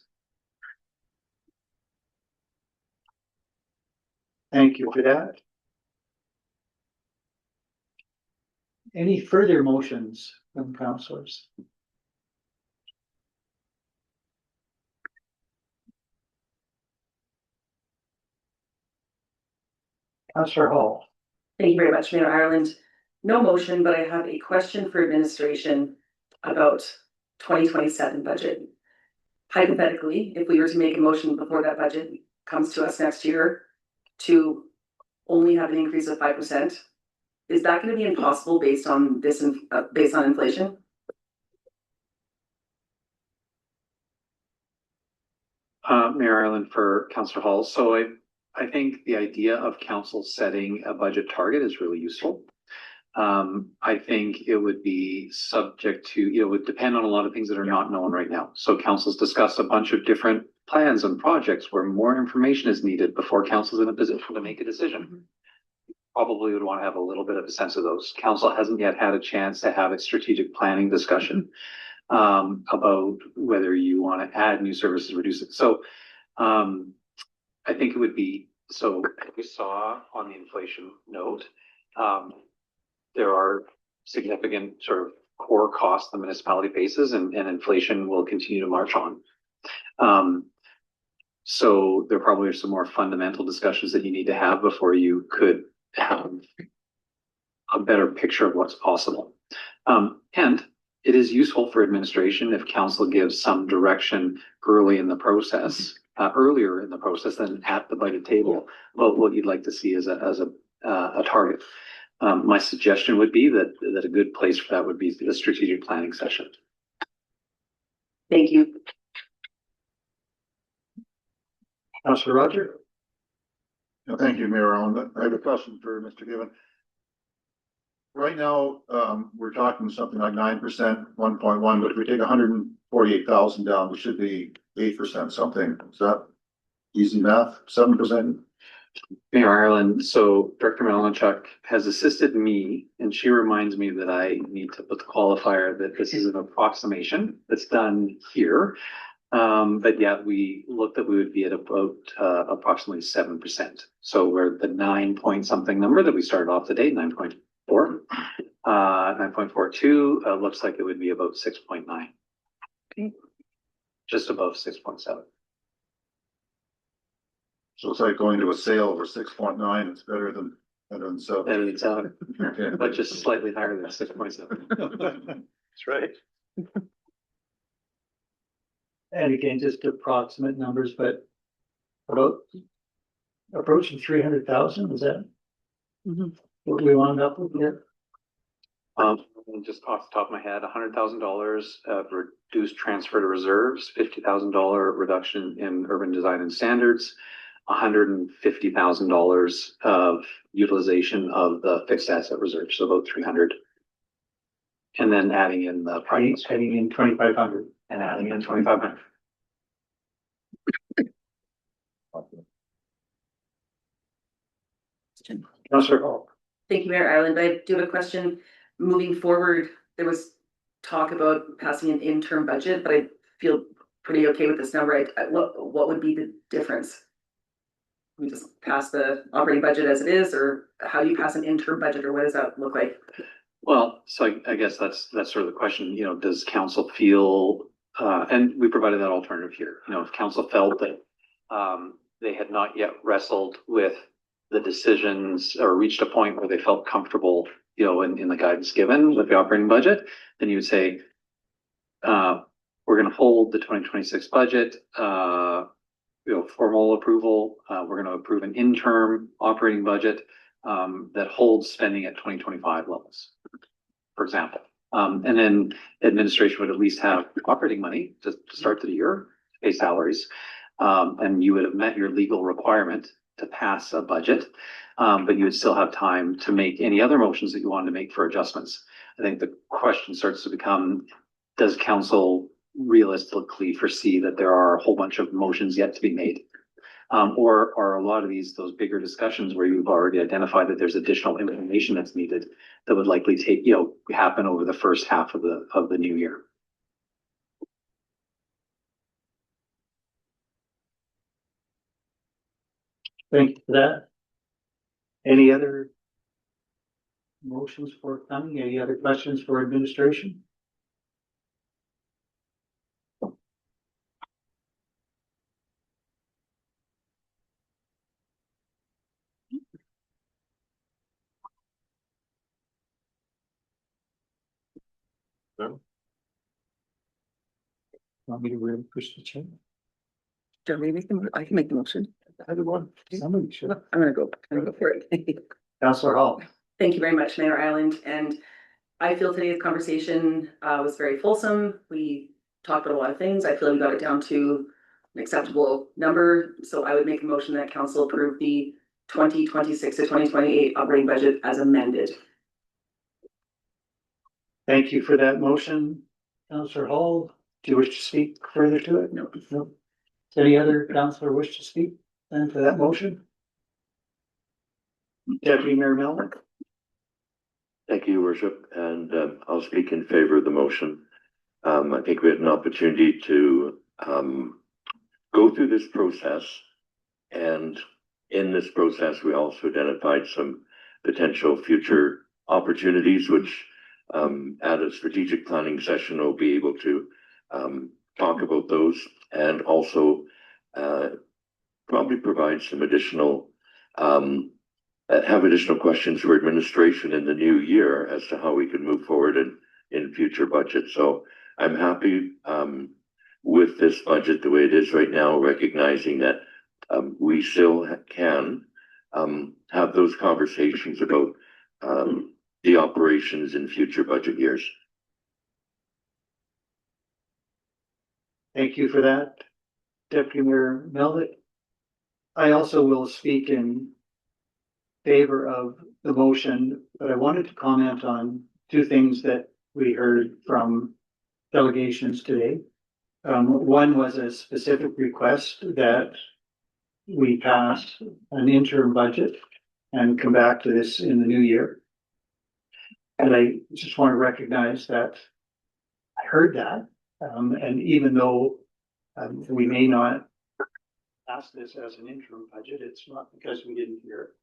Thank you for that. Any further motions from councillors? Councillor Hall. Thank you very much, Mayor Ireland. No motion, but I have a question for administration about 2027 budget. Hypothetically, if we were to make a motion before that budget comes to us next year to only have an increase of 5%, is that going to be impossible based on this, based on inflation? Mayor Ireland for Councillor Hall. So I think the idea of council setting a budget target is really useful. I think it would be subject to, it would depend on a lot of things that are not known right now. So council's discussed a bunch of different plans and projects where more information is needed before council's in a position to make a decision. Probably would want to have a little bit of a sense of those. Council hasn't yet had a chance to have a strategic planning discussion about whether you want to add new services, reduce it. So I think it would be, so we saw on the inflation note, there are significant sort of core costs the municipality faces, and inflation will continue to march on. So there probably are some more fundamental discussions that you need to have before you could have a better picture of what's possible. And it is useful for administration if council gives some direction earlier in the process than at the budget table, about what you'd like to see as a target. My suggestion would be that a good place for that would be the strategic planning session. Thank you. Councillor Roger. Thank you, Mayor Allen. I have a question for Mr. Given. Right now, we're talking something like 9%, 1.1, but if we take 148,000 down, we should be 8% something. Is that easy math? 7%? Mayor Ireland, so Director Malinchuk has assisted me, and she reminds me that I need to put the qualifier that this is an approximation that's done here. But yeah, we looked that we would be at about approximately 7%. So we're the 9 point something number that we started off today, 9.4, 9.42, looks like it would be about 6.9. Okay. Just above 6.7. So it's like going to a sale over 6.9. It's better than 7. Better than 7, Okay. but just slightly higher than 6.7. That's right. And again, just approximate numbers, but about approaching 300,000, is that what we wound up with here? Just off the top of my head, $100,000 of reduced transfer to reserves, $50,000 reduction in urban design and standards, $150,000 of utilization of the fixed asset reserve, so about 300. And then adding in the price. Adding in 2,500. And adding in 2,500. Councillor Hall. Thank you, Mayor Ireland. I do have a question. Moving forward, there was talk about passing an interim budget, but I feel pretty okay with this number. What would be the difference? We just pass the operating budget as it is, or how do you pass an interim budget, or what does that look like? Well, so I guess that's sort of the question, does council feel, and we provided that alternative here, if council felt that they had not yet wrestled with the decisions or reached a point where they felt comfortable, in the guidance given with the operating budget, then you would say, we're going to hold the 2026 budget, formal approval. We're going to approve an interim operating budget that holds spending at 2025 levels, for example. And then administration would at least have operating money to start the year, to pay salaries. And you would have met your legal requirement to pass a budget, but you would still have time to make any other motions that you wanted to make for adjustments. I think the question starts to become, does council realistically foresee that there are a whole bunch of motions yet to be made? Or are a lot of those bigger discussions where you've already identified that there's additional information that's needed that would likely happen over the first half of the new year? Thank you for that. Any other motions forthcoming? Any other questions for administration? Want me to really push the chair? Do you want me to make the, I can make the motion. Somebody should. I'm gonna go for it. Councillor Hall. Thank you very much, Mayor Island, and I feel today's conversation was very fulsome. We talked about a lot of things. I feel we got it down to an acceptable number, so I would make a motion that council approve the 2026 to 2028 operating budget as amended. Thank you for that motion, Councillor Hall. Do you wish to speak further to it? No. No. Does any other councillor wish to speak then to that motion? Deputy Mayor Melnick. Thank you, Your Worship, and I'll speak in favor of the motion. I think we had an opportunity to go through this process, and in this process, we also identified some potential future opportunities, which at a strategic planning session, we'll be able to talk about those, and also probably provide some additional have additional questions for administration in the new year as to how we can move forward in future budgets. So I'm happy with this budget the way it is right now, recognizing that we still can have those conversations about the operations in future budget years. Thank you for that, Deputy Mayor Melnick. I also will speak in favor of the motion, but I wanted to comment on two things that we heard from delegations today. One was a specific request that we pass an interim budget and come back to this in the new year. And I just want to recognize that I heard that. And even though we may not pass this as an interim budget, it's not because we didn't hear it.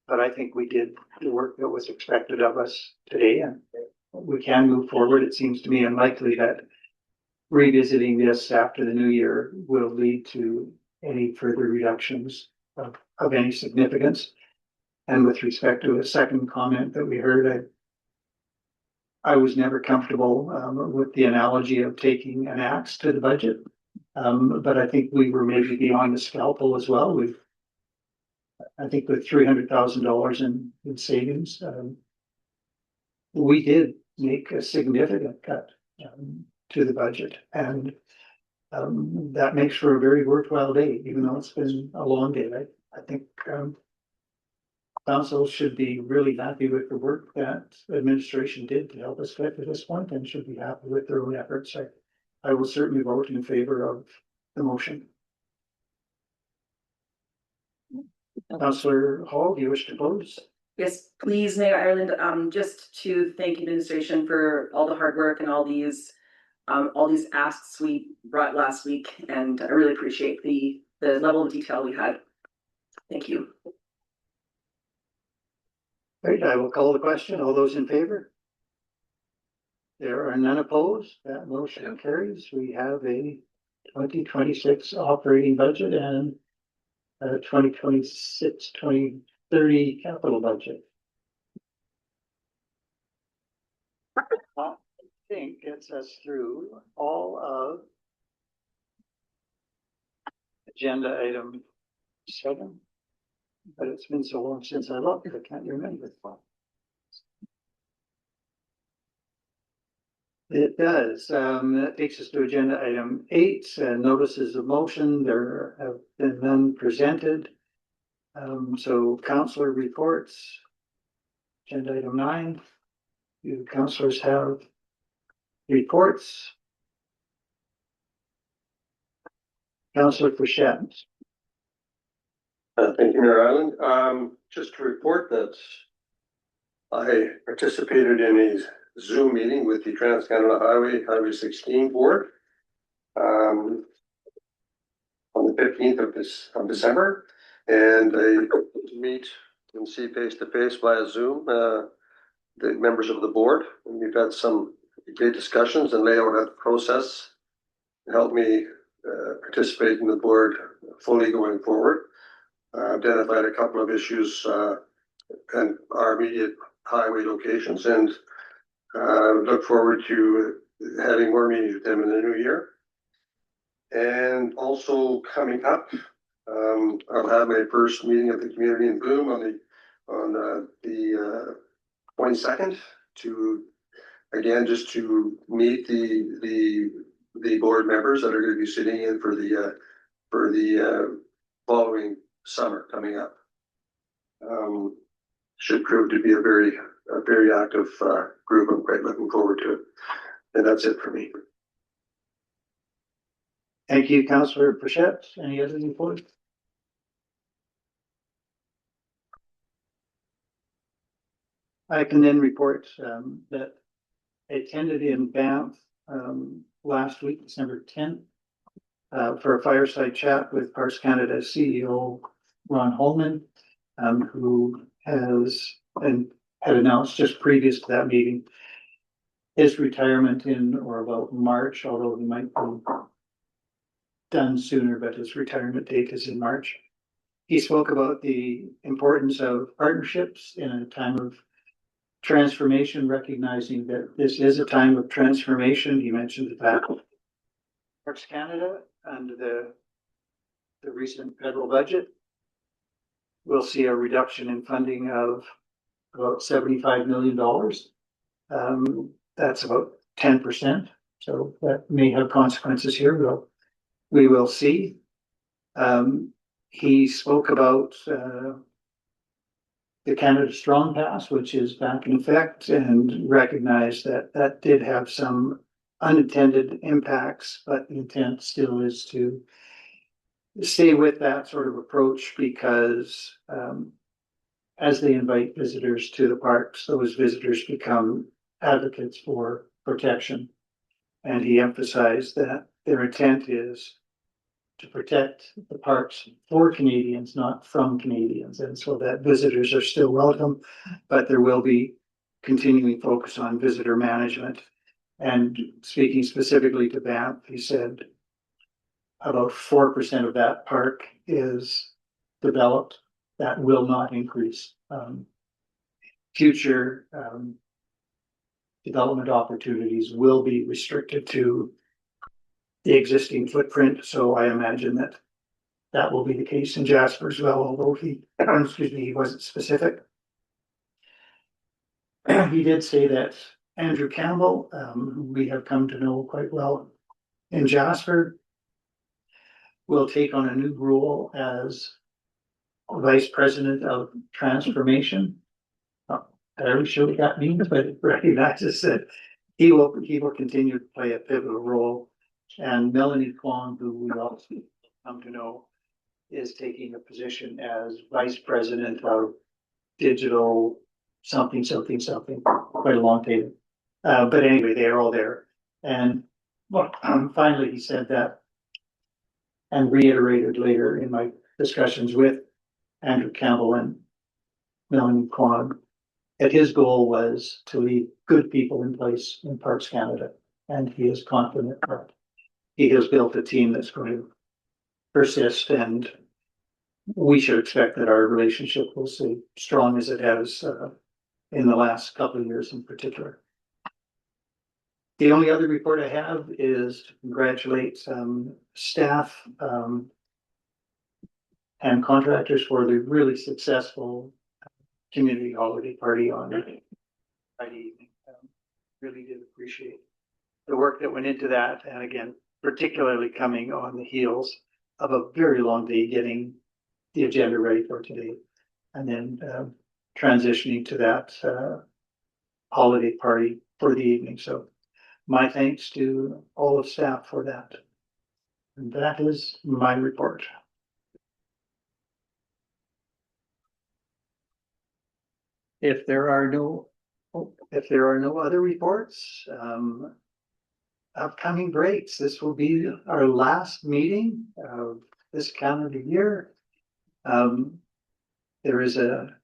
But I think we did the work that was expected of us today, and we can move forward. It seems to me unlikely that revisiting this after the new year will lead to any further reductions of any significance. And with respect to a second comment that we heard, I was never comfortable with the analogy of taking an axe to the budget. But I think we were maybe beyond the scalpel as well. I think with $300,000 in savings, we did make a significant cut to the budget, and that makes for a very worthwhile day, even though it's been a long day. I think council should be really happy with the work that administration did to help us get to this point, and should be happy with their own efforts. I will certainly vote in favor of the motion. Councillor Hall, do you wish to close? Yes, please, Mayor Ireland, just to thank administration for all the hard work and all these asks we brought last week, and I really appreciate the level of detail we had. Thank you. Great, I will call the question. All those in favor? There are none opposed. That motion carries. We have a 2026 operating budget and 2026-2030 capital budget. I think gets us through all of agenda item 7, but it's been so long since I looked, I can't remember. It does. That takes us to agenda item 8, notices of motion. There have been none presented. So councillor reports. Agenda item 9. Do councillors have reports? Councillor Frechette. Thank you, Mayor Island. Just to report that I participated in a Zoom meeting with the Trans-Canada Highway 16 board on the 15th of December, and I meet and see face to face via Zoom, the members of the board. And we've had some great discussions and lay out that process to help me participate in the board fully going forward. Identified a couple of issues and our immediate highway locations, and look forward to having more meetings with them in the new year. And also coming up, I'll have my first meeting of the community in Boom on the 22nd to again just to meet the board members that are going to be sitting in for the following summer coming up. Should prove to be a very active group. I'm quite looking forward to it. And that's it for me. Thank you, Councillor Pritchett. Any other reports? I can then report that I attended in Banff last week, December 10th, for a fireside chat with Parks Canada CEO Ron Holman, who had announced just previous to that meeting his retirement in or about March, although he might be done sooner, but his retirement date is in March. He spoke about the importance of partnerships in a time of transformation, recognizing that this is a time of transformation. He mentioned the fact Parks Canada and the recent federal budget will see a reduction in funding of about $75 million. That's about 10%. So that may have consequences here. We will see. He spoke about the Canada Strong Pass, which is back in effect, and recognized that that did have some unintended impacts, but the intent still is to stay with that sort of approach because as they invite visitors to the parks, those visitors become advocates for protection. And he emphasized that their intent is to protect the parks for Canadians, not from Canadians. And so that visitors are still welcome, but there will be continuing focus on visitor management. And speaking specifically to Banff, he said about 4% of that park is developed. That will not increase. Future development opportunities will be restricted to the existing footprint. So I imagine that that will be the case in Jasper as well, although he wasn't specific. He did say that Andrew Campbell, who we have come to know quite well in Jasper, will take on a new role as Vice President of Transformation. Not entirely sure what that means, but it recognizes that he will continue to play a pivotal role. And Melanie Kwong, who we also come to know, is taking a position as Vice President of Digital something. Quite a long title. But anyway, they are all there. And finally, he said that, and reiterated later in my discussions with Andrew Campbell and Melanie Kwong, that his goal was to leave good people in place in Parks Canada. And he is confident that he has built a team that's going to persist, and we should expect that our relationship will stay strong as it has in the last couple of years in particular. The only other report I have is to congratulate staff and contractors for the really successful community holiday party on Friday evening. Really did appreciate the work that went into that, and again, particularly coming on the heels of a very long day getting the agenda ready for today, and then transitioning to that holiday party for the evening. So my thanks to all of staff for that. And that is my report. If there are no other reports, upcoming breaks, this will be our last meeting of this calendar year. There is a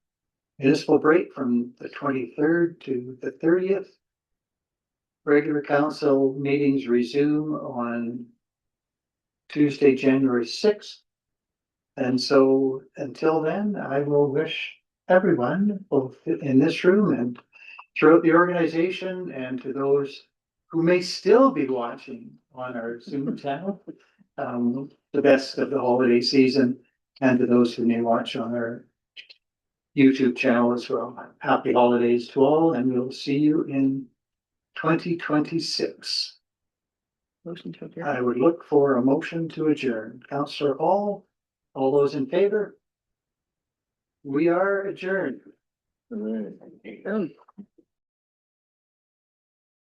municipal break from the 23rd to the 30th. Regular council meetings resume on Tuesday, January 6th. And so until then, I will wish everyone, both in this room and throughout the organization, and to those who may still be watching on our Zoom channel, the best of the holiday season, and to those who may watch on our YouTube channel as well. Happy holidays to all, and we'll see you in 2026. Motion to adjourn. I would look for a motion to adjourn. Councillor Hall, all those in favor? We are adjourned.